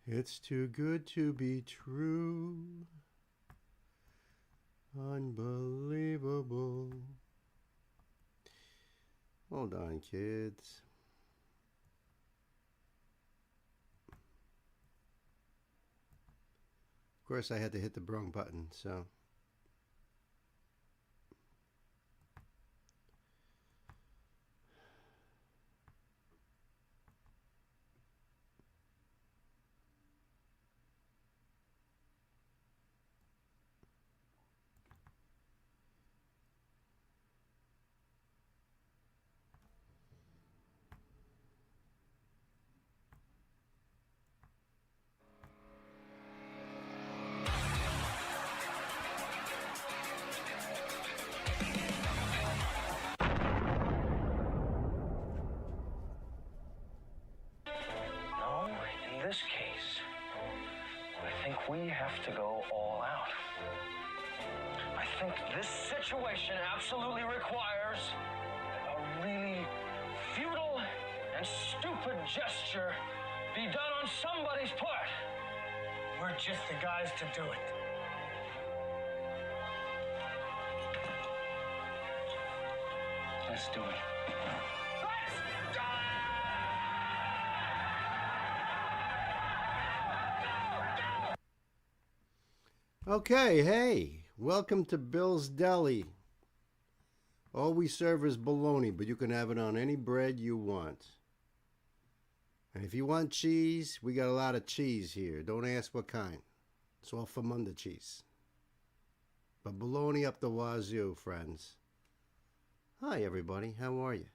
It's too good to be true. Unbelievable. Hold on, kids. Of course, I had to hit the wrong button, so. In this case, I think we have to go all out. I think this situation absolutely requires a really futile and stupid gesture be done on somebody's part. We're just the guys to do it. Let's do it. Okay, hey, welcome to Bill's Deli. All we serve is bologna, but you can have it on any bread you want. And if you want cheese, we got a lot of cheese here. Don't ask what kind. It's all from under cheese. But bologna up the wazoo, friends. Hi, everybody. How are you?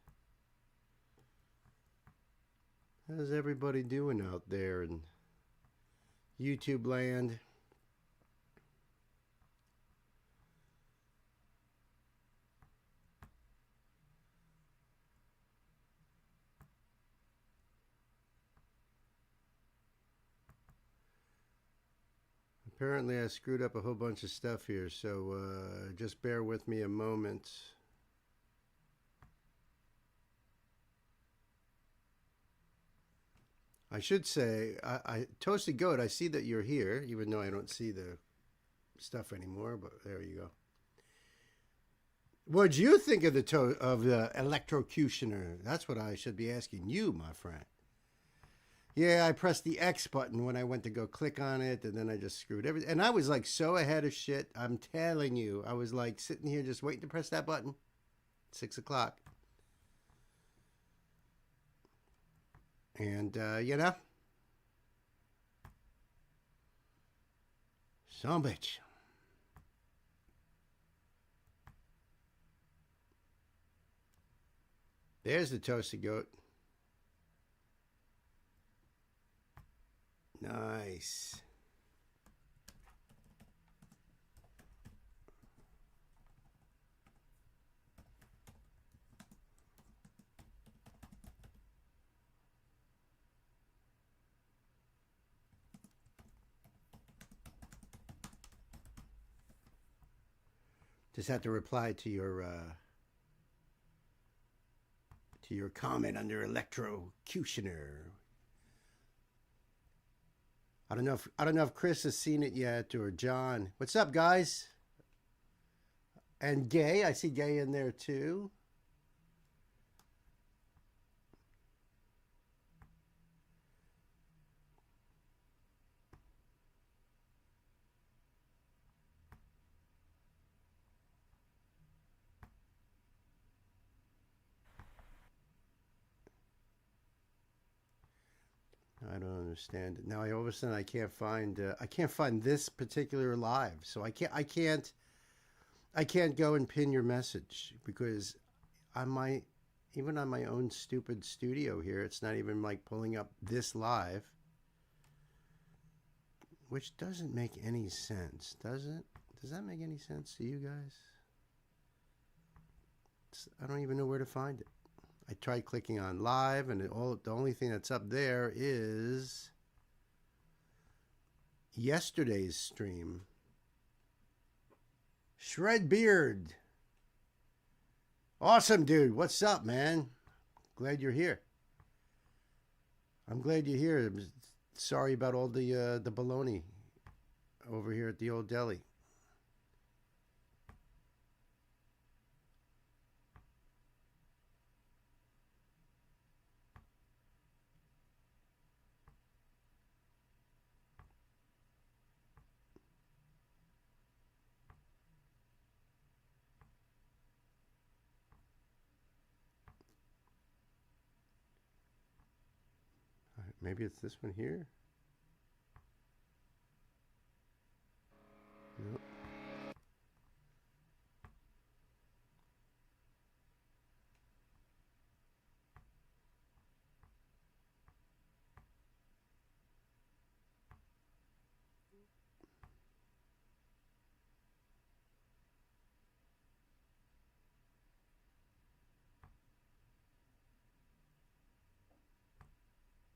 How's everybody doing out there in YouTube land? Apparently I screwed up a whole bunch of stuff here, so just bear with me a moment. I should say, Toasted Goat, I see that you're here, even though I don't see the stuff anymore, but there you go. What'd you think of the electrocutioner? That's what I should be asking you, my friend. Yeah, I pressed the X button when I went to go click on it, and then I just screwed everything. And I was like so ahead of shit. I'm telling you, I was like sitting here just waiting to press that button. 6 o'clock. And, you know, son bitch. There's the Toasted Goat. Nice. Just have to reply to your comment under electrocutioner. I don't know if Chris has seen it yet or John. What's up, guys? And Gay, I see Gay in there too. I don't understand it. Now all of a sudden I can't find this particular live. So I can't go and pin your message because even on my own stupid studio here, it's not even like pulling up this live, which doesn't make any sense, does it? Does that make any sense to you guys? I don't even know where to find it. I tried clicking on live, and the only thing that's up there is yesterday's stream. Shred Beard. Awesome, dude. What's up, man? Glad you're here. I'm glad you're here. Sorry about all the baloney over here at the old deli. Maybe it's this one here. Nope.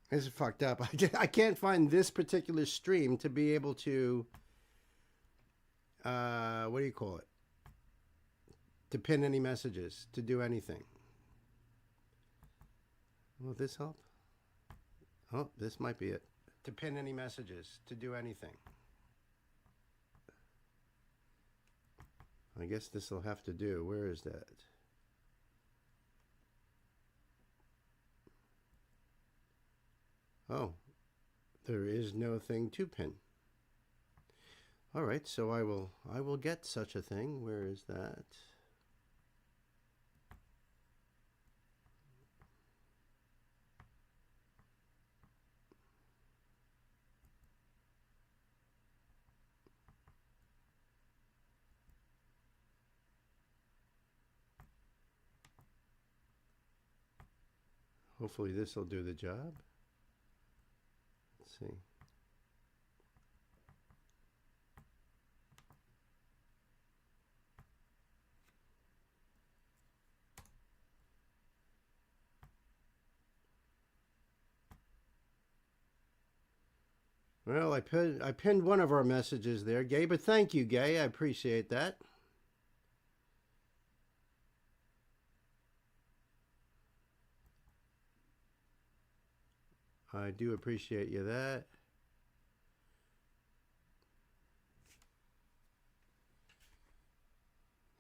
This is fucked up. I can't find this particular stream to be able to, what do you call it? To pin any messages, to do anything. Will this help? Oh, this might be it. To pin any messages, to do anything. I guess this will have to do. Where is that? Oh, there is no thing to pin. All right, so I will get such a thing. Where is that? Hopefully this will do the job. Let's see. Well, I pinned one of our messages there, Gay, but thank you, Gay. I appreciate that. I do appreciate you that.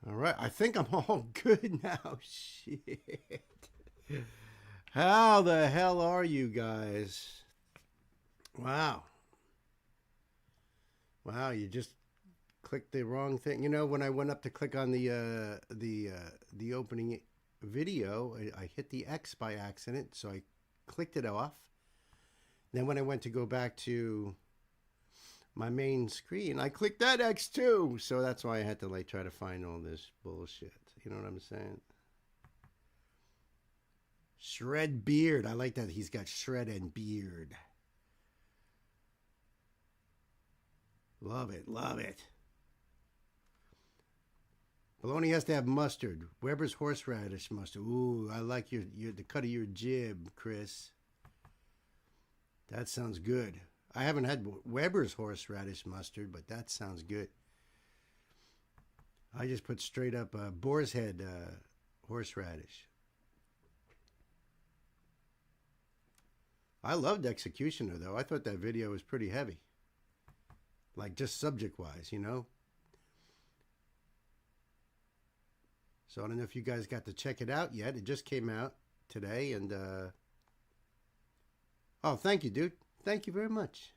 All right, I think I'm all good now. Shit. How the hell are you guys? Wow. Wow, you just clicked the wrong thing. You know, when I went up to click on the opening video, I hit the X by accident, so I clicked it off. Then when I went to go back to my main screen, I clicked that X too. So that's why I had to like try to find all this bullshit. You know what I'm saying? Shred beard. I like that he's got shred and beard. Love it, love it. Bologna has to have mustard. Weber's horseradish mustard. Ooh, I like your the cut of your jib, Chris. That sounds good. I haven't had Weber's horseradish mustard, but that sounds good. I just put straight up boar's head horseradish. I loved Executioner, though. I thought that video was pretty heavy. Like, just subject-wise, you know? So I don't know if you guys got to check it out yet. It just came out today, and... Oh, thank you, dude. Thank you very much.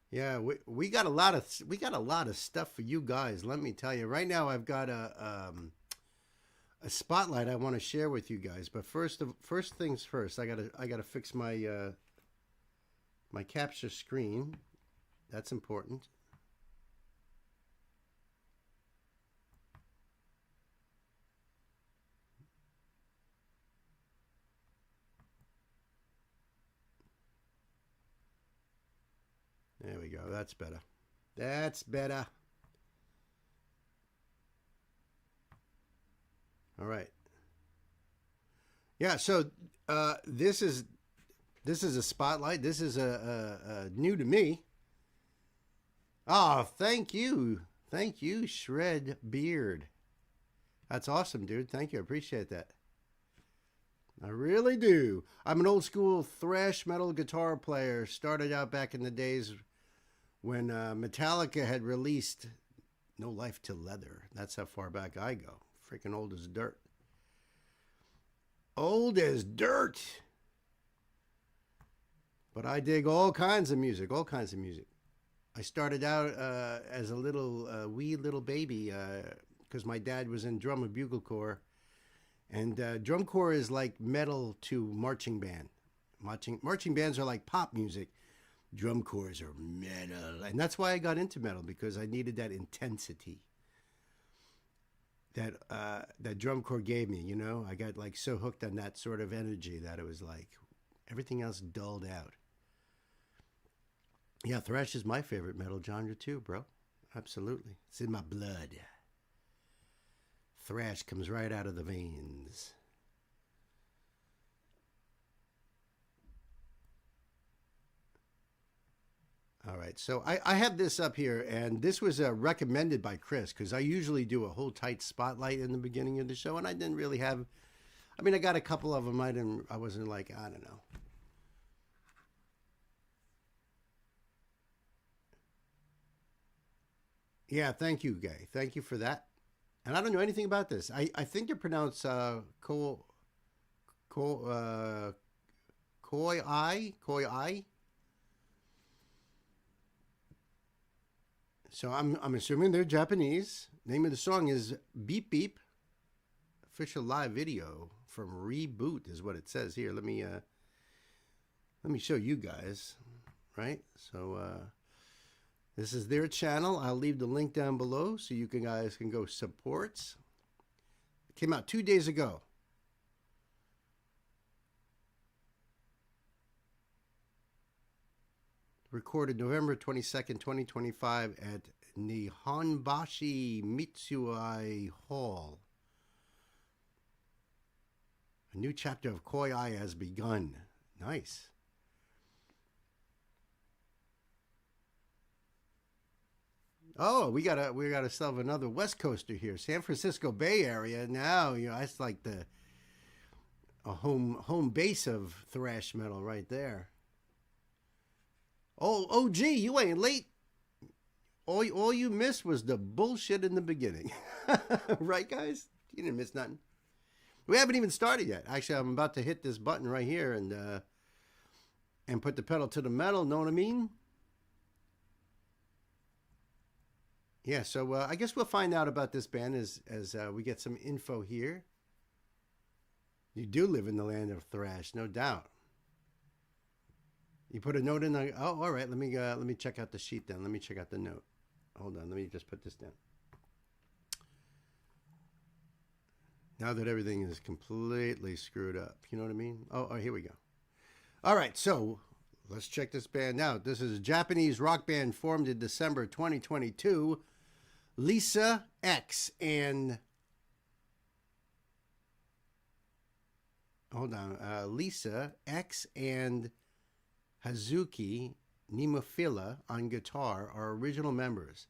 Yeah, we got a lot of stuff for you guys. Let me tell you. Right now, I've got a spotlight I want to share with you guys. But first things first, I gotta fix my my capture screen. That's important. There we go. That's better. That's better. All right. Yeah. So this is a spotlight. This is a new to me. Oh, thank you, Shred Beard. That's awesome, dude. Thank you. I appreciate that. I really do. I'm an old school thrash metal guitar player. Started out back in the days when Metallica had released No Life Till Leather. That's how far back I go. Freaking old as dirt. Old as dirt. But I dig all kinds of music, all kinds of music. I started out as a wee little baby because my dad was in drum and bugle corps. And drum corps is like metal to marching band. Marching bands are like pop music. Drum corps are metal. And that's why I got into metal, because I needed that intensity that drum corps gave me, you know? I got like so hooked on that sort of energy that it was like everything else dulled out. Yeah, thrash is my favorite metal genre too, bro. Absolutely. It's in my blood. Thrash comes right out of the veins. All right, so I have this up here, and this was recommended by Chris, because I usually do a whole tight spotlight in the beginning of the show, and I didn't really have, I mean, I got a couple of them, I wasn't like, I don't know. Yeah, thank you, Gay. Thank you for that. And I don't know anything about this. I think you pronounce koi I. So I'm assuming they're Japanese. Name of the song is Beep Beep. Official live video from Reboot is what it says here. Let me show you guys, right? So this is their channel. I'll leave the link down below so you guys can go support. It came out 2 days ago. Recorded November 22nd, 2025 at Nihonbashi Mitsuai Hall. A new chapter of Koi Ai has begun. Nice. Oh, we gotta solve another West Coaster here. San Francisco Bay Area. Now, you know, that's like a home base of thrash metal right there. Oh, gee, you ain't late. All you missed was the bullshit in the beginning. Right, guys? You didn't miss nothing. We haven't even started yet. Actually, I'm about to hit this button right here and put the pedal to the metal. Know what I mean? Yeah, so I guess we'll find out about this band as we get some info here. You do live in the land of thrash, no doubt. You put a note in the... Oh, all right. Let me check out the sheet then. Let me check out the note. Hold on. Let me just put this down. Now that everything is completely screwed up. You know what I mean? Oh, here we go. All right. So let's check this band out. This is a Japanese rock band formed in December 2022. Lisa X and... Hold on. Lisa X and... Hazuki Nimofila on guitar are original members.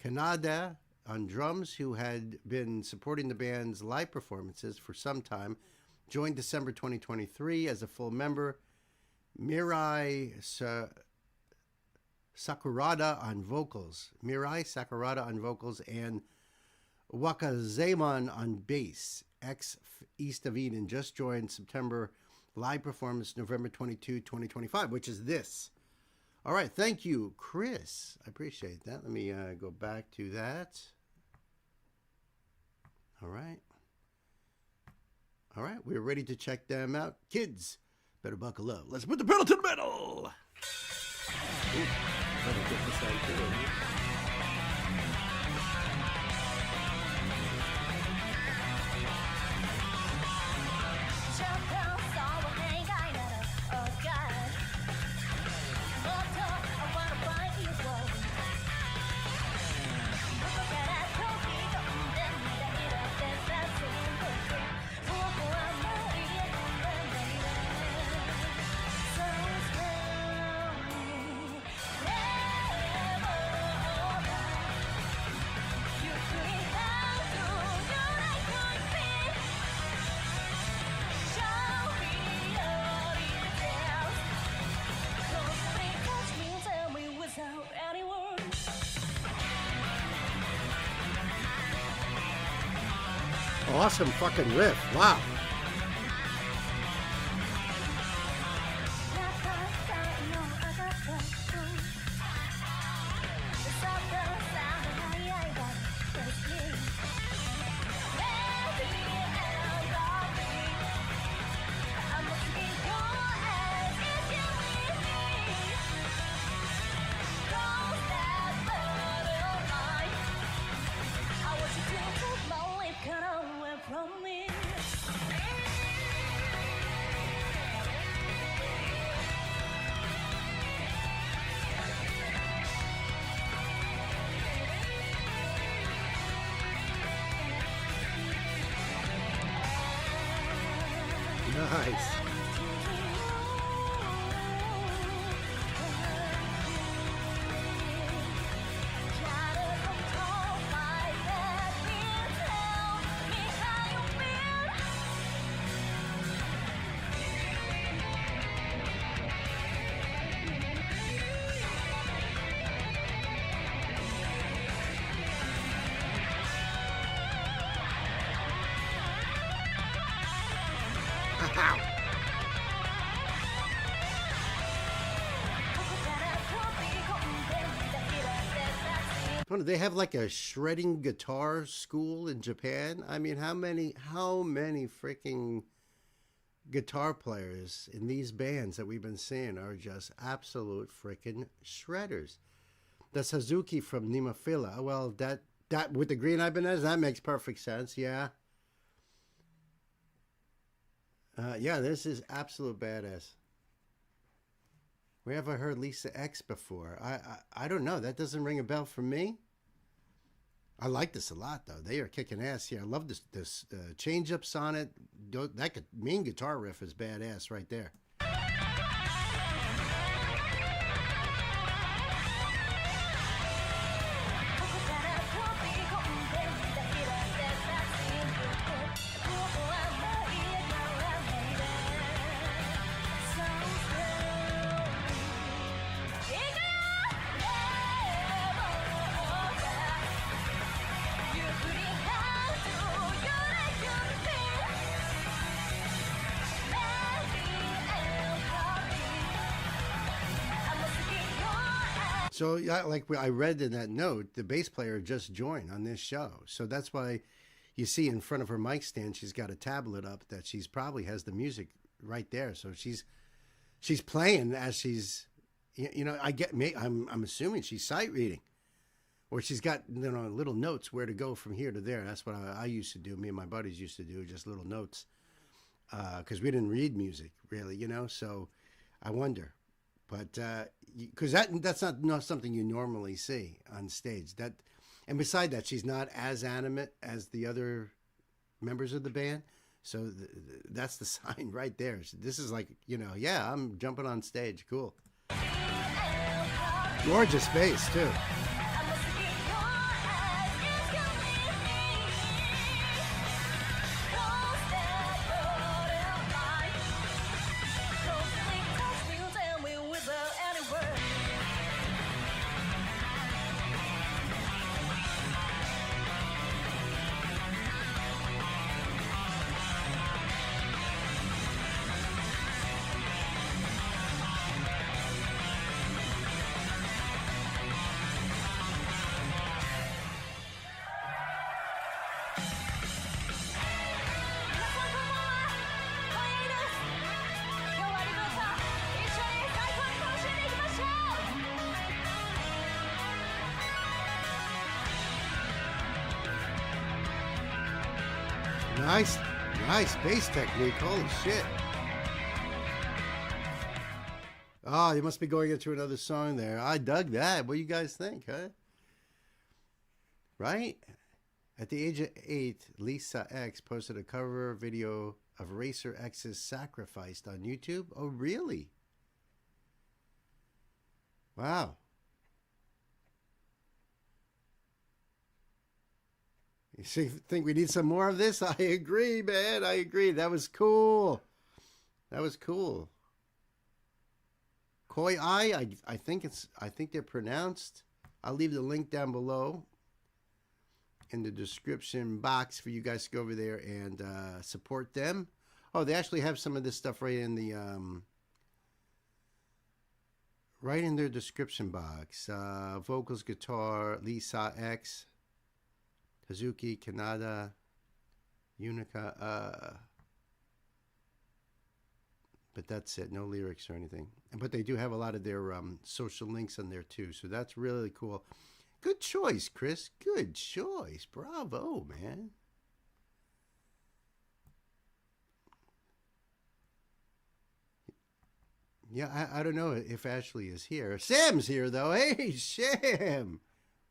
Kanada on drums, who had been supporting the band's live performances for some time, joined December 2023 as a full member. Mirai Sakurada on vocals. And Wakazemon on bass. Ex East of Eden just joined September live performance November 22, 2025, which is this. All right, thank you, Chris. I appreciate that. Let me go back to that. All right. All right, we're ready to check them out. Kids, better buckle up. Let's put the pedal to the metal. Ooh, better get this out too. Awesome fucking riff. Wow. Nice. Do they have like a shredding guitar school in Japan? I mean, how many freaking guitar players in these bands that we've been seeing are just absolute freaking shredders? The Suzuki from Nimafila. Well, that with the green Ibanez, that makes perfect sense. Yeah. Yeah, this is absolute badass. Where have I heard Lisa X before? I don't know. That doesn't ring a bell for me. I like this a lot, though. They are kicking ass here. I love this change-ups on it. That main guitar riff is badass right there. So, yeah, like I read in that note, the bass player just joined on this show. So that's why you see in front of her mic stand, she's got a tablet up that she's probably has the music right there. So she's playing as she's, I'm assuming she's sight reading, or she's got little notes where to go from here to there. That's what I used to do. Me and my buddies used to do just little notes because we didn't read music really, So I wonder. But because that's not something you normally see on stage. And beside that, she's not as animate as the other members of the band. So that's the sign right there. So this is like, yeah, I'm jumping on stage. Cool. Gorgeous bass, too. Nice bass technique. Holy shit. Oh, you must be going into another song there. I dug that. What do you guys think, huh? Right? At the age of 8, Lisa X posted a cover video of Racer X's Sacrificed on YouTube. Oh, really? Wow. You think we need some more of this? I agree, man. I agree. That was cool. That was cool. Koi I think they're pronounced. I'll leave the link down below. in the description box for you guys to go over there and support them. Oh, they actually have some of this stuff right in the right in their description box. Vocals, guitar, Lisa X, Hazuki, Kanada, Unica. But that's it. No lyrics or anything. But they do have a lot of their social links on there too. So that's really cool. Good choice, Chris. Good choice. Bravo, man. Yeah, I don't know if Ashley is here. Sam's here, though. Hey, Sam.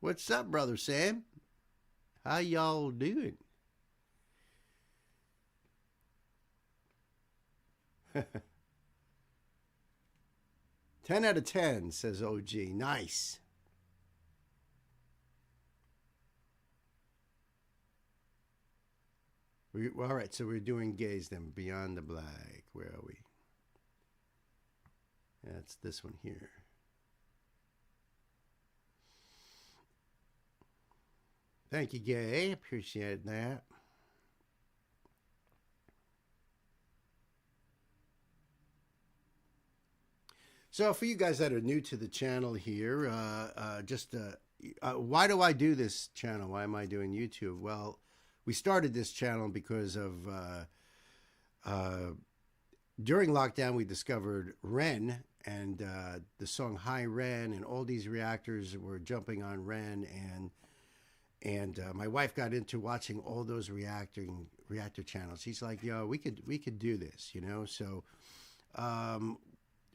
What's up, brother Sam? How y'all doing? 10 out of 10, says OG. Nice. All right, so we're doing gays then. Beyond the Black. Where are we? That's this one here. Thank you, Gay. Appreciate that. So for you guys that are new to the channel here, why do I do this channel? Why am I doing YouTube? Well, we started this channel because of during lockdown we discovered Ren and the song Hi Ren, and all these reactors were jumping on Ren, and my wife got into watching all those reactor channels. She's like, yo, we could do this, you know. So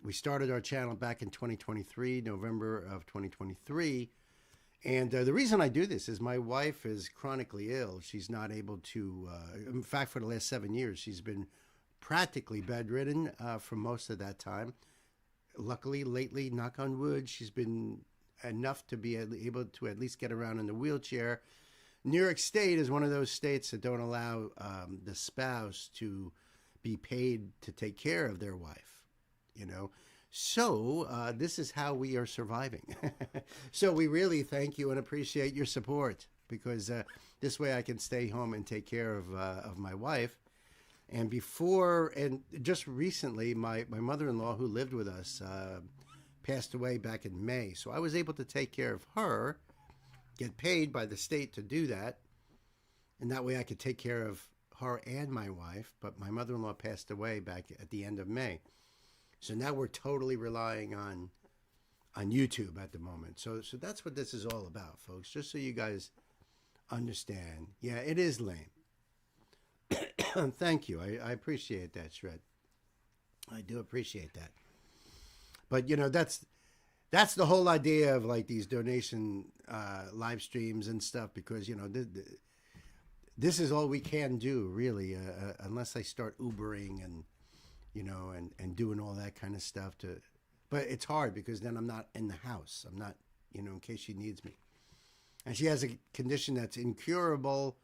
we started our channel back in 2023, November of 2023. And the reason I do this is my wife is chronically ill. She's not able to, in fact, for the last 7 years, she's been practically bedridden for most of that time. Luckily, lately, knock on wood, she's been enough to be able to at least get around in the wheelchair. New York State is one of those states that don't allow the spouse to be paid to take care of their wife, you know. So this is how we are surviving. So we really thank you and appreciate your support, because this way I can stay home and take care of my wife. And just recently, my mother-in-law, who lived with us, passed away back in May. So I was able to take care of her, get paid by the state to do that. And that way I could take care of her and my wife. But my mother-in-law passed away back at the end of May. So now we're totally relying on YouTube at the moment. So that's what this is all about, folks. Just so you guys understand. Yeah, it is lame. Thank you. I appreciate that, Shred. I do appreciate that. But, you know, that's the whole idea of like these donation live streams and stuff, because, you know, this is all we can do, really, unless I start Ubering and, you know, and doing all that kind of stuff. But it's hard because then I'm not in the house. I'm not, you know, in case she needs me. And she has a condition that's incurable.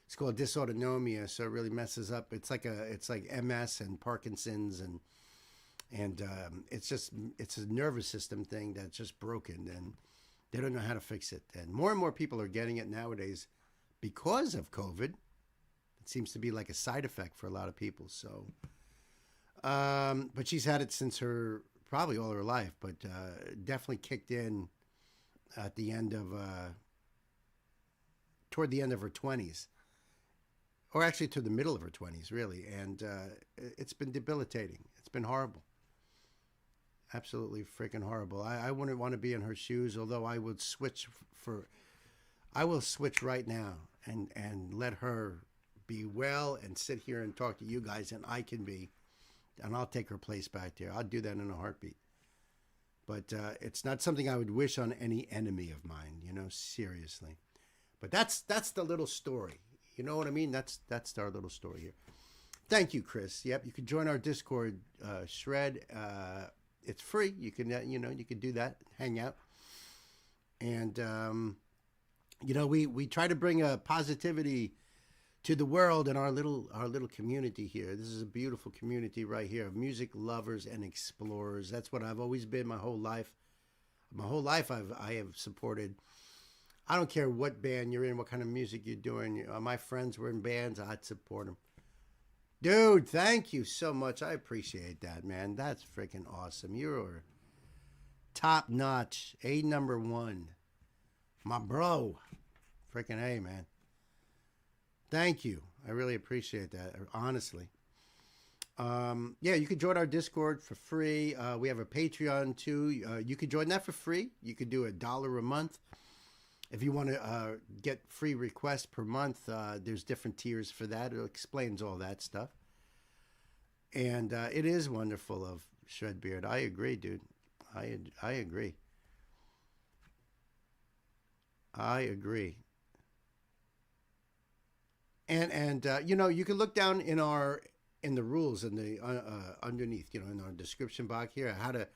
It's called dysautonomia, so it really messes up. It's like MS and Parkinson's, and it's a nervous system thing that's just broken, and they don't know how to fix it. And more people are getting it nowadays because of COVID. It seems to be like a side effect for a lot of people. So, but she's had it since probably all her life, but definitely kicked in at the end of toward the end of her 20s. Or actually to the middle of her 20s, really. And it's been debilitating. It's been horrible. Absolutely freaking horrible. I wouldn't want to be in her shoes, although I would switch I will switch right now and let her be well and sit here and talk to you guys, and I'll take her place back there. I'll do that in a heartbeat. But it's not something I would wish on any enemy of mine, you know, seriously. But that's the little story. You know what I mean? That's our little story here. Thank you, Chris. Yep, you can join our Discord, Shred. It's free. You can you can do that, hang out, and you know, we try to bring a positivity to the world in our little community here. This is a beautiful community right here of music lovers and explorers. That's what I've always been my whole life. My whole life I have supported I don't care what band you're in, what kind of music you're doing. My friends were in bands. I'd support them. Dude, thank you so much. I appreciate that, man. That's freaking awesome. You're top notch. A number one. My bro. Freaking A, man. Thank you. I really appreciate that, honestly. Yeah, you could join our Discord for free. We have a Patreon, too. You could join that for free. You could do $1 a month. If you want to get free requests per month, there's different tiers for that. It explains all that stuff. And it is wonderful of Shredbeard. I agree, dude. I agree. I agree. And you know, you can look down in the rules in the underneath, you know, in our description box here, how to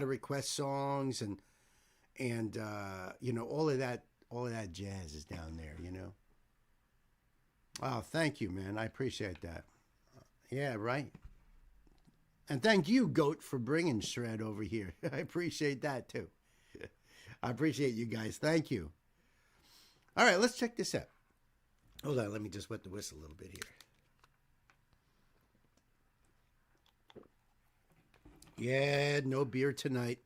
request songs and you know, all of that jazz is down there, you know. Oh, thank you, man. I appreciate that. Yeah, right. And thank you, Goat, for bringing Shred over here. I appreciate that, too. I appreciate you guys. Thank you. All right, let's check this out. Hold on, let me just wet the whistle a little bit here. Yeah, no beer tonight.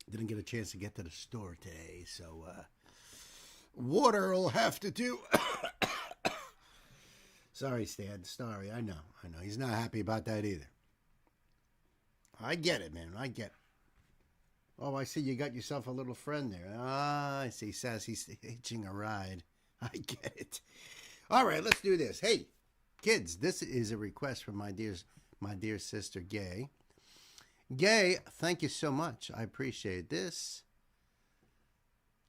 Didn't get a chance to get to the store today, so water will have to do. Sorry, Stan. Sorry, I know. He's not happy about that either. I get it, man. I get it. Oh, I see you got yourself a little friend there. Ah, I see. Sassy's hitching a ride. I get it. All right, let's do this. Hey, kids, this is a request from my dear sister, Gay. Gay, thank you so much. I appreciate this.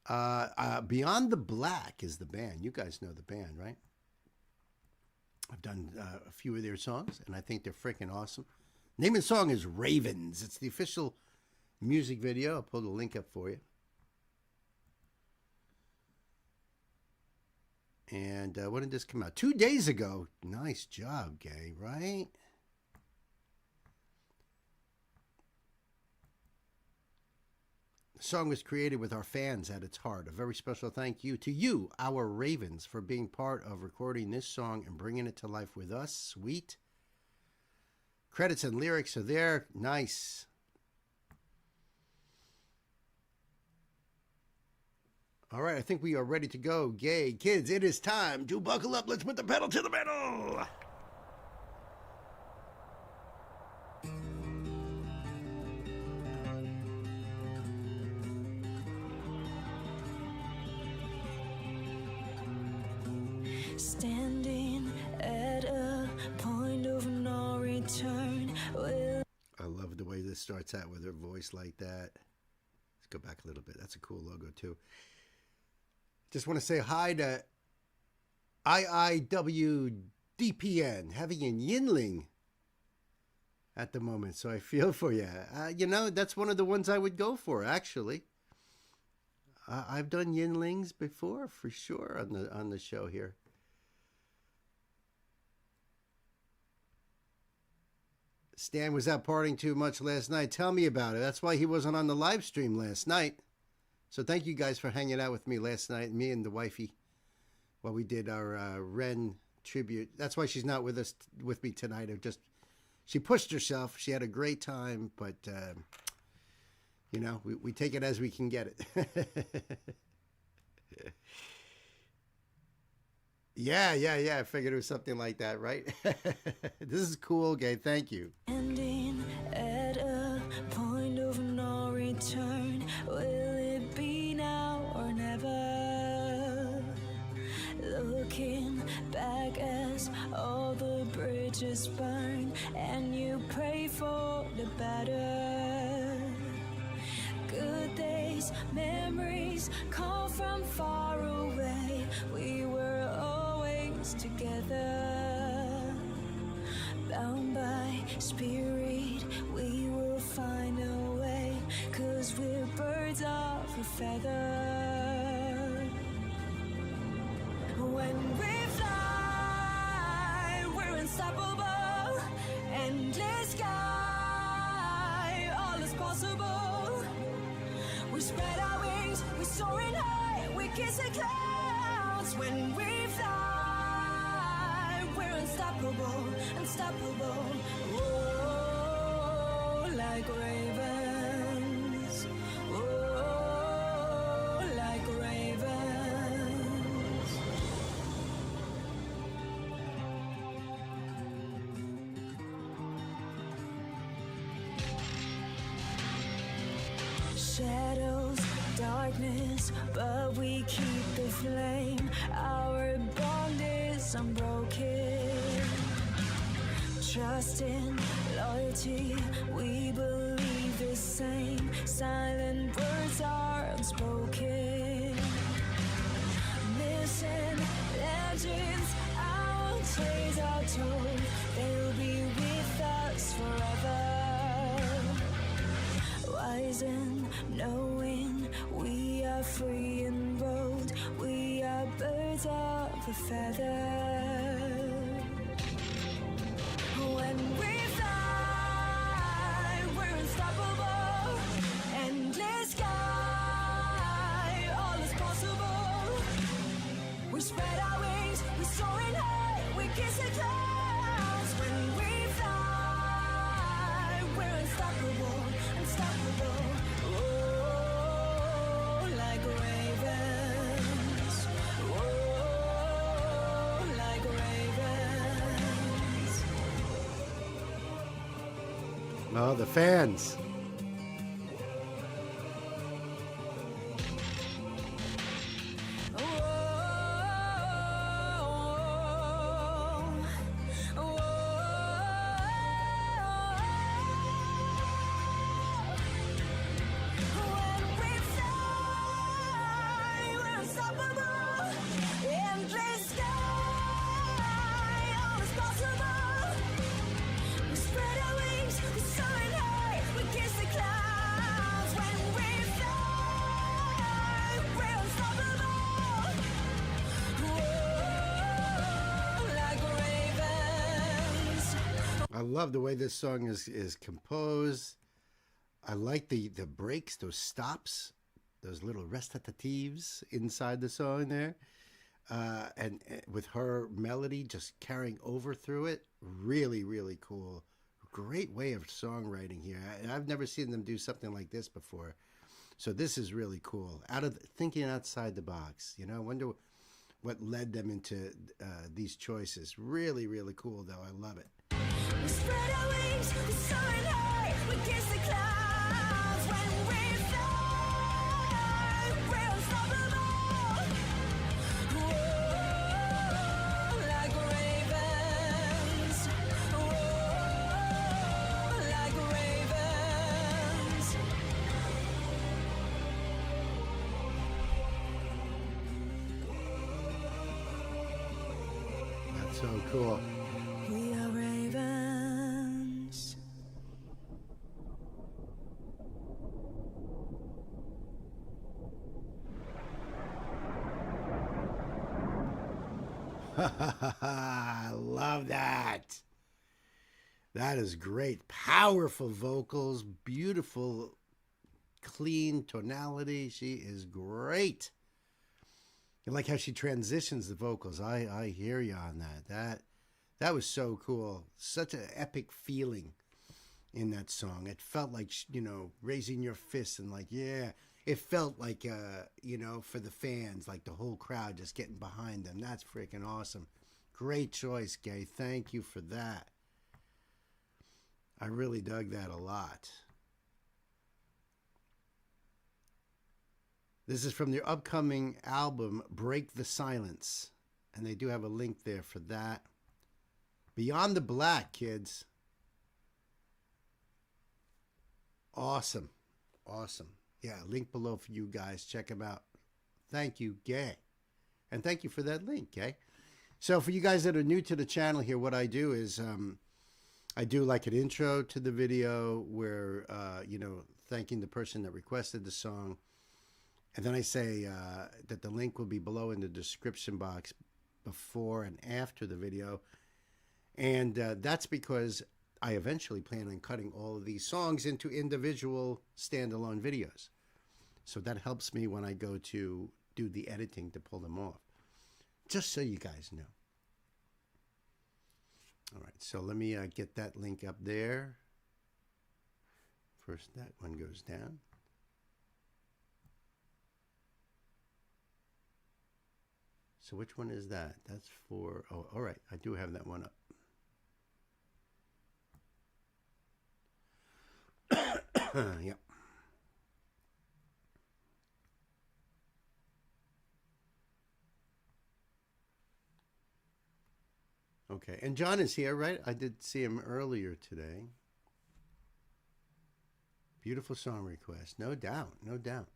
Beyond the Black is the band. You guys know the band, right? I've done a few of their songs, and I think they're freaking awesome. Name of the song is Ravens. It's the official music video. I'll pull the link up for you. And when did this come out? 2 days ago. Nice job, Gay, right? The song was created with our fans at its heart. A very special thank you to you, our Ravens, for being part of recording this song and bringing it to life with us. Sweet. Credits and lyrics are there. Nice. All right, I think we are ready to go. Gay kids, it is time to buckle up. Let's put the pedal to the metal. Standing at a point of no return. I love the way this starts out with her voice like that. Let's go back a little bit. That's a cool logo too. Just want to say hi to IIWDPN, having a Yinling at the moment, so I feel for you. You know, that's one of the ones I would go for, actually. I've done Yinlings before, for sure, on the show here. Stan was out partying too much last night. Tell me about it. That's why he wasn't on the live stream last night. So thank you guys for hanging out with me last night, me and the wifey, while we did our Ren tribute. That's why she's not with me tonight. She pushed herself. She had a great time, but you know, we take it as we can get it. Yeah. I figured it was something like that, right? This is cool, Gay. Thank you. Ending at a point of no return. Will it be now or never? Looking back as all the bridges burn, and you pray for the better. Good days, memories call from far away. We were always together, bound by spirit. We will find a way, 'cause we're birds of a feather. When we fly, we're unstoppable. Endless sky, all is possible. We spread our wings, we soaring high, we kiss the clouds when we fly. We're unstoppable, unstoppable. Oh, like ravens. Oh, like ravens. Shadows, darkness, but we keep the flame. Our bond is unbroken. Trust in loyalty, we believe the same. Silent words are unspoken. Missing legends, our tales are told. They'll be with us forever. Wise in knowing we are free and bold. We are birds of a feather. When we fly, we're unstoppable. Endless sky, all is possible. We spread our wings, we soaring high. We kiss the clouds when we fly. We're unstoppable, unstoppable. Oh, like ravens. Oh, like ravens. Oh, the fans. I love the way this song is composed. I like the breaks, those stops, those little recitatives inside the song there. And with her melody just carrying over through it, really, really cool. Great way of songwriting here. I've never seen them do something like this before. So this is really cool. Thinking outside the box. You know, I wonder what led them into these choices. Really, really cool, though. I love it. We spread our wings, we soaring high. We kiss the clouds when we fly. We're unstoppable. Whoa, like ravens. Whoa, like ravens. That's so cool. We are ravens. I love that. That is great. Powerful vocals, beautiful, clean tonality. She is great. I like how she transitions the vocals. I hear you on that. That was so cool. Such an epic feeling in that song. It felt like, you know, raising your fists and like, yeah. It felt like, you know, for the fans, like the whole crowd just getting behind them. That's freaking awesome. Great choice, Gay. Thank you for that. I really dug that a lot. This is from their upcoming album, Break the Silence. And they do have a link there for that. Beyond the Black, kids. Awesome. Awesome. Yeah, link below for you guys. Check them out. Thank you, Gay. And thank you for that link, Gay. So for you guys that are new to the channel here, what I do is I do like an intro to the video where, you know, thanking the person that requested the song. And then I say that the link will be below in the description box before and after the video. And that's because I eventually plan on cutting all of these songs into individual standalone videos. So that helps me when I go to do the editing to pull them off. Just so you guys know. All right, so let me get that link up there. First, that one goes down. So which one is that? That's for, oh, all right, I do have that one up. Yep. Okay, and John is here, right? I did see him earlier today. Beautiful song request, no doubt, no doubt.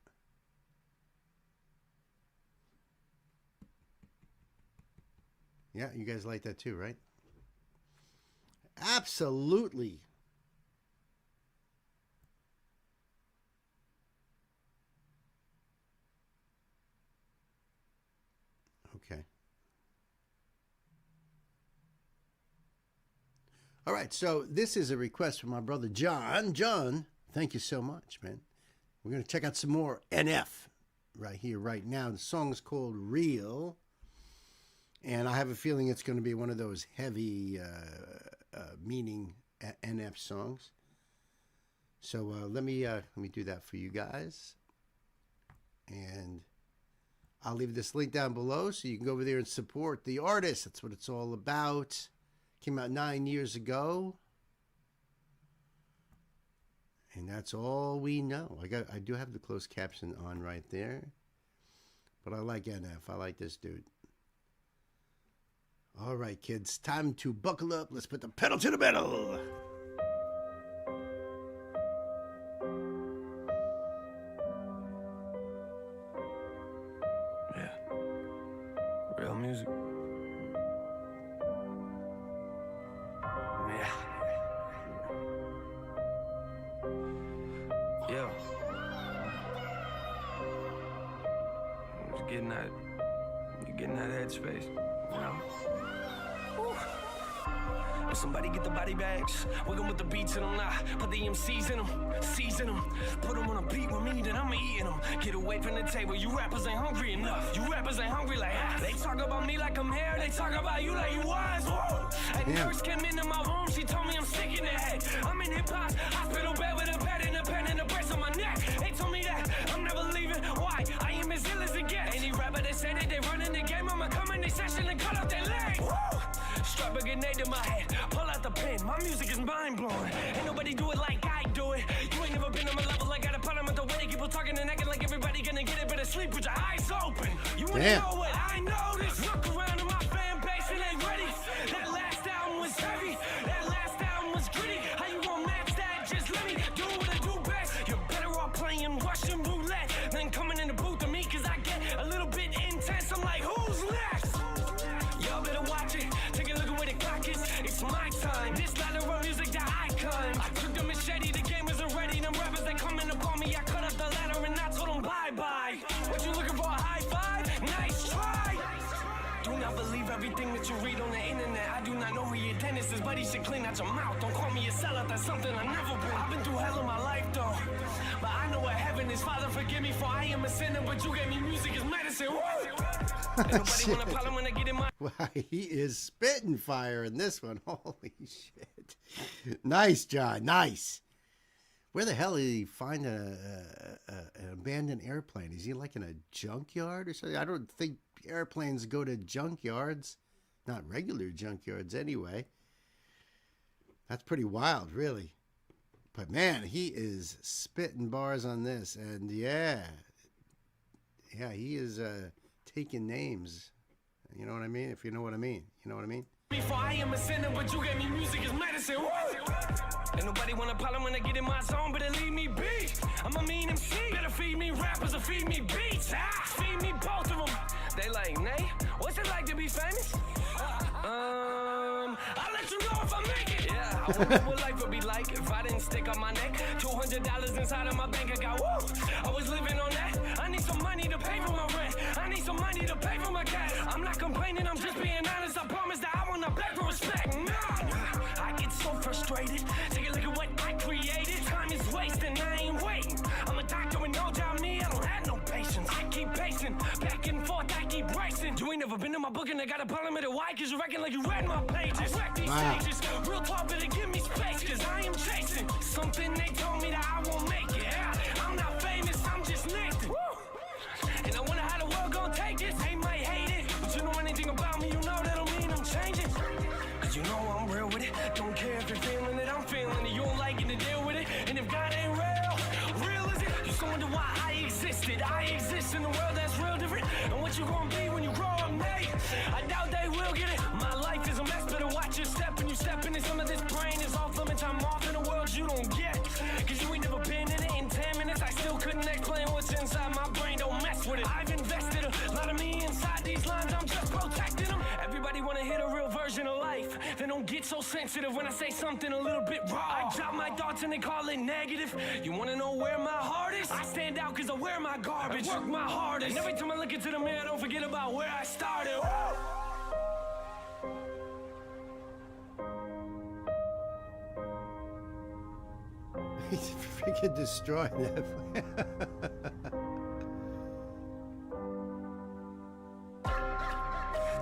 Yeah, you guys like that too, right? Absolutely. Okay. All right, so this is a request from my brother John. John, thank you so much, man. We're going to check out some more NF right here, right now. The song is called Real, and I have a feeling it's going to be one of those heavy meaning NF songs. So let me do that for you guys, and I'll leave this link down below so you can go over there and support the artist. That's what it's all about. Came out 9 years ago, and that's all we know. I do have the closed caption on right there, but I like NF. I like this dude. All right, kids, time to buckle up. Let's put the pedal to the metal. Yeah, real music. Yeah. You're getting that headspace, you know? When somebody get the body bags, wiggle with the beats in them now. Put the MCs in them, season them. Put them on a beat with me, then I'm eating them. Get away from the table, you rappers ain't hungry enough. You rappers ain't hungry like us. They talk about me like I'm here, they talk about you like you was. Whoa. And nurse came into my room, she told me I'm sick in the head. I'm in hip-hop, hospital bed with a pad and a pen and a brace on my neck. They told me that I'm never leaving, why? I am as ill as it gets. Any rapper that say that they running the game, I'ma come in the session and cut off their legs. Whoa. Strap a grenade to my head, pull out the pen, my music is mind-blowing. Ain't nobody do it like I do it. You ain't never been on my level, I got a problem with the way people talking and acting like everybody gonna get it, better sleep with your eyes open. You wanna know what I noticed? Look around at my fan base and they ready. That last album was heavy, that last album was gritty. How you gonna match that? Just let me do what I do best. You're better off playing Russian roulette than coming in the booth to me, cause I get a little bit intense. I'm like, who's next? Y'all better watch it, take a look at where the clock is. It's my time, this lateral music that I climb. I took the machete, the game isn't ready. Them rappers that coming upon me, I cut up the ladder and I told them bye-bye. What you looking for, a high five? Nice try. Do not believe everything that you read on the internet. I do not know who your dentist is, but he should clean out your mouth. Don't call me a sellout, that's something I've never been. I've been through hell in my life though, but I know what heaven is. Father, forgive me for I am a sinner, but you gave me music as medicine. Wow, he is spitting fire in this one. Holy shit. Nice, John. Nice. Where the hell did he find an abandoned airplane? Is he like in a junkyard or something? I don't think airplanes go to junkyards. Not regular junkyards anyway. That's pretty wild, really. But man, he is spitting bars on this. And yeah, he is taking names. You know what I mean? If you know what I mean. You know what I mean? Before I am a sinner, but you gave me music as medicine. Ain't nobody want a problem when I get in my zone, better leave me be. I'm a mean MC. Better feed me rappers or feed me beats. Feed me both of them. They like, Nay, what's it like to be famous? I'll let you know if I make it. Yeah, I wonder what life would be like if I didn't stick on my neck. $200 inside of my bank account. Woo! I was living on that. I need some money to pay for my rent. I need some money to pay for my cat. I'm not complaining, I'm just being honest. I promise that I will not beg for respect. Nah, I get so frustrated. Take a look at what I created. Time is wasting, I ain't waiting. I'm a doctor with no job, me, I don't have no patience. I keep patience. pacing. Back and forth, I keep racing. You ain't never been in my book and I got a problem with it. Why? Cause you reckon like you read my pages. Wreck these stages. Real talk, better give me space. Cause I am chasing something they told me that I won't make it. Yeah, I'm not famous, I'm just Nathan. Woo! And I wonder how the world gon' take this. They might hate it, but you know anything about me, you know that don't mean I'm changing. Cause you know I'm real with it. Don't care if you're feeling it, I'm feeling it. You don't like it to deal with it. And if God ain't real is it? You still wonder why I existed. I exist in a world that's real different. And what you gonna be when you grow up, mate? I doubt they will get it. My life is a mess, better watch your step. When you step into some of this brain is off limits. I'm off in a world you don't get. Cause you ain't never been in it. In 10 minutes I still couldn't explain what's inside my brain. Don't mess with it. I've invested a lot of me inside these lines. I'm just protecting them. Everybody wanna hear a real version of life. They don't get so sensitive when I say something a little bit raw. I drop my thoughts and they call it negative. You wanna know where my heart is? I stand out cause I wear my garbage. I work my hardest. And every time I look into the mirror, I don't forget about where I started. He's freaking destroyed that.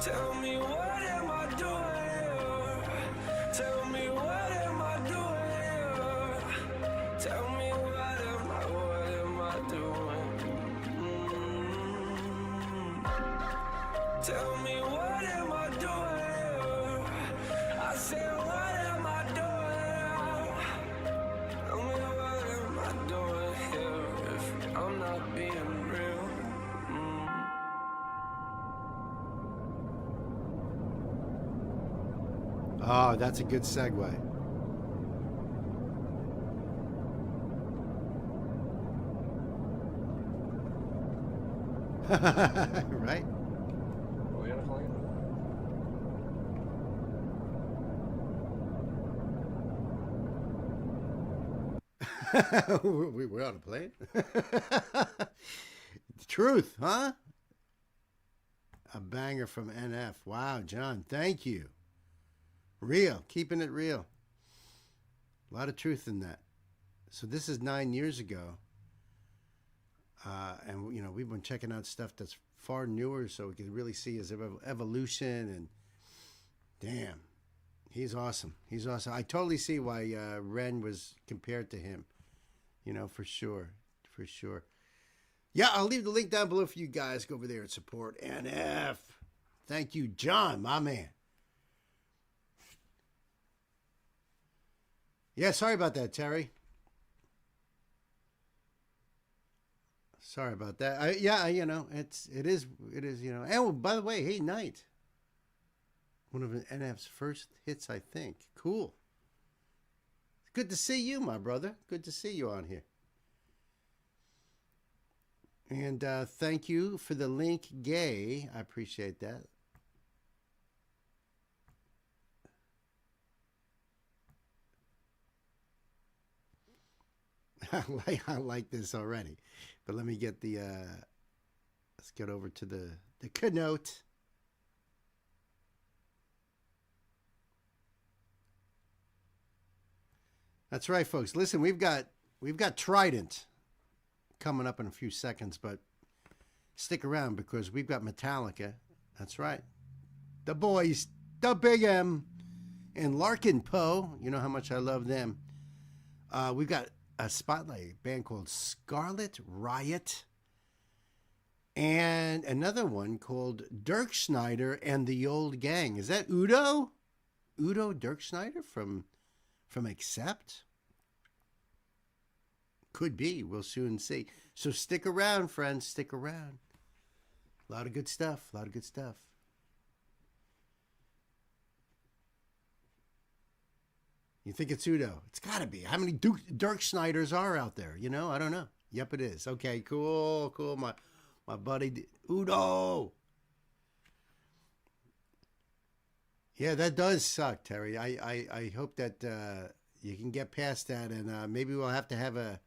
Tell me what am I doing here? Tell me what am I doing here? Tell me what am I doing? Tell me what am I doing here? I said what am I doing? Tell me what am I doing here if I'm not being real? Oh, that's a good segue. Right? Are we on a plane? We're on a plane. Truth, huh? A banger from NF. Wow, John, thank you. Real, keeping it real. A lot of truth in that. So this is 9 years ago. And, you know, we've been checking out stuff that's far newer so we can really see his evolution. And damn, he's awesome. He's awesome. I totally see why Ren was compared to him. You know, for sure. For sure. Yeah, I'll leave the link down below for you guys. Go over there and support NF. Thank you, John, my man. Yeah, sorry about that, Terry. Sorry about that. You know, it is, you know. And by the way, hey, Knight. One of NF's first hits, I think. Cool. Good to see you, my brother. Good to see you on here. And thank you for the link, Gay. I appreciate that. I like this already. But let me get the, let's get over to the keynote. That's right, folks. Listen, we've got Trident coming up in a few seconds, but stick around because we've got Metallica. That's right. The boys, the Big M, and Larkin Poe. You know how much I love them. We've got a spotlight band called Scarlet Riot, and another one called Dirk Schneider and the Old Gang. Is that Udo? Udo Dirk Schneider from Accept? Could be. We'll soon see. So stick around, friends. Stick around. A lot of good stuff. A lot of good stuff. You think it's Udo? It's got to be. How many Dirk Schneiders are out there? You know, I don't know. Yep, it is. Okay, cool. My buddy Udo. Yeah, that does suck, Terry. I hope that you can get past that, and maybe we'll have to have a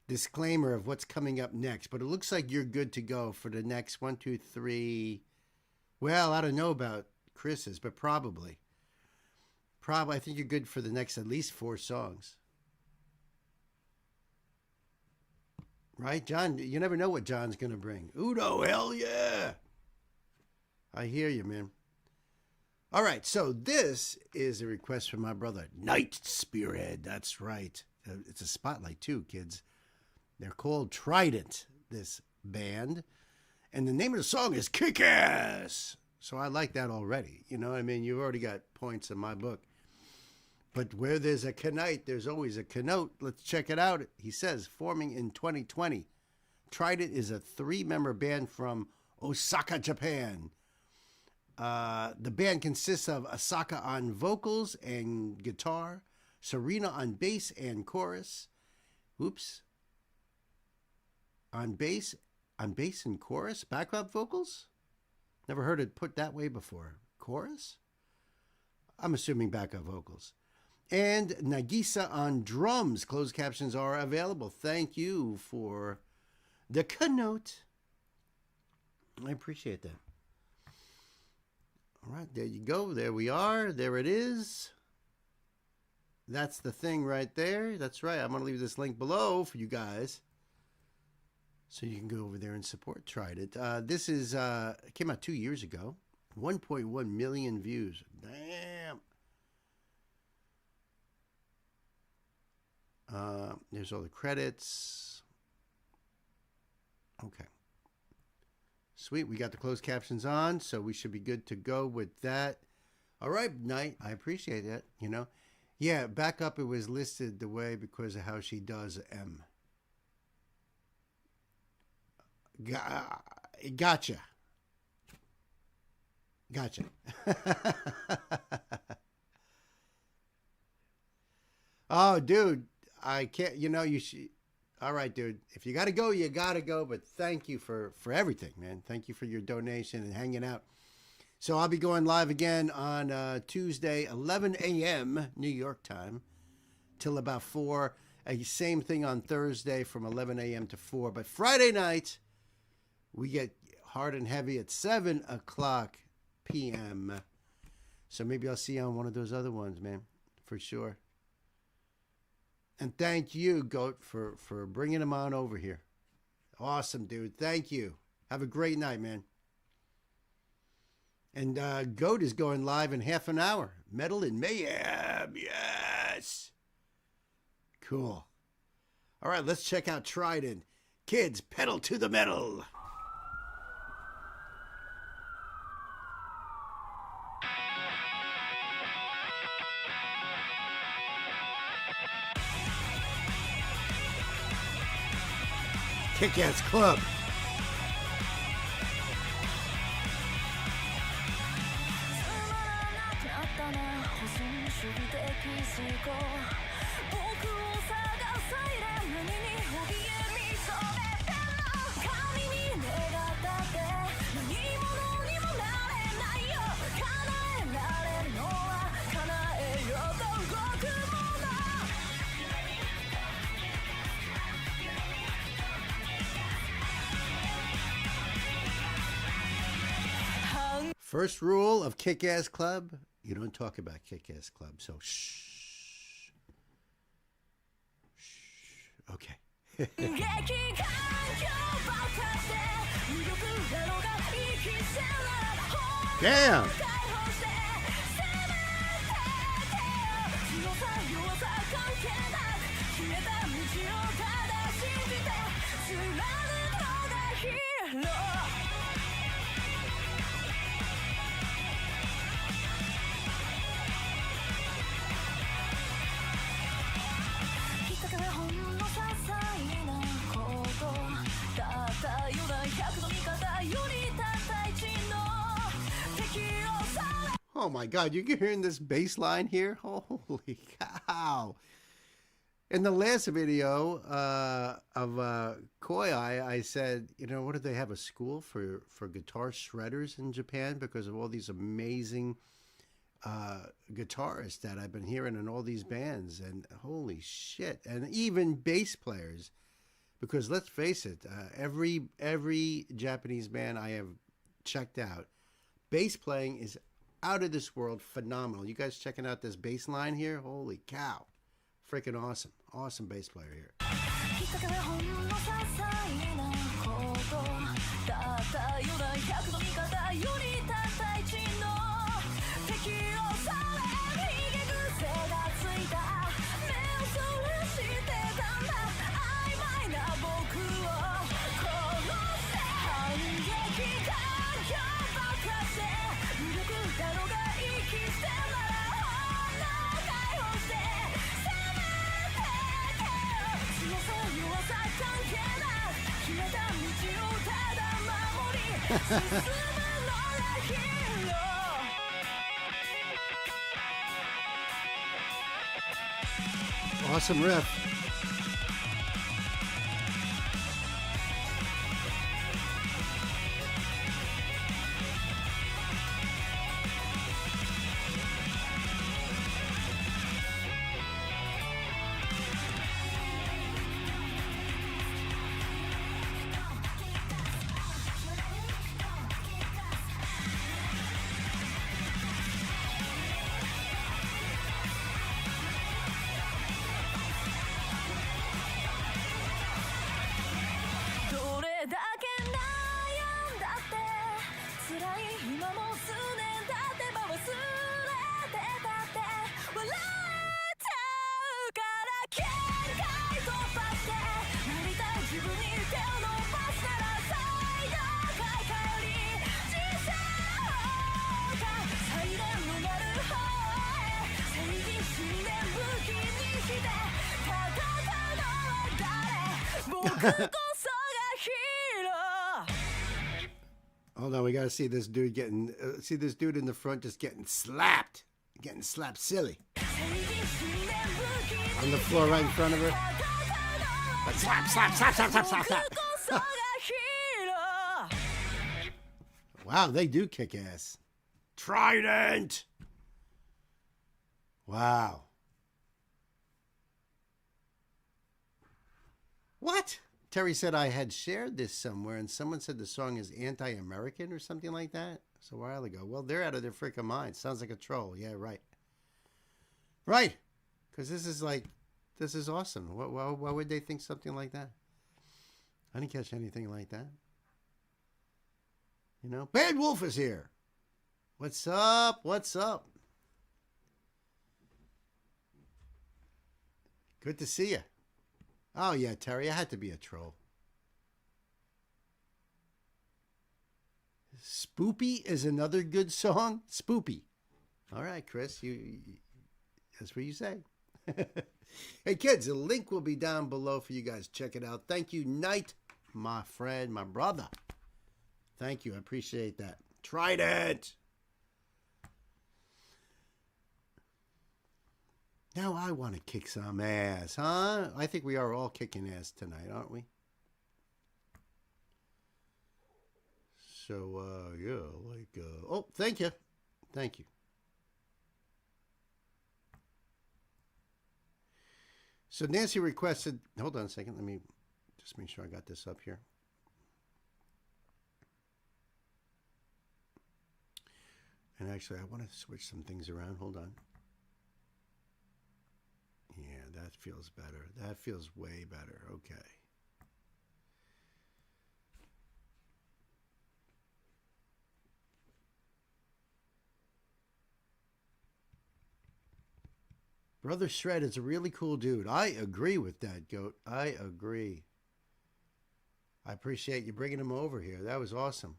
disclaimer of what's coming up next. But it looks like you're good to go for the next 1, 2, 3. Well, I don't know about Chris's, but probably. I think you're good for the next at least 4 songs. Right, John? You never know what John's going to bring. Udo, hell yeah. I hear you, man. All right, so this is a request from my brother, Night Spirit. That's right. It's a spotlight too, kids. They're called Trident, this band. And the name of the song is Kick-Ass. So I like that already. You know what I mean? You've already got points in my book. But where there's a Knight, there's always a Kenote. Let's check it out. He says, forming in 2020. Trident is a 3-member band from Osaka, Japan. The band consists of Asaka on vocals and guitar, Serena on bass and chorus. Oops. On bass and chorus? Background vocals? Never heard it put that way before. Chorus? I'm assuming backup vocals. And Nagisa on drums. Closed captions are available. Thank you for the keynote. I appreciate that. All right, there you go. There we are. There it is. That's the thing right there. That's right. I'm going to leave this link below for you guys, so you can go over there and support Trident. This is it came out 2 years ago. 1.1 million views. Damn. There's all the credits. Okay. Sweet. We got the closed captions on, so we should be good to go with that. All right, Knight. I appreciate that, you know. Yeah, back up it was listed the way because of how she does M. Gotcha. Oh, dude. I can't, you know, you should. All right, dude. If you got to go, you got to go. But thank you for everything, man. Thank you for your donation and hanging out. So I'll be going live again on Tuesday, 11 a.m. New York time, till about 4. Same thing on Thursday from 11 a.m. to 4. But Friday night, we get hard and heavy at 7 o'clock p.m. So maybe I'll see you on one of those other ones, man, for sure. And thank you, Goat, for bringing him on over here. Awesome, dude. Thank you. Have a great night, man. And Goat is going live in half an hour. Metal and Mayhem. Yes. Cool. All right, let's check out Trident. Kids, pedal to the metal. Kick-Ass Club. First rule of Kick-Ass Club, you don't talk about Kick-Ass Club, so shh. Shh. Okay. Damn. Oh my God, you can hear this bass line here? Holy cow. In the last video of Koi, I said, you know, what, do they have a school for guitar shredders in Japan because of all these amazing guitarists that I've been hearing in all these bands, and holy shit, and even bass players, because let's face it, every Japanese band I have checked out, bass playing is out of this world, phenomenal. You guys checking out this bass line here? Holy cow, freaking awesome bass player here. きっかけはほんの些細なことだったような100の味方よりたった1の敵をされ逃げ癖がついた目をそらしてたんだ曖昧な僕を殺せ反撃環境ばかして無力だろうが息してなら本能解放してせめてけよ強さ弱さ関係なく決めた道をただ守り進むのがヒーローAwesome riff. Hold on, we gotta see this dude getting, see this dude in the front just getting slapped silly. On the floor right in front of her. But slap. Wow, they do kick ass. Trident! Wow. What? Terry said I had shared this somewhere, and someone said the song is anti-American or something like that. It's a while ago. Well, they're out of their freaking minds. Sounds like a troll. Yeah, right. Right. Because this is awesome. Why would they think something like that? I didn't catch anything like that. You know? Bad Wolf is here. What's up? What's up? Good to see you. Oh, yeah, Terry, I had to be a troll. Spoopy is another good song. Spoopy. All right, Chris, that's what you say. Hey, kids, the link will be down below for you guys. Check it out. Thank you, Knight, my friend, my brother. Thank you. I appreciate that. Trident. Now I want to kick some ass, huh? I think we are all kicking ass tonight, aren't we? So, yeah, oh, thank you. Thank you. So Nancy requested, hold on a second, let me just make sure I got this up here. And actually, I want to switch some things around. Hold on. Yeah, that feels better. That feels way better. Okay. Brother Shred is a really cool dude. I agree with that, Goat. I agree. I appreciate you bringing him over here. That was awesome.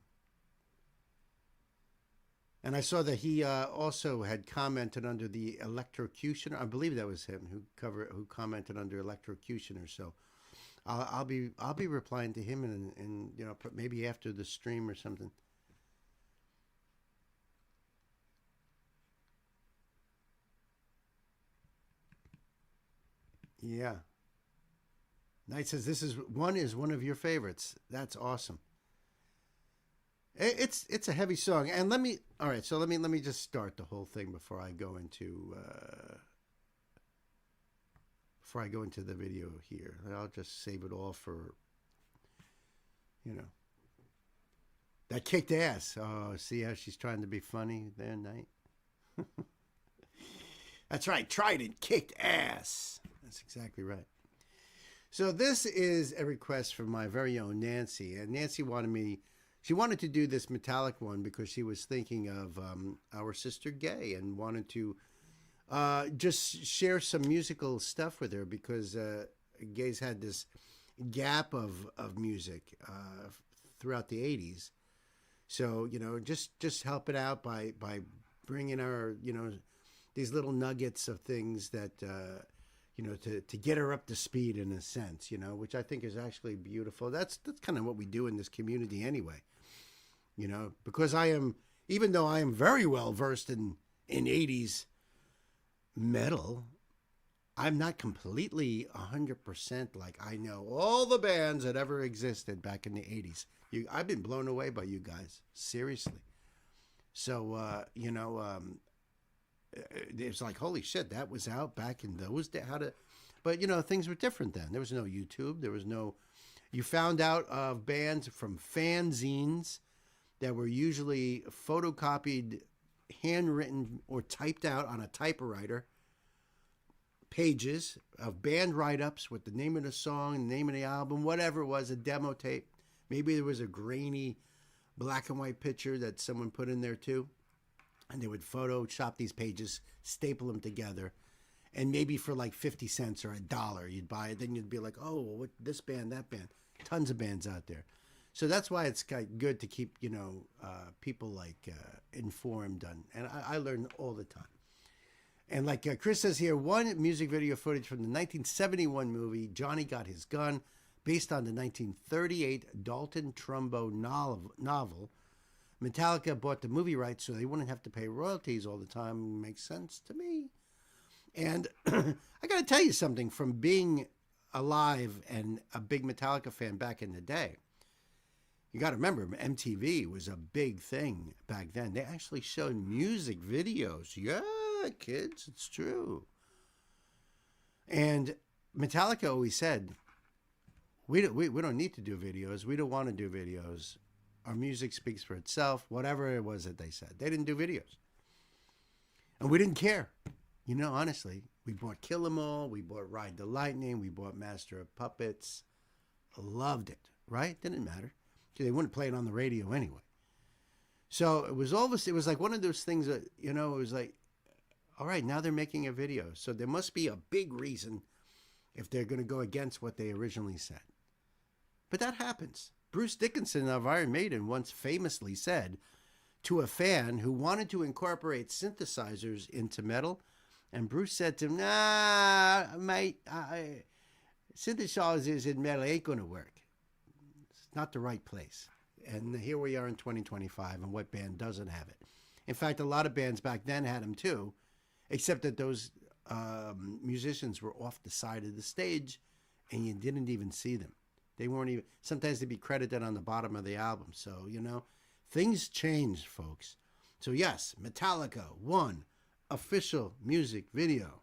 And I saw that he also had commented under the Electrocutioner. I believe that was him who commented under Electrocutioner. So I'll be replying to him and you know, maybe after the stream or something. Yeah. Knight says this is one of your favorites. That's awesome. It's a heavy song, and let me just start the whole thing before I go into the video here. I'll just save it all for, you know, that kicked ass. Oh, see how she's trying to be funny there, Knight? That's right, Trident kicked ass. That's exactly right. So this is a request from my very own Nancy, and Nancy she wanted to do this metallic one because she was thinking of our sister Gay and wanted to just share some musical stuff with her because Gay's had this gap of music throughout the 80s. So, just help it out by bringing her, these little nuggets of things that, to get her up to speed in a sense, which I think is actually beautiful. That's kind of what we do in this community anyway, because even though I am very well versed in 80s metal, I'm not completely 100% like I know all the bands that ever existed back in the 80s. I've been blown away by you guys, seriously. So, it's like, holy shit, that was out back in those days. But, things were different then. There was no YouTube. You found out of bands from fanzines that were usually photocopied, handwritten, or typed out on a typewriter. Pages of band write-ups with the name of the song, the name of the album, whatever it was, a demo tape. Maybe there was a grainy black and white picture that someone put in there too. And they would Photoshop these pages, staple them together. And maybe for like 50 cents or $1, you'd buy it. Then you'd be like, oh, well, what, this band, that band. Tons of bands out there. So that's why it's good to keep, people like informed on. And I learn all the time. And like Chris says here, one music video footage from the 1971 movie, Johnny Got His Gun, based on the 1938 Dalton Trumbo novel. Metallica bought the movie rights so they wouldn't have to pay royalties all the time. Makes sense to me. And I got to tell you something, from being alive and a big Metallica fan back in the day. You got to remember, MTV was a big thing back then. They actually showed music videos. Yeah, kids, it's true. And Metallica always said, we don't need to do videos. We don't want to do videos. Our music speaks for itself, whatever it was that they said. They didn't do videos. And we didn't care. Honestly, we bought Kill 'Em All. We bought Ride the Lightning. We bought Master of Puppets. Loved it, right? Didn't matter. They wouldn't play it on the radio anyway. So it was like one of those things that, it was like, all right, now they're making a video. So there must be a big reason if they're going to go against what they originally said. But that happens. Bruce Dickinson of Iron Maiden once famously said to a fan who wanted to incorporate synthesizers into metal, and Bruce said to him, nah, mate, synthesizers in metal ain't going to work. It's not the right place. And here we are in 2025, and what band doesn't have it? In fact, a lot of bands back then had them too, except that those musicians were off the side of the stage, and you didn't even see them. They weren't even, sometimes they'd be credited on the bottom of the album. So, things changed, folks. So yes, Metallica, one official music video.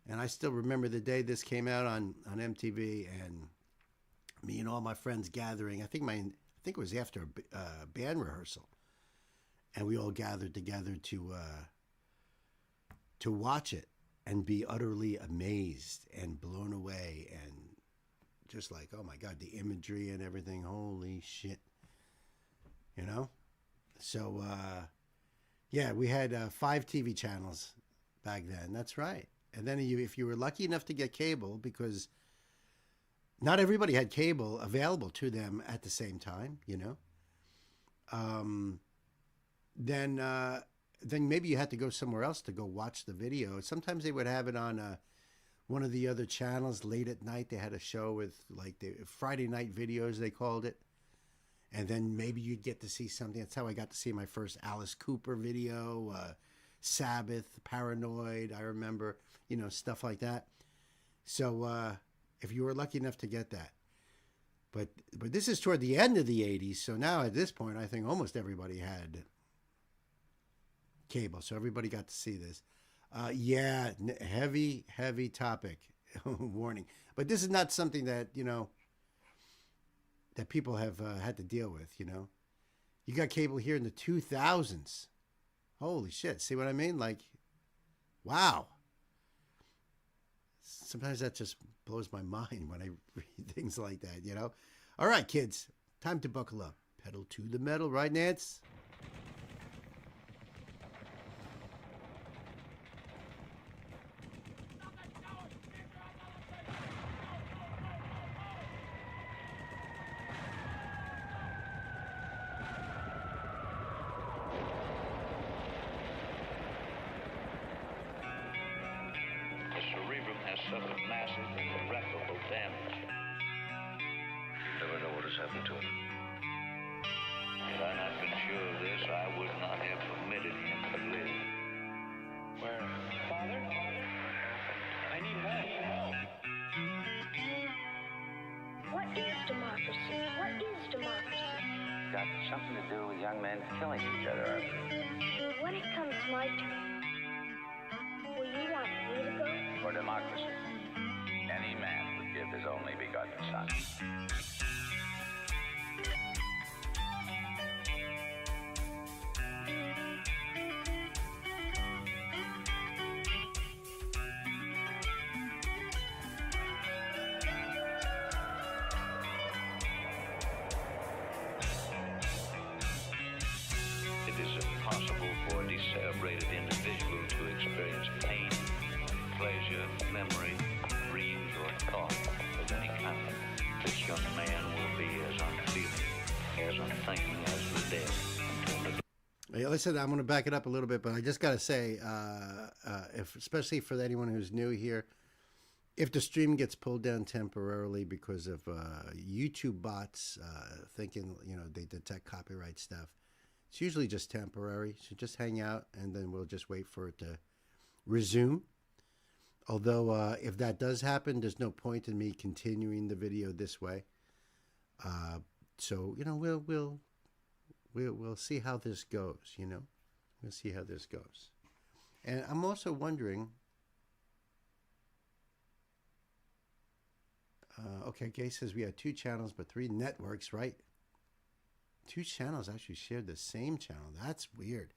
And I still remember the day this came out on MTV, and me and all my friends gathering. I think it was after a band rehearsal, and we all gathered together to watch it and be utterly amazed and blown away, and just like, oh my God, the imagery and everything. Holy shit. So, yeah, we had 5 TV channels back then. That's right. And then if you were lucky enough to get cable, because not everybody had cable available to them at the same time, then maybe you had to go somewhere else to go watch the video. Sometimes they would have it on one of the other channels late at night. They had a show with like the Friday night videos, they called it. And then maybe you'd get to see something. That's how I got to see my first Alice Cooper video, Sabbath, Paranoid, I remember, stuff like that. So if you were lucky enough to get that. But this is toward the end of the 80s, so now at this point, I think almost everybody had cable, so everybody got to see this. Yeah, heavy topic, warning. But this is not something that, that people have had to deal with, You got cable here in the 2000s. Holy shit, see what I mean? Like, wow. Sometimes that just blows my mind when I read things like that, you know? All right, kids, time to buckle up. Pedal to the metal, right, Nance? The cerebrum has suffered massive and irreparable damage. Never know what has happened to him. Had I not been sure of this, I would not have permitted him to live. Where? Father? I need help. What is democracy? What is democracy? Got something to do with young men killing each other. When it comes my turn, will you want me to go? For democracy, any man would give his only begotten son. It is impossible for a decerebrated individual to experience pain, pleasure, memory, dreams, or thought of any kind. This young man will be as unfeeling, as unthinking as the dead until the Hey, listen, I'm going to back it up a little bit, but I just got to say, if especially for anyone who's new here, if the stream gets pulled down temporarily because of YouTube bots thinking, they detect copyright stuff, it's usually just temporary. So just hang out, and then we'll just wait for it to resume. Although, if that does happen, there's no point in me continuing the video this way. So we'll see how this goes. We'll see how this goes. And I'm also wondering. Okay, Gay says we had 2 channels, but 3 networks, right? 2 channels actually shared the same channel. That's weird.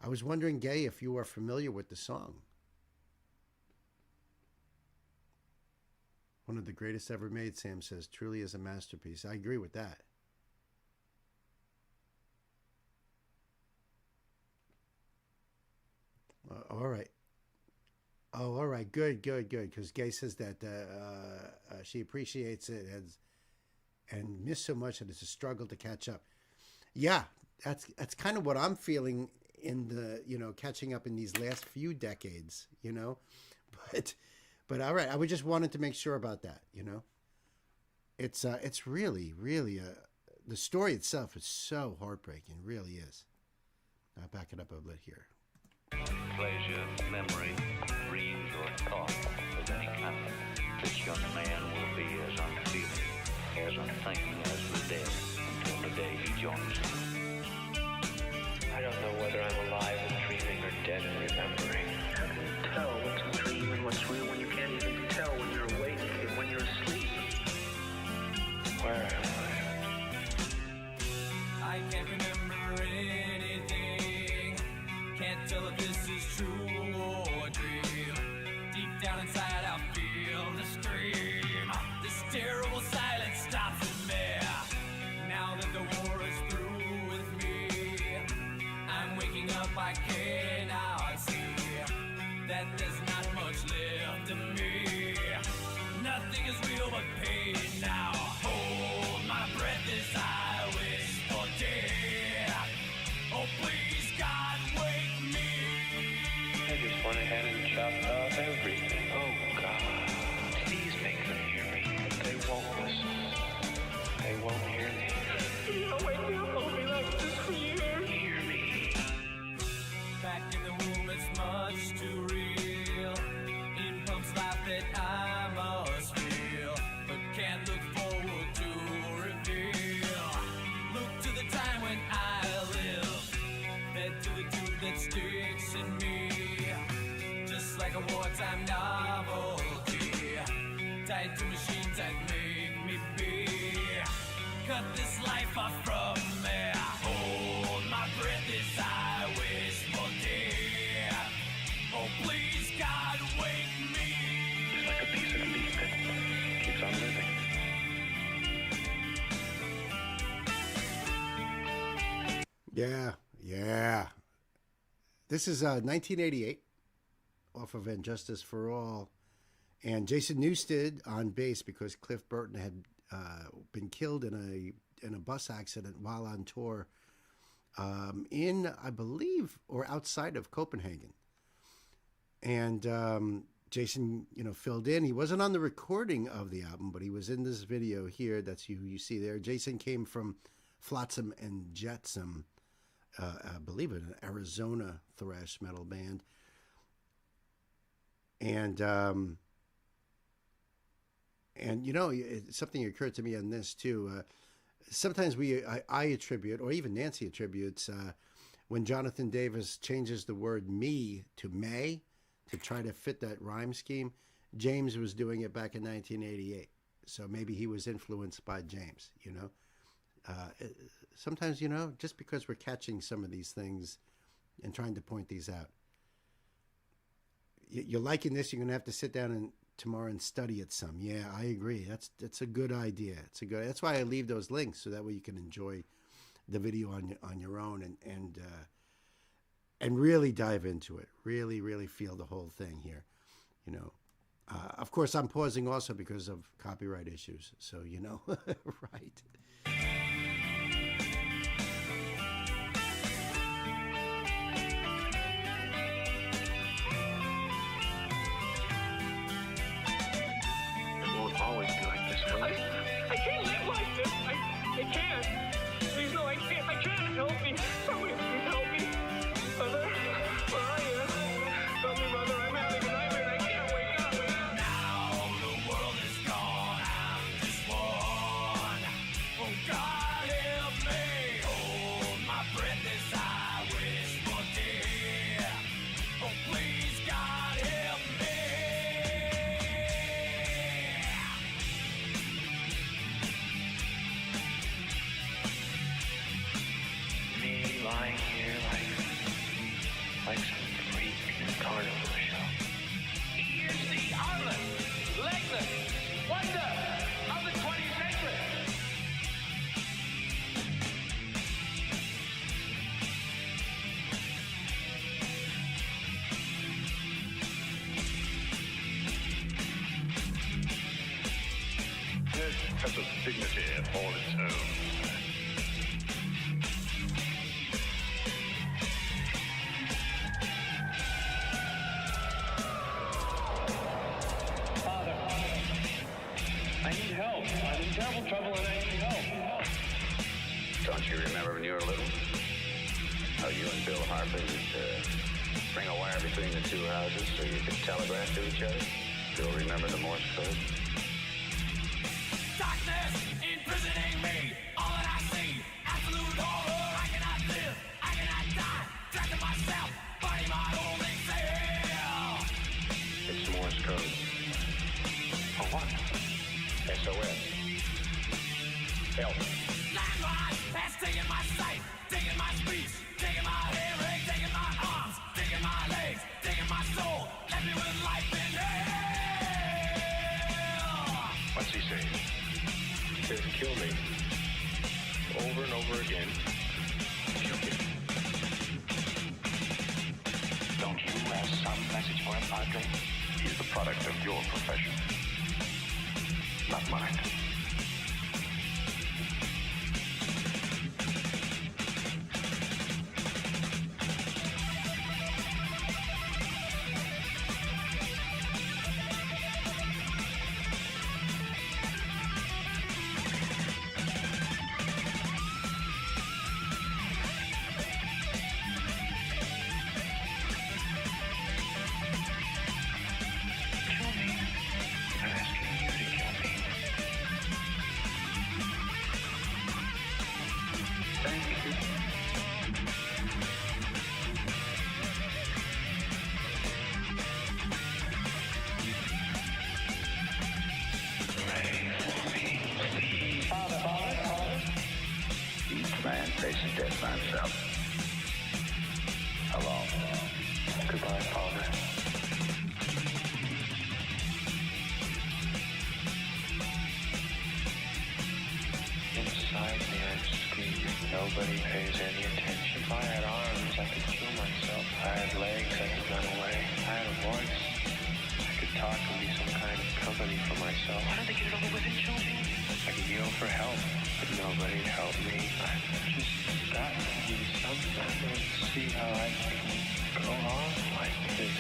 I was wondering, Gay, if you are familiar with the song. One of the greatest ever made, Sam says. Truly is a masterpiece. I agree with that. All right. Oh, all right. Good. Because Gay says that she appreciates it and missed so much that it's a struggle to catch up. Yeah, that's kind of what I'm feeling in the catching up in these last few decades. But all right. I just wanted to make sure about that. It's really the story itself is so heartbreaking. It really is. I'll back it up a bit here. pleasure, memory, dreams, or thought of any kind. This young man will be as unfeeling, as unthinking as the dead until the day he joins them. I don't know whether I'm alive and dreaming or dead and remembering. How can you tell what's a dream and what's real when you can't even tell when you're awake and when you're asleep? Where am I? I can't remember anything. Can't tell if this is true or dream. Deep down inside I feel the scream. This terrible silence stops in me. Now that the war is through with me, I'm waking up, I cannot see that there's not much left of me. Nothing is real but pain now. Hold my breath as I wish for death. Oh please God, wake me. I just went ahead and chopped off everything. Oh God, please make them hear me. But they won't listen. They won't hear me. Wake me up, I'll be like this for years. Hear me. Back in the womb, it's much too real. It pumps life that I must feel, but can't look forward to reveal. Look to the time when I live, fed to the tube that sticks in me, just like a wartime novelty, tied to machines that make me be. Cut this life off from me. Hold my breath as I wish for death. Oh please God, wake me. Yeah, yeah. This is 1988 off of And Justice for All. And Jason Newsted on bass because Cliff Burton had been killed in a bus accident while on tour in, I believe, or outside of Copenhagen. And Jason, filled in. He wasn't on the recording of the album, but he was in this video here. That's who you see there. Jason came from Flotsam and Jetsam, I believe an Arizona thrash metal band. And something occurred to me on this too. Sometimes I attribute, or even Nancy attributes, when Jonathan Davis changes the word me to may to try to fit that rhyme scheme. James was doing it back in 1988. So maybe he was influenced by James, Sometimes, just because we're catching some of these things and trying to point these out. You're liking this, you're going to have to sit down tomorrow and study it some. Yeah, I agree. That's a good idea. That's why I leave those links, so that way you can enjoy the video on your own and really dive into it. Really, really feel the whole thing here. Of course, I'm pausing also because of copyright issues. So, right. Always be like this, will it? I can't live like this. I can't. Please, no, I can't. I can't. Help me. Somebody please help me. Mother, where are you? Help me, Mother. I'm having a nightmare. I can't wake up. Now the world is gone. I'm just one. Oh, God help me. Hold my breath as I wish for dear. Oh, please, God help me. Me lying here like some freak carnival show. He is the armless, legless wonder of the 20th century. This has a dignity all its own. Father, I need help. I'm in terrible trouble and I need help. Don't you remember when you were little? How you and Bill Harper would bring a wire between the two houses so you could telegraph to each other? Still remember the Morse code? Darkness imprisoning me. All that I see, absolute horror. I cannot live, I cannot die. Trapped in myself, fighting my only self. It's Morse code. For what? SOS. Help. Landmine has taken my sight, taken my speech, taken my hearing, taken my arms, taken my legs, taken my soul. Left me with life in hell. What's he saying? He says, kill me. Over and over again. Kill me. Don't you have some message for him, Padre? He's the product of your profession, not mine. Kill me. I'm asking you to kill me. Thank you. Pray for me, please. Father. Each man faces death by himself. How long? Goodbye, Father. Inside me, I'm screaming. Nobody pays any attention. If I had arms, I could kill myself. If I had legs, I could run away. If I had a voice, I could talk and be some kind of company for myself. Why don't they get it over with and kill me? I could yell for help, but nobody'd help me. I've just got to do something. I don't see how I can go on like this.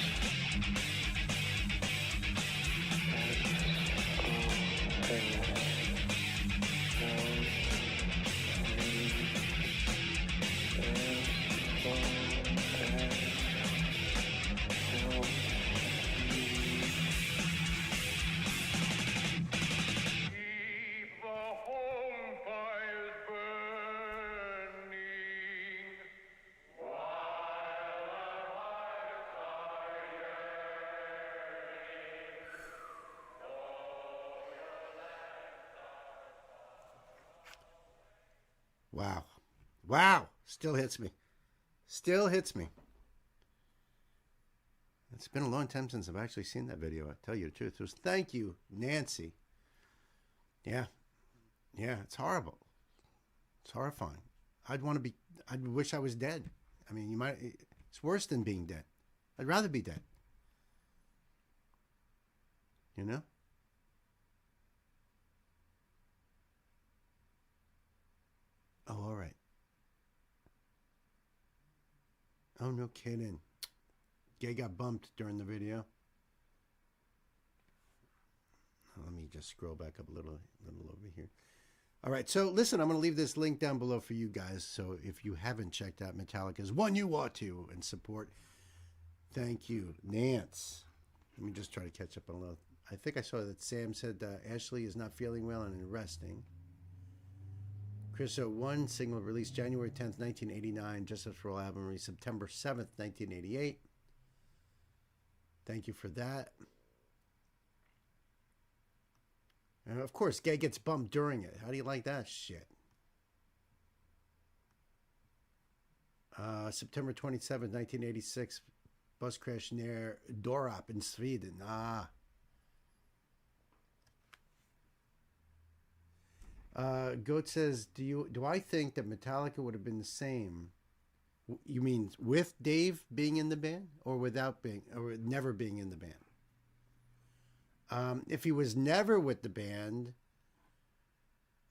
Wow. Wow. Still hits me. Still hits me. It's been a long time since I've actually seen that video. I'll tell you the truth. It was, thank you, Nancy. Yeah. Yeah, it's horrible. It's horrifying. I wish I was dead. I mean, it's worse than being dead. I'd rather be dead. You know? Oh, all right. Oh, no kidding. Gay got bumped during the video. Let me just scroll back up a little over here. All right, so listen, I'm going to leave this link down below for you guys. So if you haven't checked out Metallica's One You Ought To and support, thank you, Nance. Let me just try to catch up on a little. I think I saw that Sam said Ashley is not feeling well and resting. Chris O1 single released January 10th, 1989. Justice for All album released September 7th, 1988. Thank you for that. And of course, Gay gets bumped during it. How do you like that shit? September 27th, 1986. Bus crash near Dorap in Sweden. Goat says, do I think that Metallica would have been the same? You mean with Dave being in the band or without being, or never being in the band? If he was never with the band,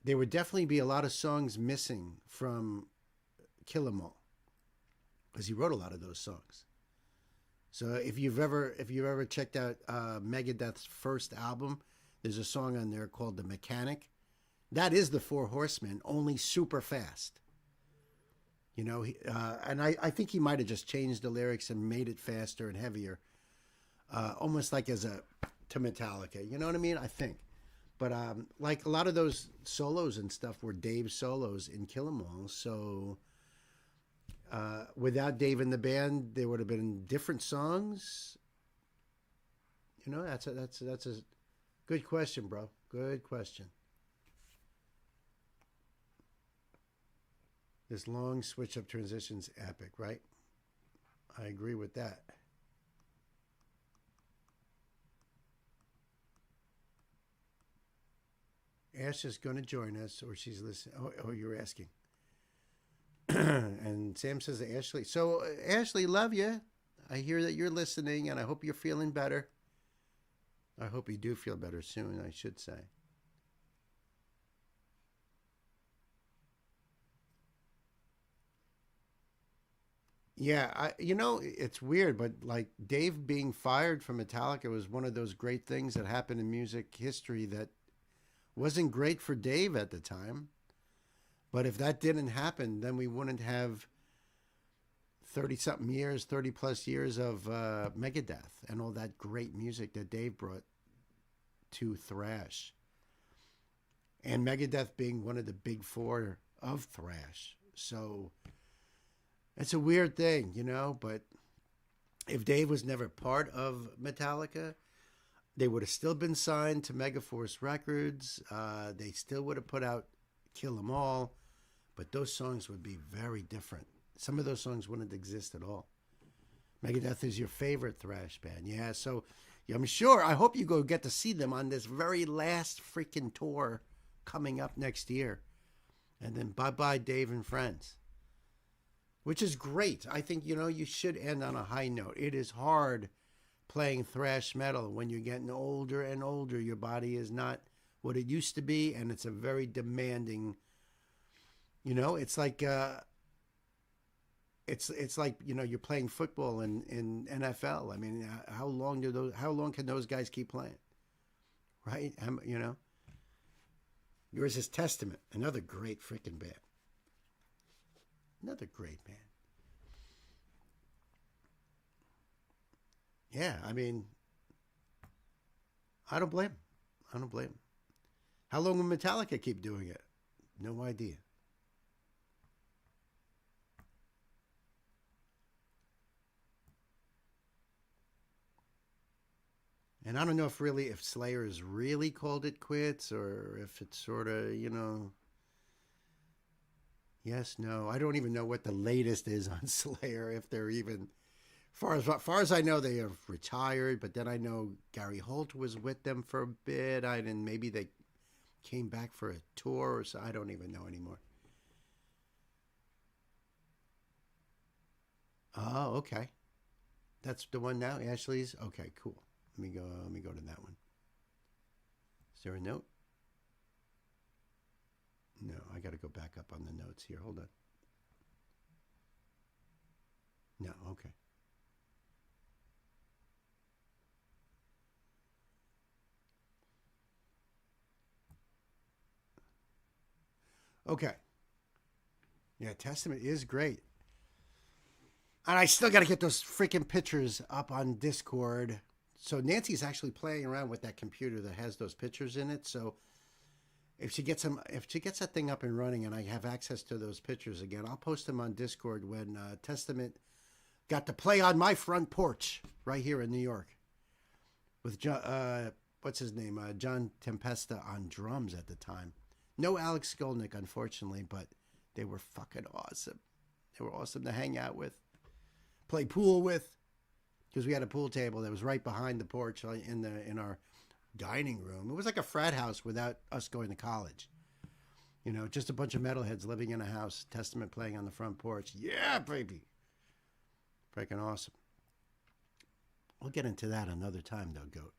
there would definitely be a lot of songs missing from Kill 'Em All, because he wrote a lot of those songs. So if you've ever checked out Megadeth's first album, there's a song on there called "The Mechanic." That is the Four Horsemen, only super fast. You know, and I think he might have just changed the lyrics and made it faster and heavier, almost like to Metallica. You know what I mean? I think. But like a lot of those solos and stuff were Dave's solos in Kill 'Em All. So without Dave in the band, there would have been different songs. You know, that's a good question, bro. Good question. This long switch-up transition's epic, right? I agree with that. Ash is going to join us, or she's listening. Oh, you're asking. And Sam says to Ashley, so Ashley, love you. I hear that you're listening, and I hope you're feeling better. I hope you do feel better soon, I should say. Yeah, it's weird, but like Dave being fired from Metallica was one of those great things that happened in music history that wasn't great for Dave at the time. But if that didn't happen, then we wouldn't have 30-something years, 30-plus years of Megadeth and all that great music that Dave brought to thrash. And Megadeth being one of the big four of thrash. So it's a weird thing, you know, but if Dave was never part of Metallica, they would have still been signed to Megaforce Records. They still would have put out Kill 'Em All, but those songs would be very different. Some of those songs wouldn't exist at all. Megadeth is your favorite thrash band. Yeah, so I'm sure, I hope you go get to see them on this very last freaking tour coming up next year. And then bye-bye, Dave and Friends. Which is great. I think, you should end on a high note. It is hard playing thrash metal when you're getting older and older. Your body is not what it used to be, and it's a very demanding, it's like it's like, you're playing football in NFL. I mean, how long can those guys keep playing? Right? Yours is Testament, another great freaking band. Another great band. Yeah, I mean, I don't blame him. I don't blame him. How long will Metallica keep doing it? No idea. And I don't know if Slayer has really called it quits, or if it's sort of, yes, no. I don't even know what the latest is on Slayer, if they're even, far as I know, they have retired, but then I know Gary Holt was with them for a bit, and maybe they came back for a tour, or so. I don't even know anymore. Oh, okay. That's the one now, Ashley's? Okay, cool. Let me go to that one. Is there a note? No, I got to go back up on the notes here. Hold on. No, okay. Okay. Yeah, Testament is great. And I still got to get those freaking pictures up on Discord. So Nancy's actually playing around with that computer that has those pictures in it. So if she gets that thing up and running and I have access to those pictures again, I'll post them on Discord when Testament got to play on my front porch right here in New York with what's his name? John Tempesta on drums at the time. No Alex Skolnick, unfortunately, but they were fucking awesome. They were awesome to hang out with, play pool with. Because we had a pool table that was right behind the porch in our dining room. It was like a frat house without us going to college. Just a bunch of metalheads living in a house, Testament playing on the front porch. Yeah, baby. Freaking awesome. We'll get into that another time, though, Goat.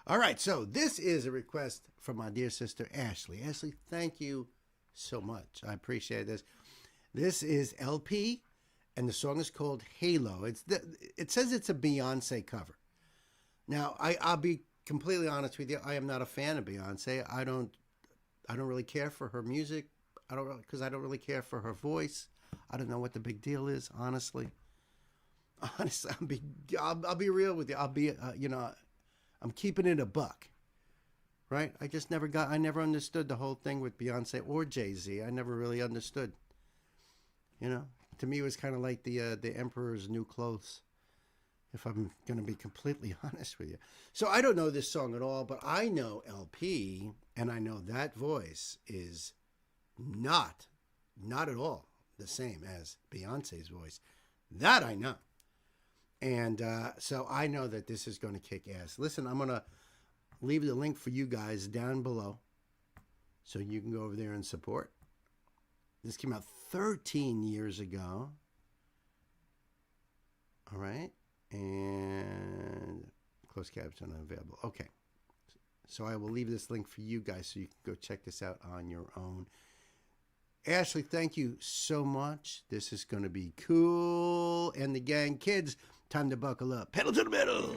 All right, so this is a request from my dear sister, Ashley. Ashley, thank you so much. I appreciate this. This is LP. And the song is called Halo. It says it's a Beyonce cover. Now, I'll be completely honest with you. I am not a fan of Beyonce. I don't really care for her music. Because I don't really care for her voice. I don't know what the big deal is, honestly. Honestly, I'll be real with you. I'm keeping it a buck. Right? I never understood the whole thing with Beyonce or Jay-Z. I never really understood. To me, it was kind of like the Emperor's New Clothes, if I'm going to be completely honest with you. So I don't know this song at all, but I know LP, and I know that voice is not at all the same as Beyonce's voice. That I know. And so I know that this is going to kick ass. Listen, I'm going to leave the link for you guys down below so you can go over there and support. This came out 13 years ago. All right. And closed caption unavailable. Okay. So I will leave this link for you guys so you can go check this out on your own. Ashley, thank you so much. This is going to be cool. And the gang, kids, time to buckle up. Pedal to the metal.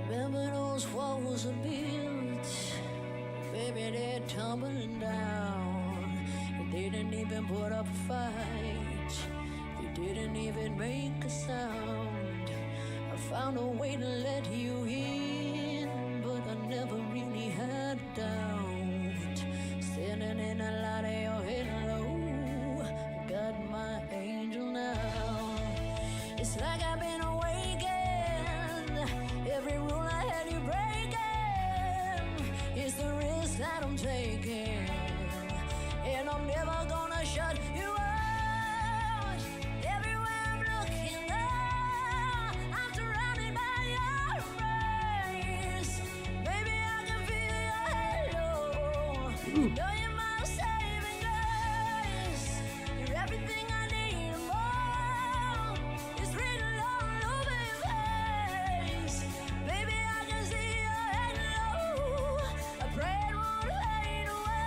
Remember those walls are built, baby, they're tumbling down. They didn't even put up a fight. They didn't even make a sound. I found a way to let you in, but I never really had a doubt. Standing in the light of your halo, I got my angel now. It's like I've been awakened. Every rule I had you breaking is the risk that I'm taking, and I'm never gonna shut you out. Everywhere I'm looking now, I'm surrounded by your embrace. Baby, I can feel your halo. You know you're my saving grace. You're everything I need and more. It's written all over your face. Baby, I can see your halo. I pray it won't fade away.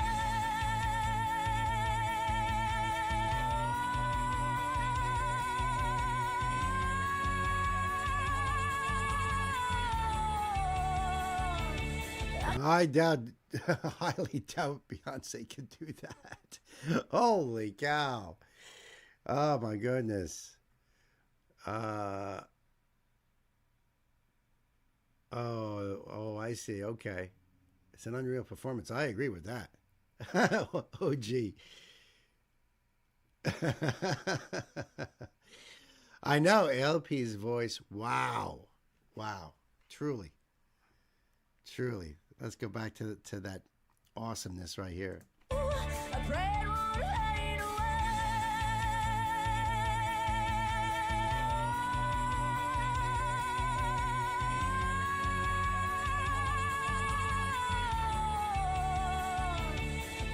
I doubt, highly doubt Beyonce can do that. Holy cow. Oh my goodness. I see. Okay. It's an unreal performance. I agree with that. Oh, gee. I know LP's voice. Wow. Wow. Truly. Truly. Let's go back to that awesomeness right here. I pray it won't fade away.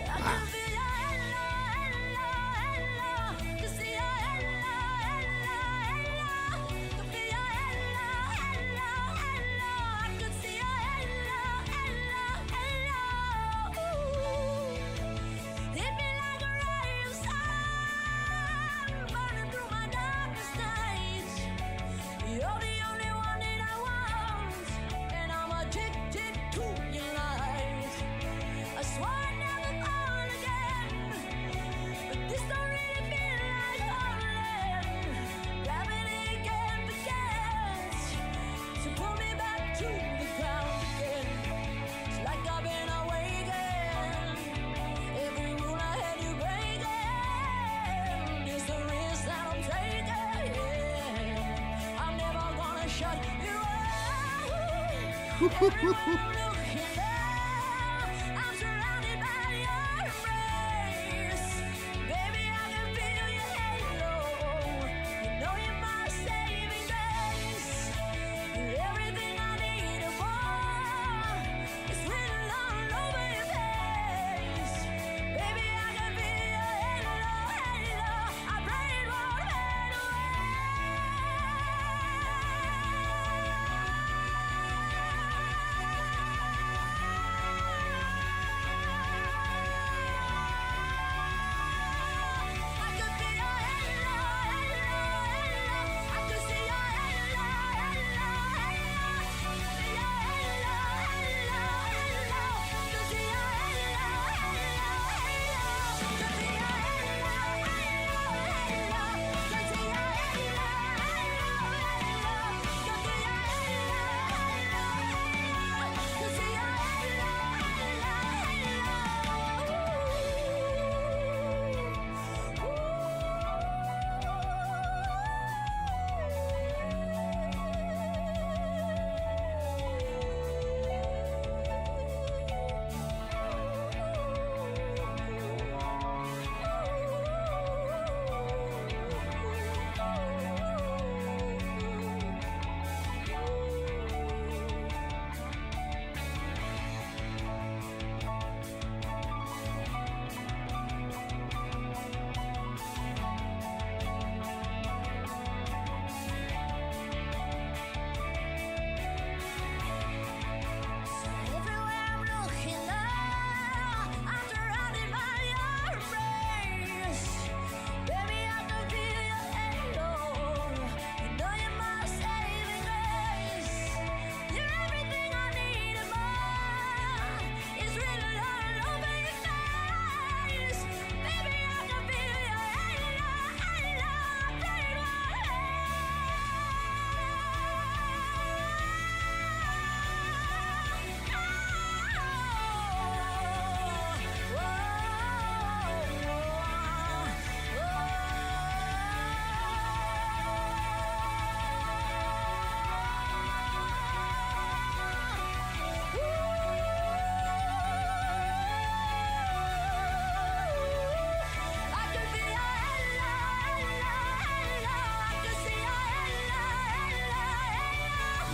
I can feel your halo, to see your halo, to feel your halo. I can see your halo. Hit me like a ray of sun, burning through my darkest nights. You're the only one that I want, and I'm addicted to your light. I swore I'd never fall again, but this don't really feel like falling. Gravity can't be against, so pull me back to the ground again. It's like I've been awakened. Every rule I had you breaking is the risk that I'm taking. I'm never gonna shut you out. Everywhere I'm looking now, I'm surrounded by your embrace. Baby, I can feel your halo. You know you're my saving grace. You're everything I need and more. It's written all over your face. Baby, I can feel your halo. I pray it won't fade away.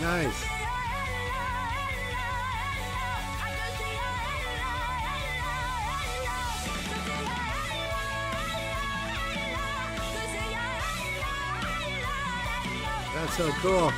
Nice. That's so cool.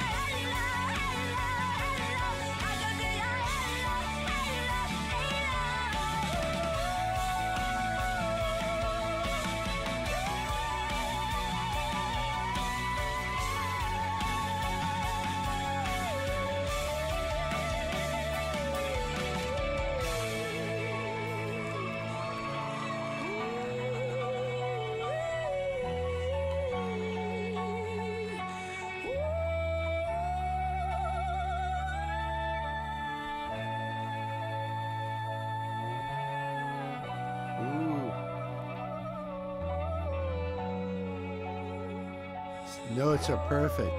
Notes are perfect.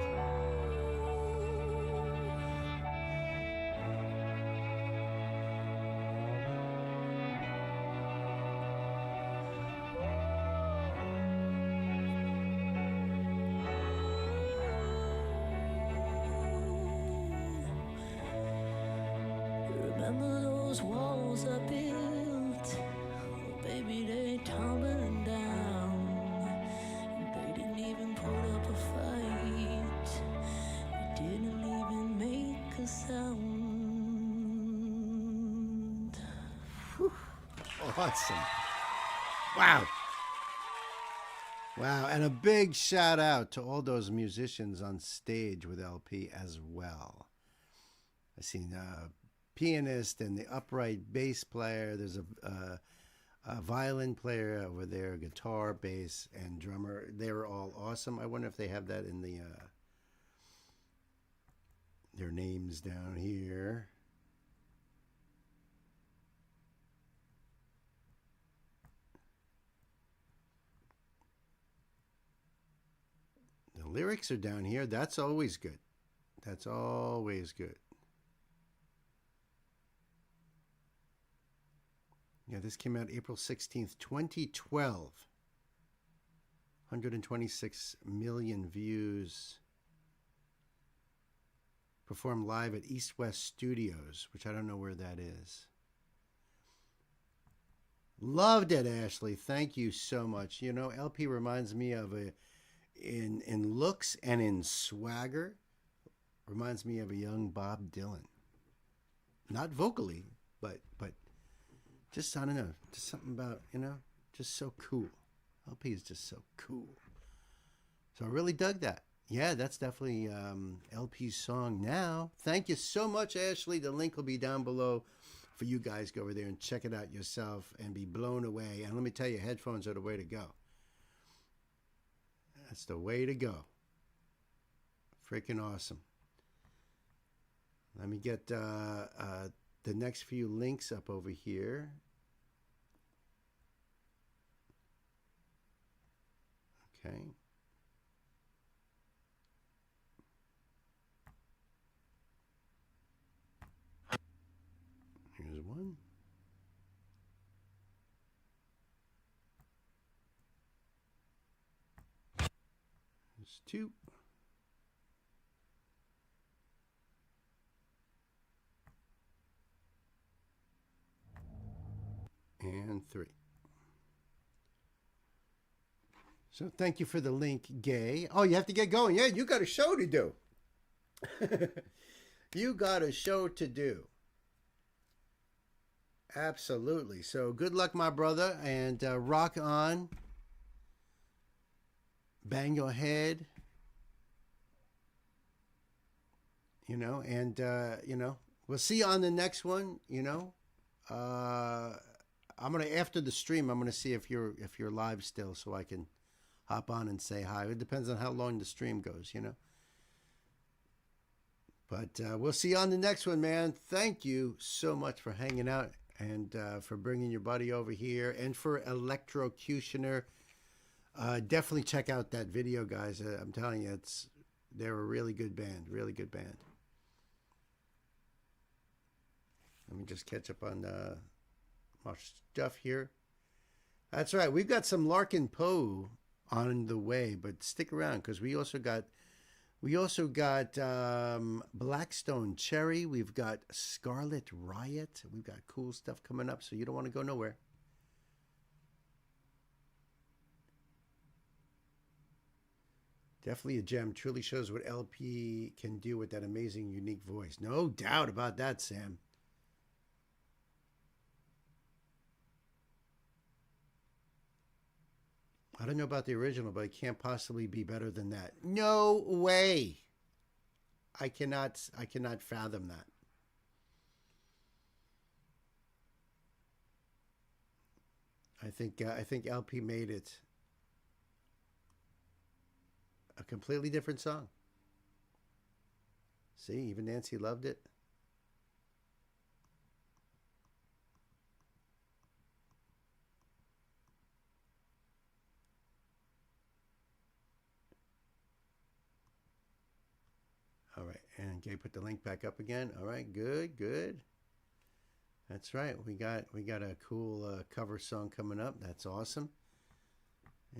Remember those walls I built? Well, baby, they tumbling down. They didn't even put up a fight. They didn't even make a sound. Awesome. Wow. Wow. And a big shout out to all those musicians on stage with LP as well. I seen a pianist and the upright bass player. There's a violin player over there, guitar, bass, and drummer. They were all awesome. I wonder if they have that in the their names down here. The lyrics are down here. That's always good. That's always good. Yeah, this came out April 16th, 2012. 126 million views. Performed live at East West Studios, which I don't know where that is. Loved it, Ashley. Thank you so much. You know, LP reminds me of in looks and in swagger, reminds me of a young Bob Dylan. Not vocally, but just, I don't know, just something about, you know, just so cool. LP is just so cool. So I really dug that. Yeah, that's definitely LP's song now. Thank you so much, Ashley. The link will be down below for you guys. Go over there and check it out yourself and be blown away. And let me tell you, headphones are the way to go. That's the way to go. Freaking awesome. Let me get the next few links up over here. Okay. Here's one. Here's two. And three. So thank you for the link, Gay. Oh, you have to get going. Yeah, you got a show to do. You got a show to do. Absolutely. So good luck, my brother, and rock on. Bang your head. You know, and, you know, we'll see you on the next one, you know. I'm going to, after the stream, I'm going to see if you're live still so I can hop on and say hi. It depends on how long the stream goes, you know. But we'll see you on the next one, man. Thank you so much for hanging out and for bringing your buddy over here. And for Electrocutioner, definitely check out that video, guys. I'm telling you, they're a really good band. Really good band. Let me just catch up on our stuff here. That's right. We've got some Larkin Poe on the way, but stick around because we We also got Blackstone Cherry. We've got Scarlet Riot. We've got cool stuff coming up, so you don't want to go nowhere. Definitely a gem. Truly shows what LP can do with that amazing, unique voice. No doubt about that, Sam. I don't know about the original, but it can't possibly be better than that. No way. I cannot fathom that. I think LP made it a completely different song. See, even Nancy loved it. All right, and Gay put the link back up again. All right, good. That's right. We got a cool cover song coming up. That's awesome.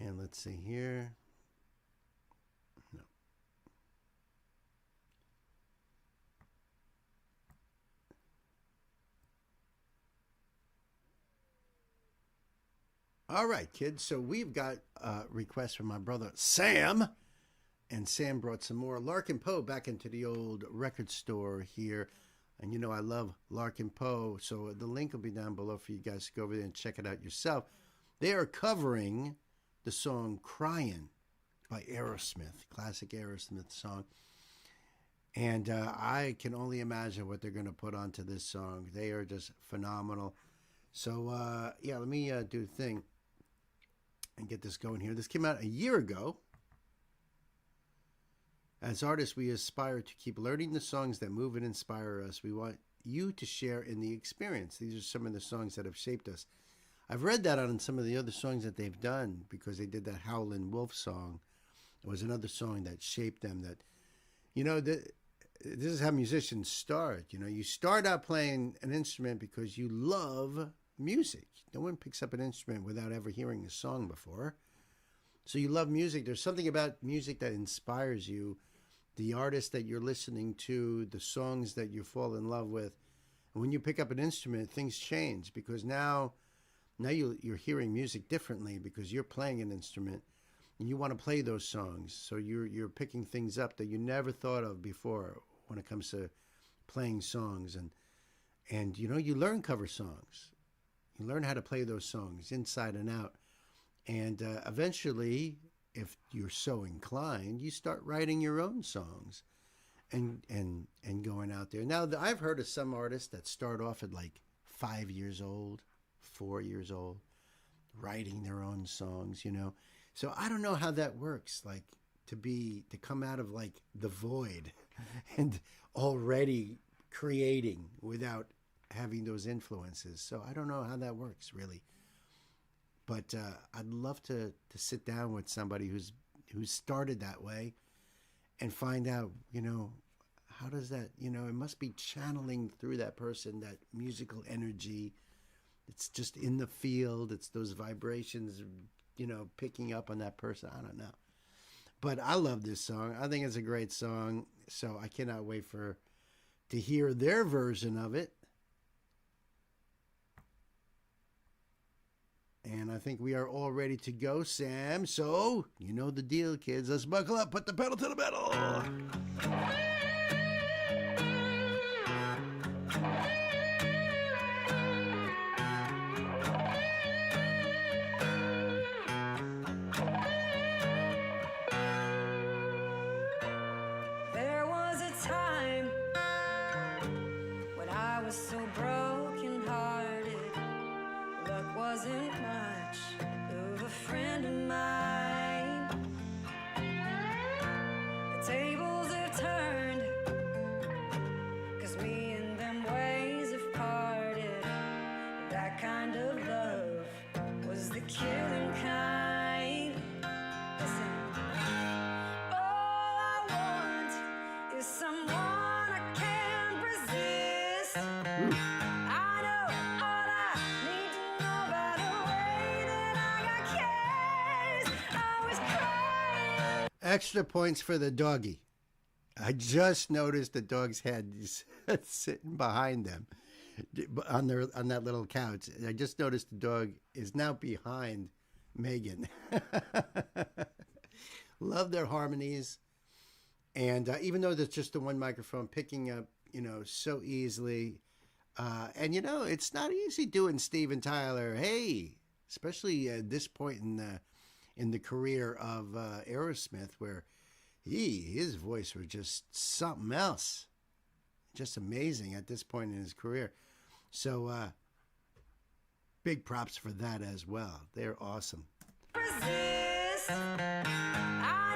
And let's see here. No. All right, kids. So we've got a request from my brother Sam. And Sam brought some more Larkin Poe back into the old record store here. And you know I love Larkin Poe, so the link will be down below for you guys to go over there and check it out yourself. They are covering the song Crying by Aerosmith, classic Aerosmith song. And I can only imagine what they're going to put onto this song. They are just phenomenal. So, yeah, let me do the thing and get this going here. This came out a year ago. As artists, we aspire to keep learning the songs that move and inspire us. We want you to share in the experience. These are some of the songs that have shaped us. I've read that on some of the other songs that they've done because they did that Howlin' Wolf song. It was another song that shaped them. That, you know, this is how musicians start. You know, you start out playing an instrument because you love music. No one picks up an instrument without ever hearing a song before. So you love music. There's something about music that inspires you. The artist that you're listening to, the songs that you fall in love with. And when you pick up an instrument, things change because now you're hearing music differently because you're playing an instrument and you want to play those songs. So you're picking things up that you never thought of before when it comes to playing songs. And you know, you learn cover songs. You learn how to play those songs inside and out. And eventually, if you're so inclined, you start writing your own songs and going out there. Now, I've heard of some artists that start off at like 5 years old, 4 years old, writing their own songs, you know. So I don't know how that works, like to come out of like the void and already creating without having those influences. So I don't know how that works really. But I'd love to sit down with somebody who's started that way and find out, you know, how does that, you know, it must be channeling through that person, that musical energy. It's just in the field. It's those vibrations, you know, picking up on that person. I don't know. But I love this song. I think it's a great song. So I cannot wait to hear their version of it. And I think we are all ready to go, Sam. So, you know the deal, kids. Let's buckle up. Put the pedal to the metal. There was a time when I was so broken-hearted. Luck wasn't much of a friend of mine. The tables have turned, 'cause me and them ways have parted. That kind of love was the killing kind. Listen. All I want is someone I can resist. I know all I need to know by the way that I got cares. I was crying. Extra points for the doggy. I just noticed the dog's head is sitting behind them on that little couch. I just noticed the dog is now behind Megan. Love their harmonies, and even though there's just the one microphone, picking up, so easily. And it's not easy doing Steven Tyler. Hey, especially at this point in the career of Aerosmith, where his voice was just something else, just amazing at this point in his career. So big props for that as well. They're awesome. Resist. I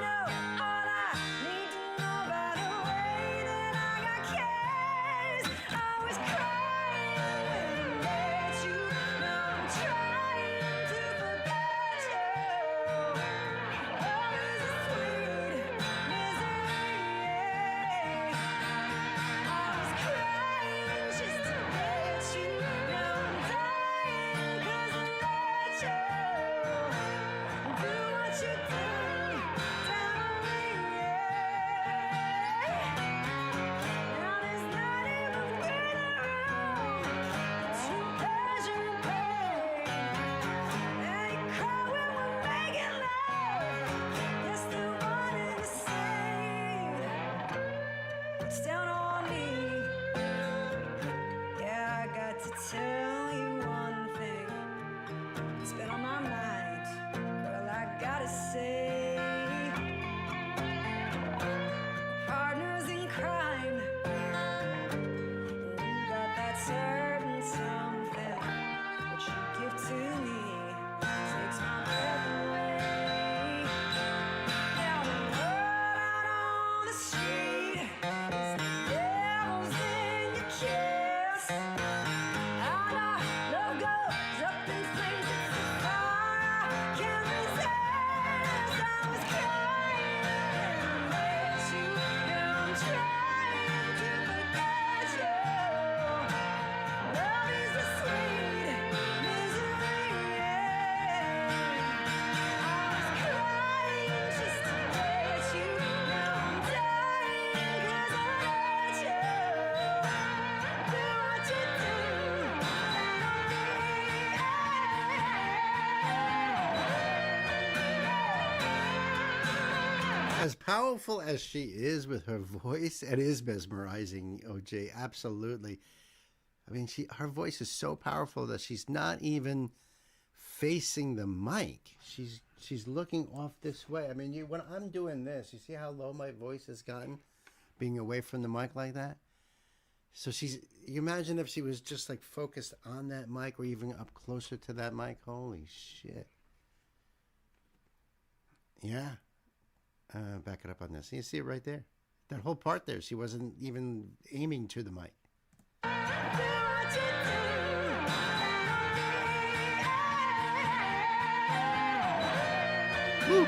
know all I need to know by the way that I got carried. I was crying when I let you. Now I'm trying to forget you. Love is a sweet misery. I was crying just to let you. Now I'm dying 'cause I let you. Do what you do down on me, Now there's not even wiggle room to pleasure and pain. Now you cry when we're making love. You're still wanting the same. It's down on me. Yeah, I got to tell you one thing. It's been on my mind. Well, I gotta say, partners in crime, and you got that certain something which you give to me takes my breath away. Now the word out on the street is the devil's in your kiss. I know love goes up in flames. It's the fire I can't resist. I was crying and let you. Now I'm trying to forget you. Love is a sweet misery. I was crying just to let you. Now I'm dying 'cause I let you. Do what you do As powerful as she is with her voice, it is mesmerizing, OJ. Absolutely. I mean, her voice is so powerful that she's not even facing the mic. She's looking off this way. I mean, when I'm doing this, you see how low my voice has gotten, being away from the mic like that. So you imagine if she was just like focused on that mic or even up closer to that mic. Holy shit. Yeah. Back it up on this. You see it right there. That whole part there, she wasn't even aiming to the mic. Woo!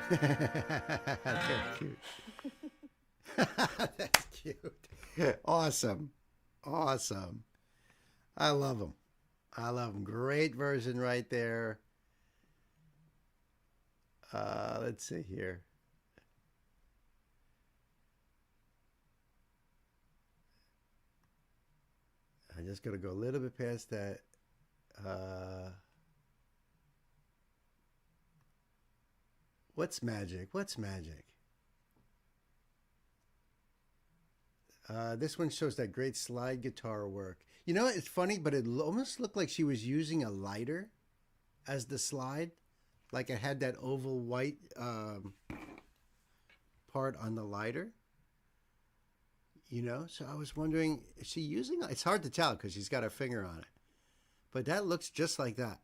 That's cute. That's cute. Awesome. Awesome. I love them. I love them. Great version right there. Let's see here. I'm just going to go a little bit past that. What's magic? What's magic? This one shows that great slide guitar work. You know, it's funny, but it almost looked like she was using a lighter as the slide. Like it had that oval white part on the lighter. You know, so I was wondering, is she using it? It's hard to tell because she's got her finger on it. But that looks just like that.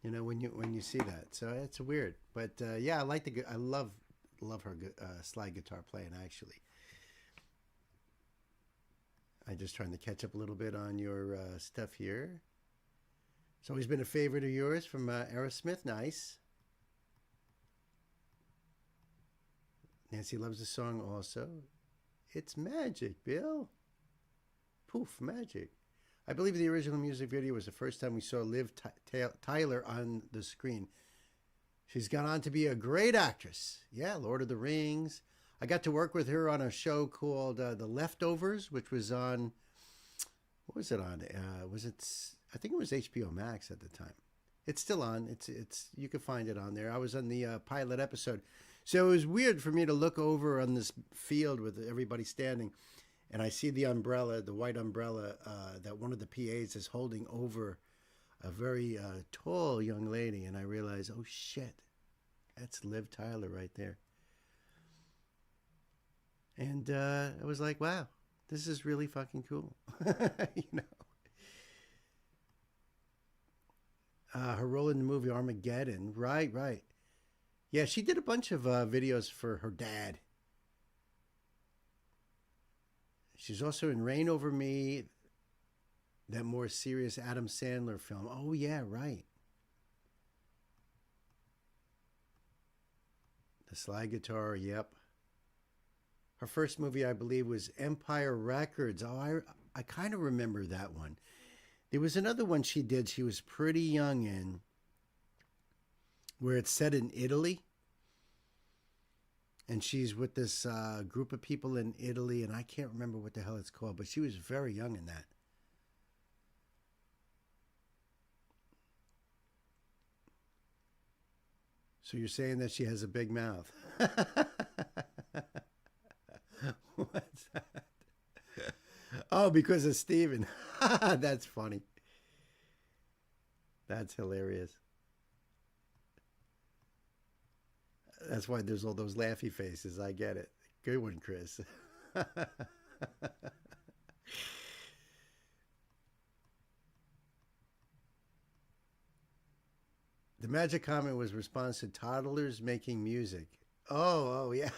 You know, when you see that. So it's weird. But yeah, I love love her slide guitar playing, actually. I'm just trying to catch up a little bit on your stuff here. It's always been a favorite of yours from Aerosmith. Nice. Nancy loves the song also. It's magic, Bill. Poof, magic. I believe the original music video was the first time we saw Liv Tyler on the screen. She's gone on to be a great actress. Yeah, Lord of the Rings. I got to work with her on a show called The Leftovers, which was on, what was it on? I think it was HBO Max at the time. It's still on. It's you can find it on there. I was on the pilot episode. So it was weird for me to look over on this field with everybody standing, and I see the umbrella, the white umbrella that one of the PAs is holding over a very tall young lady, and I realize, oh shit, that's Liv Tyler right there. And I was like, wow, this is really fucking cool. You know. Her role in the movie Armageddon. Right. Yeah, she did a bunch of videos for her dad. She's also in Reign Over Me, that more serious Adam Sandler film. Oh, yeah, right. The slide guitar, yep. Her first movie, I believe, was Empire Records. Oh, I kind of remember that one. There was another one she did she was pretty young in, where it's set in Italy. And she's with this group of people in Italy, and I can't remember what the hell it's called, but she was very young in that. So you're saying that she has a big mouth. What's that? Oh, because of Steven. That's funny. That's hilarious. That's why there's all those laughy faces. I get it. Good one, Chris. The magic comment was response to toddlers making music. Oh, yeah.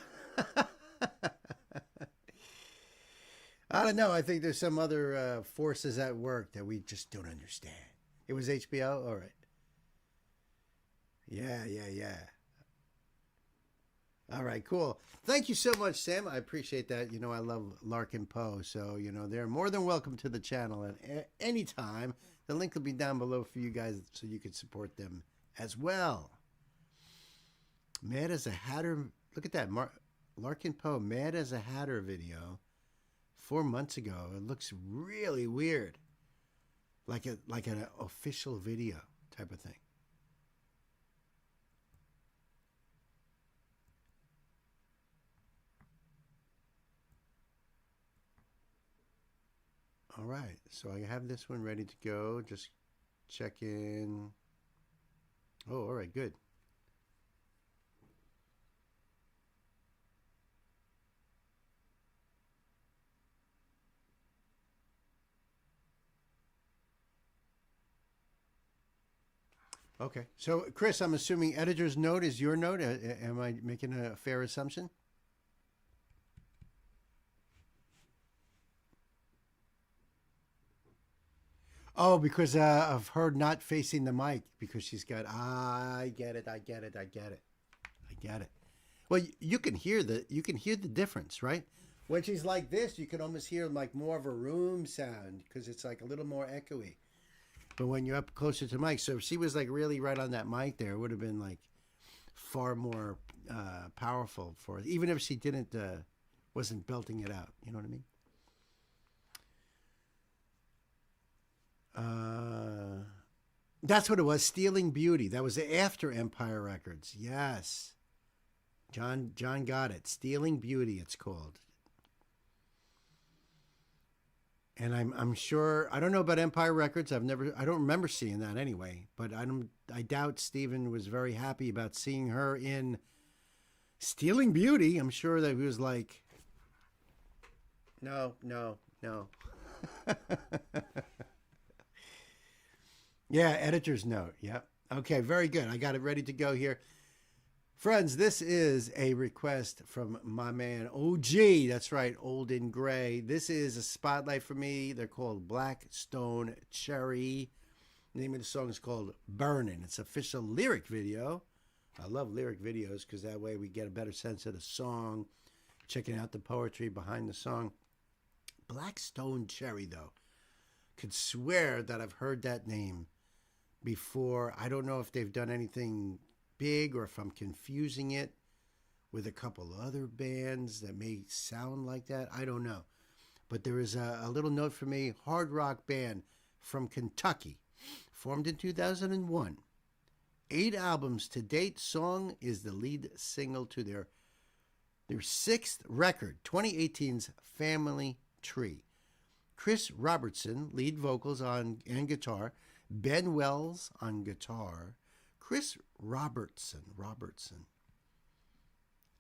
I don't know. I think there's some other forces at work that we just don't understand. It was HBO? All right. Yeah. All right, cool. Thank you so much, Sam. I appreciate that. You know, I love Larkin Poe. So, you know, they're more than welcome to the channel at any time. The link will be down below for you guys so you can support them as well. Mad as a Hatter. Look at that. Larkin Poe, Mad as a Hatter video 4 months ago. It looks really weird. Like an official video type of thing. All right, so I have this one ready to go. Just check in. Oh, all right, good. Okay, so Chris, I'm assuming editor's note is your note. Am I making a fair assumption? Oh, because of her not facing the mic, because she's got. I get it. Well, you can hear the difference, right? When she's like this, you can almost hear like more of a room sound because it's like a little more echoey. But when you're up closer to the mic, so if she was like really right on that mic there, it would have been like far more powerful for her, even if she wasn't belting it out. You know what I mean? That's what it was. Stealing Beauty. That was after Empire Records. Yes. John got it. Stealing Beauty, it's called. And I'm sure, I don't know about Empire Records. I don't remember seeing that anyway, but I doubt Steven was very happy about seeing her in Stealing Beauty. I'm sure that he was like, no. Yeah, editor's note. Yep. Okay, very good. I got it ready to go here. Friends, this is a request from my man OG. That's right, Old in Gray. This is a spotlight for me. They're called Blackstone Cherry. The name of the song is called Burnin'. It's an official lyric video. I love lyric videos because that way we get a better sense of the song, checking out the poetry behind the song. Blackstone Cherry, though, could swear that I've heard that name before. I don't know if they've done anything big or if I'm confusing it with a couple other bands that may sound like that. I don't know. But there is a little note for me. Hard rock band from Kentucky, formed in 2001. 8 albums to date. Song is the lead single to their 6th record, 2018's Family Tree. Chris Robertson, lead vocals and guitar. Ben Wells on guitar. Chris Robertson.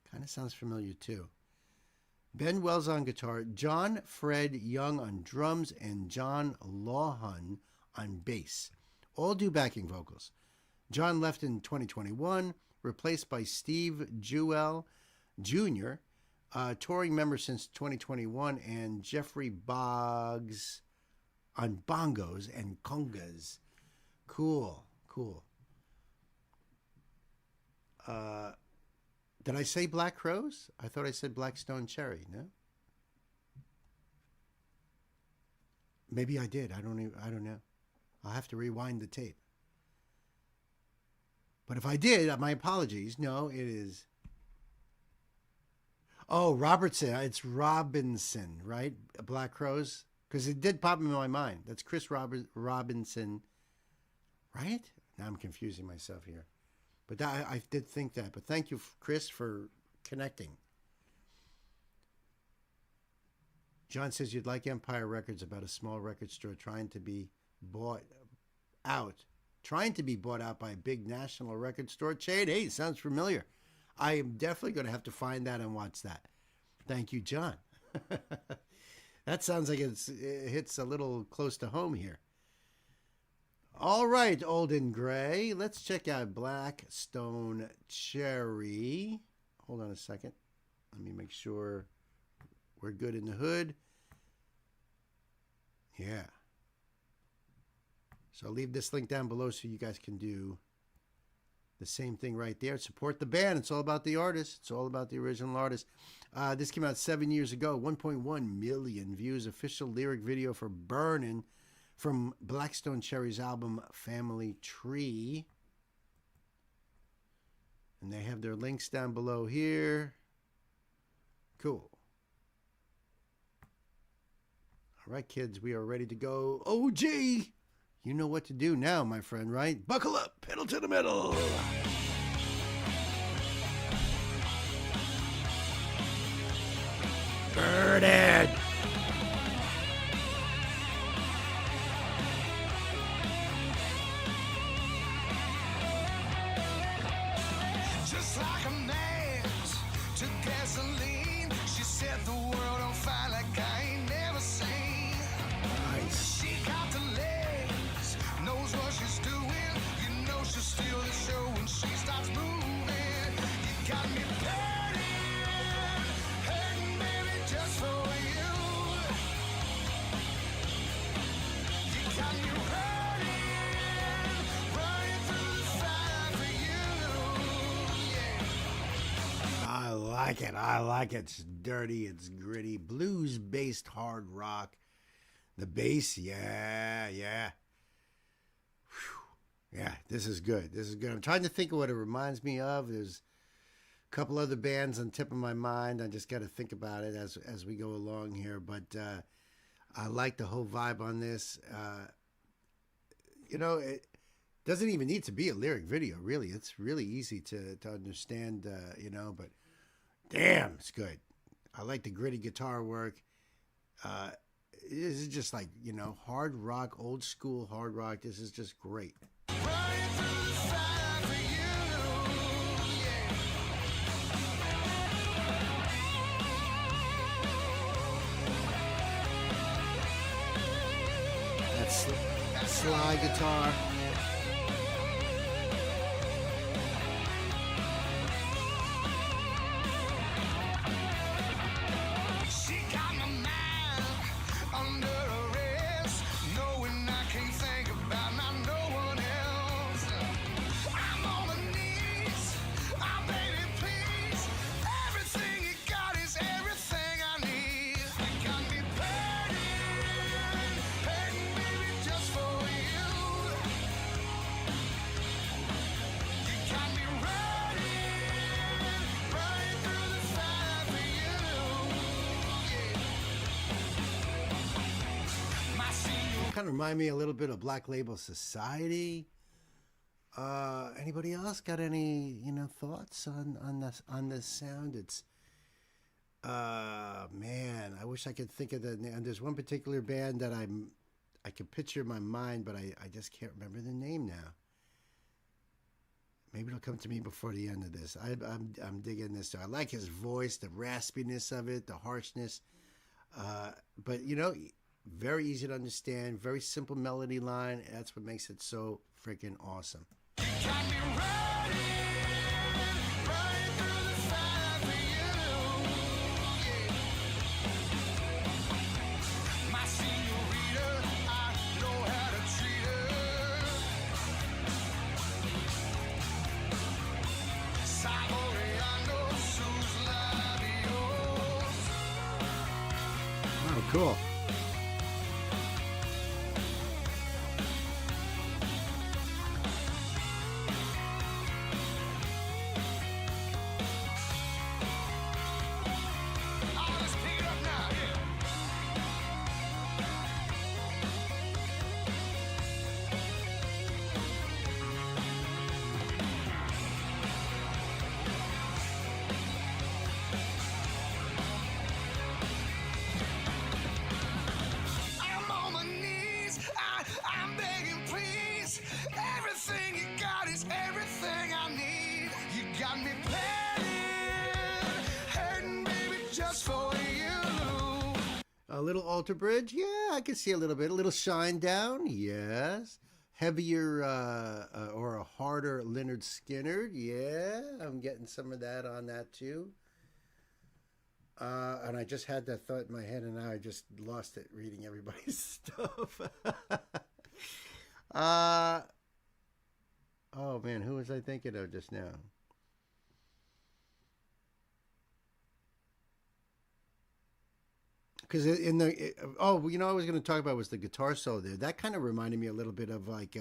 Kind of sounds familiar too. Ben Wells on guitar. John Fred Young on drums and John Lawhon on bass. All do backing vocals. John left in 2021, replaced by Steve Jewell Jr., touring member since 2021, and Jeffrey Boggs on bongos and congas. Cool. Did I say Black Crows? I thought I said Blackstone Cherry, no? Maybe I did. I don't know. I'll have to rewind the tape. But if I did, my apologies. No, it is... Oh, Robertson. It's Robinson, right? Black Crows? Because it did pop in my mind. That's Chris Robinson, right? Now I'm confusing myself here. But I did think that. But thank you, Chris, for connecting. John says you'd like Empire Records about a small record store trying to be bought out by a big national record store chain. Hey, sounds familiar. I am definitely going to have to find that and watch that. Thank you, John. That sounds like it hits a little close to home here. All right, Old and Gray. Let's check out Blackstone Cherry. Hold on a second. Let me make sure we're good in the hood. Yeah. So I'll leave this link down below so you guys can do the same thing right there. Support the band. It's all about the artist. It's all about the original artist. This came out 7 years ago. 1.1 million views. Official lyric video for Burnin' from Blackstone Cherry's album Family Tree. And they have their links down below here. Cool. All right, kids, we are ready to go. OG! You know what to do now, my friend, right? Buckle up, pedal to the metal. Burn it! Just like a match to gasoline, she set the world on fire like I ain't never seen. Nice. She got the legs, knows what she's doing. You know she'll steal the show when she starts moving. You got me burning, hurting, baby, just for you. You got me running, running through the fire for you. Yeah. I like it. It's dirty, it's gritty, blues-based hard rock. The bass, yeah. Whew. Yeah, this is good. I'm trying to think of what it reminds me of. There's a couple other bands on tip of my mind. I just got to think about it as we go along here. But I like the whole vibe on this. It doesn't even need to be a lyric video, really. It's really easy to understand, but damn, it's good. I like the gritty guitar work. This is just like, hard rock, old school hard rock. This is just great. That's slide guitar. kind of remind me a little bit of Black Label Society. Anybody else got any thoughts on this sound? It's man, I wish I could think of the name. There's one particular band that I can picture in my mind, but I just can't remember the name now. Maybe it'll come to me before the end of this. I'm digging this. I like his voice, the raspiness of it, the harshness. But very easy to understand, very simple melody line. That's what makes it so freaking awesome. Oh, cool. A little alter bridge, yeah, I can see a little bit. A little shine down, yes. Heavier or a harder Leonard Skinner, yeah. I'm getting some of that on that too. And I just had that thought in my head, and now I just lost it reading everybody's stuff. Oh man, who was I thinking of just now? Because I was going to talk about was the guitar solo there. That kind of reminded me a little bit of like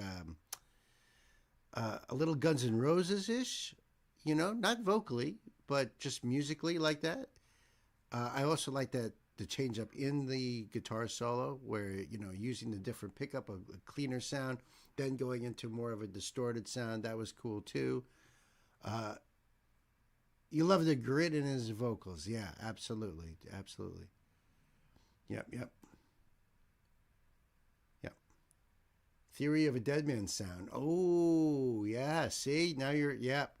a little Guns N' Roses ish, not vocally, but just musically like that. I also like that the change up in the guitar solo, where using the different pickup, a cleaner sound, then going into more of a distorted sound. That was cool too. You love the grit in his vocals, yeah, absolutely. Yep. Theory of a Dead Man sound. Oh, yeah. See, now you're, yep.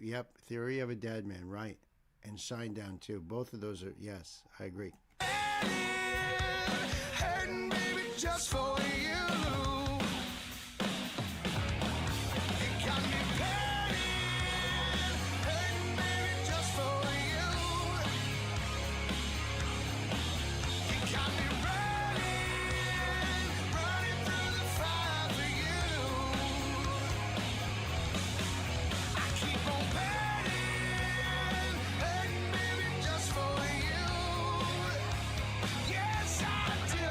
Theory of a Dead Man, right. And Shine Down, too. Both of those are, yes, I agree. Hurting, baby, just for you. You got me burning. Hurting, baby, just for you. You got me running through the fire for you. I keep on burning, hurting, baby, just for you. Yes, I do.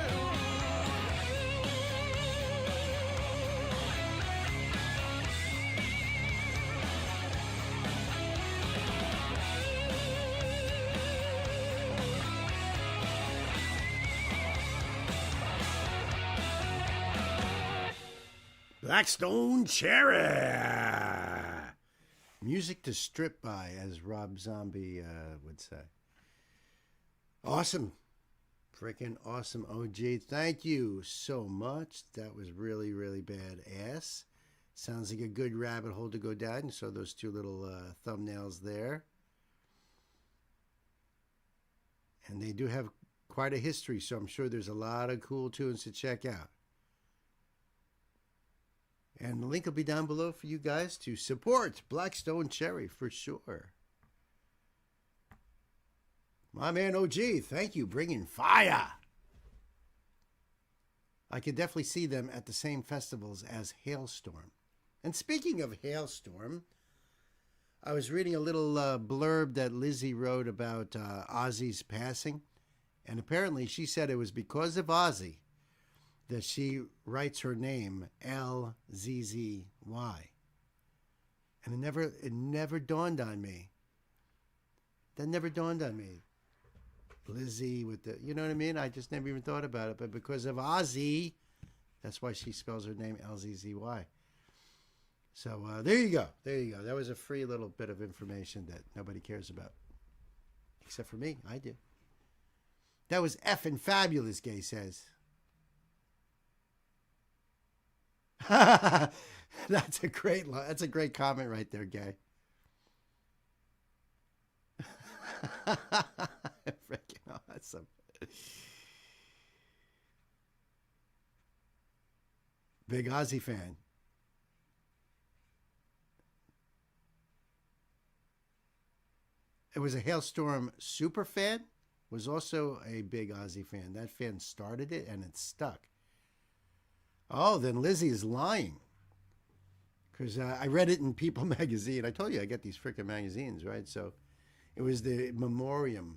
Blackstone Cherry. Music to strip by, as Rob Zombie would say. Awesome. Freaking awesome, OG. Thank you so much. That was really, really badass. Sounds like a good rabbit hole to go down. You saw those two little thumbnails there. And they do have quite a history, so I'm sure there's a lot of cool tunes to check out. And the link will be down below for you guys to support Blackstone Cherry for sure. My man OG, thank you, bringing fire. I could definitely see them at the same festivals as Hailstorm. And speaking of Hailstorm, I was reading a little blurb that Lizzie wrote about Ozzy's passing. And apparently she said it was because of Ozzy that she writes her name L-Z-Z-Y. And it never dawned on me. That never dawned on me. Lizzie with the, you know what I mean? I just never even thought about it. But because of Ozzy, That's why she spells her name L-Z-Z-Y. So there you go. There you go. That was a free little bit of information that nobody cares about. Except for me. I do. That was effing fabulous, Gay says. That's a great comment right there, Gay. Freaking awesome. Big Ozzy fan. It was a Hailstorm super fan. Was also a big Ozzy fan. That fan started it and it stuck. Oh, then Lizzie is lying. Because I read it in People magazine. I told you I get these freaking magazines, right? So it was the Memoriam.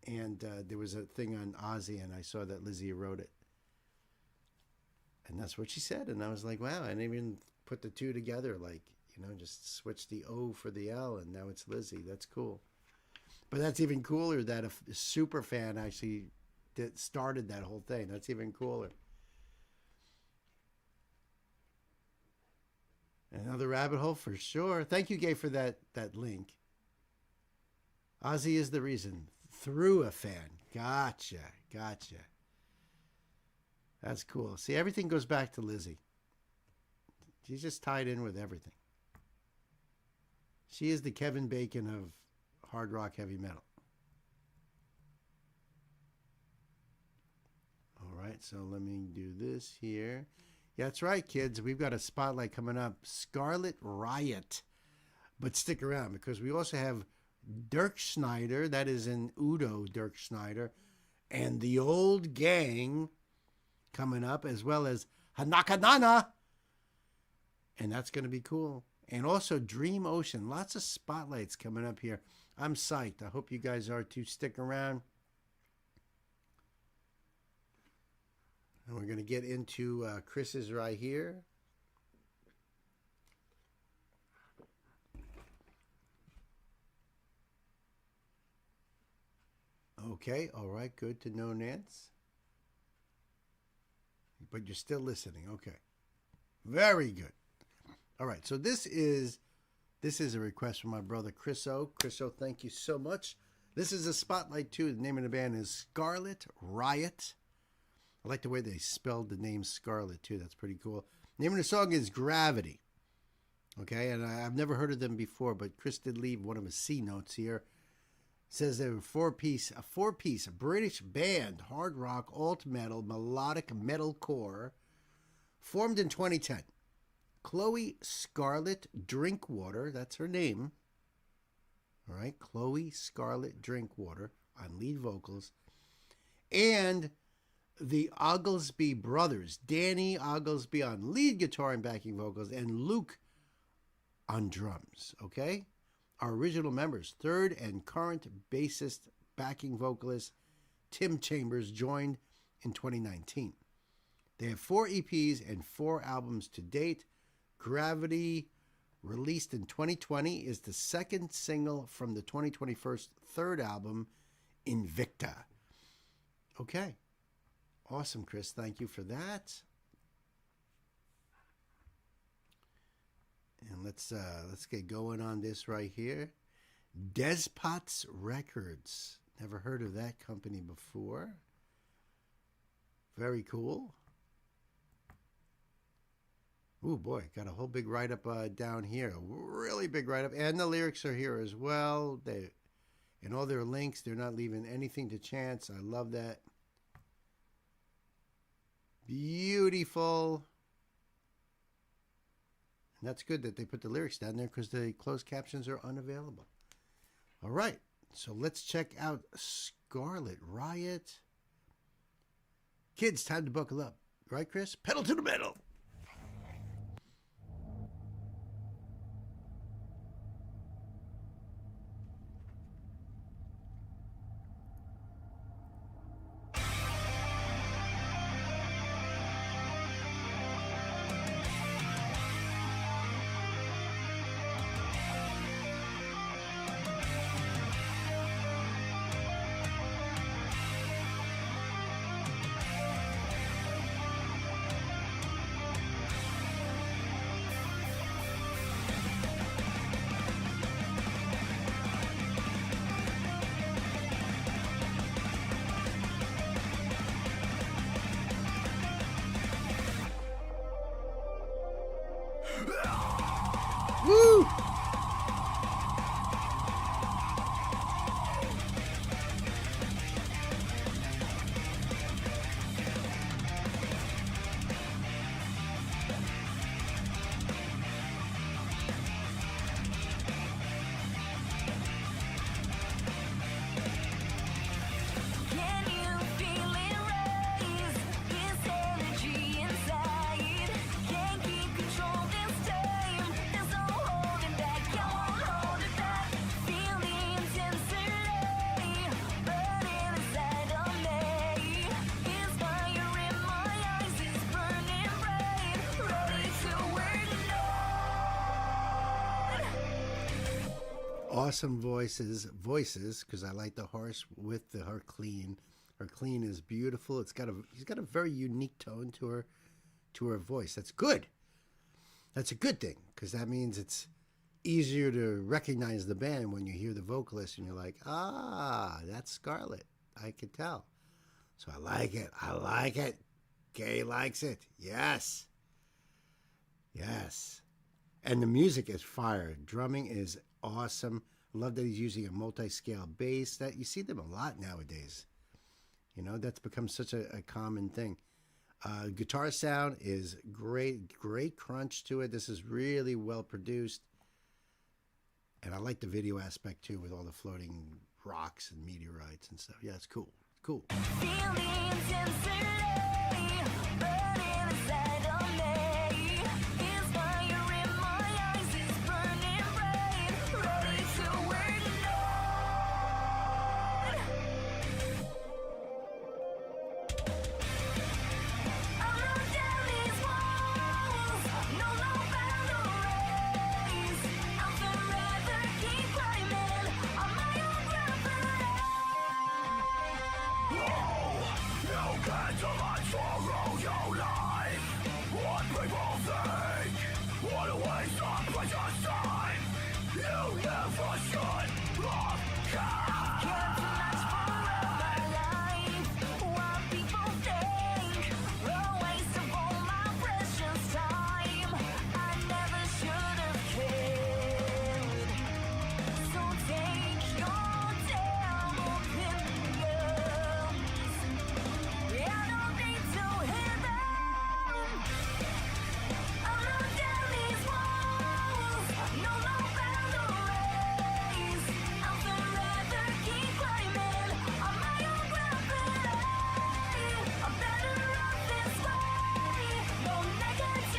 And there was a thing on Ozzy, and I saw that Lizzie wrote it. And that's what she said. And I was like, wow, I didn't even put the two together. Like, you know, just switch the O for the L, and now it's Lizzie. That's cool. But that's even cooler that a super fan actually started that whole thing. That's even cooler. Another rabbit hole for sure. Thank you, Gay, for that link. Ozzy is the reason. Through a fan. Gotcha. That's cool. See, everything goes back to Lizzie. She's just tied in with everything. She is the Kevin Bacon of hard rock heavy metal. All right, so let me do this here. Yeah, that's right, kids. We've got a spotlight coming up. Scarlet Riot. But stick around because we also have Dirk Schneider. That is an Udo Dirk Schneider. And the old gang coming up, as well as Hanakanana. And that's going to be cool. And also Dream Ocean. Lots of spotlights coming up here. I'm psyched. I hope you guys are too. Stick around. And we're going to get into Chris's right here. Okay. All right. Good to know, Nance. But you're still listening. Okay. Very good. All right. So this is a request from my brother Chris O. Chris O, thank you so much. This is a spotlight too. The name of the band is Scarlet Riot. I like the way they spelled the name Scarlet too. That's pretty cool. The name of the song is Gravity. Okay, and I've never heard of them before, but Chris did leave one of his C notes here. It says they were a four-piece British band, hard rock, alt metal, melodic metalcore, formed in 2010. Chloe Scarlet Drinkwater, that's her name. All right, Chloe Scarlet Drinkwater on lead vocals. And the Oglesby brothers, Danny Oglesby on lead guitar and backing vocals, and Luke on drums, okay? Our original members, third and current bassist, backing vocalist, Tim Chambers, joined in 2019. They have 4 EPs and 4 albums to date. Gravity, released in 2020, is the second single from the 2021 third album, Invicta. Okay. Awesome, Chris. Thank you for that. And let's get going on this right here. Despots Records. Never heard of that company before. Very cool. Oh boy, got a whole big write-up down here. Really big write-up. And the lyrics are here as well. And all their links, they're not leaving anything to chance. I love that. Beautiful. And that's good that they put the lyrics down there because the closed captions are unavailable. All right, so let's check out Scarlet Riot. Kids, time to buckle up. Right, Chris? Pedal to the metal. Awesome voices, because I like the harsh with her clean. Her clean is beautiful. She's got a very unique tone to her voice. That's good. That's a good thing, because that means it's easier to recognize the band when you hear the vocalist and you're like, that's Scarlett. I could tell. So I like it. I like it. Kay likes it. Yes. Yes. And the music is fire. Drumming is awesome. I love that he's using a multi-scale bass. That you see them a lot nowadays. You know, that's become such a common thing. Guitar sound is great. Great crunch to it. This is really well produced. And I like the video aspect too, with all the floating rocks and meteorites and stuff. Yeah, it's cool. Cool. Feelings sincerely burning inside of me. Is fire in my eyes, is burning bright, ready to ignite. I'm not down these walls, no boundaries. I'll forever keep climbing on my own ground. You can't do much for all your life. What people think, what a waste of precious time. You never should have cared. Care too much for my life. What people think, a waste of all my precious time. I never should have cared. So take your damn opinions. I don't need to hear them. I'm not down these walls, no boundaries. I'll forever keep climbing on my own gravity. I'm better off this way, no negativity.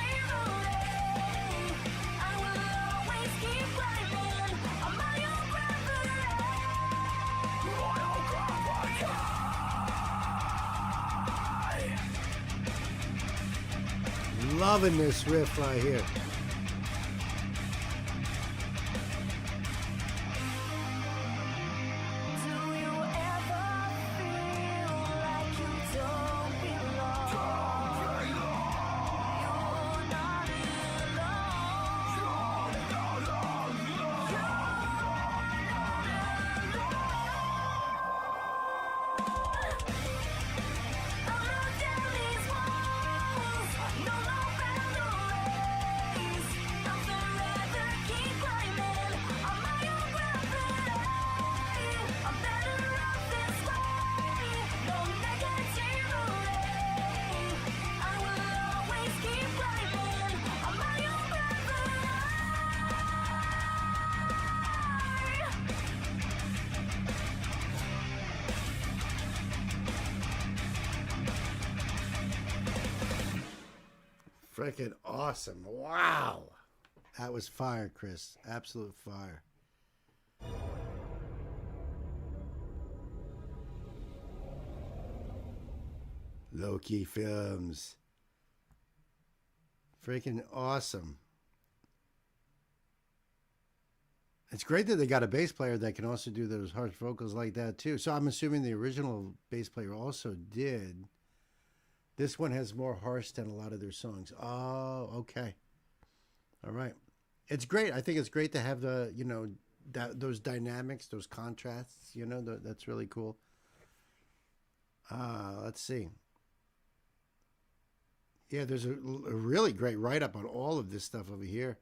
I will always keep climbing on my own Loving this riff right here. Do you ever feel like you don't belong? You're not I'm not down these walls, no boundaries. I'll forever keep climbing on my own gravity. I'm better off this way, no negativity. I will always keep climbing on my own gravity. Freaking awesome. Wow. That was fire, Chris. Absolute fire. Low-key Films. Freaking awesome. It's great that they got a bass player that can also do those harsh vocals like that too. So I'm assuming the original bass player also did. This one has more harsh than a lot of their songs. Oh, okay. All right. It's great. I think it's great to have the, those dynamics, those contrasts, that's really cool. Let's see. Yeah, there's a really great write-up on all of this stuff over here.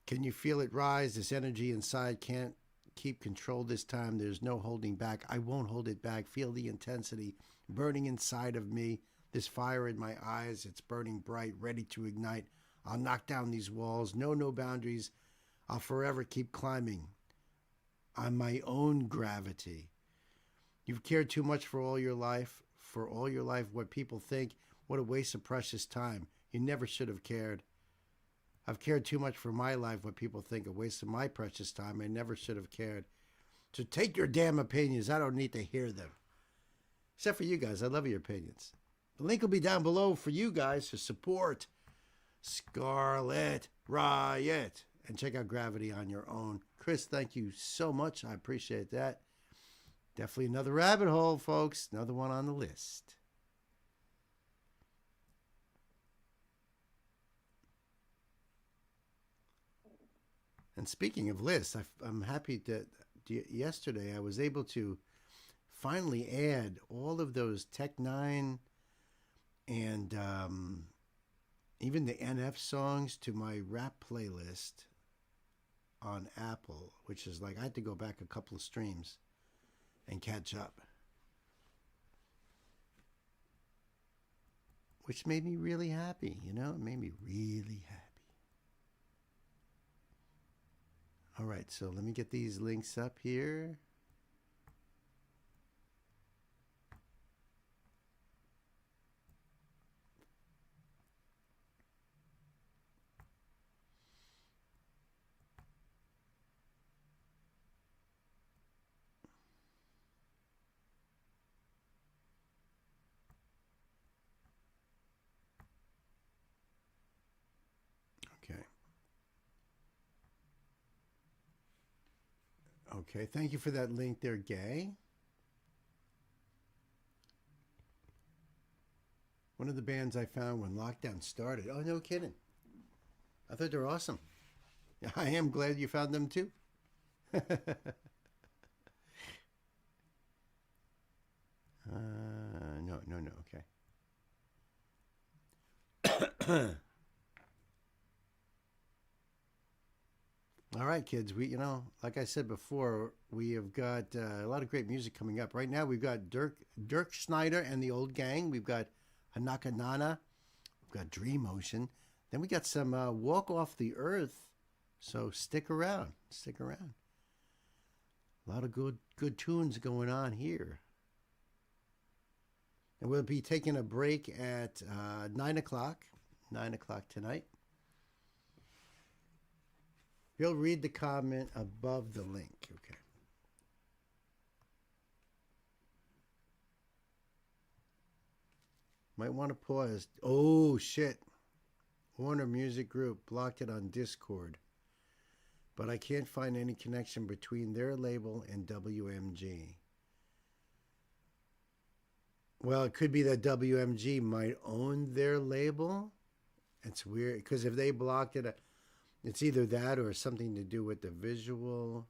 Can you feel it rise? This energy inside can't keep control this time. There's no holding back. I won't hold it back. Feel the intensity burning inside of me. This fire in my eyes, it's burning bright, ready to ignite. I'll knock down these walls. No boundaries. I'll forever keep climbing on my own gravity. You've cared too much for all your life. What people think. What a waste of precious time. You never should have cared. I've cared too much for my life, what people think, a waste of my precious time. I never should have cared. So take your damn opinions. I don't need to hear them. Except for you guys. I love your opinions. The link will be down below for you guys to support Scarlet Riot. and check out Gravity on your own. Chris, thank you so much. I appreciate that. Definitely another rabbit hole, folks. Another one on the list. And speaking of lists, I'm happy that yesterday I was able to finally add all of those Tech Nine and even the NF songs to my rap playlist on Apple, which is like I had to go back a couple of streams and catch up, which made me really happy. You know, it made me really happy. All right, so let me get these links up here. Okay. Okay, thank you for that link there, Gay. One of the bands I found when lockdown started. Oh, no kidding. I thought they were awesome. I am glad you found them too. No, okay. All right, kids. Like I said before, we have got a lot of great music coming up. Right now, we've got Dirk Schneider and the Old Gang. We've got Hanaka Nana. We've got Dream Ocean. Then we got some Walk Off the Earth. So stick around. Stick around. A lot of good tunes going on here. And we'll be taking a break at 9 o'clock. 9 o'clock tonight. You'll read the comment above the link. Okay. Might want to pause. Oh, shit. Warner Music Group blocked it on Discord. But I can't find any connection between their label and WMG. Well, it could be that WMG might own their label. It's weird, because if they blocked it, it's either that or something to do with the visual.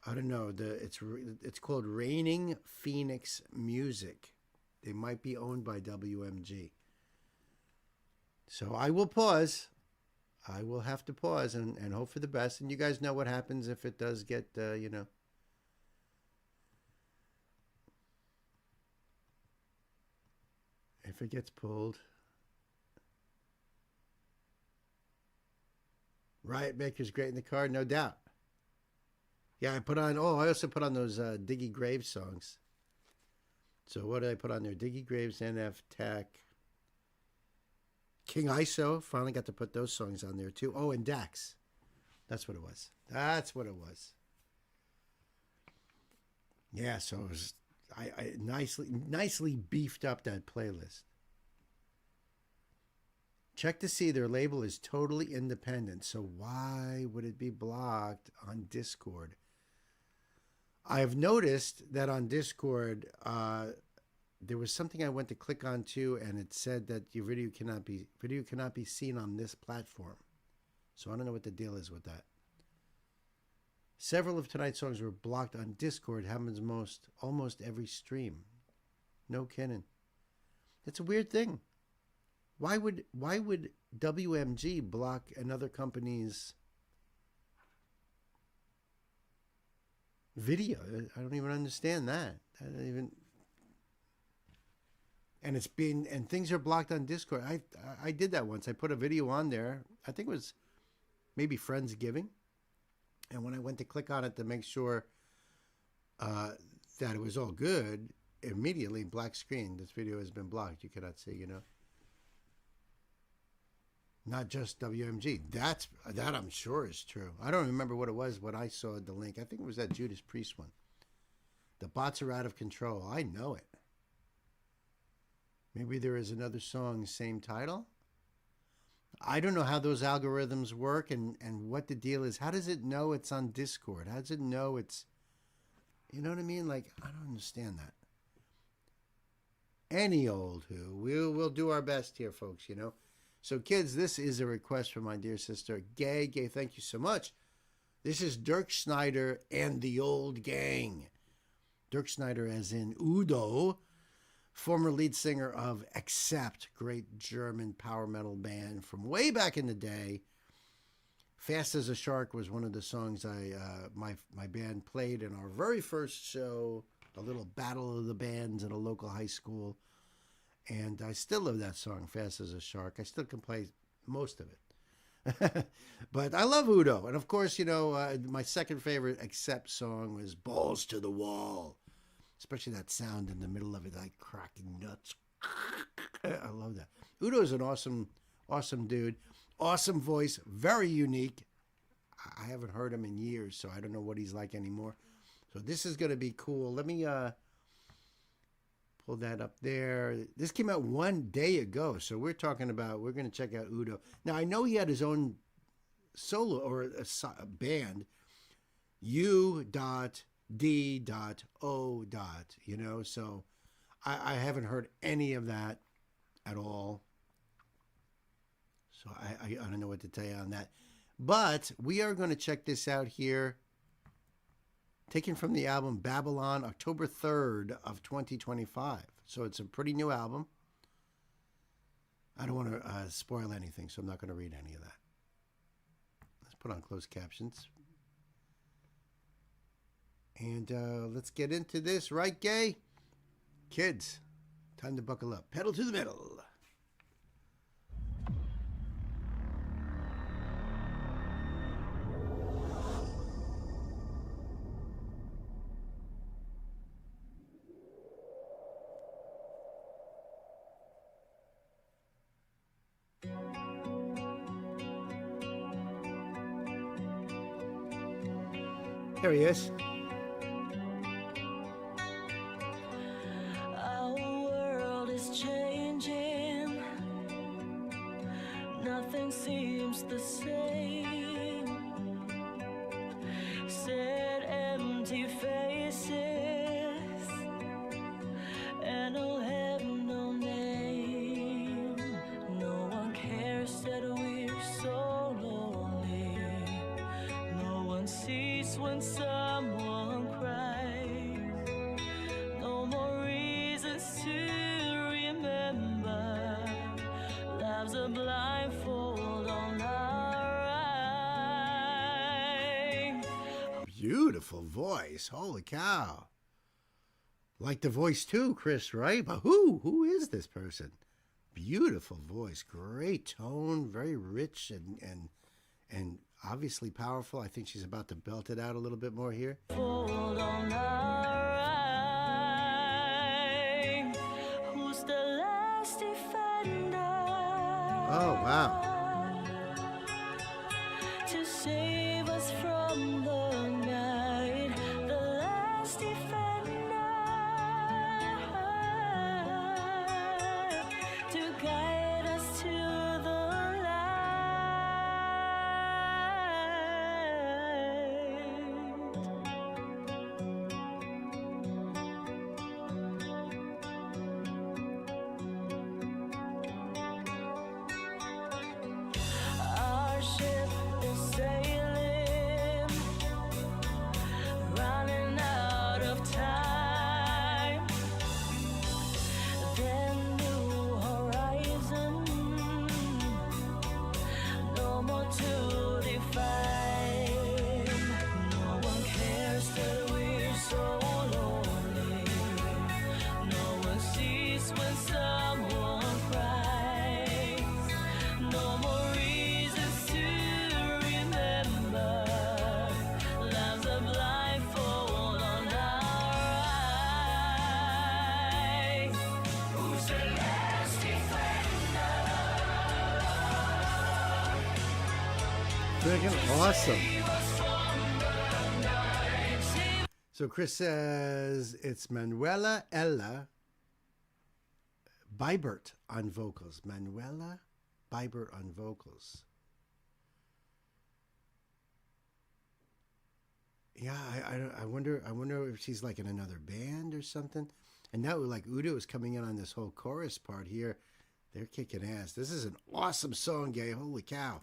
I don't know. It's called Reigning Phoenix Music. They might be owned by WMG. So I will pause. I will have to pause and hope for the best. And you guys know what happens if it does get, if it gets pulled. Riot Maker's great in the car, no doubt. Yeah, I also put on those Diggy Graves songs. So what did I put on there? Diggy Graves, NF Tech, King ISO. Finally got to put those songs on there too. Oh, and Dax. That's what it was. Yeah, so it was, I nicely beefed up that playlist. Check to see their label is totally independent, so why would it be blocked on Discord? I've noticed that on Discord, there was something I went to click on too, and it said that your video cannot be seen on this platform. So I don't know what the deal is with that. Several of tonight's songs were blocked on Discord. Happens almost every stream. No kidding. It's a weird thing. Why would WMG block another company's video? I don't even understand that. And things are blocked on Discord. I did that once. I put a video on there. I think it was maybe Friendsgiving. And when I went to click on it to make sure that it was all good, immediately black screen. This video has been blocked. You cannot see, Not just WMG. That I'm sure is true. I don't remember what it was when I saw the link. I think it was that Judas Priest one. The bots are out of control. I know it. Maybe there is another song, same title. I don't know how those algorithms work and what the deal is. How does it know it's on Discord? How does it know it's, you know what I mean? Like, I don't understand that. Any old who. We'll do our best here, folks, you know. So, kids, this is a request from my dear sister, Gay. Gay, thank you so much. This is Dirk Schneider and the Old Gang. Dirk Schneider as in Udo, former lead singer of Accept, great German power metal band from way back in the day. Fast as a Shark was one of the songs my band played in our very first show, a little battle of the bands at a local high school. And I still love that song, Fast as a Shark. I still can play most of it. But I love Udo. And of course, you know, my second favorite Accept song was Balls to the Wall. Especially that sound in the middle of it, like cracking nuts. I love that. Udo is an awesome dude. Awesome voice. Very unique. I haven't heard him in years, so I don't know what he's like anymore. So this is going to be cool. Let me pull that up there. This came out 1 day ago, so we're going to check out Udo. Now, I know he had his own solo or a band, U.D.O. You know, so I haven't heard any of that at all. So I don't know what to tell you on that. But we are going to check this out here. Taken from the album Babylon, October 3rd of 2025. So it's a pretty new album. I don't want to spoil anything, so I'm not going to read any of that. Let's put on closed captions. And let's get into this, right, Gay? Kids, time to buckle up. Pedal to the metal. There he is. Our world is changing. Nothing seems the same. Sad, empty faces, and I'll have no name. No one cares that we're so lonely. No one sees when someone cries. No more reasons to remember. Life's a blindfold on our eyes. Beautiful voice. Holy cow. Like the voice too, Chris, right? But who is this person? Beautiful voice, great tone, very rich and obviously powerful. I think she's about to belt it out a little bit more here. Fold on our eyes. Who's the last defender? Oh, wow. To save us from the night, the last defender to guide us to the Our ship is sailing, running out of time. Then new horizon, no more to define. No one cares that we're so lonely. No one sees when someone cries. No more reasons to remember. Life's a blindfold on our eyes. Who's the last defender? Freaking awesome. So Chris says it's Manuela Ella Bibert on vocals. Manuela Bybert on vocals. Yeah, I wonder if she's like in another band or something. And now like Udo is coming in on this whole chorus part here. They're kicking ass. This is an awesome song, gay. Holy cow.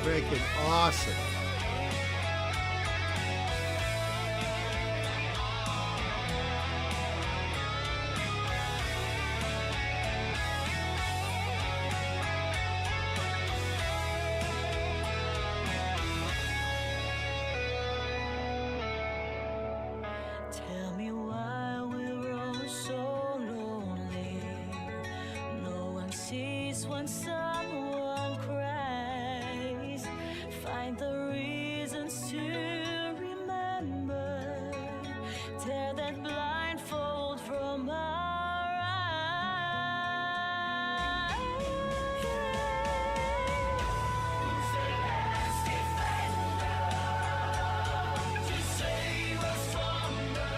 Freaking awesome. Tell me why we're all so lonely. No one sees when someone cries. Find the reasons to remember. Tear that blindfold from our eyes. Who's the last defender to save us from the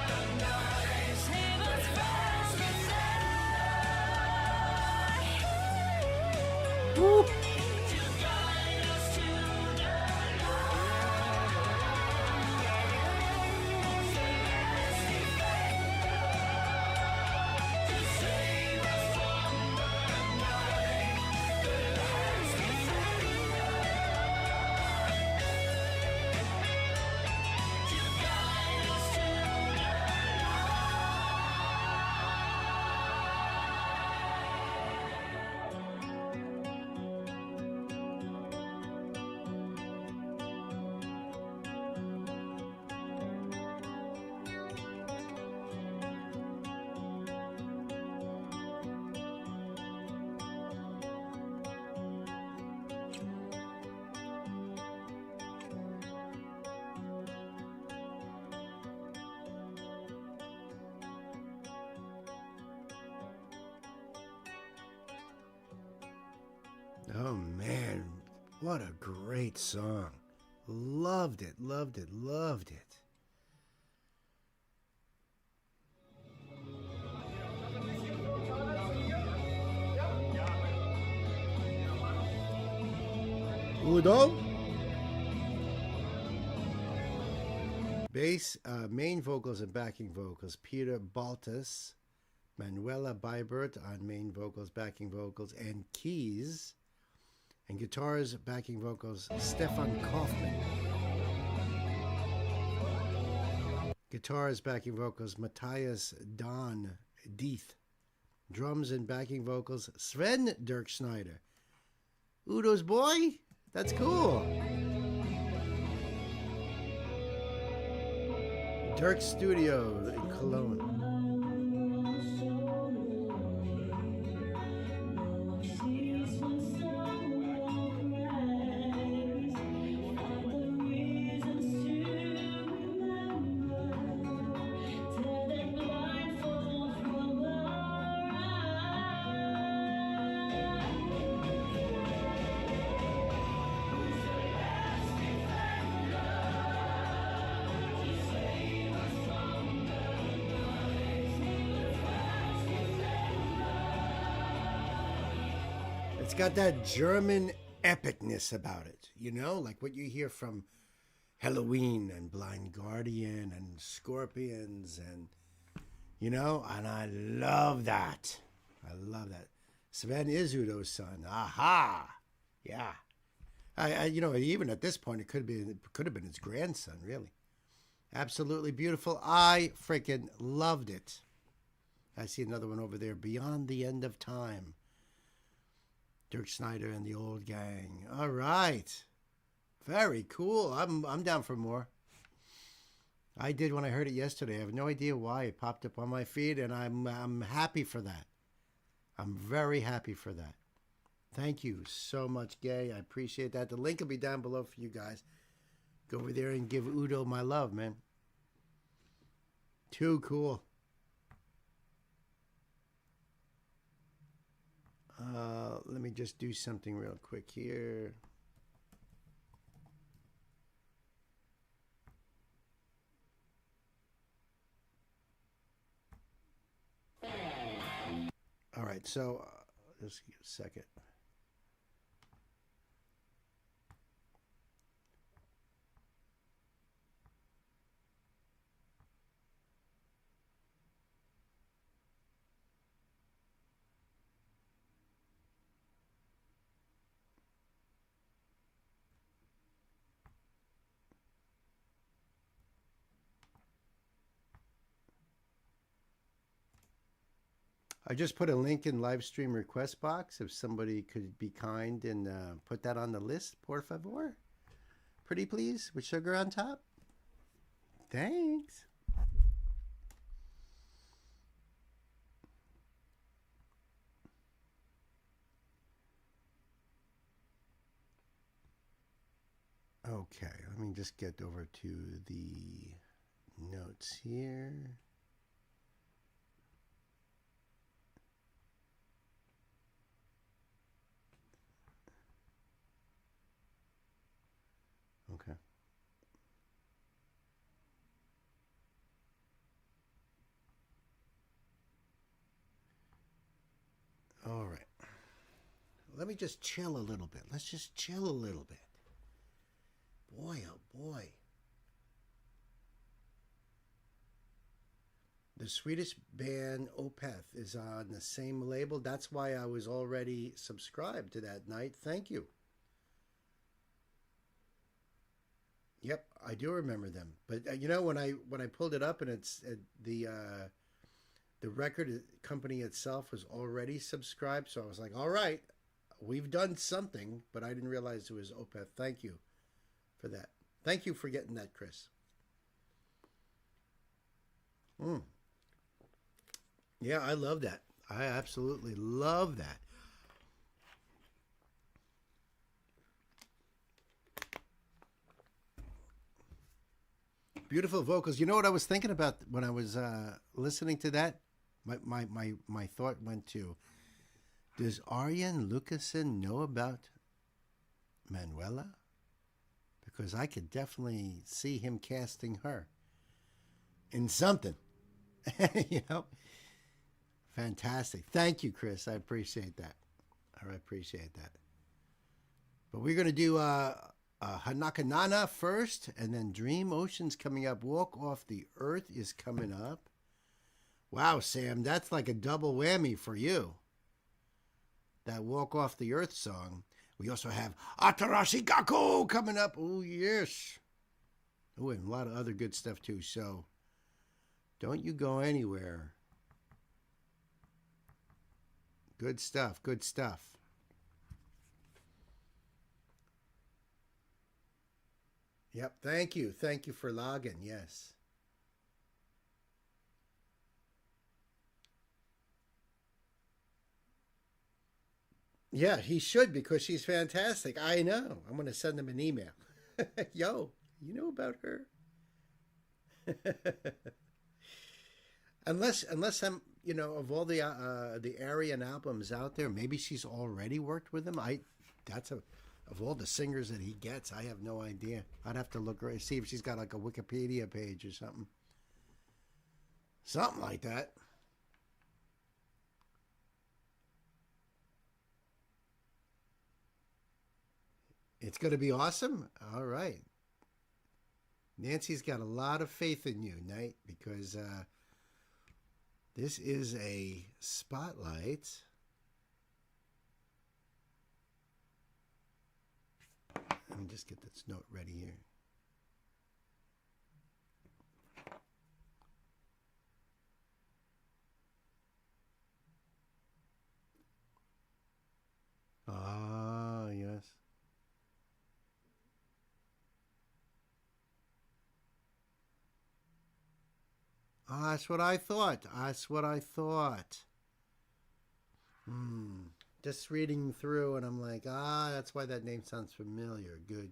night? Save us from the night. Woo. To guide us to the Oh man, what a great song. Loved it, loved it, loved it. Udo? Bass, main vocals and backing vocals, Peter Baltas, Manuela Bybert on main vocals, backing vocals, and keys. And guitars, backing vocals, Stefan Kaufman. Guitars, backing vocals, Matthias Don Dieth. Drums and backing vocals, Sven Dirk Schneider. Udo's boy? That's cool. Dirk Studio in Cologne. It's got that German epicness about it, you know, like what you hear from Halloween and Blind Guardian and Scorpions and and I love that. I love that. Sven is Udo's son. Aha. Yeah. Even at this point, it could have been his grandson, really. Absolutely beautiful. I freaking loved it. I see another one over there. Beyond the End of Time. Dirk Snyder and the Old Gang. All right. Very cool. I'm down for more. I did when I heard it yesterday. I have no idea why it popped up on my feed, and I'm happy for that. I'm very happy for that. Thank you so much, Gay. I appreciate that. The link will be down below for you guys. Go over there and give Udo my love, man. Too cool. Let me just do something real quick here. All right, so just give a second. I just put a link in live stream request box. If somebody could be kind and put that on the list, por favor. Pretty please, with sugar on top. Thanks. Okay, let me just get over to the notes here. Okay. All right. Let me just chill a little bit. Let's just chill a little bit. Boy, oh boy. The Swedish band Opeth is on the same label. That's why I was already subscribed to that night. Thank you. Yep, I do remember them. But when I pulled it up and it's the record company itself was already subscribed, so I was like, all right, we've done something, but I didn't realize it was Opeth. Thank you for that. Thank you for getting that, Chris. Yeah, I love that. I absolutely love that. Beautiful vocals. You know what I was thinking about when I was listening to that? My thought went to, does Arjen Lucassen know about Manuela? Because I could definitely see him casting her in something. Fantastic. Thank you, Chris. I appreciate that. I appreciate that. But we're going to do Hanakanana first, and then Dream Ocean's coming up. Walk Off the Earth is coming up. Wow, Sam, that's like a double whammy for you. That Walk Off the Earth song. We also have Atarashi Gakko coming up. Oh, yes. Oh, and a lot of other good stuff, too. So don't you go anywhere. Good stuff. Good stuff. Yep. Thank you. Thank you for logging. Yes. Yeah, he should, because she's fantastic. I know. I'm going to send him an email. Yo, you know about her? unless I'm, of all the Aryan albums out there, maybe she's already worked with him. Of all the singers that he gets, I have no idea. I'd have to look her, see if she's got like a Wikipedia page or something. Something like that. It's going to be awesome. All right. Nancy's got a lot of faith in you, Knight, because this is a spotlight. Let me just get this note ready here. Ah, yes. Ah, that's what I thought. That's what I thought. Just reading through, and I'm like, that's why that name sounds familiar. Good.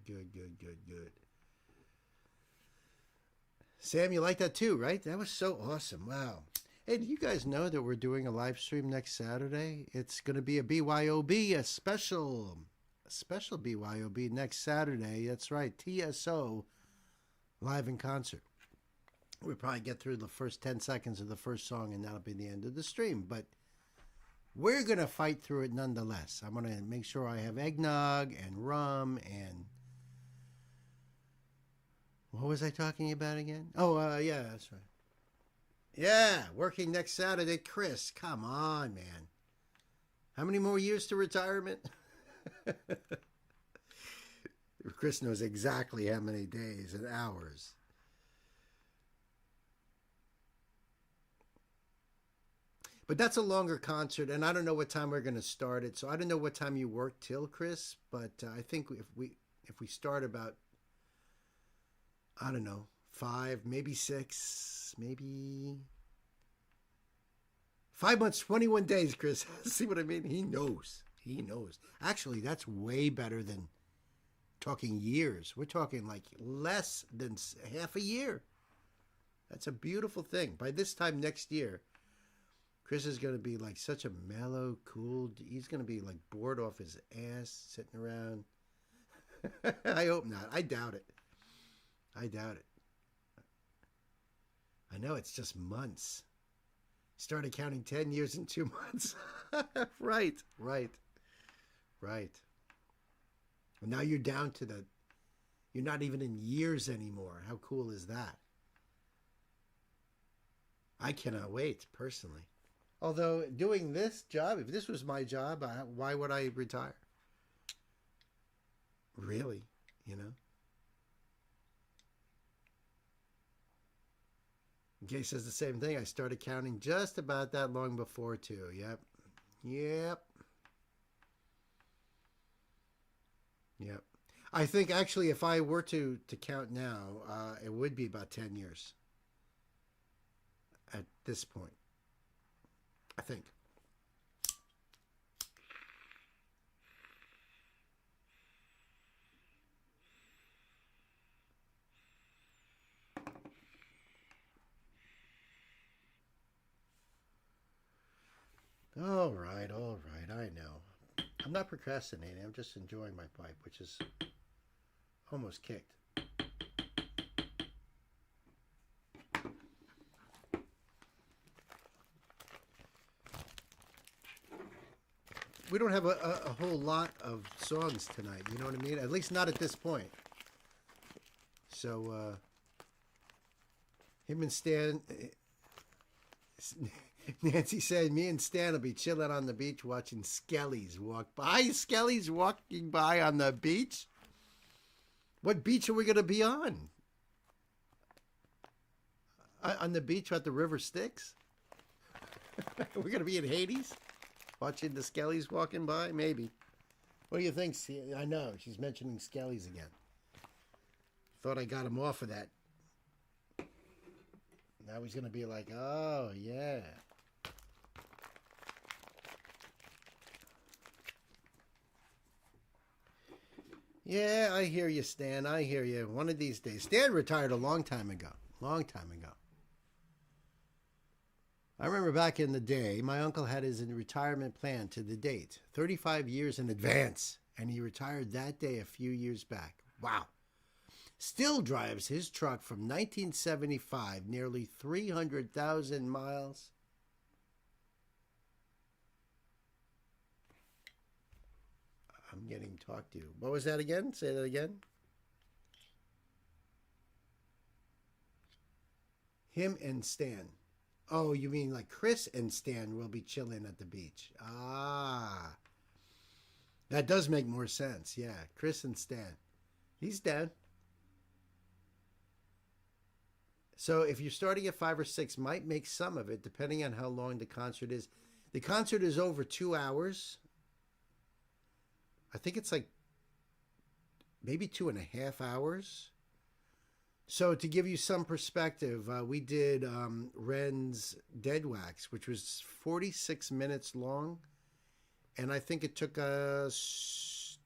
Sam, you like that too, right? That was so awesome. Wow. Hey, do you guys know that we're doing a live stream next Saturday? It's going to be a BYOB, a special BYOB next Saturday. That's right, TSO live in concert. We'll probably get through the first 10 seconds of the first song, and that'll be the end of the stream. But we're going to fight through it nonetheless. I'm going to make sure I have eggnog and rum and... What was I talking about again? Oh, yeah, that's right. Yeah, working next Saturday. Chris, come on, man. How many more years to retirement? Chris knows exactly how many days and hours. But that's a longer concert, and I don't know what time we're going to start it. So I don't know what time you work till, Chris. But I think if we start about, I don't know, 5, maybe 6, maybe 5 months, 21 days, Chris. See what I mean? He knows. He knows. Actually, that's way better than talking years. We're talking like less than half a year. That's a beautiful thing. By this time next year, Chris is going to be like such a mellow, cool. He's going to be like bored off his ass, sitting around. I hope not. I doubt it. I know, it's just months. Started counting 10 years in 2 months. Right. And now you're down to you're not even in years anymore. How cool is that? I cannot wait, personally. Although doing this job, if this was my job, why would I retire? Really, you know? Gay says the same thing. I started counting just about that long before, too. Yep. I think, actually, if I were to count now, it would be about 10 years at this point. I think. All right. I know. I'm not procrastinating. I'm just enjoying my pipe, which is almost kicked. We don't have a whole lot of songs tonight, you know what I mean? At least not at this point. So, him and Stan... Nancy said, me and Stan will be chilling on the beach watching Skellies walk by. Skellies walking by on the beach? What beach are we going to be on? On the beach at the River Styx? We're going to be in Hades? Watching the Skellies walking by? Maybe. What do you think? I know, she's mentioning Skellies again. Thought I got him off of that. Now he's going to be like, oh, yeah. Yeah, I hear you, Stan. I hear you. One of these days. Stan retired a long time ago. I remember back in the day, my uncle had his retirement plan to the date, 35 years in advance, and he retired that day a few years back. Wow. Still drives his truck from 1975, nearly 300,000 miles. I'm getting talked to. What was that again? Say that again. Him and Stan. Oh, you mean like Chris and Stan will be chilling at the beach. Ah. That does make more sense. Yeah, Chris and Stan. He's dead. So if you're starting at 5 or 6, might make some of it, depending on how long the concert is. The concert is over 2 hours. I think it's like maybe 2.5 hours. So to give you some perspective, we did Ren's Dead Wax, which was 46 minutes long. And I think it took us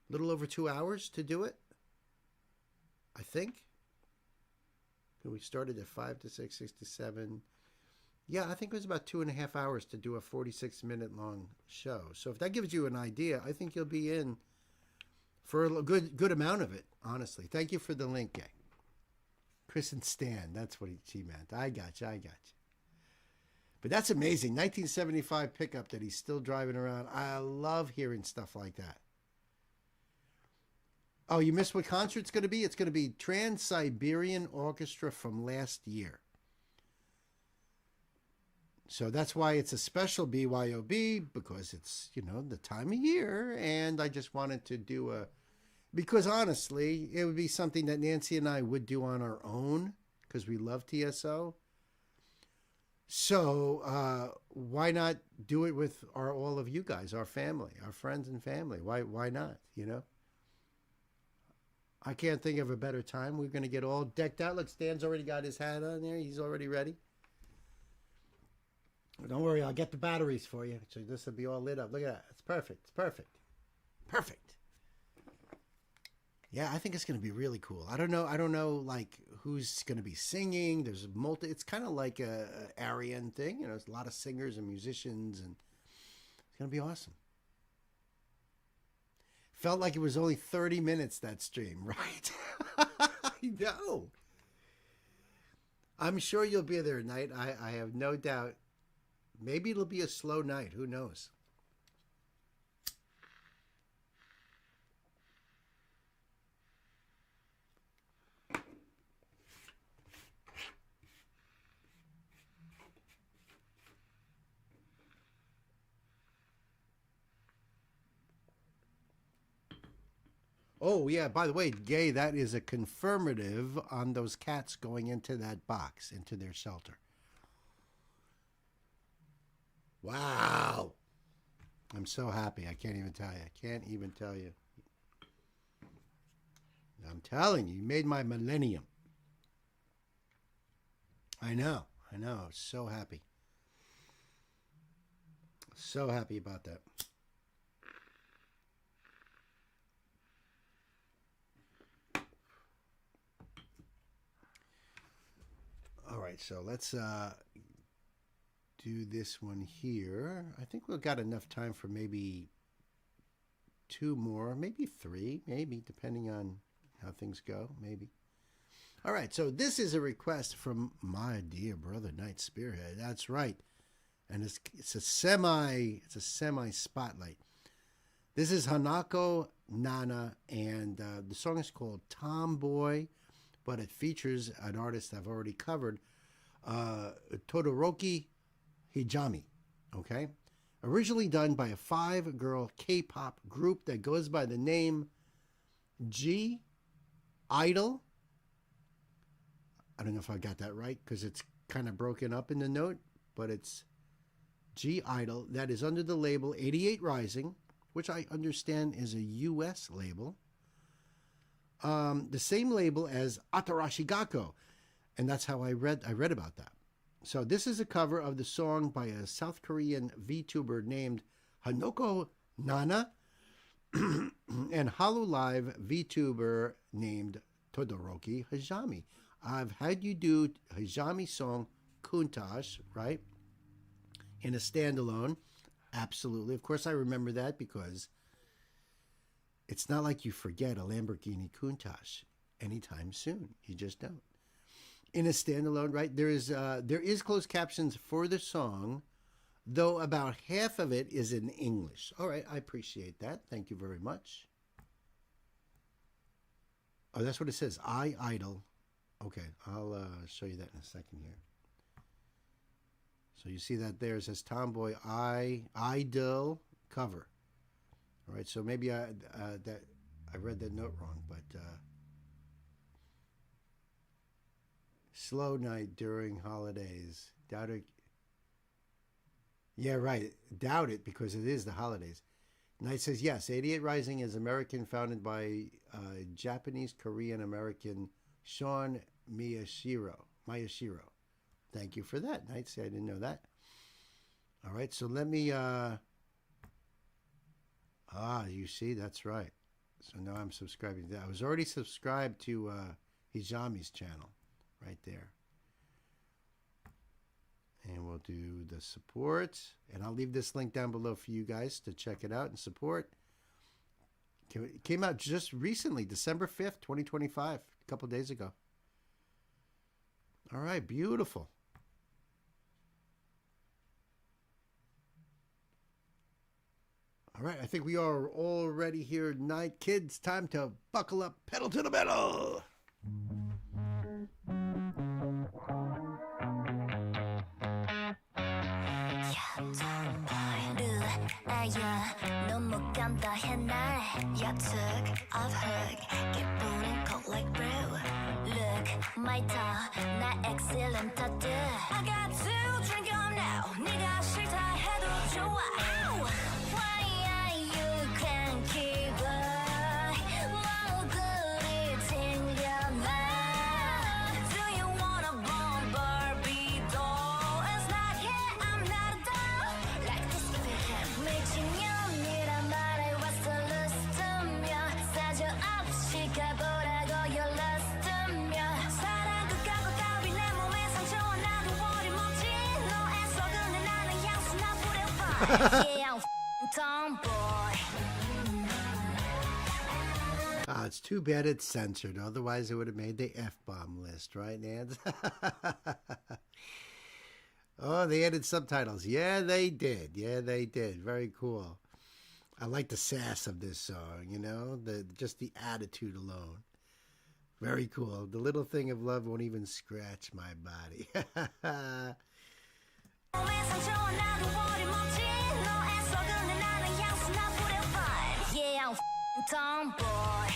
little over 2 hours to do it. I think. We started at 5 to 6, 6 to 7. Yeah, I think it was about 2.5 hours to do a 46-minute long show. So if that gives you an idea, I think you'll be in for a good amount of it, honestly. Thank you for the link, Gay. Chris and Stan, that's what she meant. I got you. But that's amazing. 1975 pickup that he's still driving around. I love hearing stuff like that. Oh, you missed what concert's going to be? It's going to be Trans-Siberian Orchestra from last year. So that's why it's a special BYOB, because it's, the time of year. And I just wanted to do because honestly, it would be something that Nancy and I would do on our own because we love TSO. So why not do it with all of you guys, our family, our friends and family? Why not, I can't think of a better time. We're going to get all decked out. Look, Stan's already got his hat on there. He's already ready. Don't worry, I'll get the batteries for you. So this will be all lit up. Look at that. It's perfect. It's perfect. Perfect. Yeah, I think it's going to be really cool. I don't know like who's going to be singing. There's it's kind of like a Aryan thing. There's a lot of singers and musicians, and it's going to be awesome. Felt like it was only 30 minutes, that stream, right? I know. I'm sure you'll be there tonight. I have no doubt. Maybe it'll be a slow night. Who knows? Oh, yeah, by the way, Gay, that is a confirmative on those cats going into that box, into their shelter. Wow. I'm so happy. I can't even tell you. I'm telling you, you made my millennium. I know. So happy. So happy about that. All right, so let's do this one here. I think we've got enough time for maybe 2 more, maybe 3, maybe, depending on how things go, maybe. All right, so this is a request from my dear brother, Night Spearhead. That's right. And it's a semi spotlight. This is Hanako Nana, and the song is called Tomboy, but it features an artist I've already covered, Todoroki Hijami, okay? Originally done by a 5-girl K-pop group that goes by the name G Idol. I don't know if I got that right because it's kind of broken up in the note, but it's G Idol. That is under the label 88 Rising, which I understand is a U.S. label. The same label as Atarashi Gakko, and that's how I read about that. So this is a cover of the song by a South Korean VTuber named Hanako Nana and Hololive VTuber named Todoroki Hijami. I've had you do Hijami song Kuntash, right? In a standalone. Absolutely. Of course I remember that because it's not like you forget a Lamborghini Countach anytime soon. You just don't. In a standalone, right? There is closed captions for the song, though about half of it is in English. All right, I appreciate that. Thank you very much. Oh, that's what it says. I Idol Okay, I'll show you that in a second here. So you see that there, it says Tomboy Idol cover. All right, so maybe I read that note wrong, but slow night during holidays. Doubt it. Yeah, right. Doubt it because it is the holidays. Knight says, yes, 88 Rising is American, founded by Japanese, Korean, American Sean Miyashiro. Thank you for that, Knight. Say I didn't know that. All right, so let me... you see, that's right. So now I'm subscribing to that. I was already subscribed to Hijami's channel right there. And we'll do the support. And I'll leave this link down below for you guys to check it out and support. It came out just recently, December 5th, 2025, a couple days ago. All right, beautiful. All right, I think we are all ready here tonight. Kids, time to buckle up, pedal to the metal. 너무 간다해 날 You took off hook 기분은 cold like brew Look my tongue 나 excellent 타투 I got to drink you now 네가 싫다 해도 좋아 Why are you cranky boy 뭐 그리 튕겨나 Do you wanna bomb Barbie doll It's not here I'm not a doll Like Discription 미친년이란 말에 what's the lust며 사저 없이 가보라고 you're lust며 사랑 끝까고 따위 내 몸에 상처와 나도 어림없지 너의 속은 나는 향수 나 뿌려봐 Yeah I'm tomboy It's too bad it's censored. Otherwise, it would have made the F-bomb list, right, Nance? Oh, they added subtitles. Yeah, they did. Yeah, they did. Very cool. I like the sass of this song, you know, just the attitude alone. Very cool. The little thing of love won't even scratch my body. Yeah, I'm tomboy.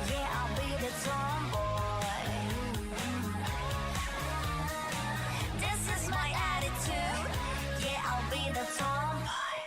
Yeah, I'll be the tomboy. This is my attitude. Yeah, I'll be the tomboy.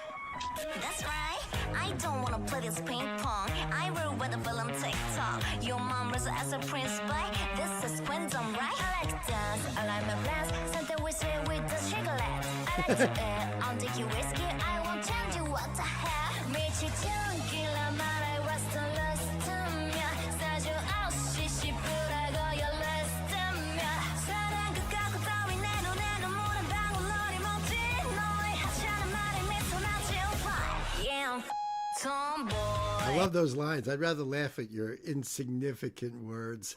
That's right. I don't wanna play this ping pong. I will wear the film TikTok. Your mom was as a prince, but this is Queendom, right? I like to dance, I like my blast. Something we sweet with the chocolate. I like to eat, I'll take you whiskey. I won't change you what the hell. 미치지 않길래 말해 what's the last time? 사주 없이 씹으라고 your last time. 사랑 끝까고 따위 내 눈에 눈물은 방울 어림없지. 너의 하찮은 말에 미소 나 지워봐. Yeah, I'm tomboy. I love those lines. I'd rather laugh at your insignificant words.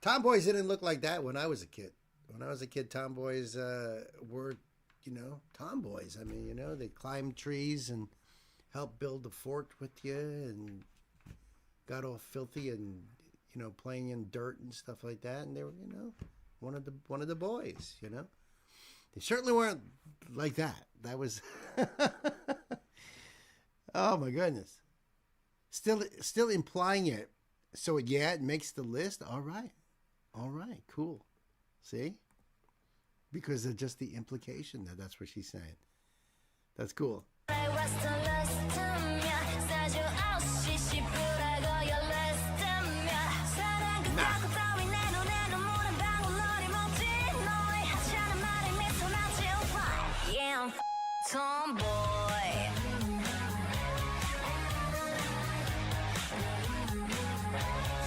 Tomboys didn't look like that when I was a kid. When I was a kid, tomboys were, you know, tomboys. I mean, you know, they climbed trees and helped build a fort with you and got all filthy and, you know, playing in dirt and stuff like that. And they were, you know, one of the boys, you know. They certainly weren't like that. That was... Oh my goodness. Still implying it. So yeah, it makes the list. All right. Cool. See? Because of just the implication that's what she's saying. That's cool. Tomboy.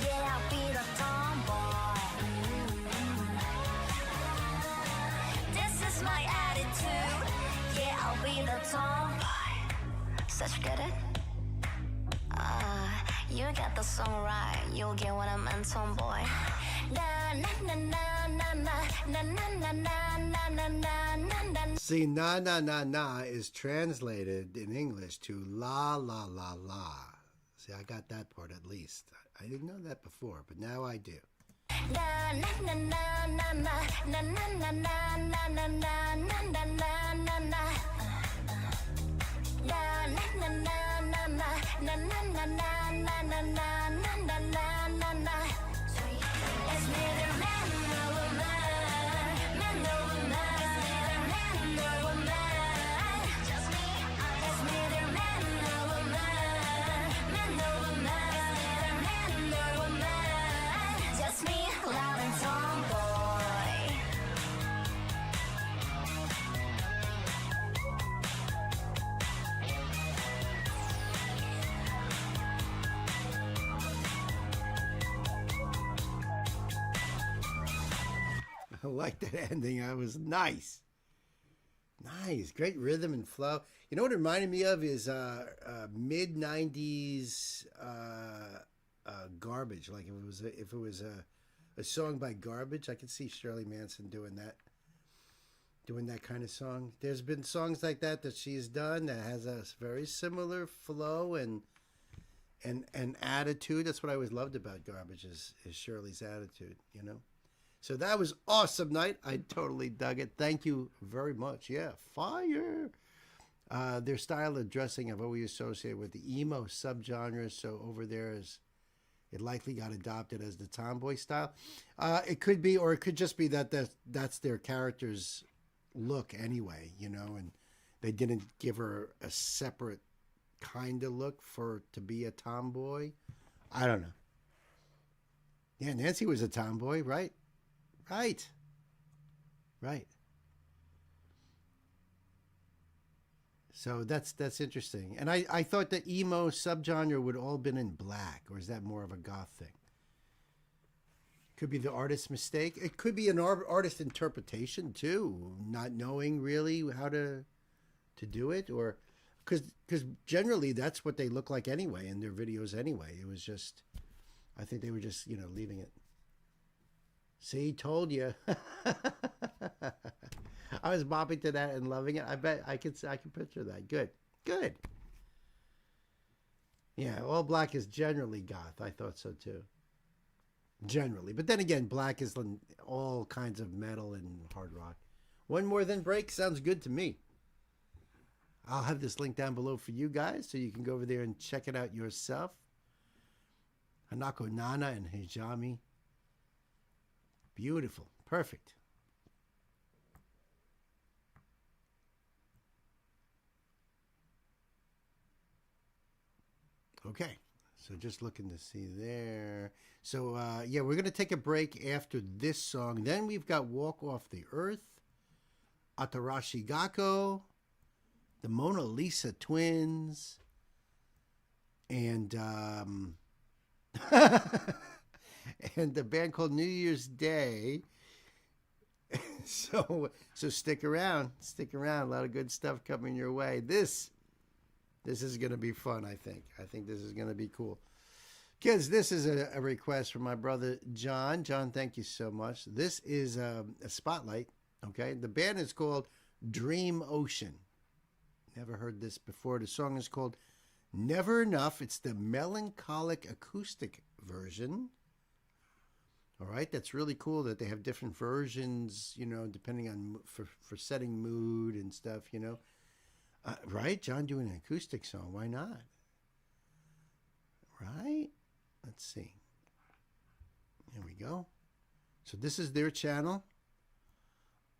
Yeah, I'll be the tomboy. This is my attitude. Yeah, I'll be the tomboy. Such get it? You got the song right. You'll get what I meant, tomboy. See, na na na na is translated in English to la la la la. See, I got that part at least. I didn't know that before, but now I do. I like that ending. That was nice. Nice. Great rhythm and flow. You know what it reminded me of is mid-90s Garbage. Like if it was a song by Garbage, I could see Shirley Manson doing that kind of song. There's been songs like that she's done that has a very similar flow and attitude. That's what I always loved about Garbage is Shirley's attitude, you know? So that was awesome night. I totally dug it. Thank you very much. Yeah, fire. Their style of dressing I've always associated with the emo subgenre. So over there it likely got adopted as the tomboy style. It could be, or it could just be that's their character's look anyway, you know, and they didn't give her a separate kind of look to be a tomboy. I don't know. Yeah, Nancy was a tomboy, right? Right. So that's interesting. And I thought the emo subgenre would all been in black, or is that more of a goth thing? Could be the artist's mistake. It could be an artist interpretation too, not knowing really how to do it, or because generally that's what they look like anyway in their videos anyway. It was just, I think they were just, you know, leaving it. See, told you. I was bopping to that and loving it. I bet I can picture that. Good. Yeah, all black is generally goth. I thought so too. Generally. But then again, black is all kinds of metal and hard rock. One more than break sounds good to me. I'll have this link down below for you guys so you can go over there and check it out yourself. Hanako Nana and Hijami. Beautiful. Perfect. Okay. So just looking to see there. So, yeah, we're going to take a break after this song. Then we've got Walk Off the Earth, Atarashi Gakko, the Mona Lisa Twins, and and the band called New Year's Day. So stick around. A lot of good stuff coming your way. This is going to be fun, I think. I think this is going to be cool. Kids, this is a request from my brother, John. John, thank you so much. This is a spotlight, okay? The band is called Dream Ocean. Never heard this before. The song is called Never Enough. It's the melancholic acoustic version. All right, that's really cool that they have different versions, you know, depending on for setting mood and stuff, you know. Right? John doing an acoustic song. Why not? Right? Let's see. Here we go. So this is their channel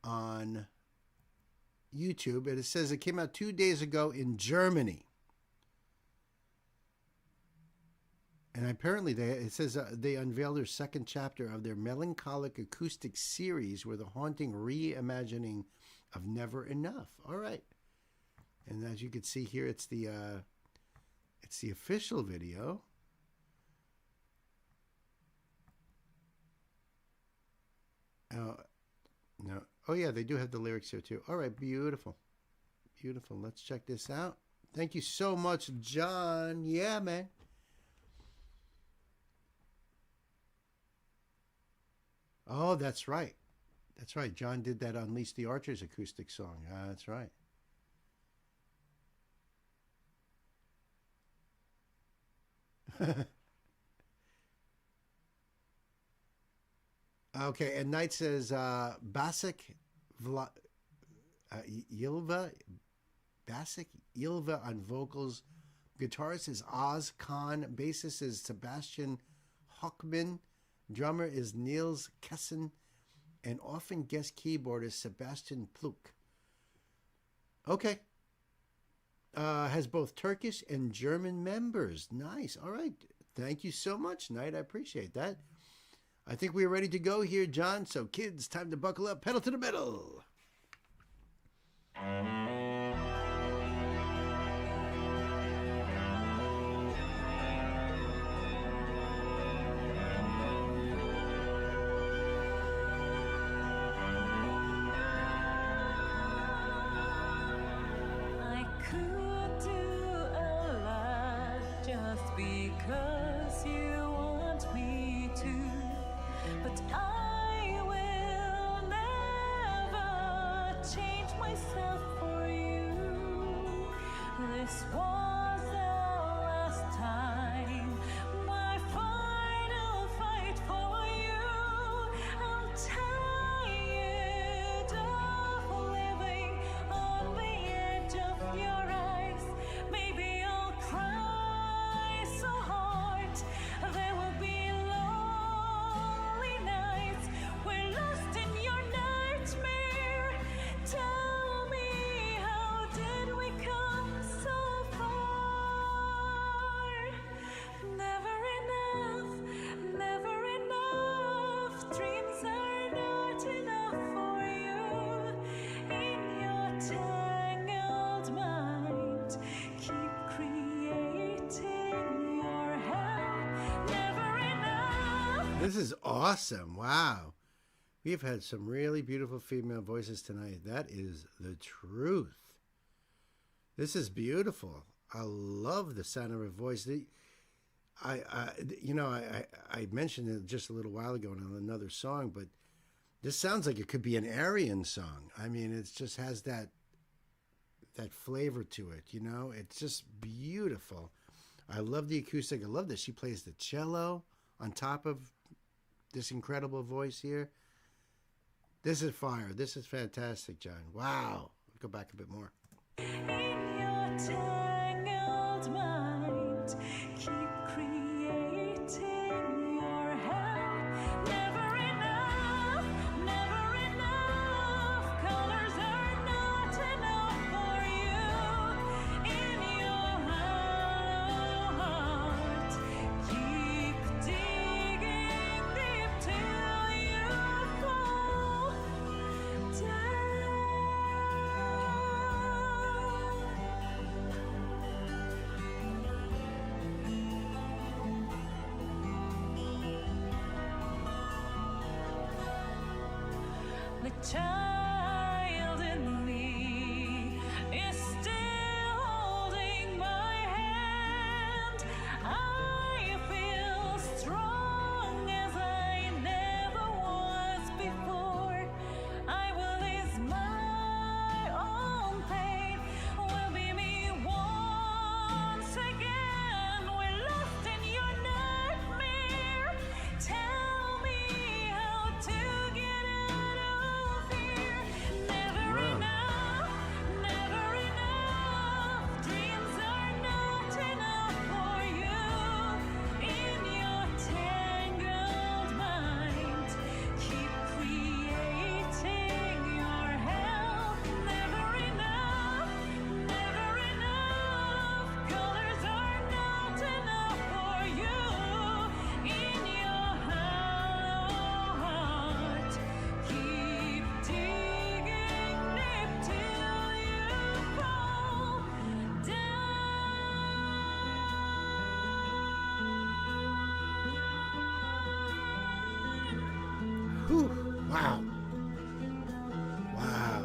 on YouTube. And it says it came out 2 days ago in Germany. And apparently it says they unveiled their second chapter of their melancholic acoustic series with a haunting reimagining of Never Enough. All right. And as you can see here, it's the official video. No. Oh yeah, they do have the lyrics here too. All right, beautiful. Beautiful. Let's check this out. Thank you so much, John. Yeah, man. Oh, that's right. That's right. John did that Unleash the Archers acoustic song. That's right. Okay, and Knight says Basic Vla, Yilva, Basic Yilva on vocals. Guitarist is Oz Khan. Bassist is Sebastian Hockman. Drummer is Niels Kessen. And often guest keyboardist Sebastian Pluk. Okay. Has both Turkish and German members. Nice. All right. Thank you so much, Knight. I appreciate that. I think we're ready to go here, John. So, kids, time to buckle up. Pedal to the metal. I could do a lot just because you want me to, but I will never change myself for you. This was the last time, my final fight for you. I'm tired of living on the edge of your eyes. Maybe I'll cry so hard there will be lonely nights. We're lost in your nightmare. Tell me, how did we come so far? Never enough, never enough. Dreams are not enough for you. In your tangled mind, keep creating your hell. Never enough. This is awesome. Wow. We've had some really beautiful female voices tonight. That is the truth. This is beautiful. I love the sound of her voice. I mentioned it just a little while ago on another song, but this sounds like it could be an Aryan song. I mean, it just has that flavor to it, you know? It's just beautiful. I love the acoustic. I love that she plays the cello on top of this incredible voice here. This is fire. This is fantastic, John. Wow. I'll go back a bit more. In your tangled mind, keep creating your hell. Never enough, never enough. Colors are not enough for you. In your hollow heart, keep digging deep till you fall down. The child in me is still holding my hand. I feel strong as I never was before. I will ease my own pain. Will be me once again. We're lost in your nightmare. Tell me how to get out of here. Never enough, never enough. Dreams are not enough for you. In your tangled mind, keep creating your hell. Never enough, never enough. Colors are not enough for you. In your hollow heart, keep digging deep till you fall down. Whew. Wow. Wow.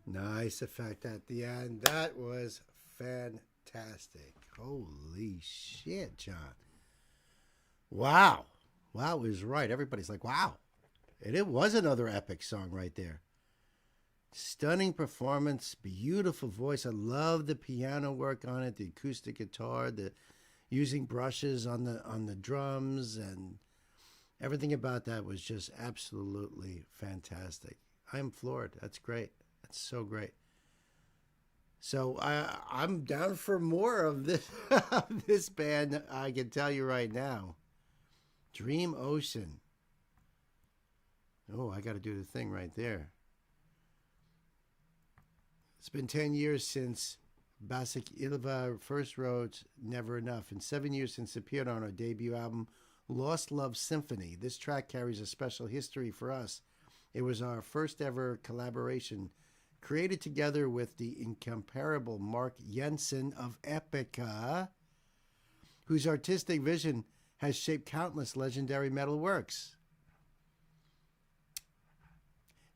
Nice effect at the end. That was fantastic. Holy shit, John. Wow. Wow is right. Everybody's like, wow. And it was another epic song right there. Stunning performance, beautiful voice. I love the piano work on it, the acoustic guitar, the using brushes on the drums, and everything about that was just absolutely fantastic. I'm floored. That's great. That's so great. So I'm down for more of this this band. I can tell you right now. Dream Ocean. Oh, I got to do the thing right there. It's been 10 years since Basik Ilva first wrote Never Enough, and 7 years since it appeared on our debut album, Lost Love Symphony. This track carries a special history for us. It was our first ever collaboration, created together with the incomparable Mark Jensen of Epica, whose artistic vision has shaped countless legendary metal works.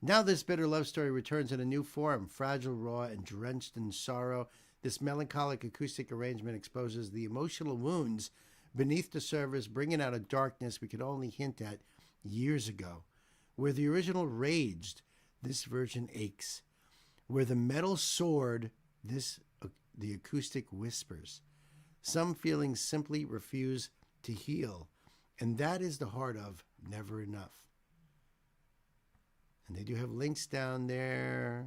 Now this bitter love story returns in a new form, fragile, raw, and drenched in sorrow. This melancholic acoustic arrangement exposes the emotional wounds beneath the surface, bringing out a darkness we could only hint at years ago. Where the original raged, this version aches. Where the metal soared, the acoustic whispers. Some feelings simply refuse to heal, and that is the heart of Never Enough. And they do have links down there.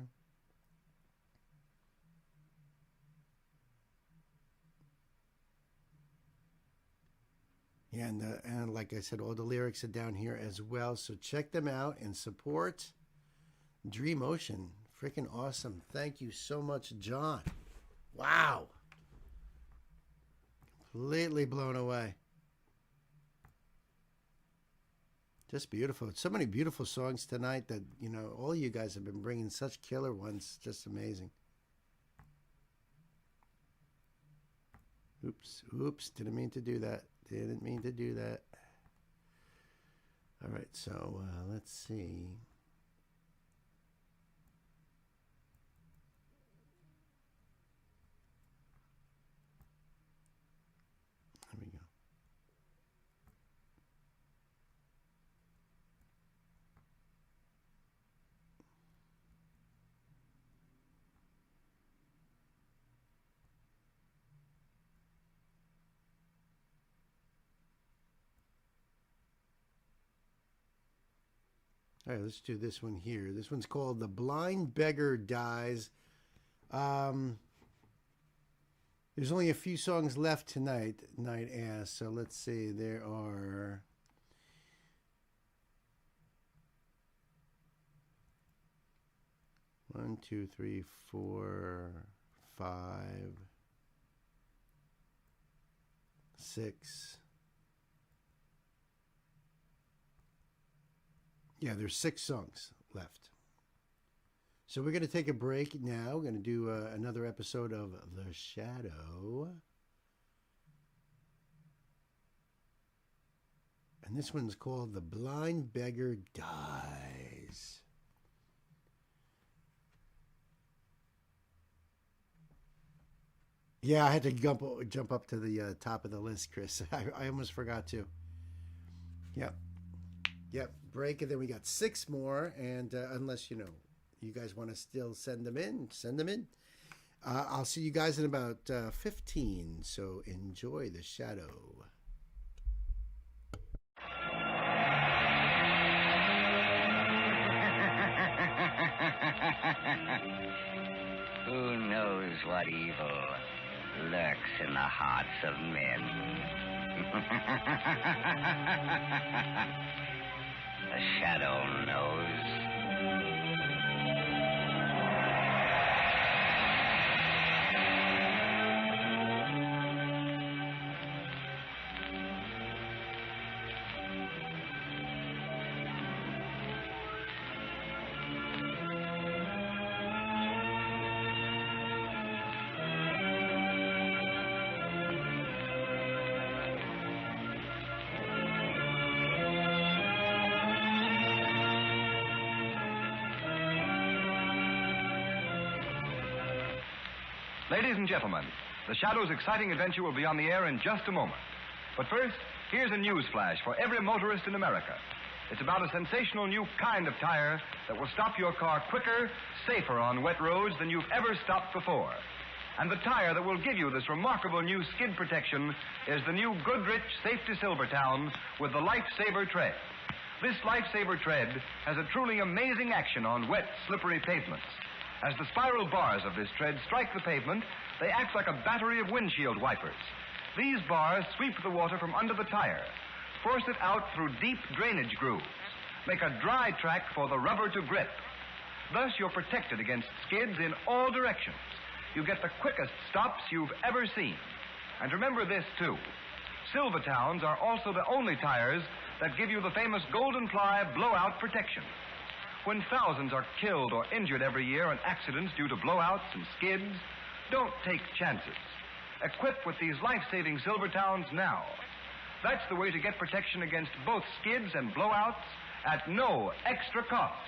Yeah, and like I said, all the lyrics are down here as well. So check them out and support Dream Ocean. Freaking awesome. Thank you so much, John. Wow. Completely blown away. Just beautiful. So many beautiful songs tonight that, you know, all you guys have been bringing such killer ones. Just amazing. Oops. Didn't mean to do that. All right, so let's see. There we go. All right, let's do this one here. This one's called The Blind Beggar Dies. There's only a few songs left tonight, Night Ass. So let's see. There are 1, 2, 3, 4, 5, 6. Yeah, there's 6 songs left. So we're going to take a break now. We're going to do another episode of The Shadow. And this one's called The Blind Beggar Dies. Yeah, I had to jump up to the top of the list, Chris. I almost forgot to. Yep, break, and then we got 6 more, and unless, you guys want to still send them in, send them in. I'll see you guys in about 15, so enjoy The Shadow. Who knows what evil lurks in the hearts of men? The Shadow knows. Ladies and gentlemen, The Shadow's exciting adventure will be on the air in just a moment. But first, here's a news flash for every motorist in America. It's about a sensational new kind of tire that will stop your car quicker, safer on wet roads than you've ever stopped before. And the tire that will give you this remarkable new skid protection is the new Goodrich Safety Silvertown with the Lifesaver Tread. This Lifesaver Tread has a truly amazing action on wet, slippery pavements. As the spiral bars of this tread strike the pavement, they act like a battery of windshield wipers. These bars sweep the water from under the tire, force it out through deep drainage grooves, make a dry track for the rubber to grip. Thus, you're protected against skids in all directions. You get the quickest stops you've ever seen. And remember this, too. Silvertowns are also the only tires that give you the famous Golden Ply blowout protection. When thousands are killed or injured every year in accidents due to blowouts and skids, don't take chances. Equip with these life-saving Silvertowns now. That's the way to get protection against both skids and blowouts at no extra cost.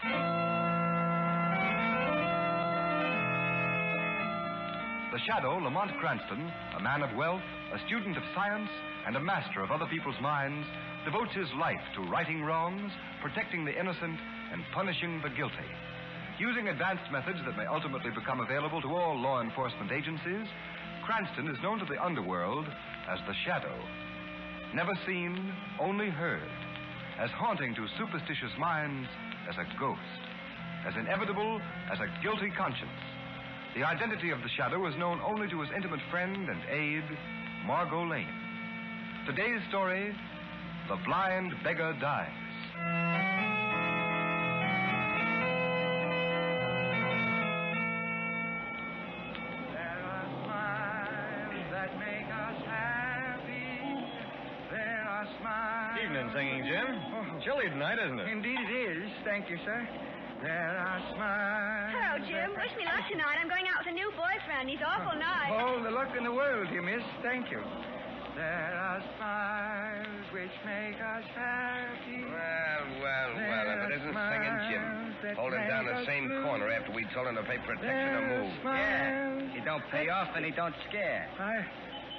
The Shadow, Lamont Cranston, a man of wealth, a student of science, and a master of other people's minds, devotes his life to righting wrongs, protecting the innocent, and punishing the guilty. Using advanced methods that may ultimately become available to all law enforcement agencies, Cranston is known to the underworld as the Shadow. Never seen, only heard. As haunting to superstitious minds as a ghost. As inevitable as a guilty conscience. The identity of the Shadow is known only to his intimate friend and aide, Margot Lane. Today's story, The Blind Beggar Dies. There are smiles that make us happy. There are smiles. Evening, Singing Jim. Chilly tonight, isn't it? Indeed it is. Thank you, sir. There are smiles. Hello, Jim. Wish me luck tonight. I'm going out with a new boyfriend. He's awful nice. All the luck in the world, you miss. Thank you. There are smiles which make us happy. Well, if it isn't Singing Jim. Holding down the same corner after we told him to pay protection to move. Yeah, he don't pay off and he don't scare.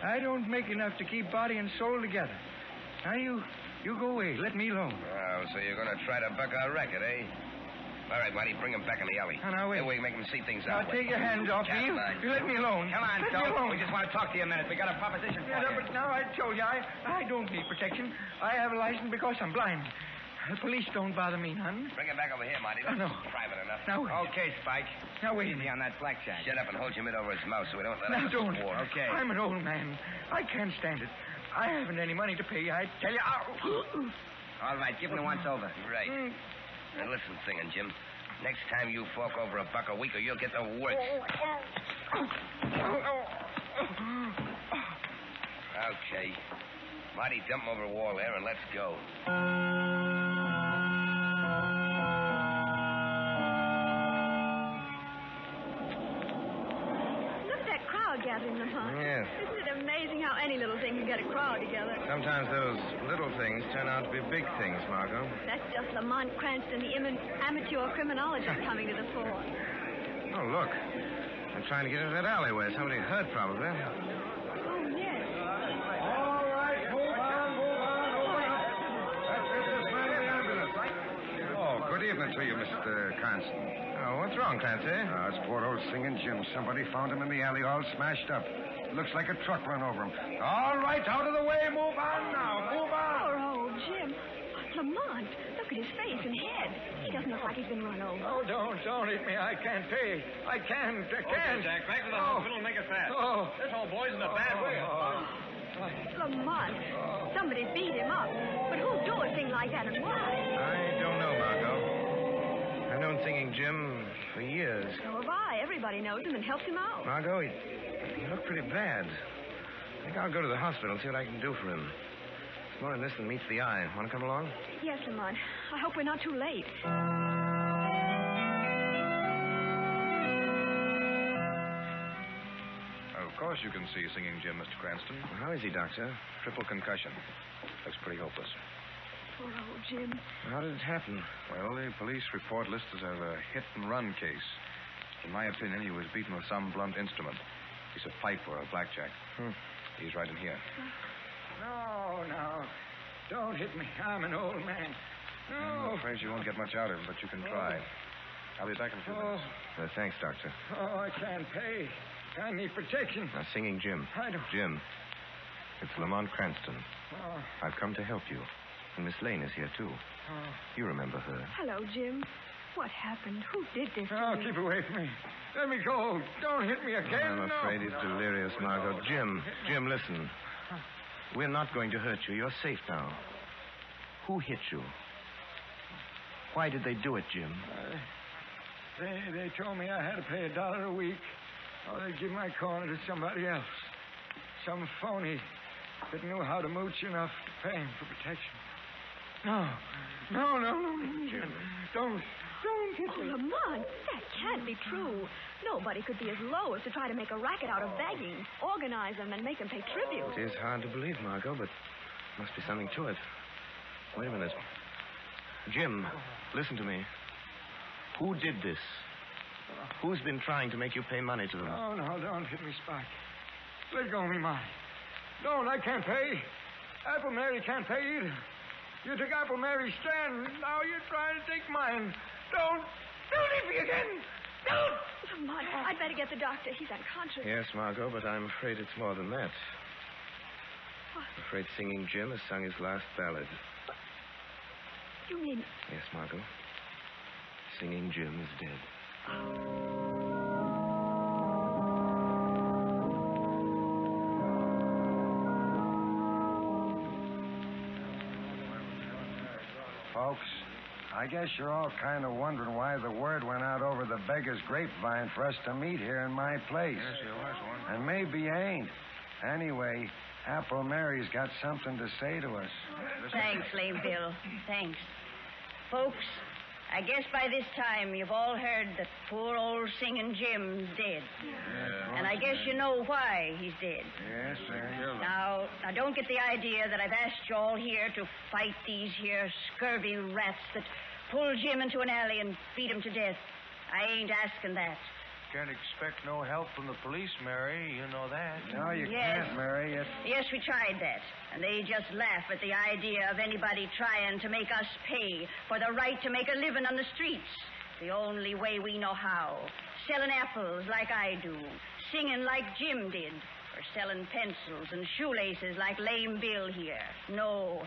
I don't make enough to keep body and soul together. Now, you go away. Let me alone. Oh, so you're going to try to buck our record, eh? All right, buddy, bring him back in the alley. Now, wait. That way we make him see things Now, out. take your hands off me. You let me alone. Come on, let me Doc. alone. We just want to talk to you a minute. We got a proposition for you. But now I told you, I don't need protection. I have a license because I'm blind. The police don't bother me none. Bring him back over here, Marty. No. Private enough. Now, wait. Okay, Spike. Now, wait. Easy on that blackjack. Shut up and hold your mitt over his mouth so we don't let Now, him don't. swore. Okay. I'm an old man. I can't stand it. I haven't any money to pay. I tell you. All right, give him the once over. Right. Now, listen, Singing Jim. Next time you fork over $1 a week or you'll get the works. Okay. Marty, dump him over the wall there and let's go. Look at that crowd gathering, Lamont. Yes. Isn't it amazing how any little thing can get a crowd together? Sometimes those little things turn out to be big things, Margot. That's just Lamont Cranston, the amateur criminologist, coming to the fore. Oh, look. I'm trying to get into that alleyway. Somebody hurt, probably. Oh, yes. All right, move on. That's this man of the ambulance. Oh, good evening to you, Mr. Cranston. Oh, what's wrong, Clancy? It's poor old Singing Jim. Somebody found him in the alley all smashed up. Looks like a truck run over him. All right, out of the way. Move on now. Move on. Poor old Jim. Lamont, look at his face and head. He doesn't look like he's been run over. Oh, don't hit me. I can't pay. I can't. Okay, Jack, back to the hospital and make it fast. Oh. This old boy's in a bad way. Lamont, somebody beat him up. But who'd do a thing like that and why? I don't know, Margot. I've known Singing Jim for years. So have I. Everybody knows him and helps him out. Margot, he looked pretty bad. I think I'll go to the hospital and see what I can do for him. It's more than this than meets the eye. Want to come along? Yes, Lamont. I hope we're not too late. Of course you can see Singing Jim, Mr. Cranston. Well, how is he, Doctor? Triple concussion. Looks pretty hopeless. Poor old Jim. How did it happen? Well, the police report lists it as a hit-and-run case. In my opinion, he was beaten with some blunt instrument. Piece of pipe or a blackjack. He's right in here. No. Don't hit me. I'm an old man. No. I'm afraid you won't get much out of him, but you can try. I'll be back in a few minutes. Thanks, Doctor. Oh, I can't pay. I need protection. Now, Singing Jim. I don't... Jim, it's Lamont Cranston. Oh. I've come to help you. And Miss Lane is here, too. Oh. You remember her. Hello, Jim. What happened? Who did this to Oh, you? keep away from me. Let me go. Don't hit me again. I'm afraid he's delirious, Margot. Jim, listen. We're not going to hurt you. You're safe now. Who hit you? Why did they do it, Jim? They told me I had to pay $1 a week, or they'd give my corner to somebody else. Some phony that knew how to mooch enough to pay him for protection. No, Jim. Don't hit me. Oh, Lamont, that can't be true. Nobody could be as low as to try to make a racket out of begging, organize them, and make them pay tribute. It is hard to believe, Margot, but must be something to it. Wait a minute. Jim, listen to me. Who did this? Who's been trying to make you pay money to them? No, don't hit me, Spike. Let go of me, money. Don't, I can't pay. Apple Mary can't pay either. You took Apple Mary's stand. Now you're trying to take mine. Don't hit me again. Don't. Lamont, I'd better get the doctor. He's unconscious. Yes, Margot, but I'm afraid it's more than that. What? I'm afraid Singing Jim has sung his last ballad. You mean... Yes, Margot. Singing Jim is dead. Folks, I guess you're all kind of wondering why the word went out over the beggar's grapevine for us to meet here in my place. Yes, there was one. And maybe you ain't. Anyway, Apple Mary's got something to say to us. Thanks, Lame Bill. Thanks. Folks, I guess by this time you've all heard that poor old Singing Jim's dead. Yeah. And I guess you know why he's dead. Yes, sir. Now, don't get the idea that I've asked you all here to fight these here scurvy rats that pull Jim into an alley and beat him to death. I ain't asking that. Can't expect no help from the police, Mary. You know that. No, you Yes. can't, Mary. Yes, we tried that. And they just laugh at the idea of anybody trying to make us pay for the right to make a living on the streets. The only way we know how. Selling apples like I do. Singing like Jim did. Or selling pencils and shoelaces like Lame Bill here. No,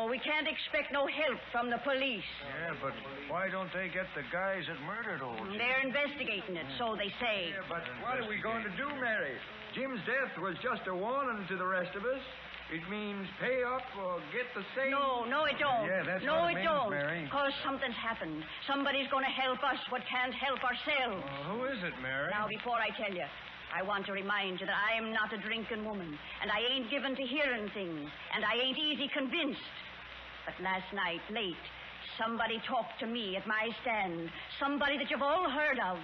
we can't expect no help from the police. Yeah, but why don't they get the guys that murdered old Jim? They're investigating it, so they say. Yeah, but what are we going to do, Mary? Jim's death was just a warning to the rest of us. It means pay up or get the same... No, it don't. Yeah, that's no, what it means, don't. Mary. Because something's happened. Somebody's going to help us what can't help ourselves. Who is it, Mary? Now, before I tell you, I want to remind you that I am not a drinking woman, and I ain't given to hearing things, and I ain't easy convinced. But last night, late, somebody talked to me at my stand. Somebody that you've all heard of.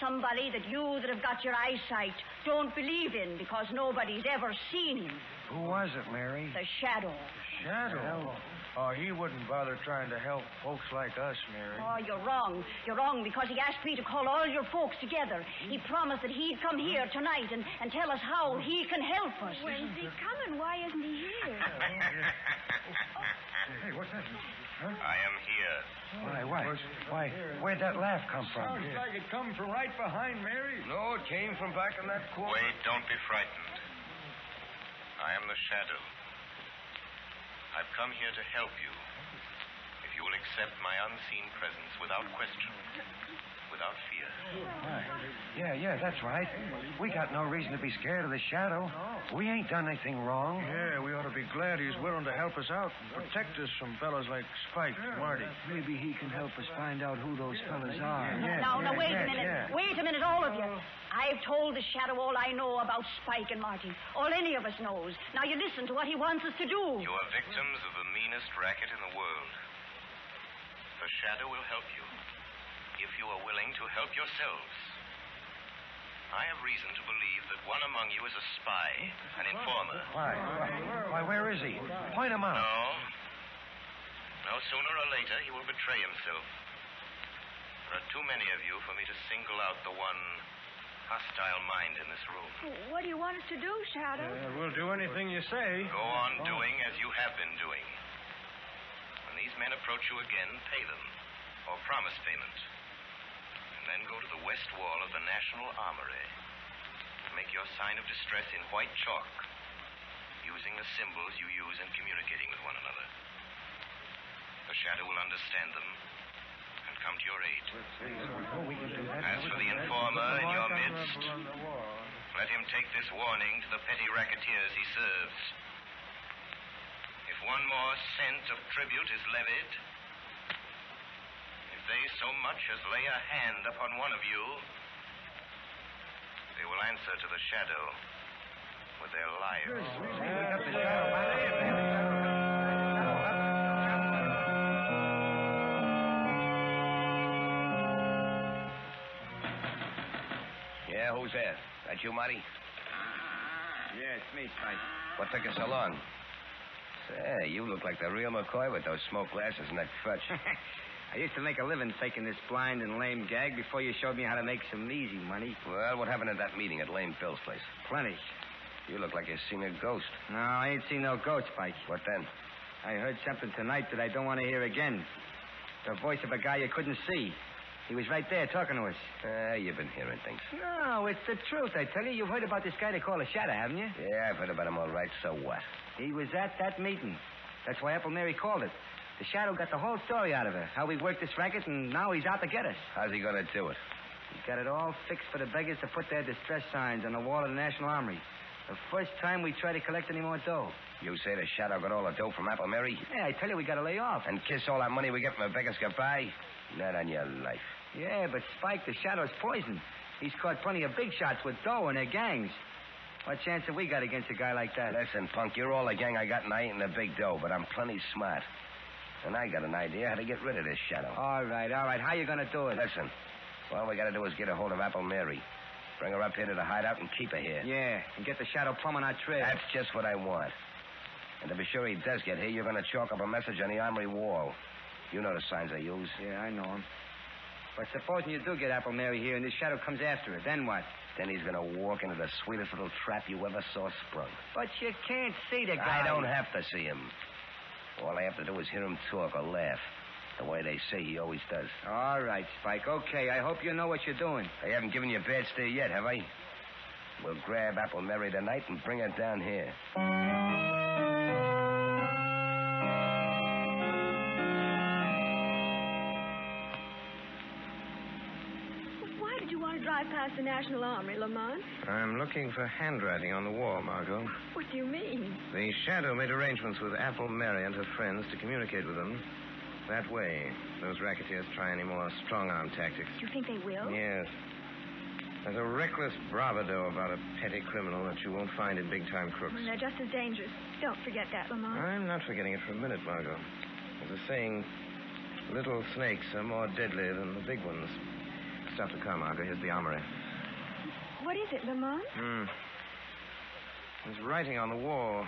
Somebody that you that have got your eyesight don't believe in because nobody's ever seen him. Who was it, Mary? The Shadow. Shadow? Oh, he wouldn't bother trying to help folks like us, Mary. Oh, you're wrong. You're wrong because he asked me to call all your folks together. He promised that he'd come here tonight and tell us how he can help us. When's he coming? Why isn't he here? Hey, what's that? Huh? I am here. Why, where'd that laugh come from? Sounds like it come from right behind Mary. No, it came from back in that corner. Wait, don't be frightened. I am the Shadow. I've come here to help you. If you will accept my unseen presence without question, without fear. Yeah, that's right. We got no reason to be scared of the Shadow. We ain't done anything wrong. Yeah, we ought to be glad he's willing to help us out and protect us from fellas like Spike and Marty. Maybe he can help us find out who those fellas are. Now, wait a minute. Yeah. Wait a minute, all of you. I've told the Shadow all I know about Spike and Marty. All any of us knows. Now you listen to what he wants us to do. You are victims of the meanest racket in the world. The Shadow will help you, if you are willing to help yourselves. I have reason to believe that one among you is a spy, an informer. Why, where is he? Point him out. No, sooner or later he will betray himself. There are too many of you for me to single out the one hostile mind in this room. What do you want us to do, Shadow? We'll do anything you say. Go on doing as you have been doing. When these men approach you again, pay them, or promise payment. And then go to the west wall of the National Armory. Make your sign of distress in white chalk, using the symbols you use in communicating with one another. The Shadow will understand them and come to your aid. As for the informer in your midst, let him take this warning to the petty racketeers he serves. If one more cent of tribute is levied, if they so much as lay a hand upon one of you, they will answer to the Shadow with their lives. Yeah, who's there? That you, Marty? Yeah, it's me, Spike. What took you so long? Say, you look like the real McCoy with those smoke glasses and that crutch. I used to make a living faking this blind and lame gag before you showed me how to make some easy money. Well, what happened at that meeting at Lame Phil's place? Plenty. You look like you've seen a ghost. No, I ain't seen no ghost, Spike. What then? I heard something tonight that I don't want to hear again. The voice of a guy you couldn't see. He was right there talking to us. You've been hearing things. No, it's the truth, I tell you. You've heard about this guy they call a Shadow, haven't you? Yeah, I've heard about him all right. So what? He was at that meeting. That's why Apple Mary called it. The Shadow got the whole story out of her. How we worked this racket, and now he's out to get us. How's he going to do it? He got it all fixed for the beggars to put their distress signs on the wall of the National Armory. The first time we try to collect any more dough. You say the Shadow got all the dough from Apple Mary? Yeah, I tell you, we got to lay off. And kiss all that money we get from the beggars goodbye? Not on your life. Yeah, but Spike, the Shadow's poison. He's caught plenty of big shots with dough and their gangs. What chance have we got against a guy like that? Listen, punk, you're all the gang I got, and I ain't in the big dough, but I'm plenty smart. And I got an idea how to get rid of this Shadow. All right. How you going to do it? Listen, all we got to do is get a hold of Apple Mary. Bring her up here to the hideout and keep her here. Yeah, and get the Shadow plumb on our trail. That's just what I want. And to be sure he does get here, you're going to chalk up a message on the armory wall. You know the signs I use. Yeah, I know them. But supposing you do get Apple Mary here and this Shadow comes after her, then what? Then he's going to walk into the sweetest little trap you ever saw sprung. But you can't see the guy. I don't have to see him. All I have to do is hear him talk or laugh, the way they say he always does. All right, Spike. Okay, I hope you know what you're doing. I haven't given you a bad steer yet, have I? We'll grab Apple Mary tonight and bring her down here. Why did you want to drive past the National Armory, Lamont? I'm looking for handwriting on the wall, Margot. What do you mean? The Shadow made arrangements with Apple Mary and her friends to communicate with them. That way, those racketeers try any more strong-arm tactics. You think they will? Yes. There's a reckless bravado about a petty criminal that you won't find in big-time crooks. Well, they're just as dangerous. Don't forget that, Lamont. I'm not forgetting it for a minute, Margot. There's a saying, little snakes are more deadly than the big ones. Stop the car, Margot. Here's the armory. What is it, Lamont? There's writing on the wall.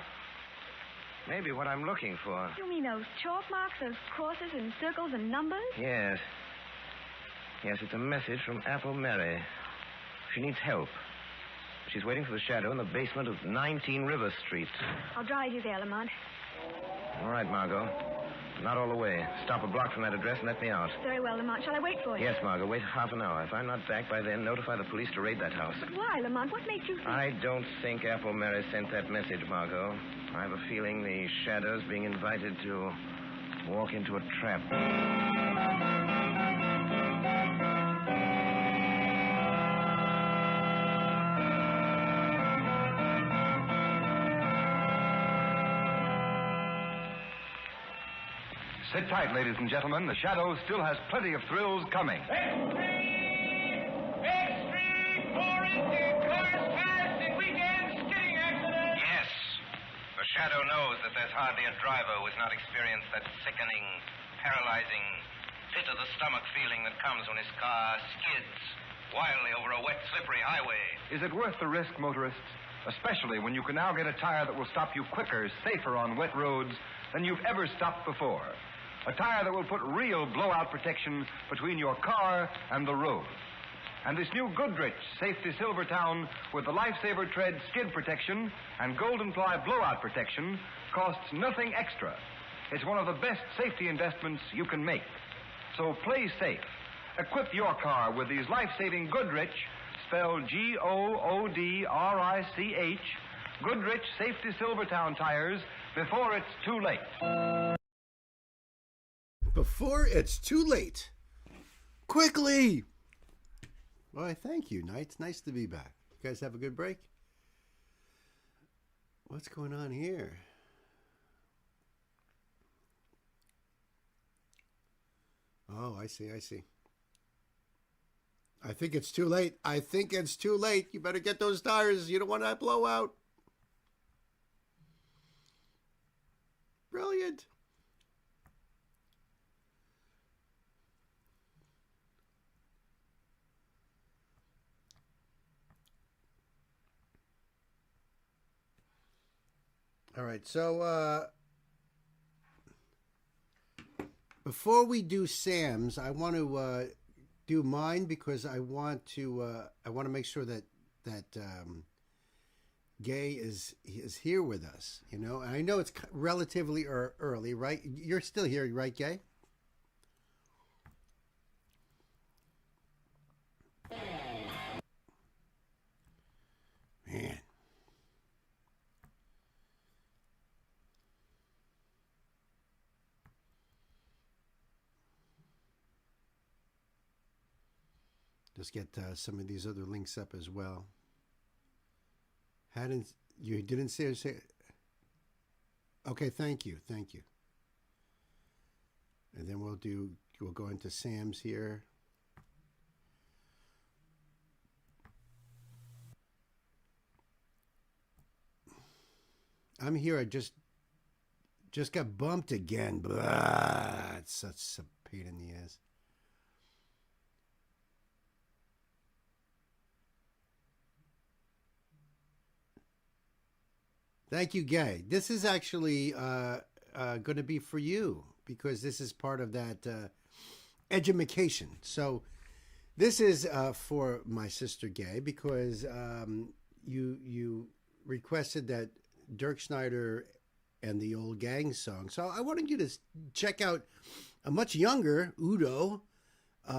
Maybe what I'm looking for. You mean those chalk marks, those crosses and circles and numbers? Yes. Yes, it's a message from Apple Mary. She needs help. She's waiting for the Shadow in the basement of 19 River Street. I'll drive you there, Lamont. All right, Margot. Not all the way. Stop a block from that address and let me out. Very well, Lamont. Shall I wait for you? Yes, Margot. Wait half an hour. If I'm not back by then, notify the police to raid that house. But why, Lamont? What makes you think... I don't think Apple Mary sent that message, Margot. I have a feeling the Shadow's being invited to walk into a trap. Sit tight, ladies and gentlemen. The Shadow still has plenty of thrills coming. Extreme, foreign cars fast and weekend skidding accident. Yes. The Shadow knows that there's hardly a driver who has not experienced that sickening, paralyzing, pit-of-the-stomach feeling that comes when his car skids wildly over a wet, slippery highway. Is it worth the risk, motorists? Especially when you can now get a tire that will stop you quicker, safer on wet roads than you've ever stopped before. A tire that will put real blowout protection between your car and the road. And this new Goodrich Safety Silvertown with the Lifesaver Tread skid protection and Golden Ply blowout protection costs nothing extra. It's one of the best safety investments you can make. So play safe. Equip your car with these life-saving Goodrich, spelled Goodrich, Goodrich Safety Silvertown tires before it's too late. Before it's too late. Quickly! Well, thank you, Knight. It's nice to be back. You guys have a good break? What's going on here? Oh, I see. I think it's too late. You better get those tires. You don't want that blowout. Brilliant. All right, so before we do Sam's, I want to do mine because I want to make sure that Gay is here with us. You know, and I know it's relatively early, right? You're still here, right, Gay? Man. Just get some of these other links up as well. You didn't say? Okay, thank you. And then we'll go into Sam's here. I'm here. I just got bumped again. Blah, it's such a pain in the ass. Thank you, Gay. This is actually going to be for you because this is part of that edumacation. So this is for my sister Gay because you requested that Dirk Schneider and the Old Gang song. So I wanted you to check out a much younger Udo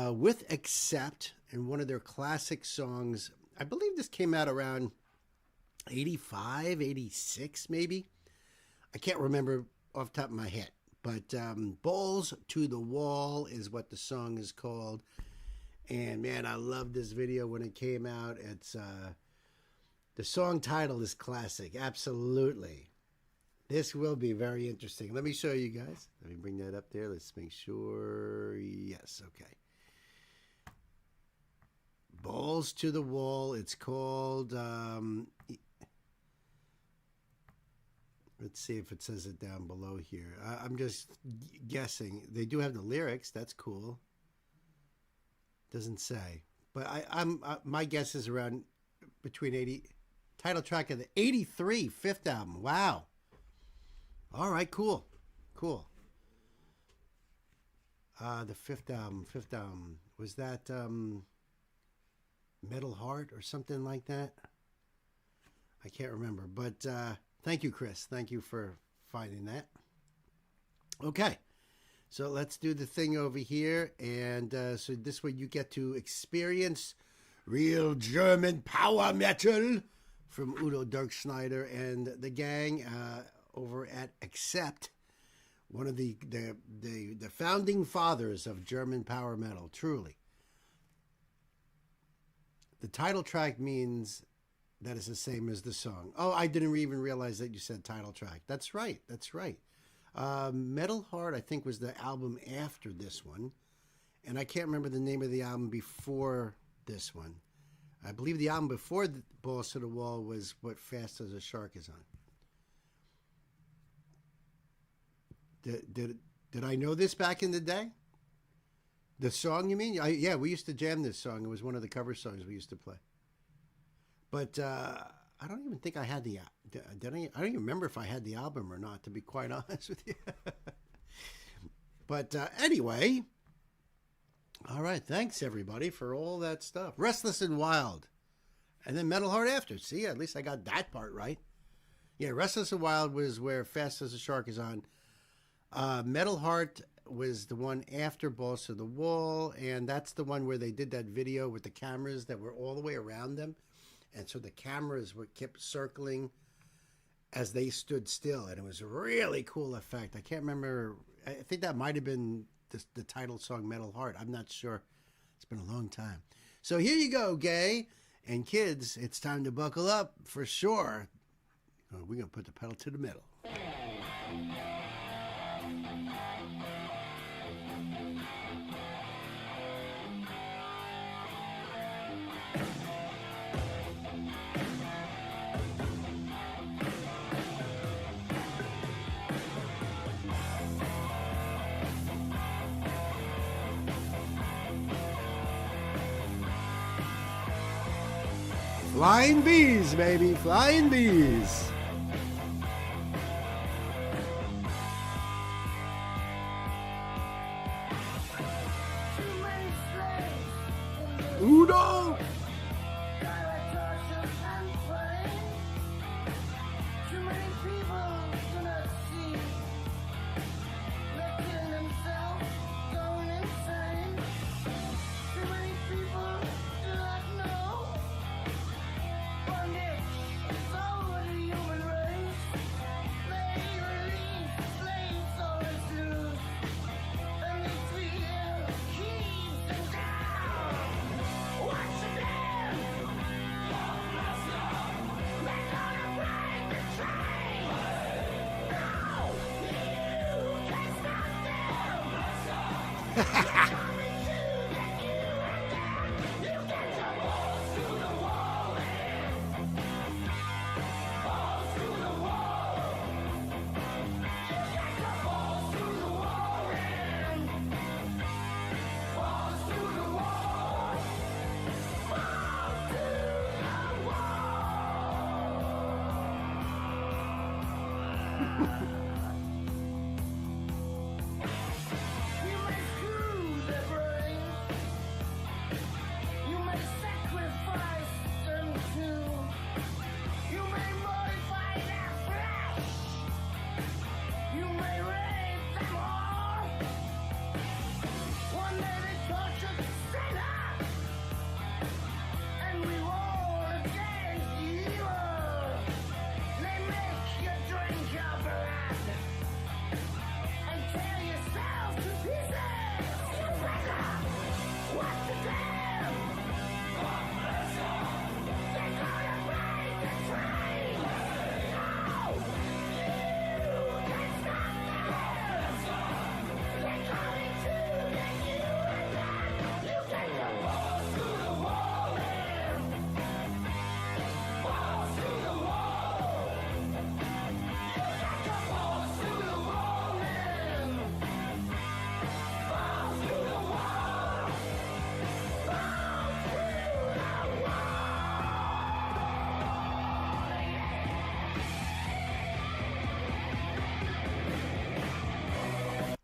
with Accept and one of their classic songs. I believe this came out around 85, 86 maybe. I can't remember off the top of my head. But Balls to the Wall is what the song is called. And man, I loved this video when it came out. It's the song title is classic. Absolutely. This will be very interesting. Let me show you guys. Let me bring that up there. Let's make sure. Yes, okay. Balls to the Wall. It's called... let's see if it says it down below here. I'm just guessing. They do have the lyrics. That's cool. Doesn't say. But I'm my guess is around between 80... Title track of the 83 fifth album. Wow. All right, cool. The fifth album. Was that Metal Heart or something like that? I can't remember. But thank you, Chris. Thank you for finding that. Okay. So let's do the thing over here. And so this way you get to experience real German power metal from Udo Dirk Schneider and the gang over at Accept, one of the founding fathers of German power metal, truly. The title track means that is the same as the song. Oh, I didn't even realize that you said title track. That's right. Metal Heart, I think, was the album after this one. And I can't remember the name of the album before this one. I believe the album before Balls to the Wall was What Fast as a Shark Is On. Did I know this back in the day? The song, you mean? Yeah, we used to jam this song. It was one of the cover songs we used to play. But I don't even think I had the... I don't even remember if I had the album or not, to be quite honest with you. But anyway, All right, thanks everybody for all that stuff. Restless and Wild. And then Metal Heart after. See, at least I got that part right. Yeah, Restless and Wild was where Fast as a Shark is on. Metal Heart was the one after Balls to the Wall, and that's the one where they did that video with the cameras that were all the way around them. And so the cameras kept circling as they stood still, and it was a really cool effect. I can't remember. I think that might have been the title song, Metal Heart. I'm not sure. It's been a long time. So here you go, gay and kids. It's time to buckle up for sure. We're going to put the pedal to the metal. Flying bees, baby, flying bees. Udo!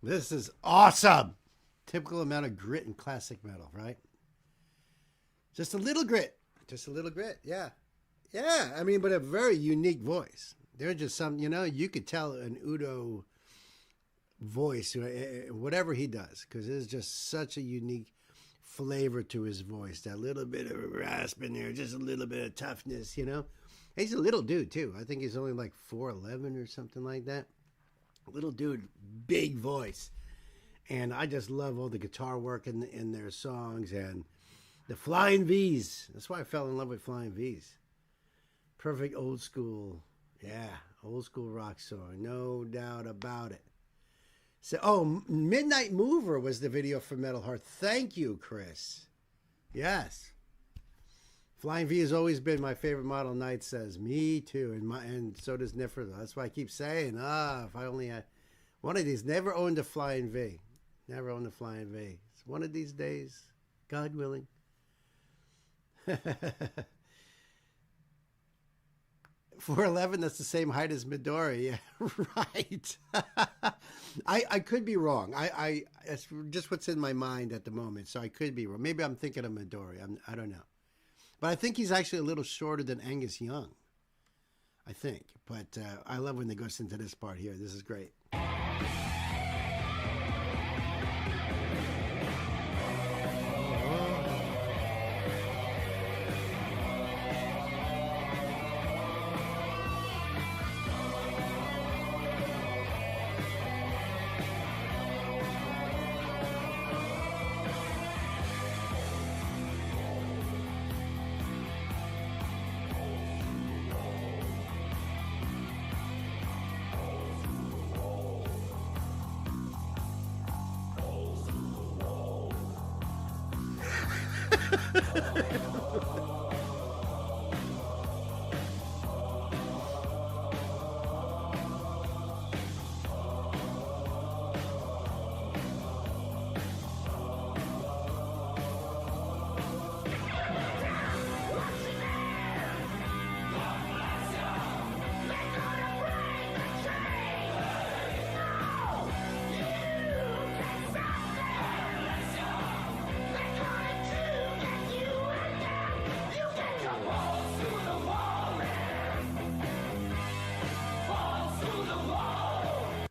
This is awesome. Typical amount of grit in classic metal, right? Just a little grit. Just a little grit, yeah. Yeah, I mean, but a very unique voice. They're just some, you could tell an Udo voice, whatever he does, because there's just such a unique flavor to his voice. That little bit of a rasp in there, just a little bit of toughness, He's a little dude, too. I think he's only like 4'11" or something like that. Little dude, big voice. And I just love all the guitar work in their songs and the Flying V's. That's why I fell in love with Flying V's. Perfect old school, old school rock song, no doubt about it. So, Midnight Mover was the video for Metal Heart. Thank you, Chris. Yes. Flying V has always been my favorite model. Knight says, me too. And so does Niffer. That's why I keep saying, if I only had one of these. Never owned a Flying V. Never owned a Flying V. It's one of these days, God willing. 4'11", that's the same height as Midori. Yeah, right. I could be wrong. It's just what's in my mind at the moment, so I could be wrong. Maybe I'm thinking of Midori. I don't know. But I think he's actually a little shorter than Angus Young. I think. But I love when they goes into this part here. This is great.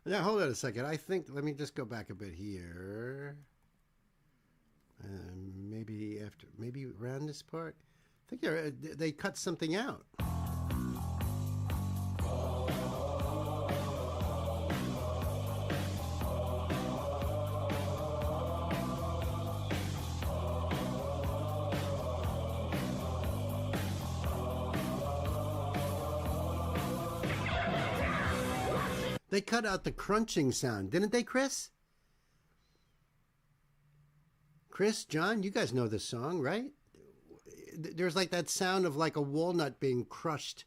Now, hold on a second. I think, let me just go back a bit here. Maybe around this part. I think they cut something out. They cut out the crunching sound, didn't they, Chris? Chris, John, you guys know this song, right? There's like that sound of like a walnut being crushed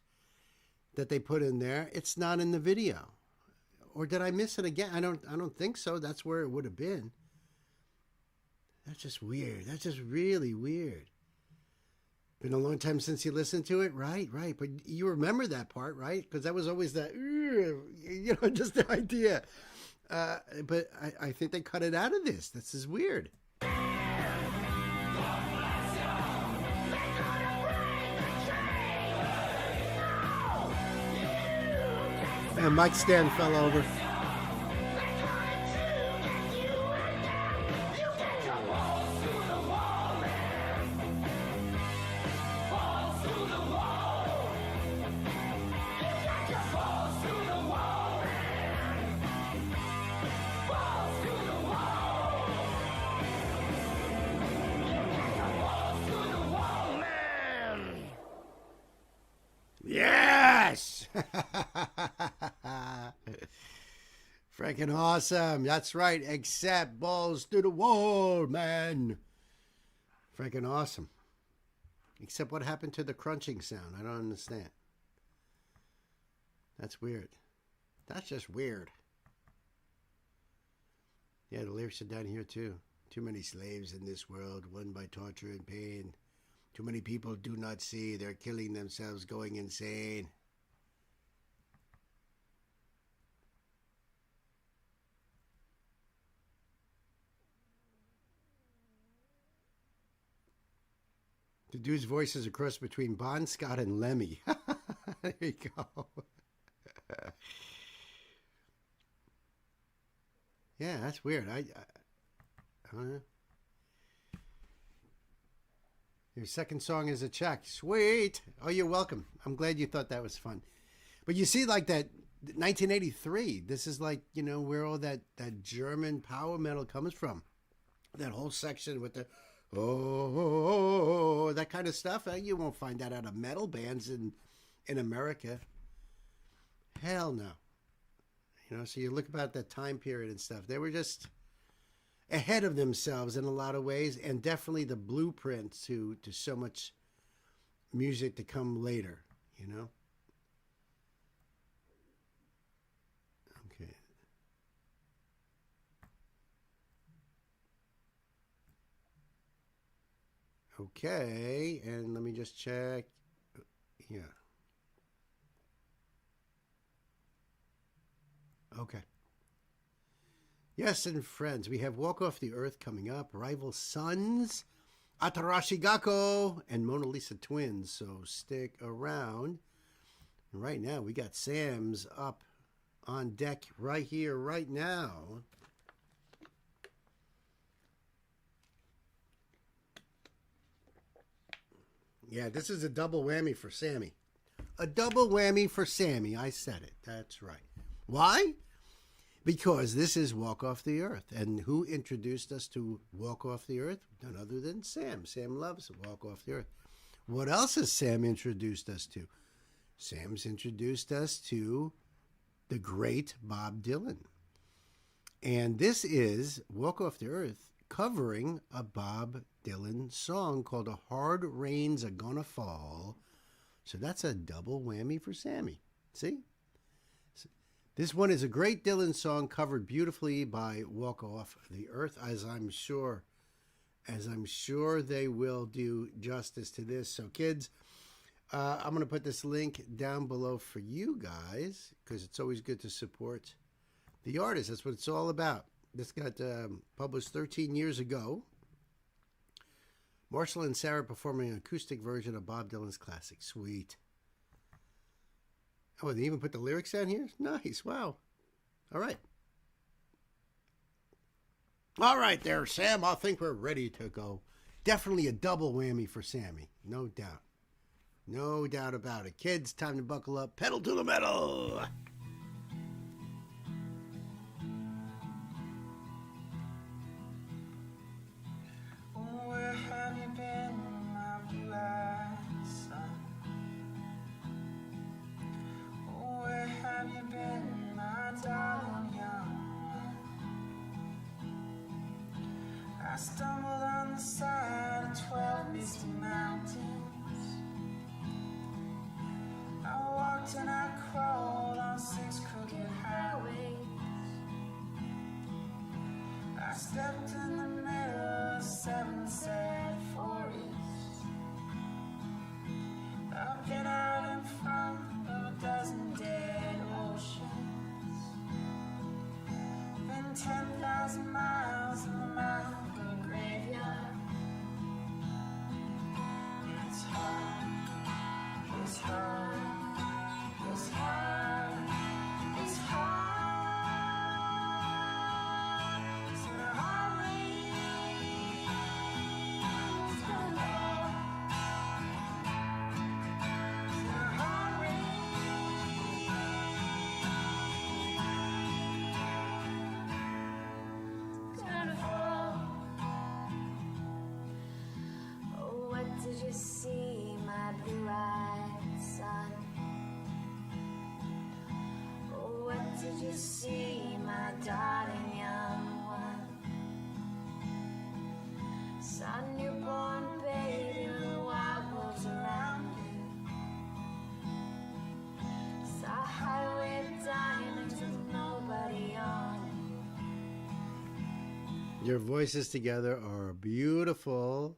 that they put in there. It's not in the video. Or did I miss it again? I don't think so. That's where it would have been. That's just weird. That's just really weird. Been a long time since you listened to it, right? But you remember that part, right? Because that was always that, just the idea. But I think they cut it out of this. This is weird. And Mike's stand fell over. Yes! Freaking awesome. That's right. Except balls to the wall, man. Freaking awesome. Except what happened to the crunching sound? I don't understand. That's weird. That's just weird. Yeah, the lyrics are down here too. Too many slaves in this world, won by torture and pain. Too many people do not see. They're killing themselves, going insane. The dude's voice is a cross between Bon Scott and Lemmy. There you go. Yeah, that's weird. I don't know. Your second song is a check. Sweet. Oh, you're welcome. I'm glad you thought that was fun. But you see, like that 1983, this is like, where all that German power metal comes from. That whole section with the, that kind of stuff. You won't find that out of metal bands in America. Hell no. So you look about that time period and stuff. They were just ahead of themselves in a lot of ways, and definitely the blueprint to so much music to come later, Okay. Okay, and let me just check. Yeah. Okay. Yes, and friends, we have Walk Off the Earth coming up, Rival Sons, Atarashi Gakko, and Mona Lisa Twins, so stick around. And right now, we got Sam's up on deck right here, right now. Yeah, this is a double whammy for Sammy. A double whammy for Sammy. I said it. That's right. Why? Because this is Walk Off the Earth. And who introduced us to Walk Off the Earth? None other than Sam. Sam loves Walk Off the Earth. What else has Sam introduced us to? Sam's introduced us to the great Bob Dylan. And this is Walk Off the Earth covering a Bob Dylan song called A Hard Rain's A Gonna Fall. So that's a double whammy for Sammy. See? This one is a great Dylan song covered beautifully by Walk Off the Earth, as I'm sure they will do justice to this. So kids, I'm going to put this link down below for you guys because it's always good to support the artist. That's what it's all about. This got published 13 years ago. Marshall and Sarah performing an acoustic version of Bob Dylan's classic. Sweet. Oh, they even put the lyrics down here? Nice. Wow. All right. All right there, Sam. I think we're ready to go. Definitely a double whammy for Sammy. No doubt. No doubt about it. Kids, time to buckle up. Pedal to the metal. Where have you been, my blue-eyed son? Where have you been, my darling young one? I stumbled on the side of 12 misty mountains. I walked and I crawled on 6 crooked highways. I stepped in the middle of 7 sad forests. I've been out in front of a dozen dead oceans. Been 10,000 miles in the mouth of a graveyard. It's hard, it's hard, it's hard, it's hard. So the hard rain's gonna fall. So the hard rain's gonna fall. Oh, what did you see, my blue-eyed son? Oh, what did you see, my darling young one? Saw a newborn baby with wild wolves around you. Saw a highway of diamonds with nobody on. Your voices together are beautiful.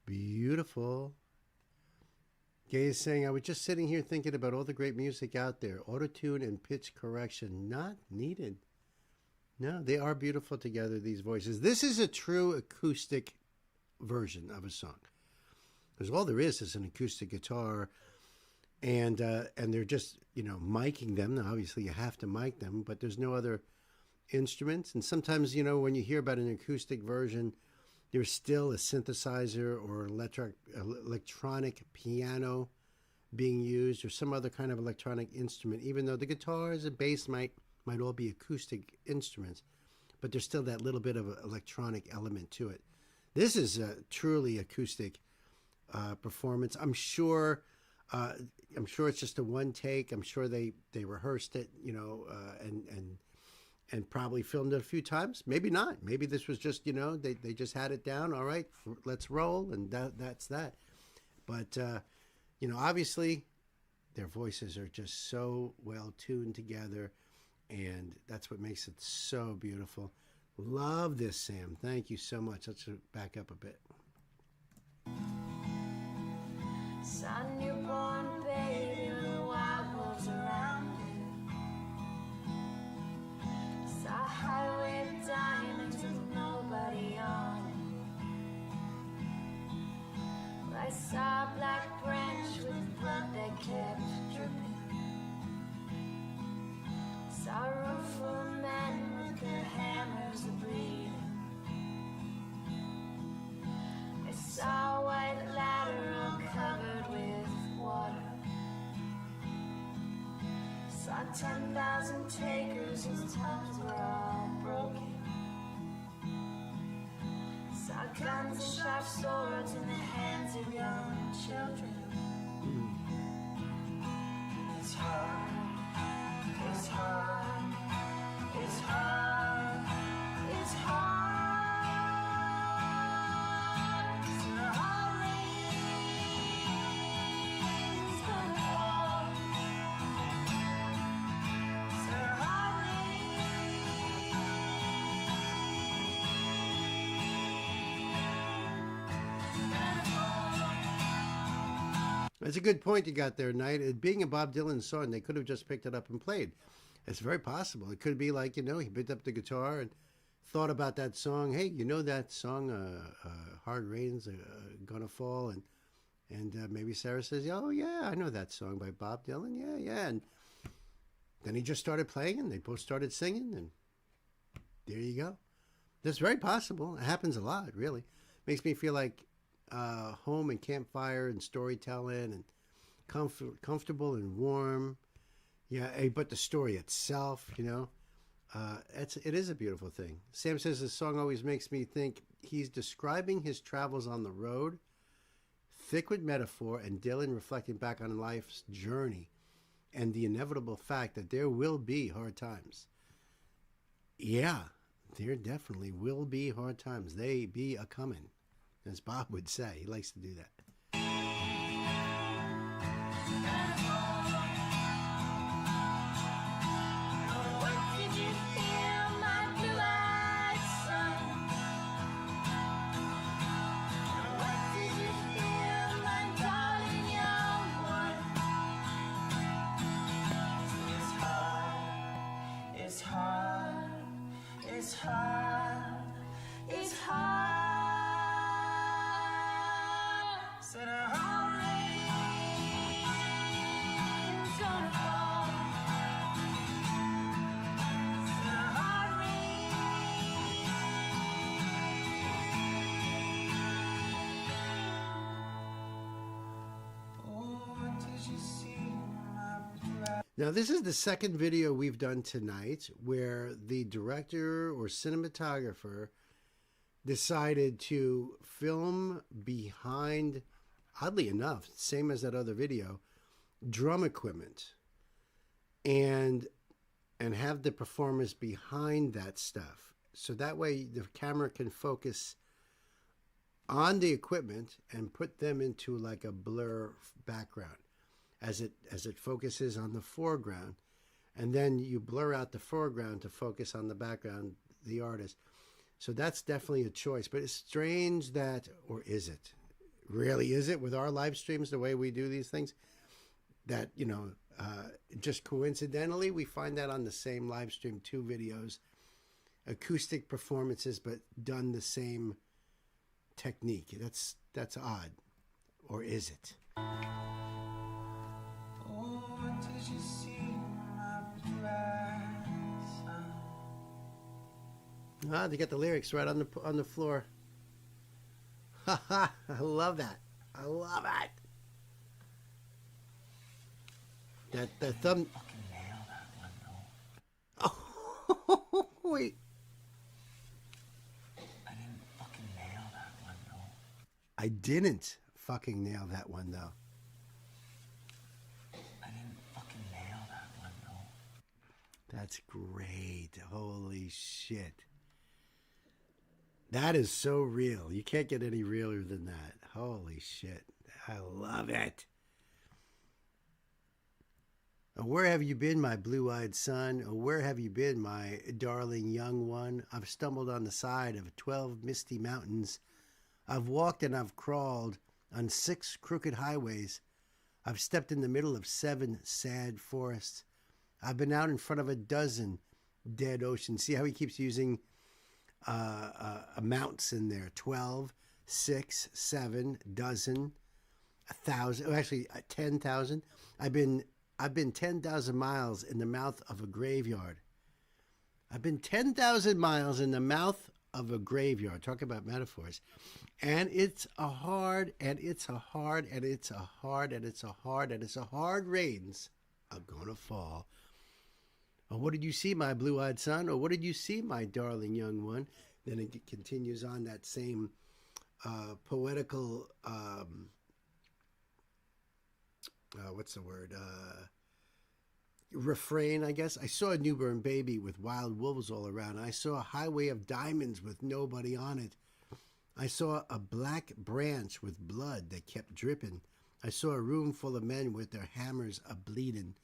Beautiful. Gay is saying, I was just sitting here thinking about all the great music out there. Auto-tune and pitch correction not needed. No, they are beautiful together, these voices. This is a true acoustic version of a song. Because all there is an acoustic guitar, and they're just, miking them. Now, obviously, you have to mic them, but there's no other instruments. And sometimes, when you hear about an acoustic version, there's still a synthesizer or electronic piano being used or some other kind of electronic instrument, even though the guitars and bass might all be acoustic instruments, but there's still that little bit of an electronic element to it. This is a truly acoustic performance. I'm sure it's just a one take. I'm sure they rehearsed it, and probably filmed it a few times. Maybe not. Maybe this was just, they just had it down. All right, let's roll, and that's that. But, obviously, their voices are just so well tuned together, and that's what makes it so beautiful. Love this, Sam. Thank you so much. Let's back up a bit. Saw a newborn baby with wild wolves around you. highway of diamonds with nobody on it. I saw a black branch with blood that kept dripping. Saw a room full of men with their hammers bleeding. I saw a white ladder all covered with water. Saw 10,000 takers whose tongues were all broken. Saw guns and sharp swords in the hands of young children. It's hard, it's hard, it's hard, it's hard. That's a good point you got there, Knight. It being a Bob Dylan song, they could have just picked it up and played. It's very possible. It could be like, you know, he picked up the guitar and thought about that song. Hey, you know that song, Hard Rain's Gonna Fall? And maybe Sarah says, oh, yeah, I know that song by Bob Dylan. Yeah, yeah. And then he just started playing and they both started singing. And there you go. That's very possible. It happens a lot, really. Makes me feel like home and campfire and storytelling and comfortable and warm. Yeah, but the story itself, you know, it is a beautiful thing. Sam says the song always makes me think he's describing his travels on the road, thick with metaphor, and Dylan reflecting back on life's journey and the inevitable fact that there will be hard times. Yeah, there definitely will be hard times. They be a-coming, as Bob would say. He likes to do that. Now, this is the second video we've done tonight where the director or cinematographer decided to film behind, oddly enough, same as that other video, drum equipment and have the performers behind that stuff. So that way the camera can focus on the equipment and put them into like a blur background as it focuses on the foreground, and then you blur out the foreground to focus on the background, the artist. So that's definitely a choice, but it's strange that, or is it? Really, is it with our live streams, the way we do these things, that, you know, just coincidentally, we find that on the same live stream, two videos, acoustic performances, but done the same technique. That's odd, or is it? Did you see my black sun? Ah, they got the lyrics right on the floor. Ha ha! I love that. I love it. That thumb. Fucking nail that one, though. Oh wait. I didn't fucking nail that one, though. I didn't fucking nail that one, though. That's great. Holy shit. That is so real. You can't get any realer than that. Holy shit. I love it. Oh, where have you been, my blue-eyed son? Oh, where have you been, my darling young one? I've stumbled on the side of 12 misty mountains. I've walked and I've crawled on 6 crooked highways. I've stepped in the middle of 7 sad forests. I've been out in front of a dozen dead ocean. See how he keeps using amounts in there: 12, 6, 7, dozen, 1,000. Actually, 10,000. I've been 10,000 miles in the mouth of a graveyard. I've been 10,000 miles in the mouth of a graveyard. Talk about metaphors. And it's a hard, and it's a hard, and it's a hard, and it's a hard, and it's a hard rains are gonna fall. Oh, what did you see, my blue-eyed son? Or what did you see, my darling young one? Then it continues on that same poetical, what's the word? Refrain, I guess. I saw a newborn baby with wild wolves all around. I saw a highway of diamonds with nobody on it. I saw a black branch with blood that kept dripping. I saw a room full of men with their hammers a-bleeding.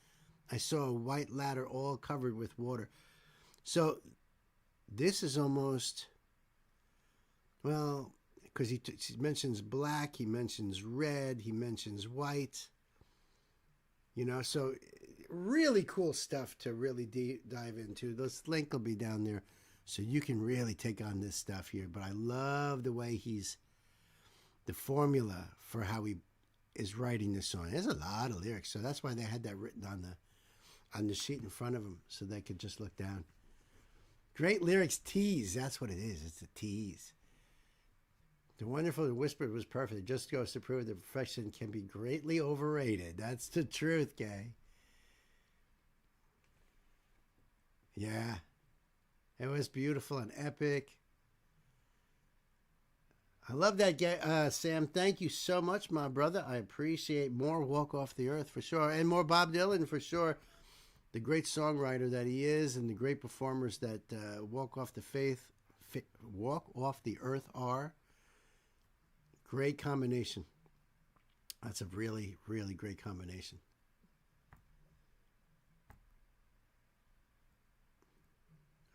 I saw a white ladder all covered with water. So this is almost, well, because he mentions black, he mentions red, he mentions white. You know, so really cool stuff to really dive into. This link will be down there so you can really take on this stuff here. But I love the way the formula for how he is writing this song. There's a lot of lyrics, so that's why they had that written on the sheet in front of them so they could just look down. Great lyrics, tease. That's what it is. It's a tease. The wonderful whisper was perfect. It just goes to prove that perfection can be greatly overrated. That's the truth, Gay. Yeah. It was beautiful and epic. I love that, Sam. Thank you so much, my brother. I appreciate more Walk Off the Earth for sure. And more Bob Dylan for sure. The great songwriter that he is and the great performers that Walk Off the Earth are. Great combination. That's a really, really great combination.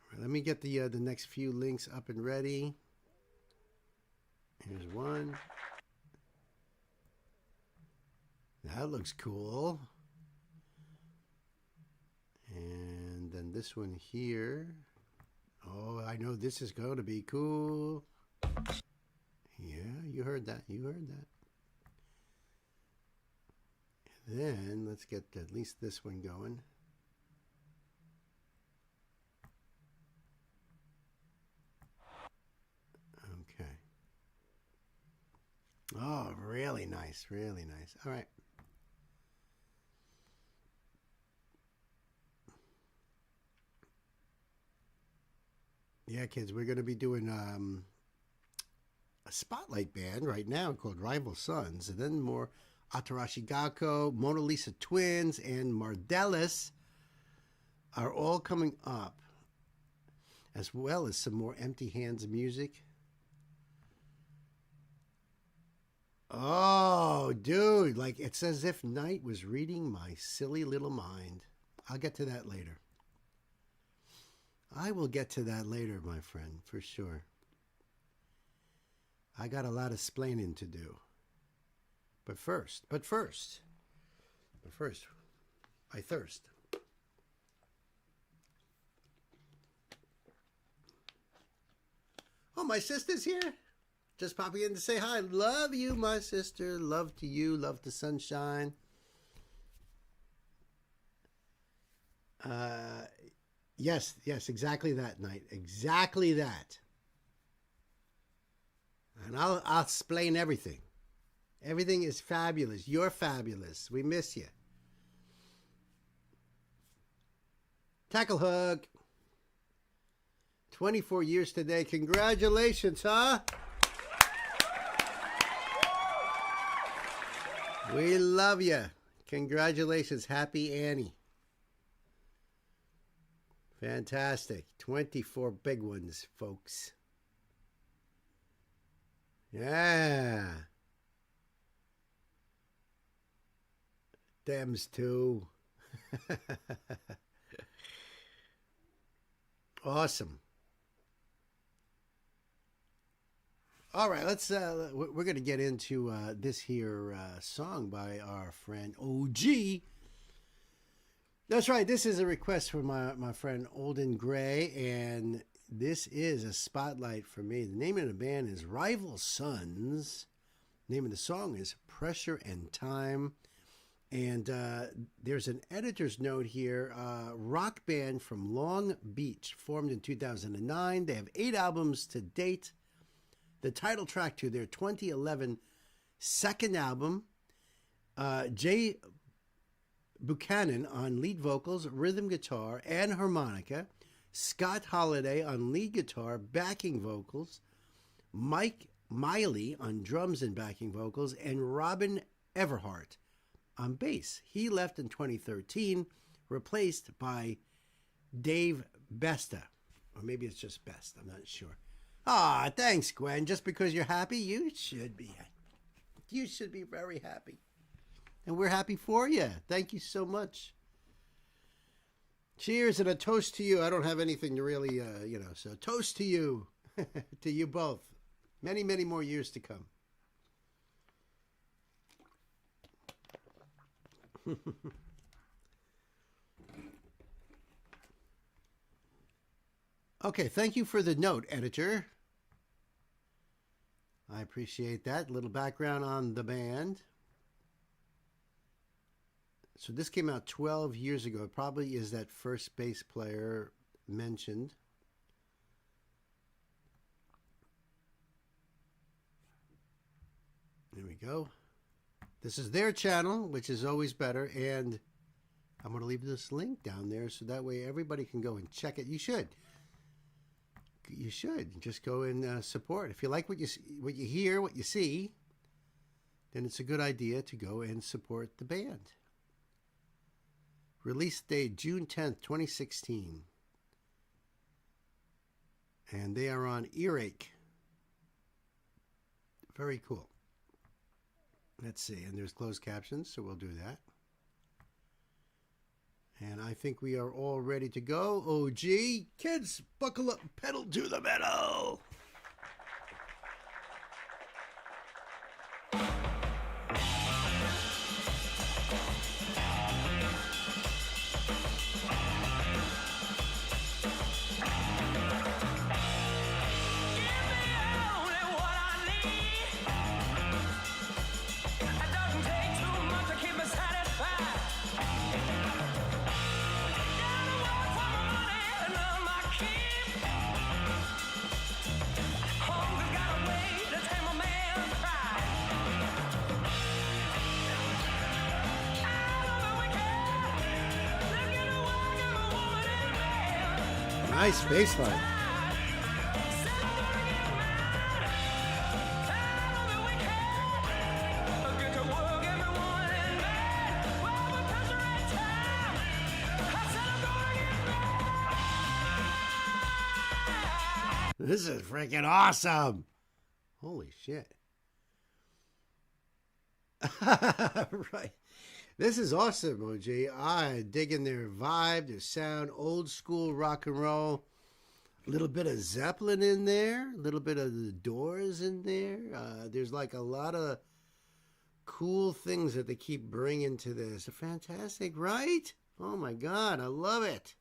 All right, let me get the next few links up and ready. Here's one. That looks cool. And then this one here. Oh, I know this is going to be cool. Yeah, you heard that. You heard that. And then let's get at least this one going. Okay. Oh, really nice. Really nice. All right. Yeah, kids, we're going to be doing a spotlight band right now called Rival Sons, and then more Atarashi Gakko, Mona Lisa Twins, and Mardellis are all coming up, as well as some more Empty Hands music. Oh, dude, like it's as if night was reading my silly little mind. I'll get to that later. I will get to that later, my friend, for sure. I got a lot of splaining to do. But first, I thirst. Oh, my sister's here. Just popping in to say hi. Love you, my sister. Love to you. Love the sunshine. Yes, exactly that, Night. Exactly that. And I'll explain everything. Everything is fabulous. You're fabulous. We miss you. Tackle hug. 24 years today. Congratulations, huh? We love you. Congratulations. Happy Annie. Fantastic. 24 big ones, folks. Yeah. Dems too. Awesome. All right, let's we're going to get into this here song by our friend OG. That's right. This is a request from my friend Olden Gray, and this is a spotlight for me. The name of the band is Rival Sons. The name of the song is Pressure and Time. And there's an editor's note here. Rock band from Long Beach, formed in 2009. They have 8 albums to date. The title track to their 2011 second album, Jay Buchanan on lead vocals, rhythm guitar, and harmonica. Scott Holiday on lead guitar, backing vocals. Mike Miley on drums and backing vocals. And Robin Everhart on bass. He left in 2013, replaced by Dave Besta. Or maybe it's just Best. I'm not sure. Ah, thanks, Gwen. Just because you're happy, you should be. You should be very happy. And we're happy for you. Thank you so much. Cheers and a toast to you. I don't have anything to really, so toast to you. To you both. Many, many more years to come. Okay, thank you for the note, editor. I appreciate that. A little background on the band. So this came out 12 years ago. It probably is that first bass player mentioned. There we go. This is their channel, which is always better. And I'm going to leave this link down there so that way everybody can go and check it. You should. You should. Just go and support. If you like what you hear, what you see, then it's a good idea to go and support the band. Release date June 10th, 2016. And they are on Earache. Very cool. Let's see. And there's closed captions, so we'll do that. And I think we are all ready to go. OG, kids, buckle up, pedal to the metal. Nice bass line. This is freaking awesome. Holy shit. Right. This is awesome, OG. I digging their vibe, their sound, old school rock and roll. A little bit of Zeppelin in there, a little bit of the Doors in there. There's like a lot of cool things that they keep bringing to this. They're fantastic, right? Oh my God, I love it.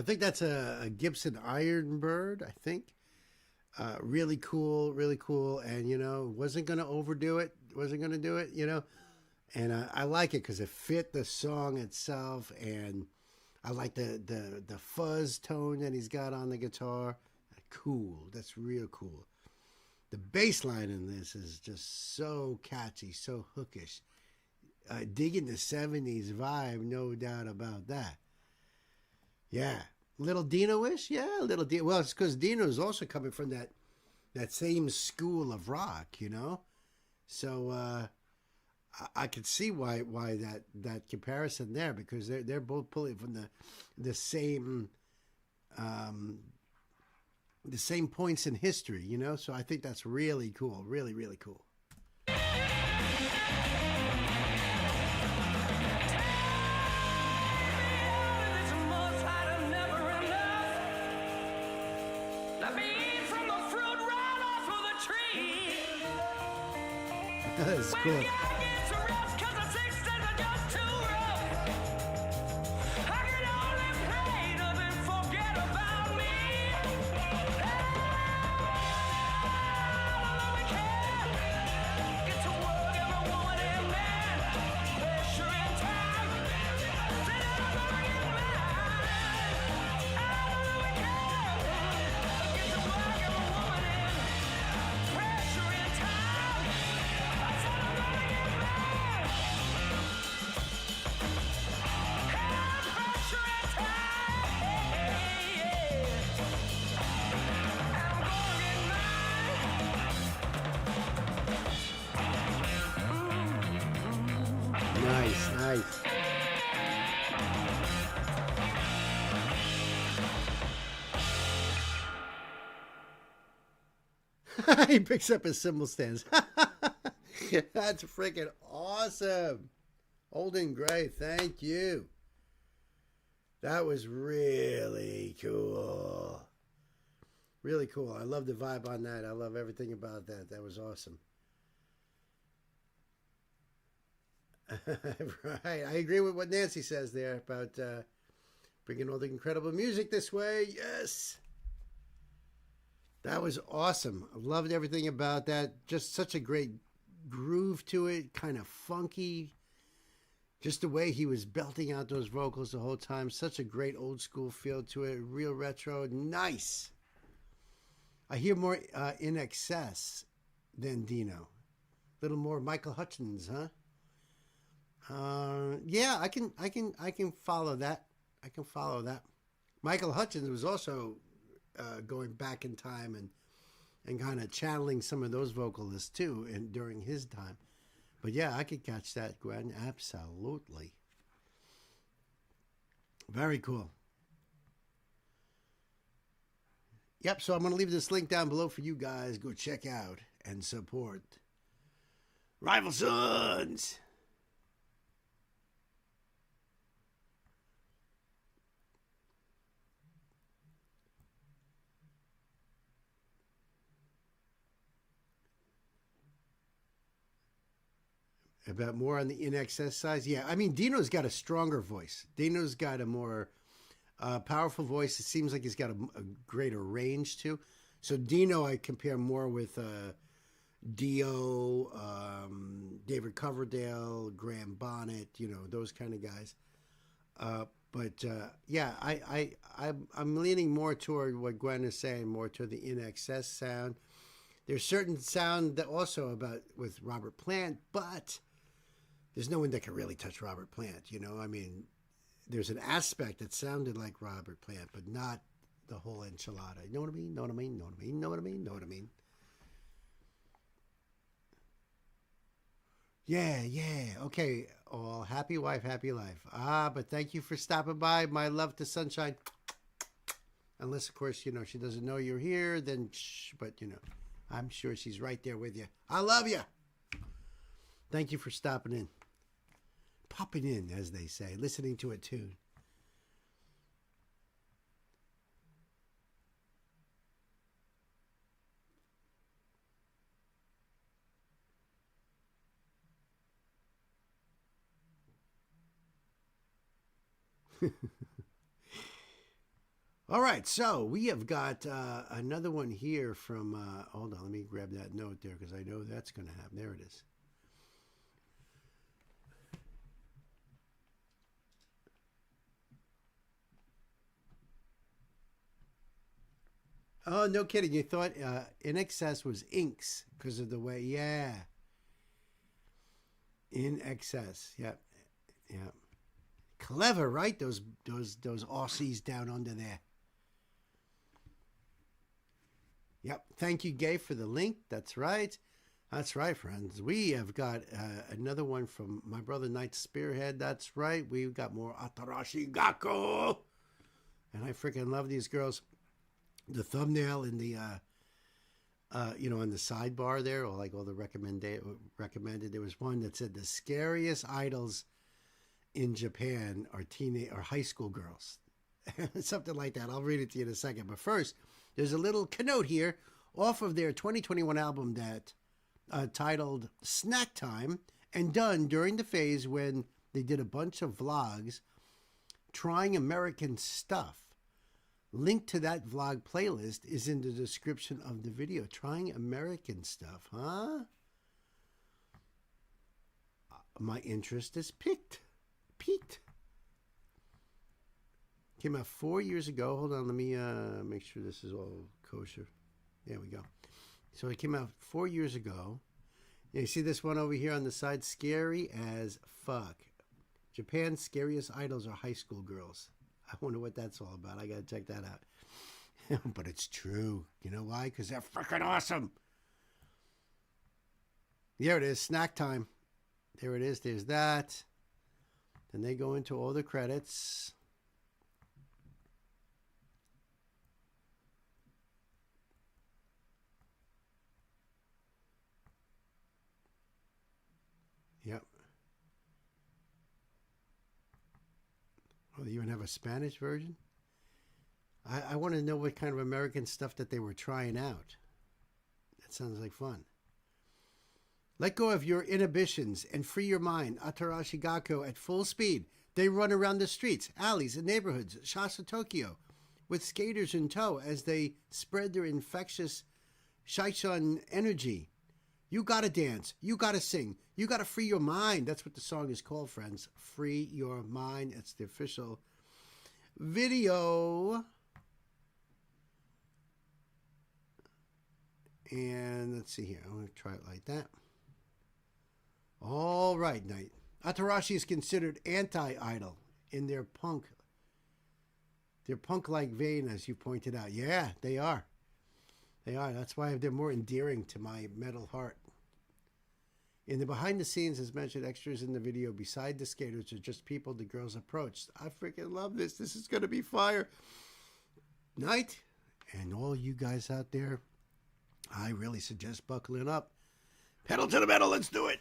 think that's a Gibson Ironbird, I think. Really cool, really cool. And, wasn't going to overdo it. Wasn't going to do it, And I like it because it fit the song itself. And I like the fuzz tone that he's got on the guitar. Cool. That's real cool. The bass line in this is just so catchy, so hookish. Digging the 70s vibe, no doubt about that. Yeah. Little Dino-ish? Yeah, little Dino. Well, it's because Dino is also coming from that same school of rock, So I could see why that comparison there, because they're both pulling from the same points in history, So I think that's really cool, really, really cool. That's cool. Nice. He picks up his cymbal stands. That's freaking awesome. Holden Gray, thank you. That was really cool. Really cool. I love the vibe on that. I love everything about that. That was awesome. Right. I agree with what Nancy says there about bringing all the incredible music this way. Yes. That was awesome. I loved everything about that. Just such a great groove to it. Kind of funky. Just the way he was belting out those vocals the whole time. Such a great old school feel to it. Real retro. Nice. I hear more In Excess than Dino. A little more Michael Hutchins, huh? Yeah, I can follow that. I can follow that. Michael Hutchins was also going back in time and kind of channeling some of those vocalists too, and during his time. But yeah, I could catch that, Gwen. Absolutely. Very cool. Yep. So I'm going to leave this link down below for you guys. Go check out and support Rival Sons. About more on the In Excess size. Yeah, I mean, Dino's got a stronger voice. Dino's got a more powerful voice. It seems like he's got a greater range too. So Dino I compare more with Dio, David Coverdale, Graham Bonnet, those kind of guys. But yeah, I'm leaning more toward what Gwen is saying, more to the In Excess sound. There's certain sound that also about with Robert Plant, but there's no one that can really touch Robert Plant, I mean, there's an aspect that sounded like Robert Plant, but not the whole enchilada. You know what I mean? Know what I mean? Know what I mean? Know what I mean? Know what I mean? Yeah. Okay. All happy wife, happy life. But thank you for stopping by. My love to Sunshine. Unless, of course, she doesn't know you're here, then shh. But, I'm sure she's right there with you. I love you. Thank you for stopping in. Popping in, as they say. Listening to a tune. All right, so we have got another one here from, hold on, let me grab that note there because I know that's going to happen. There it is. Oh, no kidding. You thought In Excess was Inks because of the way, yeah. In Excess, yep, yep. Clever, right? Those Aussies down under there. Yep. Thank you, Gay, for the link. That's right. That's right, friends. We have got another one from my brother Knight Spearhead. That's right. We've got more Atarashi Gakko. And I freaking love these girls. The thumbnail in the, on the sidebar there, or like all the recommended, there was one that said the scariest idols in Japan are high school girls. Something like that. I'll read it to you in a second. But first, there's a little keynote here off of their 2021 album that titled Snack Time, and done during the phase when they did a bunch of vlogs trying American stuff. Link to that vlog playlist is in the description of the video. Trying American stuff, huh? My interest is piqued. Came out 4 years ago. Hold on, let me make sure this is all kosher. There we go. So it came out 4 years ago. Yeah, you see this one over here on the side? Scary as fuck. Japan's scariest idols are high school girls. I wonder what that's all about. I got to check that out. But it's true. You know why? Because they're freaking awesome. There it is. Snack time. There it is. There's that. Then they go into all the credits. Yep. Oh, they even have a Spanish version? I want to know what kind of American stuff that they were trying out. That sounds like fun. Let go of your inhibitions and free your mind. Atarashi Gakko at full speed. They run around the streets, alleys, and neighborhoods, Shasa, Tokyo, with skaters in tow as they spread their infectious Shaishan energy. You gotta dance. You gotta sing. You gotta free your mind. That's what the song is called, friends. Free your mind. It's the official video. And let's see here. I'm going to try it like that. All right, Knight. Atarashi is considered anti-idol in their punk-like vein, as you pointed out. Yeah, they are. They are. That's why they're more endearing to my metal heart. In the behind the scenes, as mentioned, extras in the video beside the skaters are just people the girls approached. I freaking love this. This is going to be fire. Knight, and all you guys out there, I really suggest buckling up. Pedal to the metal. Let's do it.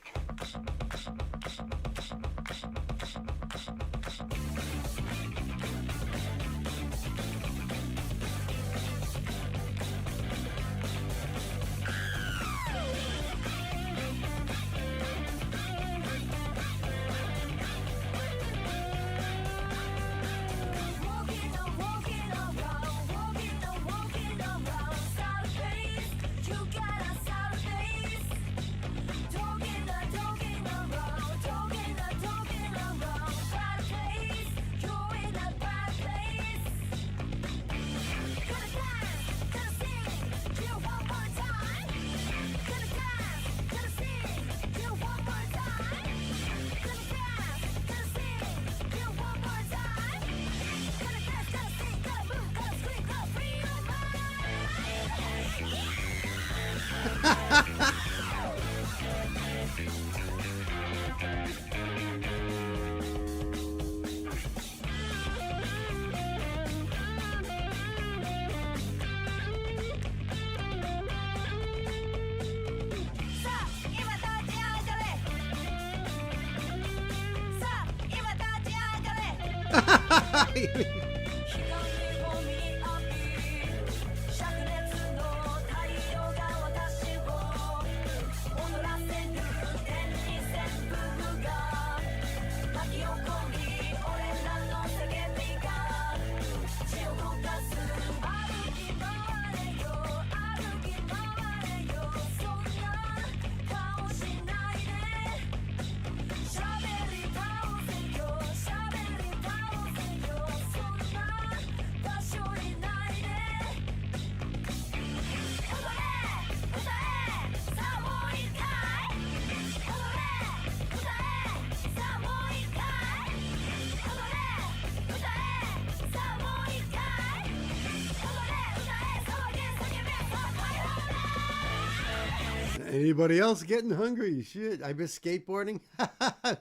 Anybody else getting hungry? Shit, I miss skateboarding.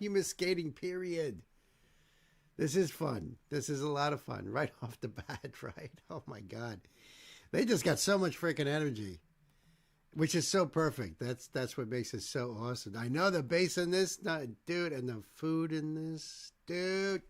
You miss skating, period. This is fun. This is a lot of fun right off the bat, right? Oh my God. They just got so much freaking energy, which is so perfect. That's what makes it so awesome. I know the bass in this, dude, and the food in this, dude.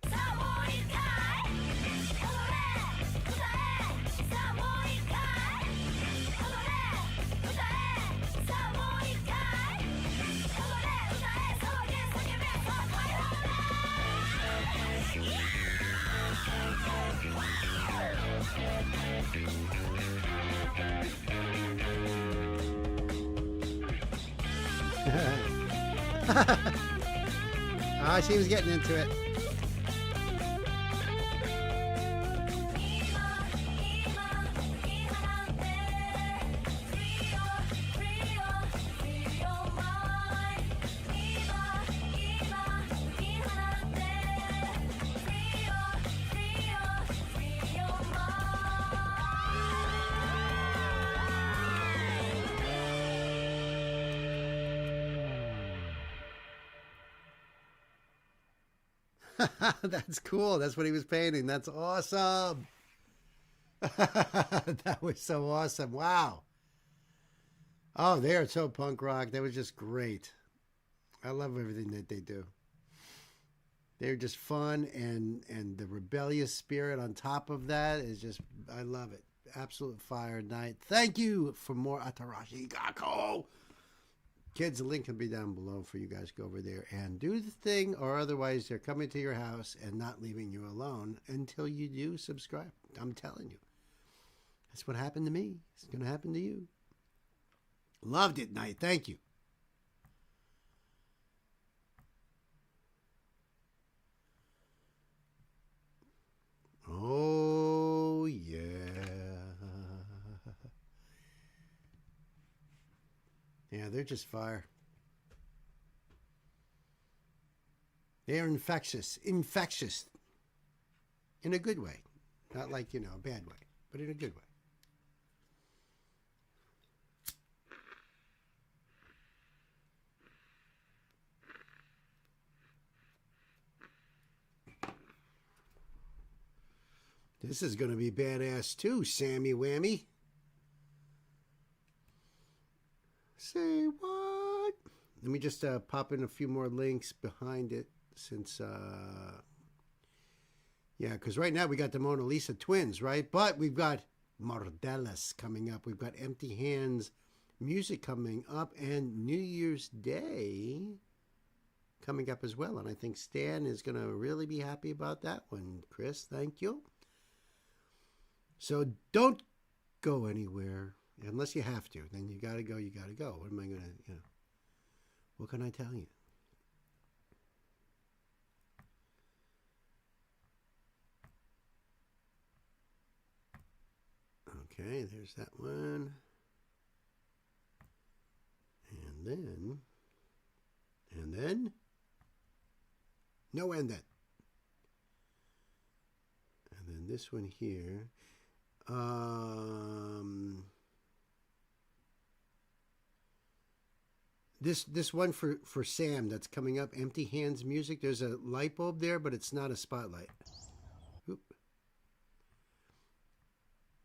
Oh, she was getting into it. That's cool. That's what he was painting. That's awesome. That was so awesome. Wow. Oh, they are so punk rock. That was just great. I love everything that they do. They're just fun, and the rebellious spirit on top of that is just, I love it. Absolute fire night. Thank you for more Atarashi Gakko. Kids, the link will be down below for you guys to go over there and do the thing, or otherwise they're coming to your house and not leaving you alone until you do subscribe. I'm telling you. That's what happened to me. It's going to happen to you. Loved it, Night. Thank you. Oh, yeah. Yeah, they're just fire. They're infectious. Infectious. In a good way. Not like, a bad way, but in a good way. This is going to be badass too, Sammy Whammy. Say what? Let me just pop in a few more links behind it since, yeah, because right now we got the Mona Lisa twins, right? But we've got Mordelas coming up. We've got Empty Hands music coming up, and New Year's Day coming up as well. And I think Stan is going to really be happy about that one. Chris, thank you. So don't go anywhere. Unless you have to, then you got to go, you got to go. What am I going to, what can I tell you? Okay, there's that one. And then, no, and then. And then this one here. This one for Sam that's coming up, Empty Hands music. There's a light bulb there, but it's not a spotlight. Oop.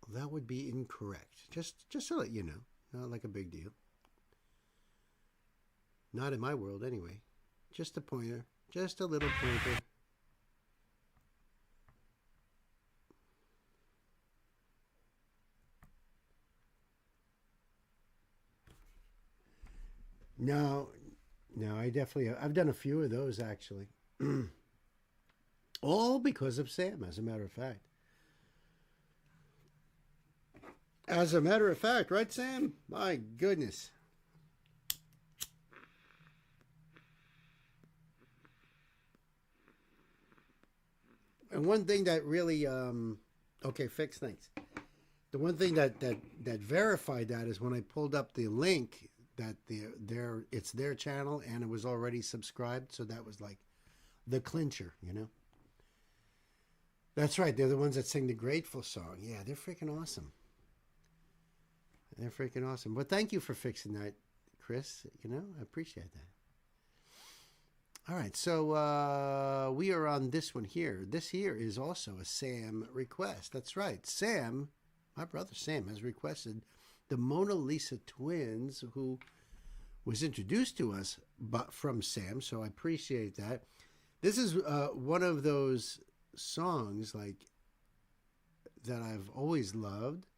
Well, that would be incorrect. Just to let you know. Not like a big deal. Not in my world, anyway. Just a pointer. Just a little pointer. No, I've done a few of those, actually. All because of Sam, as a matter of fact. As a matter of fact, right, Sam? My goodness. And one thing that really, okay, fix things. The one thing that verified that is when I pulled up the link that it's their channel and it was already subscribed, so that was like the clincher, That's right, they're the ones that sing the Grateful song. Yeah, they're freaking awesome. They're freaking awesome. But thank you for fixing that, Chris. You know, I appreciate that. All right, so we are on this one here. This here is also a Sam request. That's right. Sam, my brother Sam, has requested the Mona Lisa Twins, who was introduced to us from Sam, so I appreciate that. This is one of those songs like that I've always loved.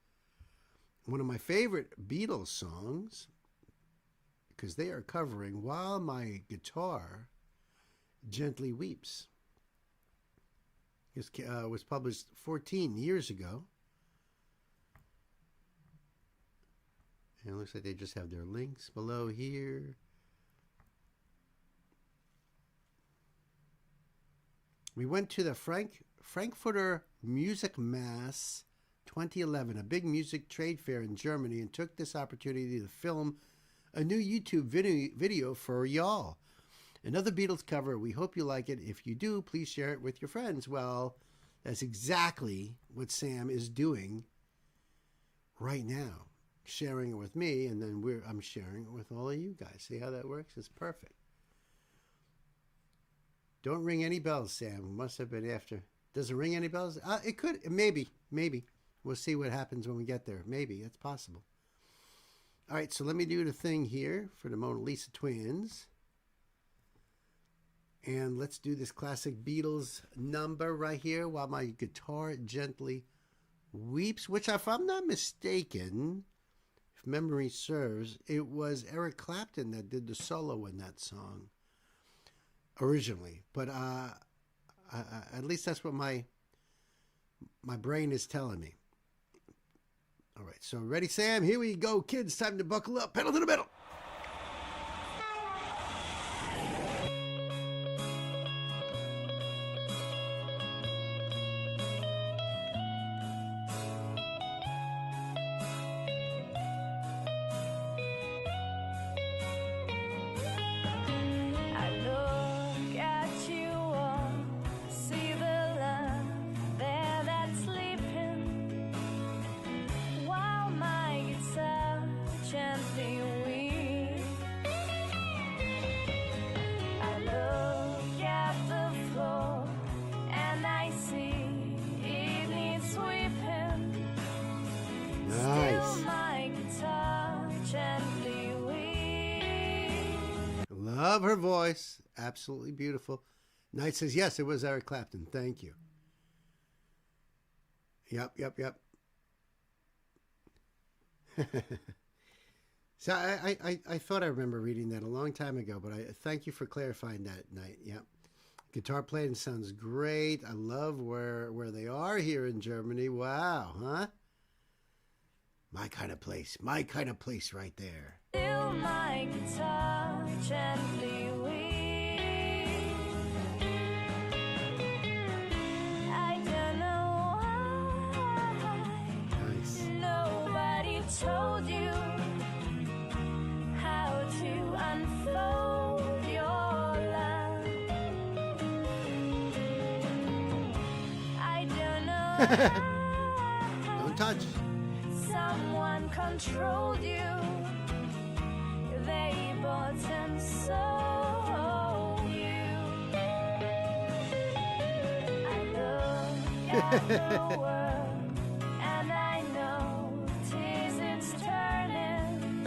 One of my favorite Beatles songs, because they are covering While My Guitar Gently Weeps. This was published 14 years ago. And it looks like they just have their links below here. We went to the Frankfurter Music Mass 2011, a big music trade fair in Germany, and took this opportunity to film a new YouTube video for y'all. Another Beatles cover. We hope you like it. If you do, please share it with your friends. Well, that's exactly what Sam is doing right now. Sharing it with me, and then I'm sharing it with all of you guys. See how that works? It's perfect. Don't ring any bells, Sam. It must have been after. Does it ring any bells? It could. Maybe. We'll see what happens when we get there. Maybe. It's possible. All right, so let me do the thing here for the Mona Lisa Twins. And let's do this classic Beatles number right here, While My Guitar Gently Weeps, which, if I'm not mistaken, if memory serves, it was Eric Clapton that did the solo in that song originally. But at least that's what my brain is telling me. All right, so ready, Sam? Here we go, kids. Time to buckle up. Pedal to the metal. Love her voice. Absolutely beautiful. Knight says, yes, it was Eric Clapton. Thank you. Yep. So I thought I remember reading that a long time ago, but I thank you for clarifying that, Knight. Yep. Guitar playing sounds great. I love where they are here in Germany. Wow, huh? My kind of place right there. Still my guitar gently weep. I don't know why. Nice. Nobody told you how to unfold your love. I don't know. Don't touch. Someone controlled you. They bought and sold you. I look at the world and I know 'tis its turning,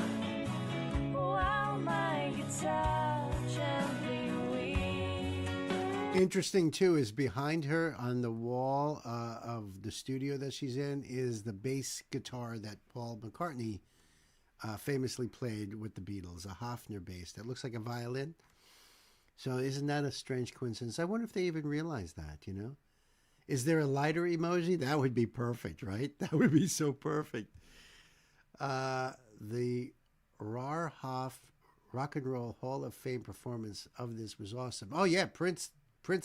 while my guitar gently weeps. Interesting too is behind her on the wall of the studio that she's in is the bass guitar that Paul McCartney famously played with the Beatles, a Hofner bass that looks like a violin. So isn't that a strange coincidence? I wonder if they even realized that, you know? Is there a lighter emoji? That would be perfect, right? That would be so perfect. The Rarhoff Rock and Roll Hall of Fame performance of this was awesome. Oh yeah, Prince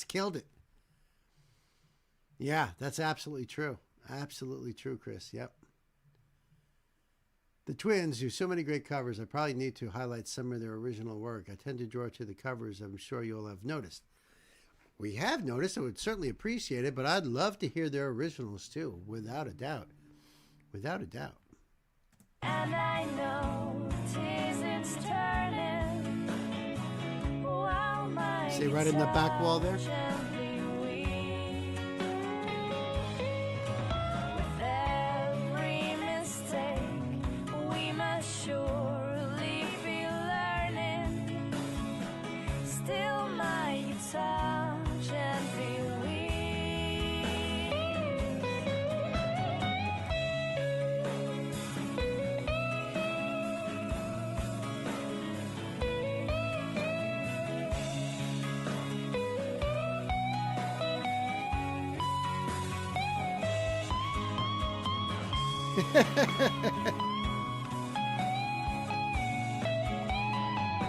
killed it. Yeah, that's absolutely true. Absolutely true, Chris. Yep. The Twins do so many great covers. I probably need to highlight some of their original work. I tend to draw to the covers. I'm sure you'll have noticed. We have noticed. I would certainly appreciate it, but I'd love to hear their originals too, without a doubt. Without a doubt. And I know 'tis in heads turning while my See right in the back wall there? gently weep. With every mistake, we must surely be learning. Still, my guitar gently weeps.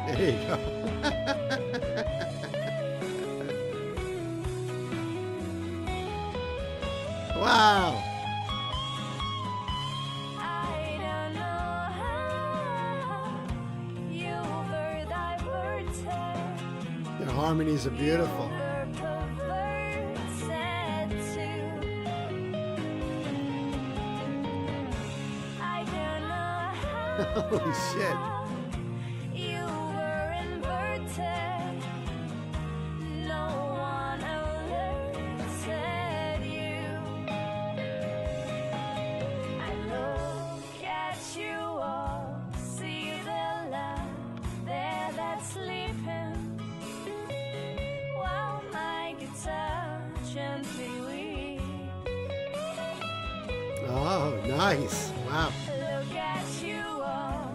There you go. Wow. I don't know how you were diverted. Their harmonies are beautiful. Were perverted too. I don't know how Holy shit. you were inverted. No one alerted you. I look at you all, see the love there that's sleeping, while my guitar gently weeps. Oh, nice. Wow. Look at you all.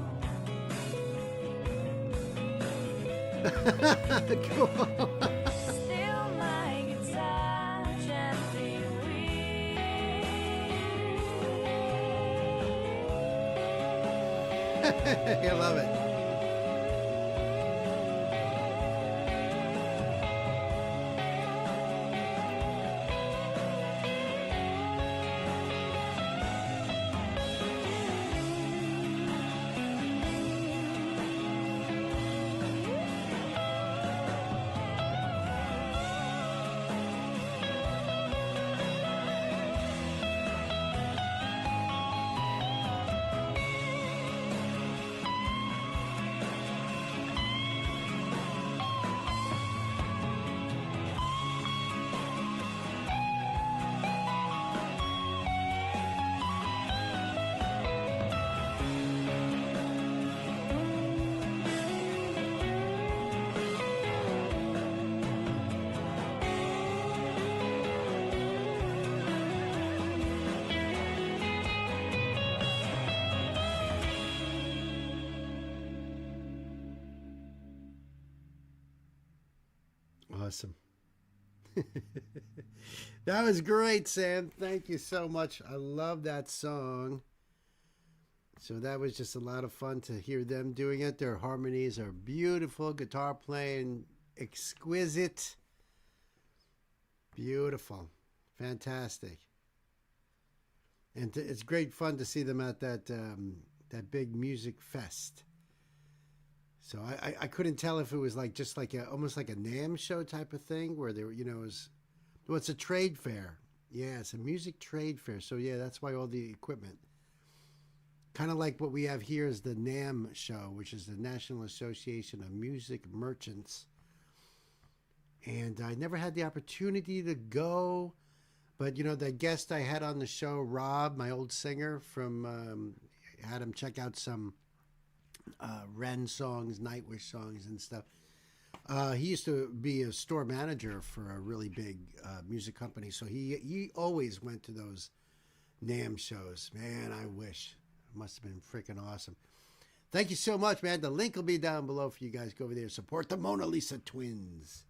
Cool. Still my guitar gently I love it. Awesome. That was great, Sam. Thank you so much. I love that song. So that was just a lot of fun to hear them doing it. Their harmonies are beautiful. Guitar playing exquisite. Beautiful. Fantastic. And it's great fun to see them at that big music fest. So I couldn't tell if it was like just like almost like a NAMM show type of thing where they were, it's a trade fair. Yeah, it's a music trade fair. So yeah, that's why all the equipment. Kind of like what we have here is the NAMM show, which is the National Association of Music Merchants. And I never had the opportunity to go, but the guest I had on the show, Rob, my old singer from, had him check out some Ren songs, Nightwish songs and stuff. He used to be a store manager for a really big music company, so he always went to those NAMM shows. Man, I wish. It must have been freaking awesome. Thank you so much, man. The link will be down below for you guys. Go over there and support the Mona Lisa twins.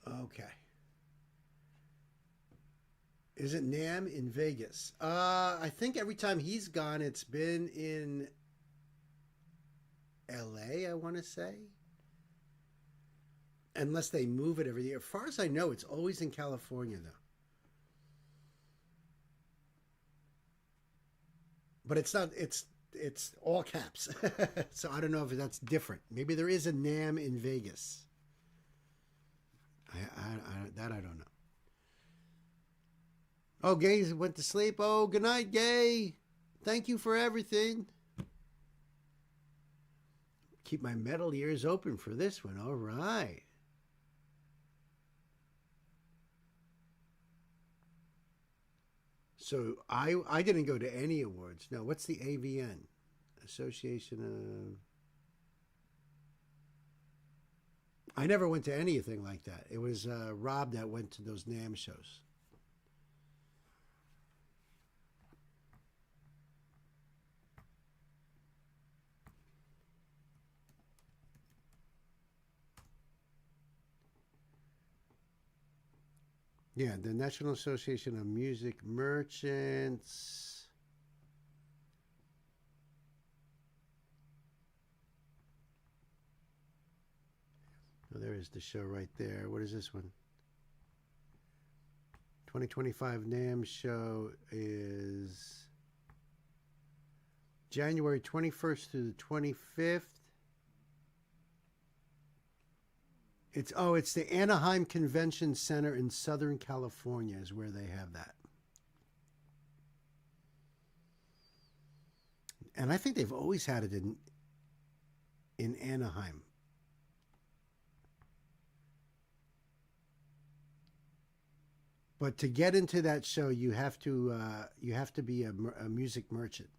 Okay. Is it NAMM in Vegas? I think every time he's gone, it's been in LA, I want to say. Unless they move it every year. As far as I know, it's always in California, though. But it's not, it's all caps. So I don't know if that's different. Maybe there is a NAMM in Vegas. That I don't know. Oh, Gay went to sleep. Oh, good night, Gay. Thank you for everything. Keep my metal ears open for this one. All right. So I didn't go to any awards. No, what's the AVN? Association of... I never went to anything like that. It was Rob that went to those NAMM shows. Yeah, the National Association of Music Merchants. Oh, there is the show right there. What is this one? 2025 NAMM show is January 21st through the 25th. It's the Anaheim Convention Center in Southern California is where they have that. And I think they've always had it in Anaheim. But to get into that show, you have to be a music merchant.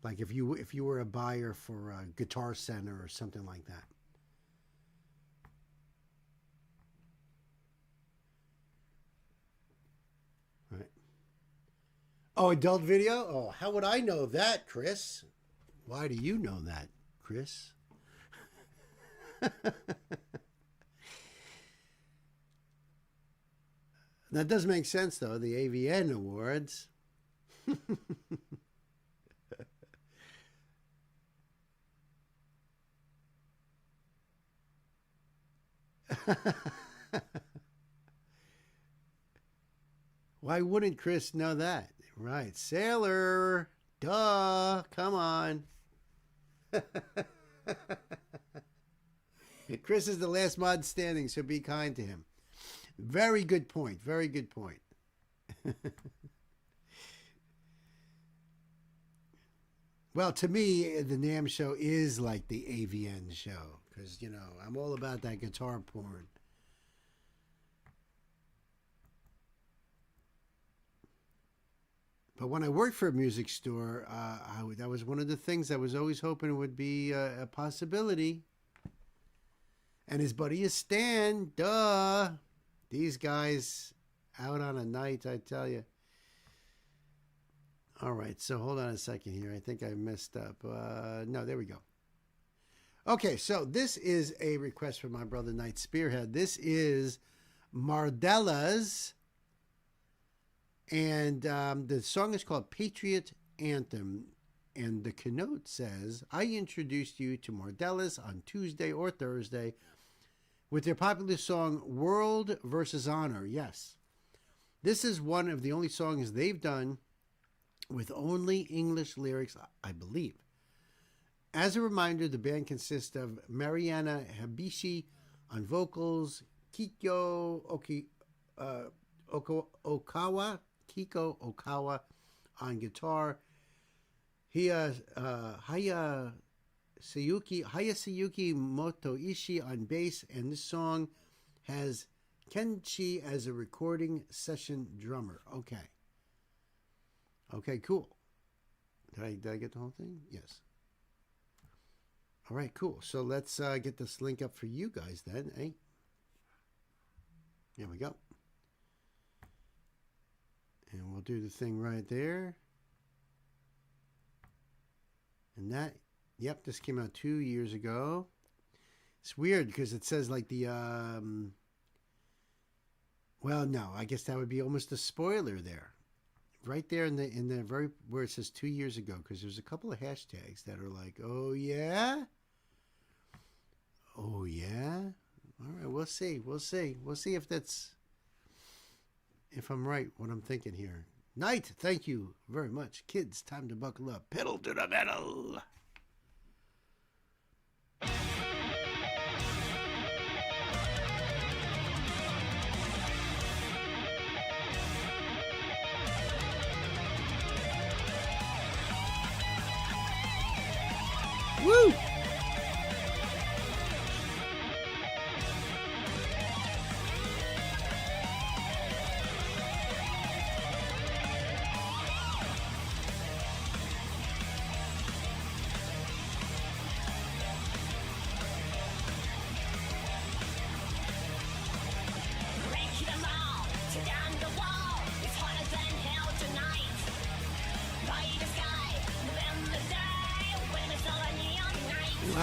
Like if you were a buyer for Guitar Center or something like that. Right. Oh, adult video? Oh, how would I know that, Chris? Why do you know that, Chris? That does make sense, though. The AVN Awards. Why wouldn't Chris know that? Right. Sailor. Duh. Come on. Chris is the last mod standing, so be kind to him. Very good point. Very good point. Well, to me, the NAMM show is like the AVN show because, you know, I'm all about that guitar porn. But when I worked for a music store, that was one of the things I was always hoping would be a possibility. And his buddy is Stan. Duh. These guys out on a night, I tell you. All right, so hold on a second here. I think I messed up. No, there we go. Okay, so this is a request from my brother Knight Spearhead. This is Mardella's, and the song is called Patriot Anthem. And the keynote says, I introduced you to Mardella's on Tuesday or Thursday with their popular song World versus Honor. Yes, this is one of the only songs they've done with only English lyrics, I believe. As a reminder, the band consists of Mariana Habishi on vocals, Kiko Okawa on guitar, Hayasuyuki Motoishi on bass, and this song has Kenshi as a recording session drummer. Okay, cool. Did I get the whole thing? Yes. All right, cool. So let's get this link up for you guys then, eh? There we go. And we'll do the thing right there. And that, yep, this came out 2 years ago. It's weird because it says like the, well, no, I guess that would be almost a spoiler there. Right there in the very, where it says 2 years ago, because there's a couple of hashtags that are like, oh yeah? Oh yeah? All right, we'll see. We'll see if I'm right, what I'm thinking here. Knight, thank you very much. Kids, time to buckle up. Pedal to the metal.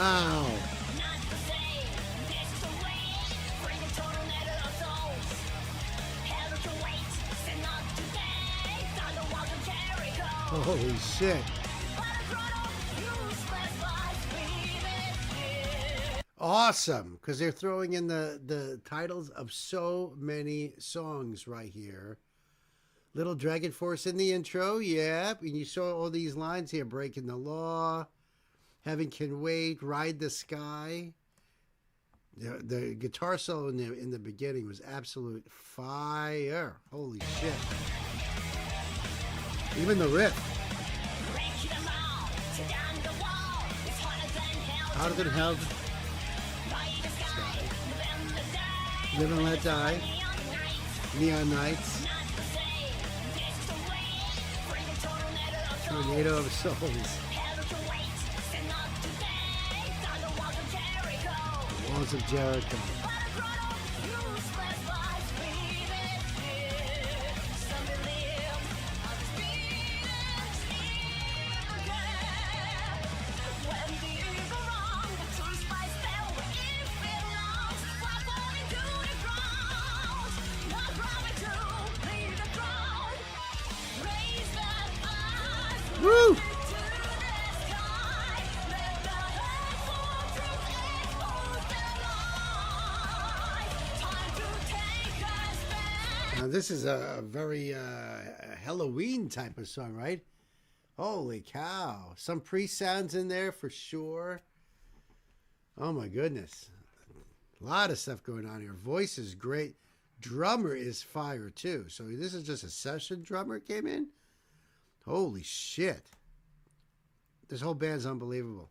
Wow. Holy shit. Awesome, because they're throwing in the titles of so many songs right here. Little Dragon Force in the intro, yeah. And you saw all these lines here: Breaking the Law, Heaven Can Wait, Ride the Sky. The guitar solo in the beginning was absolute fire. Holy shit. Even the riff. Hotter than hell. Live and Let Die. Neon Nights. Tornado of Souls. The Walls of Jericho. Woo! Now this is a very Halloween type of song, right? Holy cow. Some pre-sounds in there for sure. Oh my goodness. A lot of stuff going on here. Voice is great. Drummer is fire too. So this is just a session drummer came in? Holy shit. This whole band's unbelievable.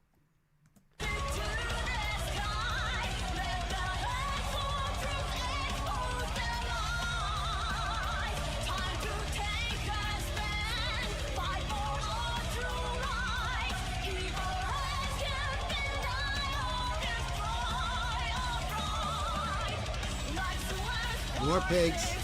More pigs.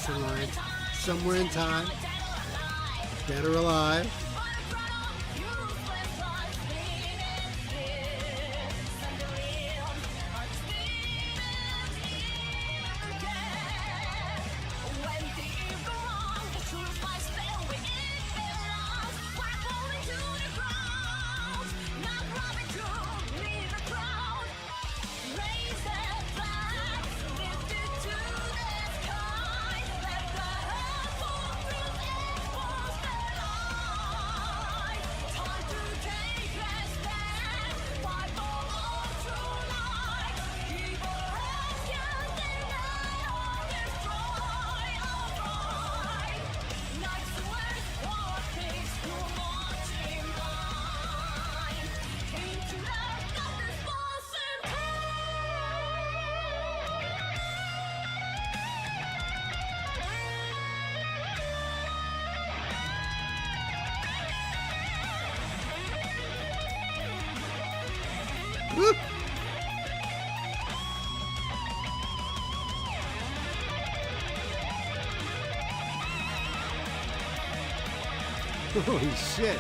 Line. Somewhere in Time. Dead or Alive. Woo! Holy shit.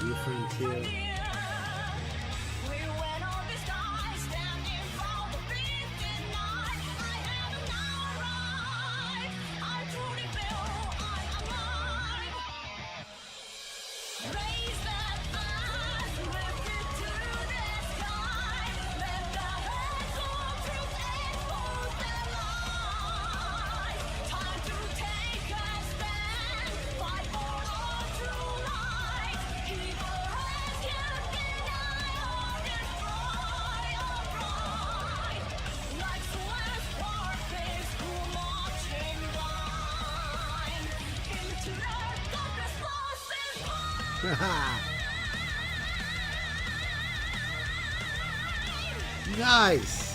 New Frontier. Nice.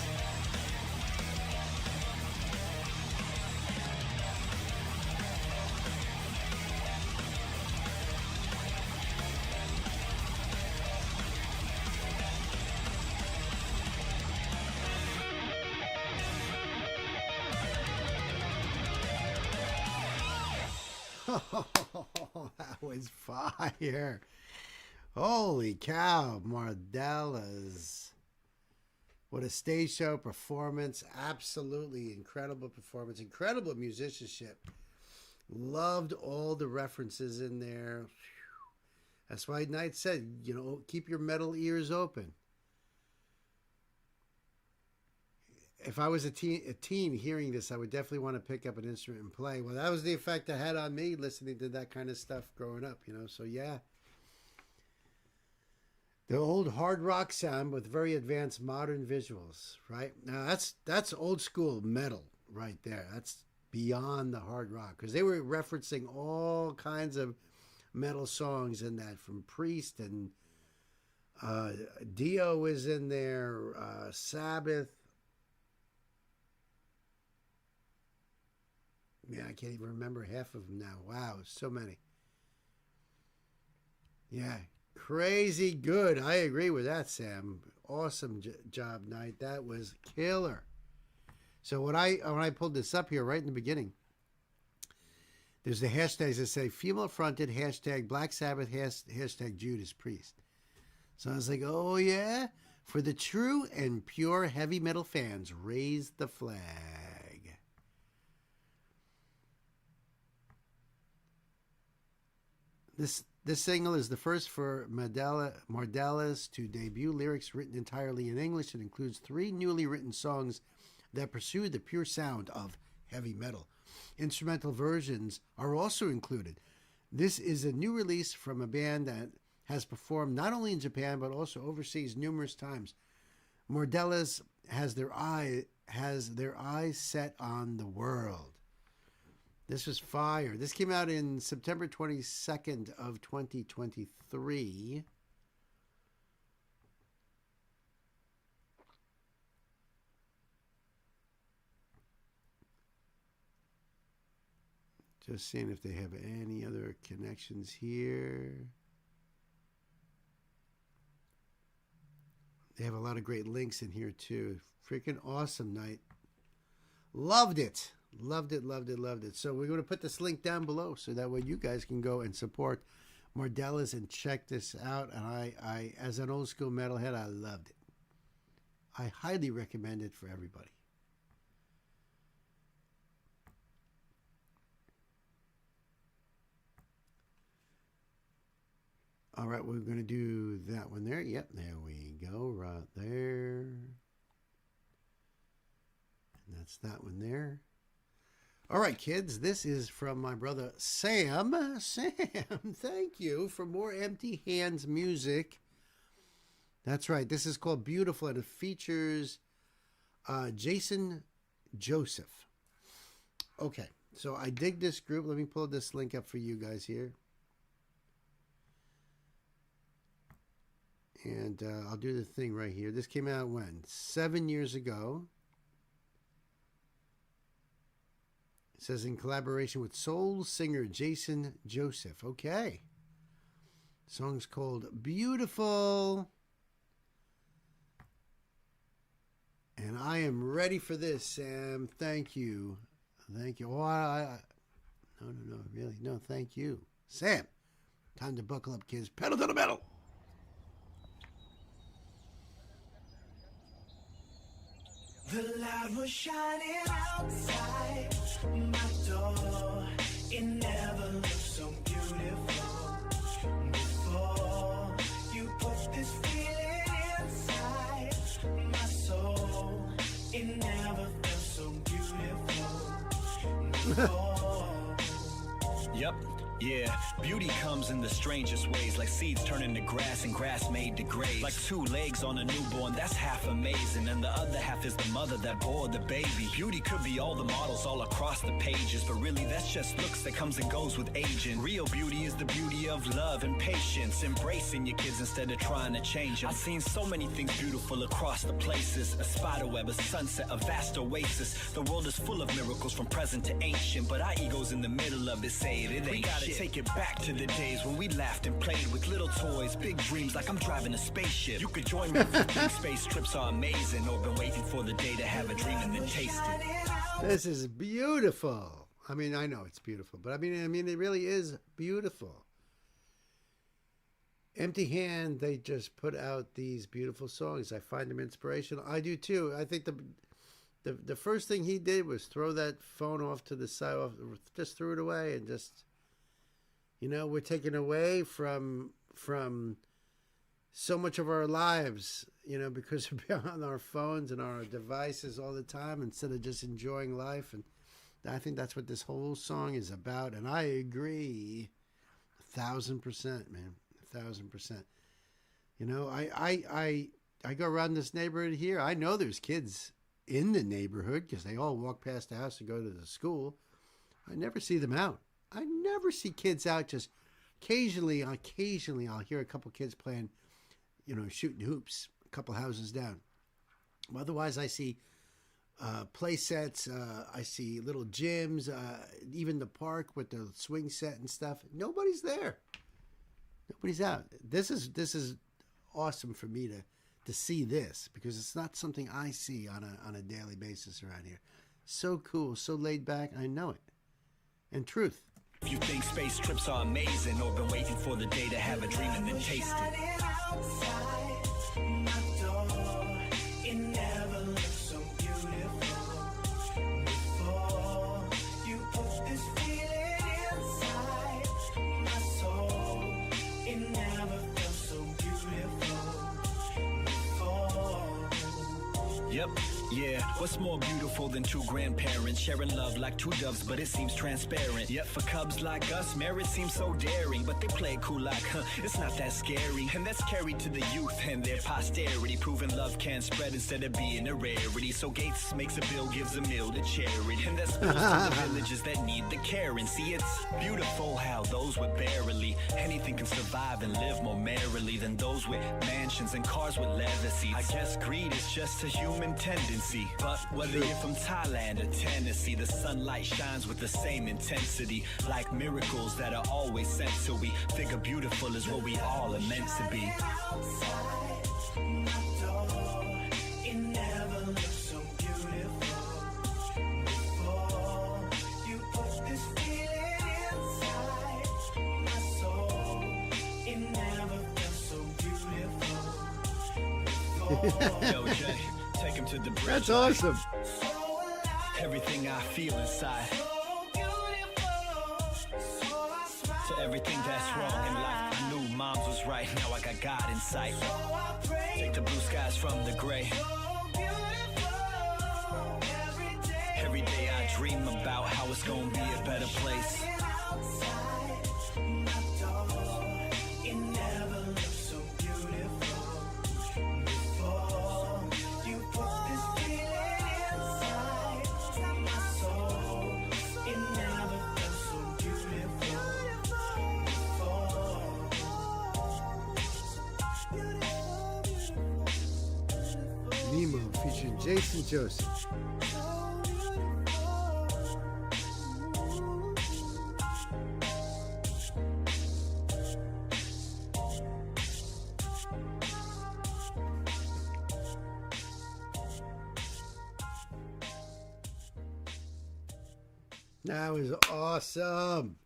Oh, that was fire. Holy cow, Mardella's. What a stage show performance. Absolutely incredible performance. Incredible musicianship. Loved all the references in there. That's why Knight said, you know, keep your metal ears open. If I was a teen hearing this, I would definitely want to pick up an instrument and play. Well, that was the effect it had on me listening to that kind of stuff growing up, you know. So, yeah. The old hard rock sound with very advanced modern visuals, right? Now, that's old school metal right there. That's beyond the hard rock. Because they were referencing all kinds of metal songs in that, from Priest and Dio is in there, Sabbath. Yeah, I can't even remember half of them now. Wow, so many. Yeah, crazy good. I agree with that, Sam. Awesome job, Knight. That was killer. So when I pulled this up here right in the beginning, there's the hashtags that say female fronted, hashtag Black Sabbath, hashtag Judas Priest. So I was like, oh yeah, for the true and pure heavy metal fans, raise the flag. This single is the first for Mardella's to debut lyrics written entirely in English. It includes 3 newly written songs that pursue the pure sound of heavy metal. Instrumental versions are also included. This is a new release from a band that has performed not only in Japan but also overseas numerous times. Mardella's has their eyes set on the world. This was fire. This came out in September 22nd of 2023. Just seeing if they have any other connections here. They have a lot of great links in here too. Freaking awesome night. Loved it. Loved it, loved it, loved it. So we're going to put this link down below so that way you guys can go and support Mardella's and check this out. And I as an old school metalhead, I loved it. I highly recommend it for everybody. All right, we're going to do that one there. Yep, there we go, right there. And that's that one there. All right, kids, this is from my brother Sam. Sam, thank you for more Empty Hands music. That's right. This is called Beautiful, and it features Jason Joseph. Okay, so I dig this group. Let me pull this link up for you guys here. And I'll do the thing right here. This came out when? 7 years ago. It says in collaboration with soul singer Jason Joseph. Okay. The song's called Beautiful. And I am ready for this, Sam. Thank you. Thank you. Oh, no, really. No, thank you. Sam, time to buckle up, kids. Pedal to the metal. The light was shining outside my door. It never looked so beautiful before. You put this feeling inside my soul. It never felt so beautiful before. Yep, Yeah, beauty comes in the strangest ways, like seeds turning to grass and grass made to graze. Like 2 legs on a newborn, that's half amazing, and the other half is the mother that bore the baby. Beauty could be all the models all across the pages, but really that's just looks that comes and goes with aging. Real beauty is the beauty of love and patience, embracing your kids instead of trying to change them. I've seen so many things beautiful across the places, a spiderweb, a sunset, a vast oasis. The world is full of miracles from present to ancient, but our ego's in the middle of it, saying it ain't we gotta shit. Take it back to the days when we laughed and played with little toys, big dreams like I'm driving a spaceship. You could join me if you think space trips are amazing, or been waiting for the day to have a dream and then taste it. This is beautiful. I mean, I know it's beautiful, but I mean, it really is beautiful. Empty Hand, they just put out these beautiful songs. I find them inspirational. I do too. I think the first thing he did was throw that phone off to the side, just threw it away, and just, you know, we're taken away from so much of our lives, you know, because we're on our phones and our devices all the time instead of just enjoying life. And I think that's what this whole song is about. And I agree 1,000%, man. 1,000%. You know, I go around this neighborhood here. I know there's kids in the neighborhood because they all walk past the house to go to the school. I never see them out. I never see kids out. Just occasionally I'll hear a couple kids playing, you know, shooting hoops a couple houses down. Otherwise, I see play sets. I see little gyms, even the park with the swing set and stuff. Nobody's there. Nobody's out. This is awesome for me to see this, because it's not something I see on a daily basis around here. So cool, so laid back. I know it. And truth. If you think space trips are amazing, or been waiting for the day to have a dream and then taste it. Yep, yeah. What's more beautiful than 2 grandparents sharing love like 2 doves, but it seems transparent. Yet for cubs like us, marriage seems so daring, but they play it cool like, it's not that scary. And that's carried to the youth and their posterity, proving love can spread instead of being a rarity. So Gates makes a bill, gives a meal to charity, and that's bills to the villages that need the care. And see, it's beautiful how those with barely anything can survive and live more merrily than those with mansions and cars with leather seats. I guess greed is just a human tendency, but whether you're from Thailand or Tennessee, the sunlight shines with the same intensity, like miracles that are always sent. So we figure beautiful is what we all are meant to be. Yo, Jay, take him to the bridge. That's awesome. Everything I feel inside. To everything that's wrong in life, I knew mom's was right. Now I got God in sight. Take the blue skies from the gray. Every day I dream about how it's gonna be a better place. Nemo featuring Jason Joseph. That was awesome.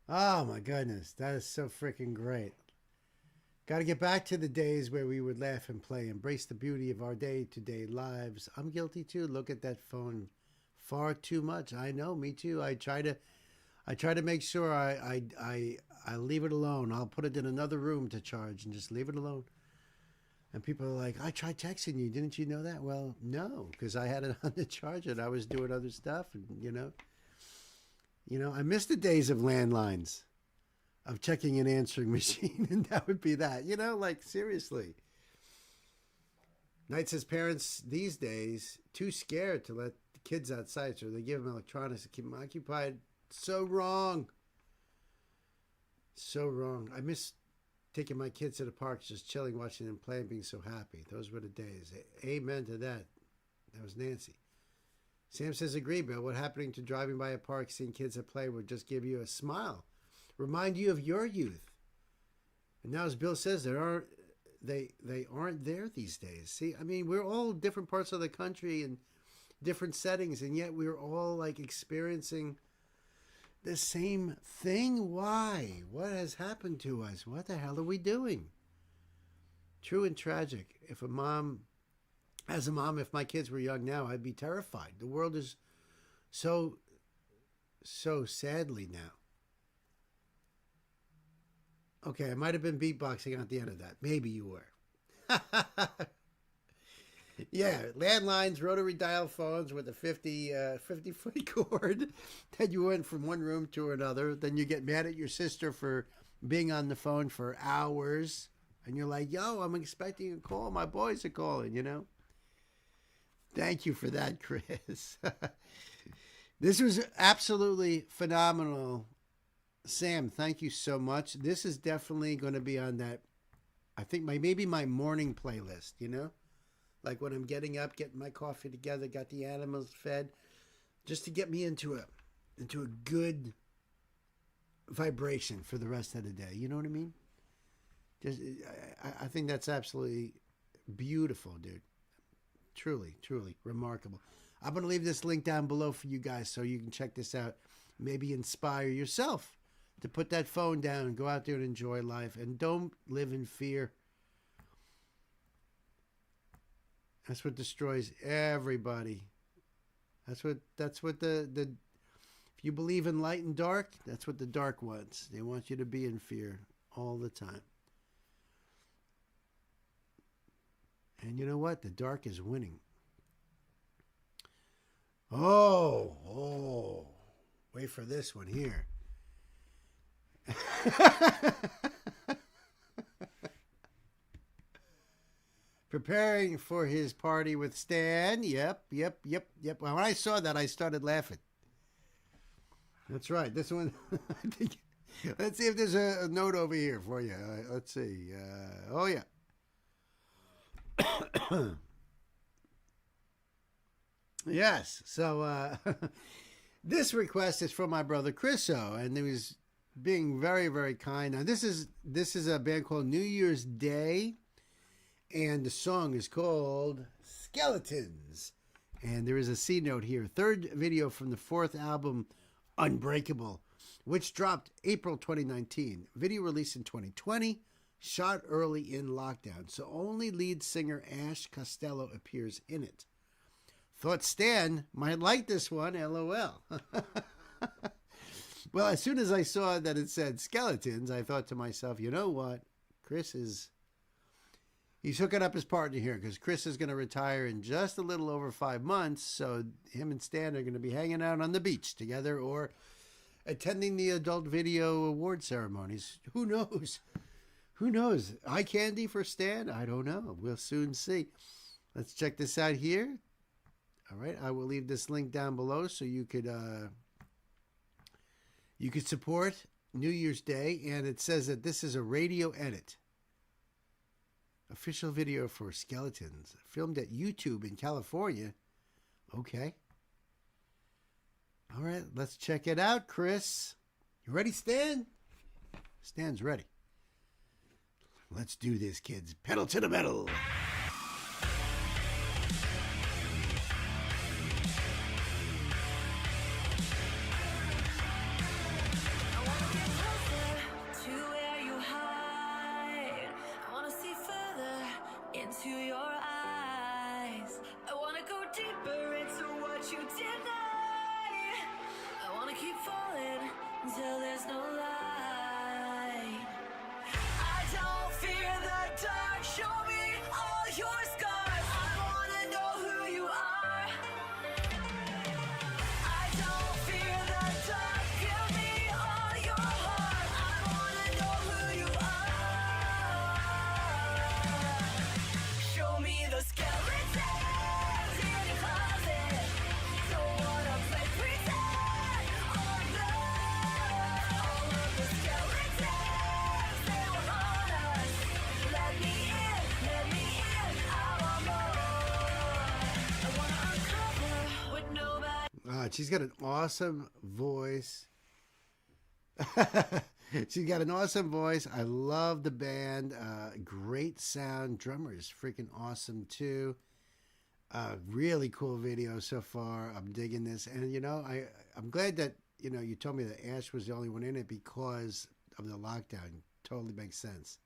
Oh my goodness, that is so freaking great. Got to get back to the days where we would laugh and play, embrace the beauty of our day-to-day lives. I'm guilty too. Look at that phone far too much. I know, me too. I try to make sure I leave it alone. I'll put it in another room to charge and just leave it alone. And people are like, I tried texting you. Didn't you know that? Well, no, because I had it on the charger and I was doing other stuff, and you know. You know, I miss the days of landlines, of checking an answering machine, and that would be that. You know, like, seriously. Knight says parents these days too scared to let the kids outside, so they give them electronics to keep them occupied. So wrong. So wrong. I miss taking my kids to the parks, just chilling, watching them play, and being so happy. Those were the days. Amen to that. That was Nancy. Sam says, agree, Bill. What happening to driving by a park, seeing kids at play would just give you a smile, remind you of your youth. And now, as Bill says, they aren't there these days. See, I mean, we're all different parts of the country and different settings, and yet we're all like experiencing the same thing. Why? What has happened to us? What the hell are we doing? True and tragic. As a mom, if my kids were young now, I'd be terrified. The world is so sadly now. Okay, I might have been beatboxing at the end of that. Maybe you were. Yeah, landlines, rotary dial phones with a 50-foot cord. Then you went from one room to another. Then you get mad at your sister for being on the phone for hours. And you're like, yo, I'm expecting a call. My boys are calling, you know. Thank you for that, Chris. This was absolutely phenomenal. Sam, thank you so much. This is definitely going to be on that, I think, maybe my morning playlist, you know? Like when I'm getting up, getting my coffee together, got the animals fed, just to get me into a good vibration for the rest of the day. You know what I mean? I think that's absolutely beautiful, dude. Truly, truly remarkable. I'm going to leave this link down below for you guys so you can check this out. Maybe inspire yourself to put that phone down, go out there and enjoy life, and don't live in fear. That's what destroys everybody. That's what the if you believe in light and dark, that's what the dark wants. They want you to be in fear all the time. And you know what? The dark is winning. Oh, wait for this one here. Preparing for his party with Stan. Yep. Well, when I saw that, I started laughing. That's right. This one, I think, let's see if there's a note over here for you. Let's see. Oh, yeah. Yes. So this request is from my brother Chriso, and he was being very, very kind. Now this is a band called New Year's Day, and the song is called Skeletons. And there is a C note here. Third video from the fourth album, Unbreakable, which dropped April 2019. Video released in 2020. Shot early in lockdown, so only lead singer Ash Costello appears in it. Thought Stan might like this one, LOL. Well, as soon as I saw that it said Skeletons, I thought to myself, you know what? He's hooking up his partner here, because Chris is going to retire in just a little over 5 months, so him and Stan are going to be hanging out on the beach together or attending the adult video award ceremonies. Who knows? Who knows? Eye candy for Stan? I don't know. We'll soon see. Let's check this out here. All right. I will leave this link down below so you could support New Year's Day. And it says that this is a radio edit. Official video for Skeletons. Filmed at YouTube in California. Okay. All right. Let's check it out, Chris. You ready, Stan? Stan's ready. Let's do this, kids. Pedal to the metal. Until there's no light. I don't fear the dark. Show me all your scars. I wanna know who you are. I don't fear the dark. she's got an awesome voice. She's got an awesome voice. I love the band. Great sound. Drummer is freaking awesome too. Really cool video so far. I'm digging this. And you know, I'm glad that you told me that Ash was the only one in it because of the lockdown. Totally makes sense.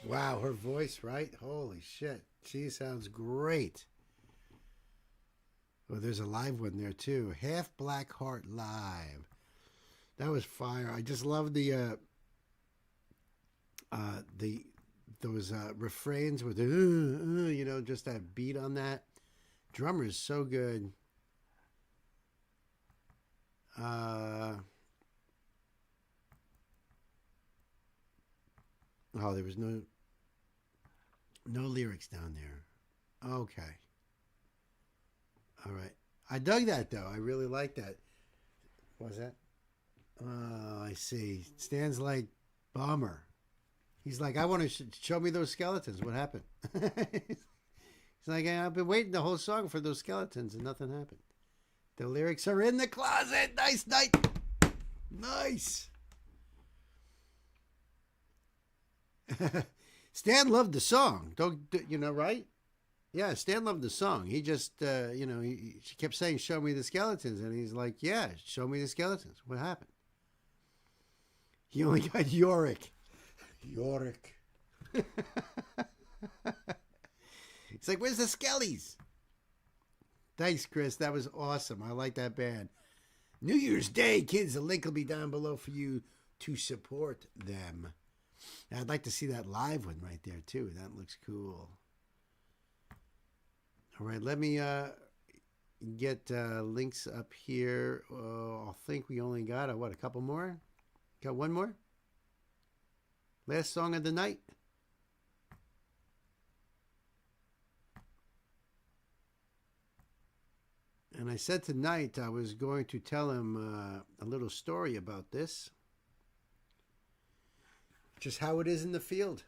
Wow, her voice, right? Holy shit. She sounds great. Oh, there's a live one there too. Half Black Heart Live. That was fire. I just love the those refrains with the just that beat on that. Drummer is so good. Oh, there was no lyrics down there. Okay. All right. I dug that, though. I really like that. What was that? Oh, I see. Stan's like, bummer. He's like, I want to show me those skeletons. What happened? He's like, I've been waiting the whole song for those skeletons, and nothing happened. The lyrics are in the closet. Nice night. Nice. Stan loved the song. Don't right? Yeah, Stan loved the song. He just, she kept saying, "Show me the skeletons," and he's like, "Yeah, show me the skeletons." What happened? He only got Yorick. Yorick. He's like, "Where's the skellies?" Thanks, Chris. That was awesome. I like that band. New Year's Day, kids. The link will be down below for you to support them. I'd like to see that live one right there, too. That looks cool. All right, let me get links up here. I think we only got, a couple more? Got one more? Last song of the night. And I said tonight I was going to tell him a little story about this. Just how it is in the field.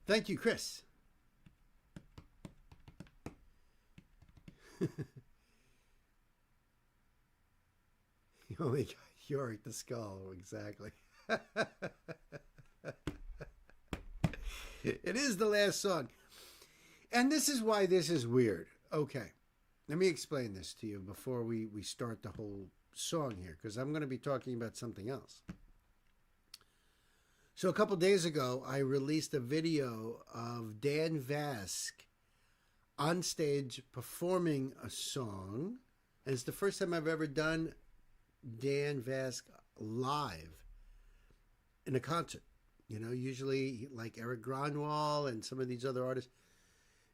Thank you, Chris. You only got Yorick the Skull, exactly. It is the last song. And this is why this is weird. Okay, let me explain this to you before we start the whole song here, because I'm going to be talking about something else. So a couple days ago, I released a video of Dan Vasc on stage performing a song. And it's the first time I've ever done Dan Vasc live in a concert. You know, usually like Eric Gronwall and some of these other artists,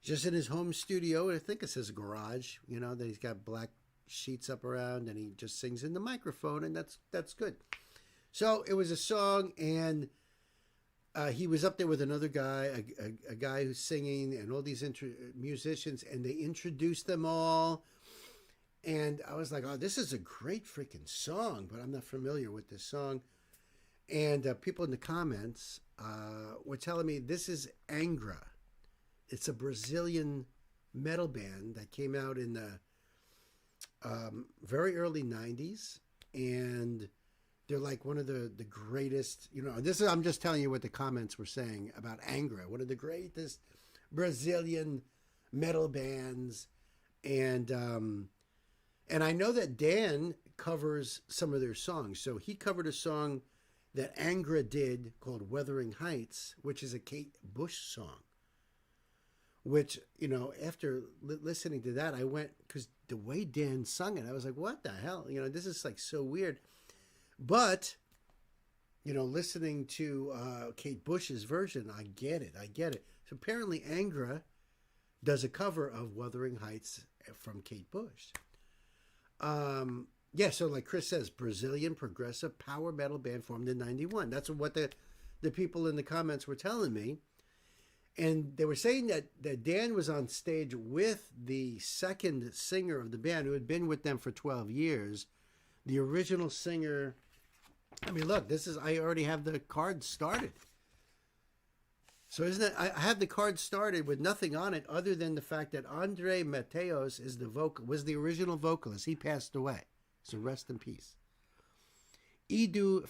just in his home studio. I think it says garage, you know, that he's got black sheets up around and he just sings in the microphone, and that's good. So it was a song, and he was up there with another guy, a guy who's singing, and all these musicians, and they introduced them all. And I was like, oh, this is a great freaking song, but I'm not familiar with this song. And people in the comments were telling me this is Angra. It's a Brazilian metal band that came out in the very early 90s. And they're like one of the greatest, you know, I'm just telling you what the comments were saying about Angra, one of the greatest Brazilian metal bands. And I know that Dan covers some of their songs. So he covered a song that Angra did called Wuthering Heights, which is a Kate Bush song. Which, you know, after listening to that, I went, because the way Dan sung it, I was like, what the hell? You know, this is like so weird. But, you know, listening to Kate Bush's version, I get it. So apparently Angra does a cover of Wuthering Heights from Kate Bush. Yeah, so like Chris says, Brazilian progressive power metal band formed in 91. That's what the people in the comments were telling me. And they were saying that Dan was on stage with the second singer of the band, who had been with them for 12 years. The original singer, I mean, look, I already have the card started. So isn't it, I have the card started with nothing on it other than the fact that Andre Mateos was the original vocalist. He passed away. So rest in peace. Edu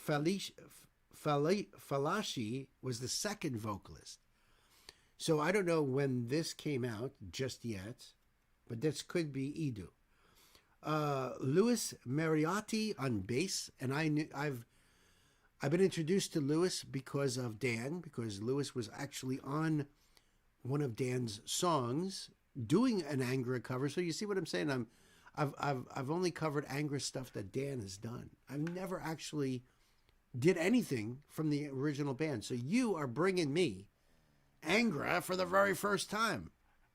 Falashi was the second vocalist. So I don't know when this came out just yet, but this could be Edu. Louis Mariotti on bass, and I've been introduced to Louis because of Dan, because Louis was actually on one of Dan's songs doing an Angra cover. So you see what I'm saying? I've only covered Angra stuff that Dan has done. I've never actually did anything from the original band. So you are bringing me Angra for the very first time.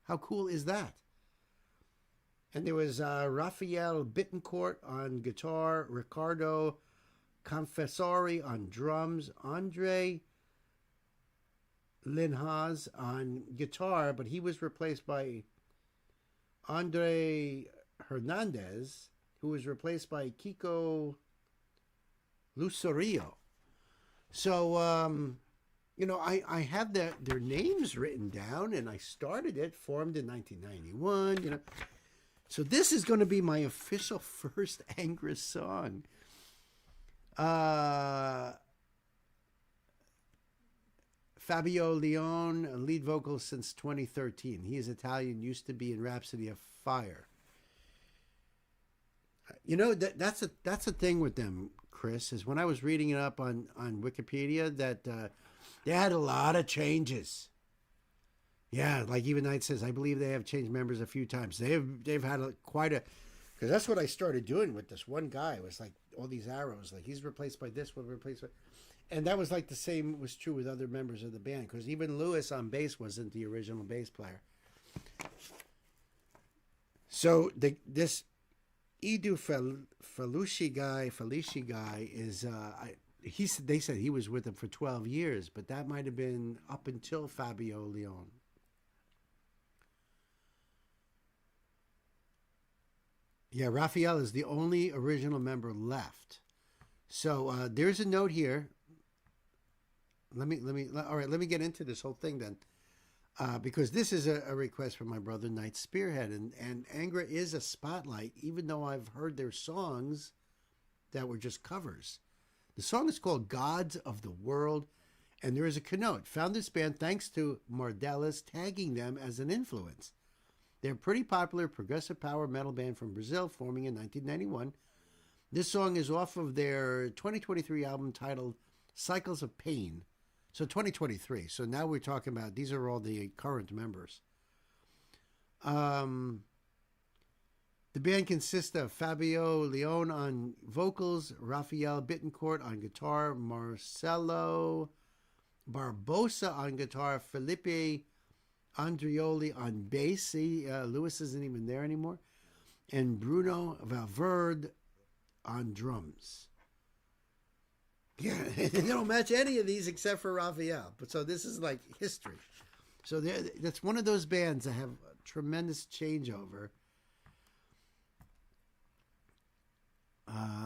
How cool is that? And there was Rafael Bittencourt on guitar, Ricardo Confessori on drums, Andre Linhas on guitar, but he was replaced by Andre Hernandez, who was replaced by Kiko Lucerio. So, you know, I have their names written down, and I started it, formed in 1991, you know. So this is going to be my official first Angra song. Fabio Leone, lead vocal since 2013. He is Italian, used to be in Rhapsody of Fire. You know, that's a thing with them, Chris, is when I was reading it up on Wikipedia, that they had a lot of changes. Yeah, like even Knight says, I believe they have changed members a few times. They've had quite a, because that's what I started doing with this one guy. It was like all these arrows, like he's replaced by this one, replaced by, and that was like the same was true with other members of the band, because even Louis on bass wasn't the original bass player. So this Edu Felici guy is they said he was with them for 12 years, but that might have been up until Fabio Leone. Yeah, Raphael is the only original member left. So there's a note here. Let me get into this whole thing then, because this is a request from my brother Knight Spearhead, and Angra is a spotlight, even though I've heard their songs that were just covers. The song is called "Gods of the World," And there is a keynote. Found this band thanks to Mardelis tagging them as an influence. They're a pretty popular progressive power metal band from Brazil, forming in 1991. This song is off of their 2023 album titled Cycles of Pain. So 2023. So now we're talking about, these are all the current members. The band consists of Fabio Leone on vocals, Rafael Bittencourt on guitar, Marcelo Barbosa on guitar, Felipe Andrioli on bass. See, Lewis isn't even there anymore. And Bruno Valverde on drums. Yeah, they don't match any of these except for Raphael. But so this is like history. So that's one of those bands that have a tremendous changeover.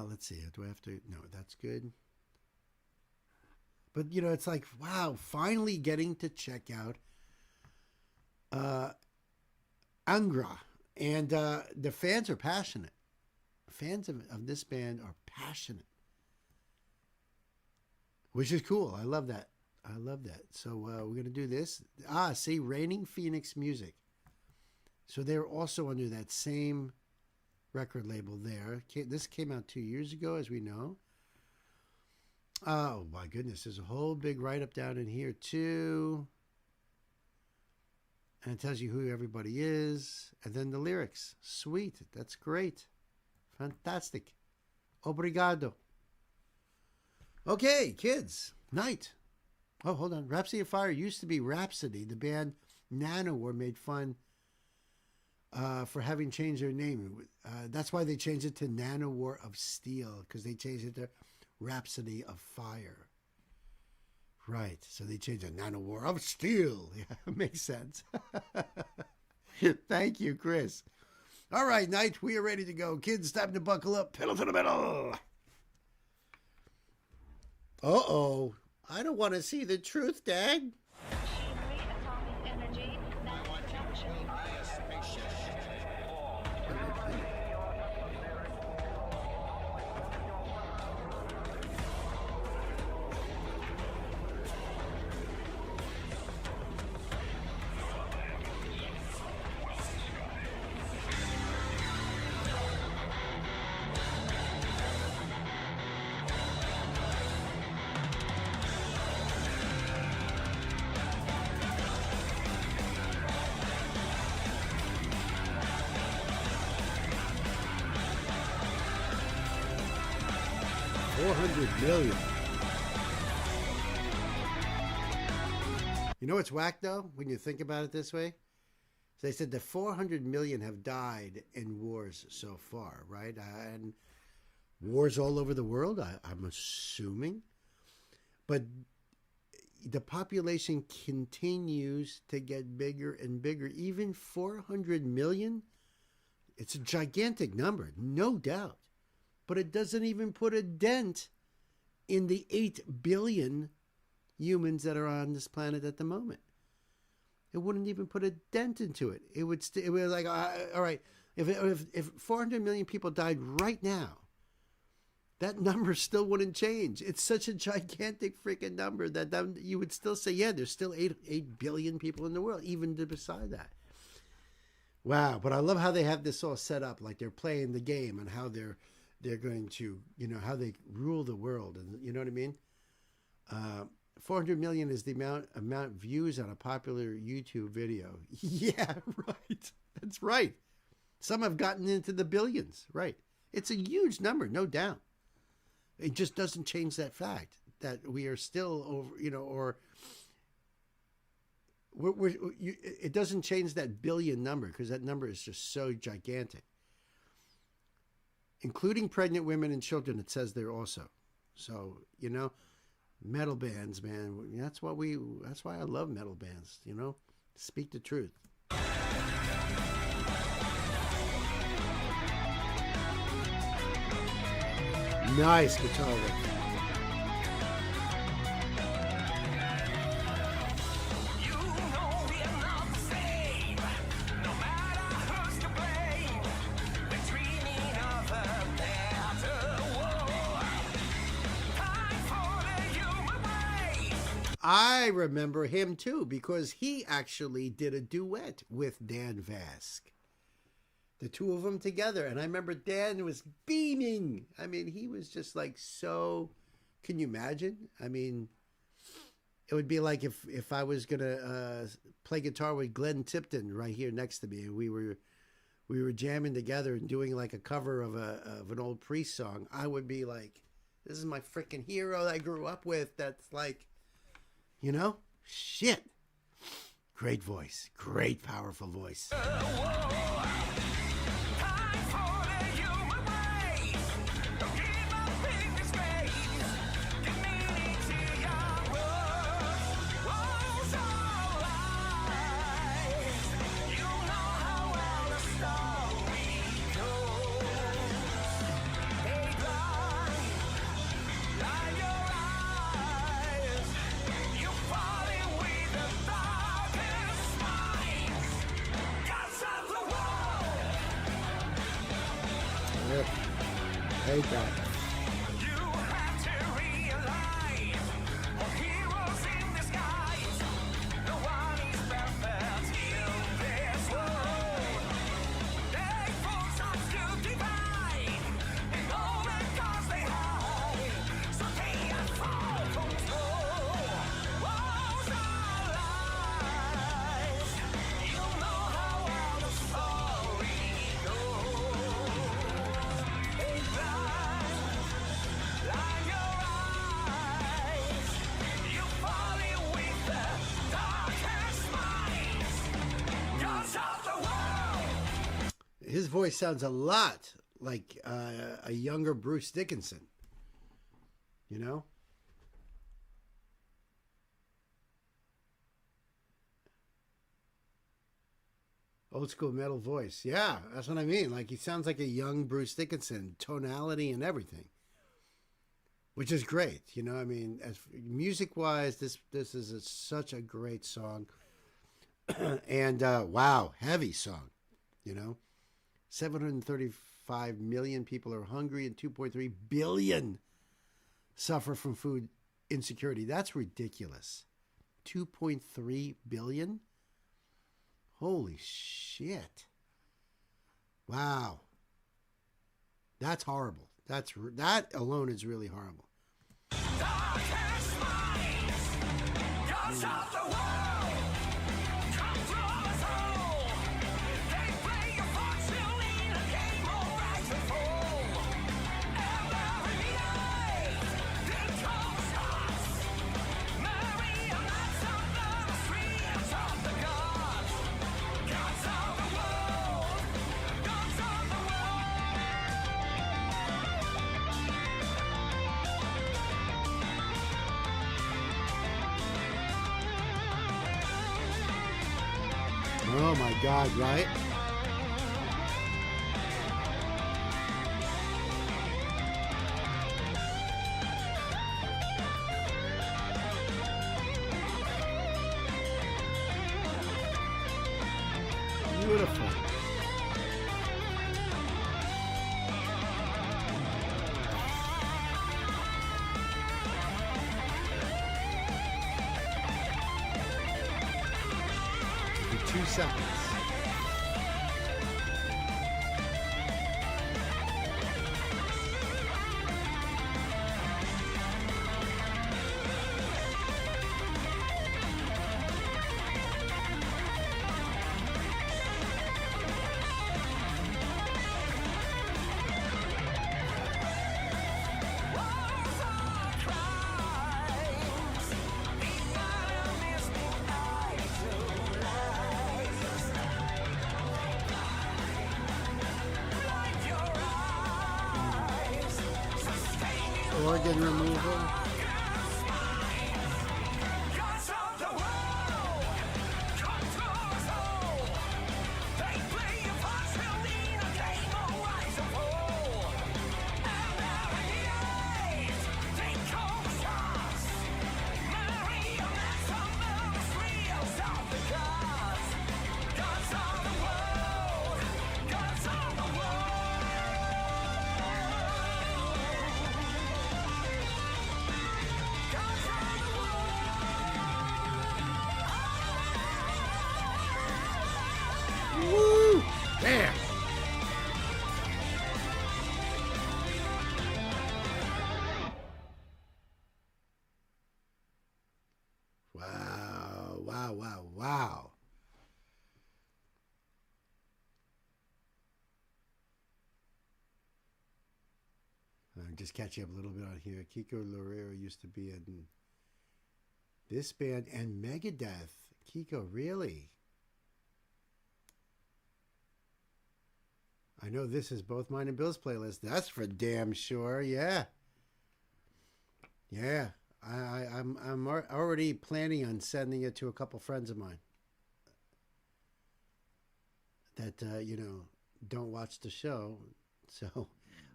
Let's see. Do I have to? No, that's good. But, you know, it's like, wow, finally getting to check out Angra. And the fans are passionate. Fans of this band are passionate. Which is cool. I love that. I love that. So we're going to do this. See, Raining Phoenix Music. So they're also under that same record label there. This came out 2 years ago, as we know. Oh, my goodness. There's a whole big write-up down in here, too. And it tells you who everybody is. And then the lyrics. Sweet. That's great. Fantastic. Obrigado. Okay, kids. Night. Oh, hold on. Rhapsody of Fire used to be Rhapsody. The band Nanowar made fun for having changed their name. That's why they changed it to Nanowar of Steel, because they changed it to Rhapsody of Fire. Right. So they changed it to Nanowar of Steel. Yeah, makes sense. Thank you, Chris. All right, Night. We are ready to go. Kids, time to buckle up. Pedal to the metal. Uh-oh. I don't want to see the truth, Dad. $400 million. You know what's whack, though, when you think about it this way? So they said that 400 million have died in wars so far, right? And wars all over the world, I'm assuming. But the population continues to get bigger and bigger. Even 400 million, it's a gigantic number, no doubt. But it doesn't even put a dent in the 8 billion humans that are on this planet at the moment. It wouldn't even put a dent into it. It would like, all right, if 400 million people died right now, that number still wouldn't change. It's such a gigantic freaking number that you would still say, yeah, there's still 8 billion people in the world, even beside that. Wow, but I love how they have this all set up, like they're playing the game and how they're going to, you know, how they rule the world. And you know what I mean? 400 million is the amount views on a popular YouTube video. Yeah, right. That's right. Some have gotten into the billions. Right. It's a huge number, no doubt. It just doesn't change that fact that we are still over, you know, or it doesn't change that billion number, because that number is just so gigantic. Including pregnant women and children, it says there also. So, you know, metal bands, man, that's why I love metal bands, you know, speak the truth. Nice guitar riff. I remember him too because he actually did a duet with Dan Vasc. The two of them together. And I remember Dan was beaming. I mean, he was just like so... Can you imagine? I mean, it would be like if I was going to play guitar with Glenn Tipton right here next to me. And we were jamming together and doing like a cover of an old Priest song. I would be like, this is my freaking hero that I grew up with. That's like, you know, shit. Great voice. Great, powerful voice. Hate that. His voice sounds a lot like a younger Bruce Dickinson, you know? Old school metal voice. Yeah, that's what I mean. Like, he sounds like a young Bruce Dickinson, tonality and everything, which is great. You know, I mean, as music-wise, this is such a great song. And, wow, heavy song, you know? 735 million people are hungry and 2.3 billion suffer from food insecurity. That's ridiculous. 2.3 billion? Holy shit. Wow. That's horrible. That alone is really horrible. Oh my God, right? Beautiful. For 2 seconds. Organ removal. Woo! Damn! Wow, wow, wow, wow. Just catching up a little bit on here. Kiko Loureiro used to be in this band and Megadeth. Kiko, really? I know this is both mine and Bill's playlist. That's for damn sure. Yeah. Yeah. I'm already planning on sending it to a couple friends of mine that, don't watch the show. So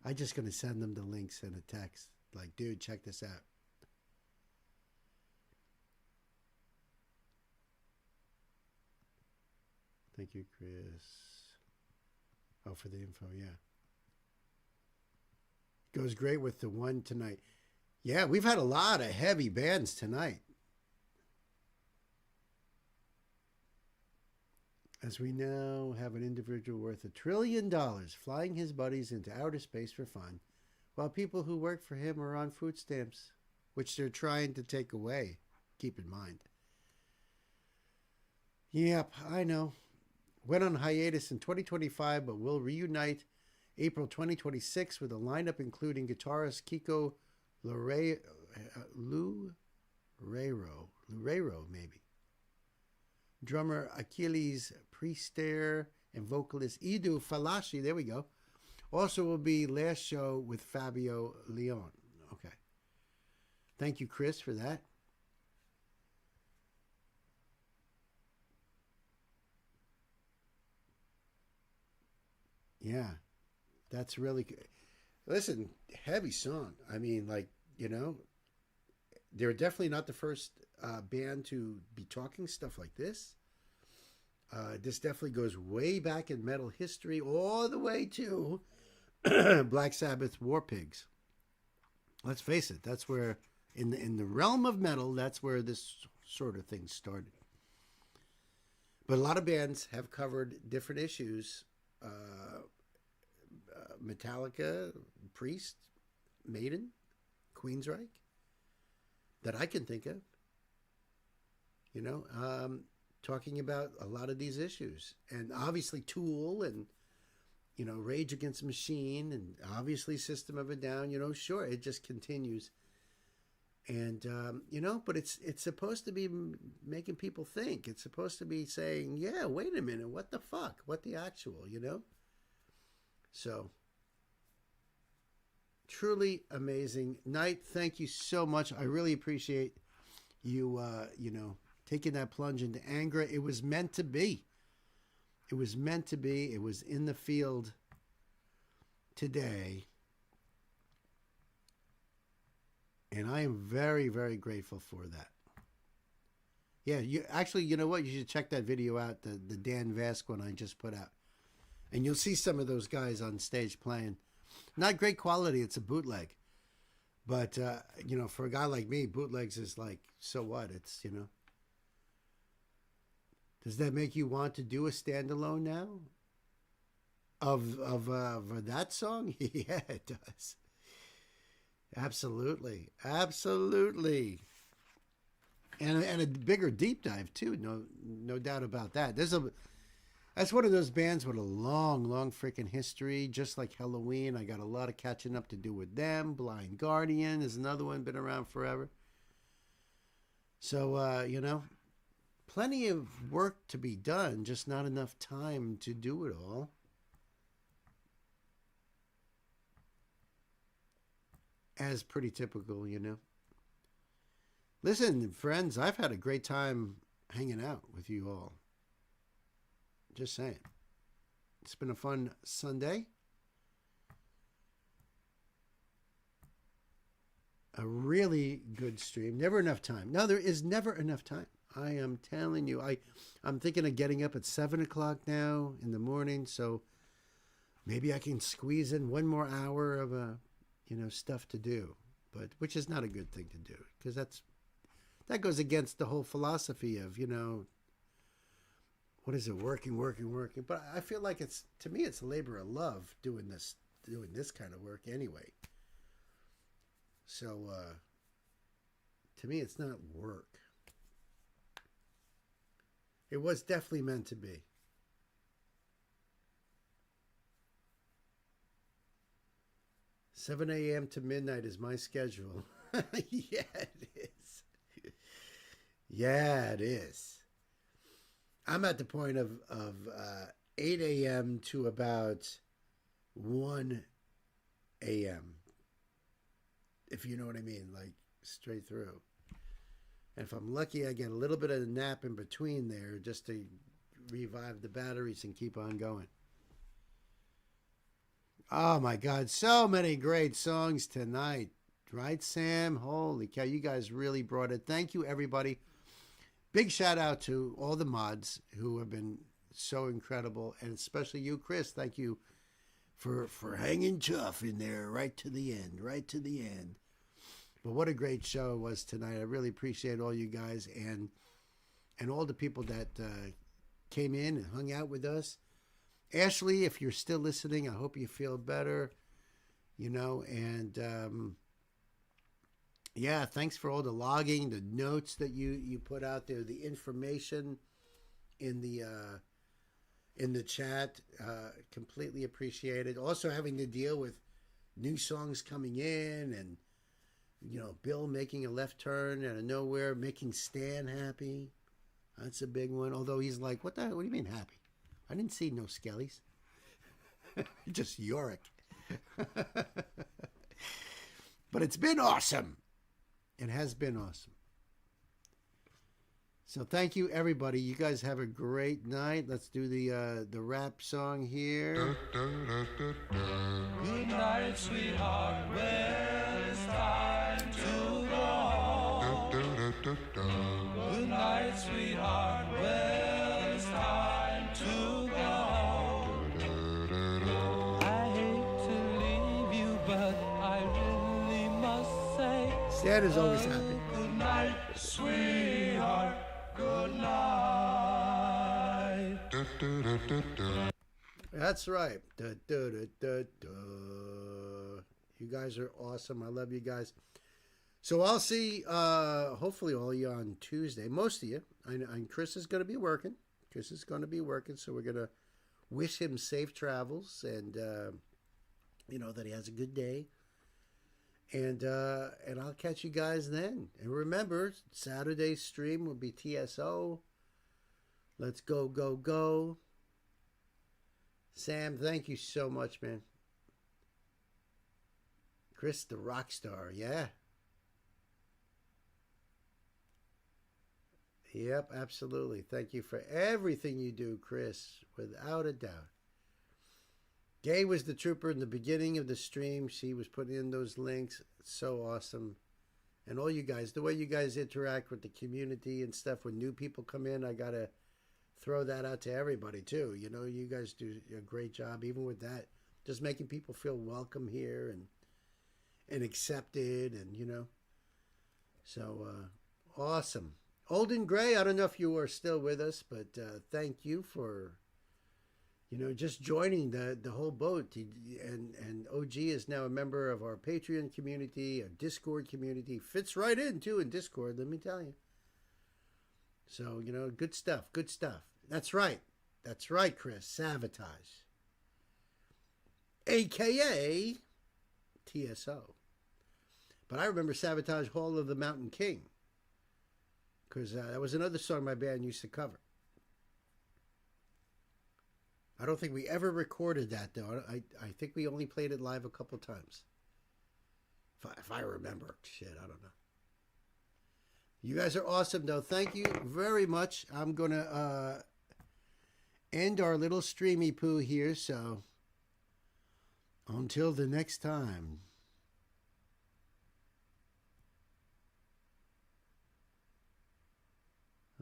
I'm just going to send them the links in a text. Like, dude, check this out. Thank you, Chris. Oh, for the info, yeah. Goes great with the one tonight. Yeah, we've had a lot of heavy bands tonight. As we now have an individual worth $1 trillion flying his buddies into outer space for fun, while people who work for him are on food stamps, which they're trying to take away. Keep in mind. Yep, I know. Went on hiatus in 2025, but will reunite April 2026 with a lineup including guitarist Kiko Loureiro, maybe. Drummer Achilles Priester and vocalist Edu Falashi. There we go. Also will be last show with Fabio Leon. Okay. Thank you, Chris, for that. Yeah, that's really good. Listen, heavy song. I mean, they're definitely not the first band to be talking stuff like this. This definitely goes way back in metal history, all the way to Black Sabbath's War Pigs. Let's face it, that's where, in the realm of metal, that's where this sort of thing started. But a lot of bands have covered different issues. Metallica, Priest, Maiden, Queensryche, that I can think of. Talking about a lot of these issues. And obviously Tool and, Rage Against the Machine and obviously System of a Down, sure, it just continues. And, but it's supposed to be making people think. It's supposed to be saying, yeah, wait a minute, what the fuck? What the actual, So, truly amazing night. Thank you so much. I really appreciate you, taking that plunge into Angra. It was meant to be. It was meant to be. It was in the field today. And I am very, very grateful for that. Yeah, you know what? You should check that video out, the Dan Vask one I just put out. And you'll see some of those guys on stage playing. Not great quality. It's a bootleg. But, for a guy like me, bootlegs is like, so what? It's, Does that make you want to do a standalone now? Of that song? Yeah, it does. Absolutely. Absolutely. And a bigger deep dive, too. No doubt about that. That's one of those bands with a long, long freaking history, just like Halloween. I got a lot of catching up to do with them. Blind Guardian is another one, been around forever. So, plenty of work to be done, just not enough time to do it all. As pretty typical, Listen, friends, I've had a great time hanging out with you all. Just saying. It's been a fun Sunday. A really good stream. Never enough time. No, there is never enough time. I am telling you. I'm thinking of getting up at 7 o'clock now in the morning, so maybe I can squeeze in one more hour of stuff to do. But which is not a good thing to do, because that goes against the whole philosophy of, what what is it? Working. But I feel like to me, it's a labor of love doing this kind of work anyway. So, to me, it's not work. It was definitely meant to be. "7 a.m. to midnight is my schedule." Yeah, it is. Yeah, it is. I'm at the point of 8 a.m. to about 1 a.m. If you know what I mean, like straight through. And if I'm lucky, I get a little bit of a nap in between there just to revive the batteries and keep on going. Oh my God, so many great songs tonight. Right, Sam? Holy cow, you guys really brought it. Thank you, everybody. Big shout out to all the mods who have been so incredible, and especially you, Chris. Thank you for hanging tough in there right to the end. But what a great show it was tonight. I really appreciate all you guys and all the people that came in and hung out with us. Ashley, if you're still listening, I hope you feel better, and yeah, thanks for all the logging, the notes that you put out there, the information in the chat, completely appreciated. Also having to deal with new songs coming in and, Bill making a left turn out of nowhere, making Stan happy. That's a big one. Although he's like, what do you mean happy? I didn't see no skellies. Just Yorick. But it's been awesome. It has been awesome. So thank you, everybody. You guys have a great night. Let's do the rap song here. Good night, sweetheart. Well, it's time to go. Good night, sweetheart. Well, it's time to go. I hate to leave you, but I really must say, Santa's always happy. Good night, sweetheart. Good night. That's right. You guys are awesome. I love you guys. So I'll see, hopefully all of you on Tuesday. Most of you. And Chris is going to be working. So we're going to wish him safe travels and, that he has a good day. And I'll catch you guys then. And remember, Saturday's stream will be TSO. Let's go, go, go. Sam, thank you so much, man. Chris, the rock star, yeah. Yep, absolutely. Thank you for everything you do, Chris, without a doubt. Gay was the trooper in the beginning of the stream. She was putting in those links. It's so awesome. And all you guys, the way you guys interact with the community and stuff, when new people come in, I got to throw that out to everybody too. You guys do a great job, even with that. Just making people feel welcome here and accepted and, So, awesome. Old and Gray, I don't know if you are still with us, but thank you for... just joining the whole boat. And OG is now a member of our Patreon community, our Discord community. Fits right in, too, in Discord, let me tell you. So, good stuff. That's right, Chris. Sabotage. A.K.A. TSO. But I remember Sabotage Hall of the Mountain King. Because that was another song my band used to cover. I don't think we ever recorded that, though. I think we only played it live a couple times. If I remember. Shit, I don't know. You guys are awesome, though. Thank you very much. I'm going to end our little streamy poo here, so until the next time.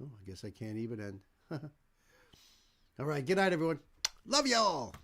Oh, I guess I can't even end. All right, good night, everyone. Love y'all.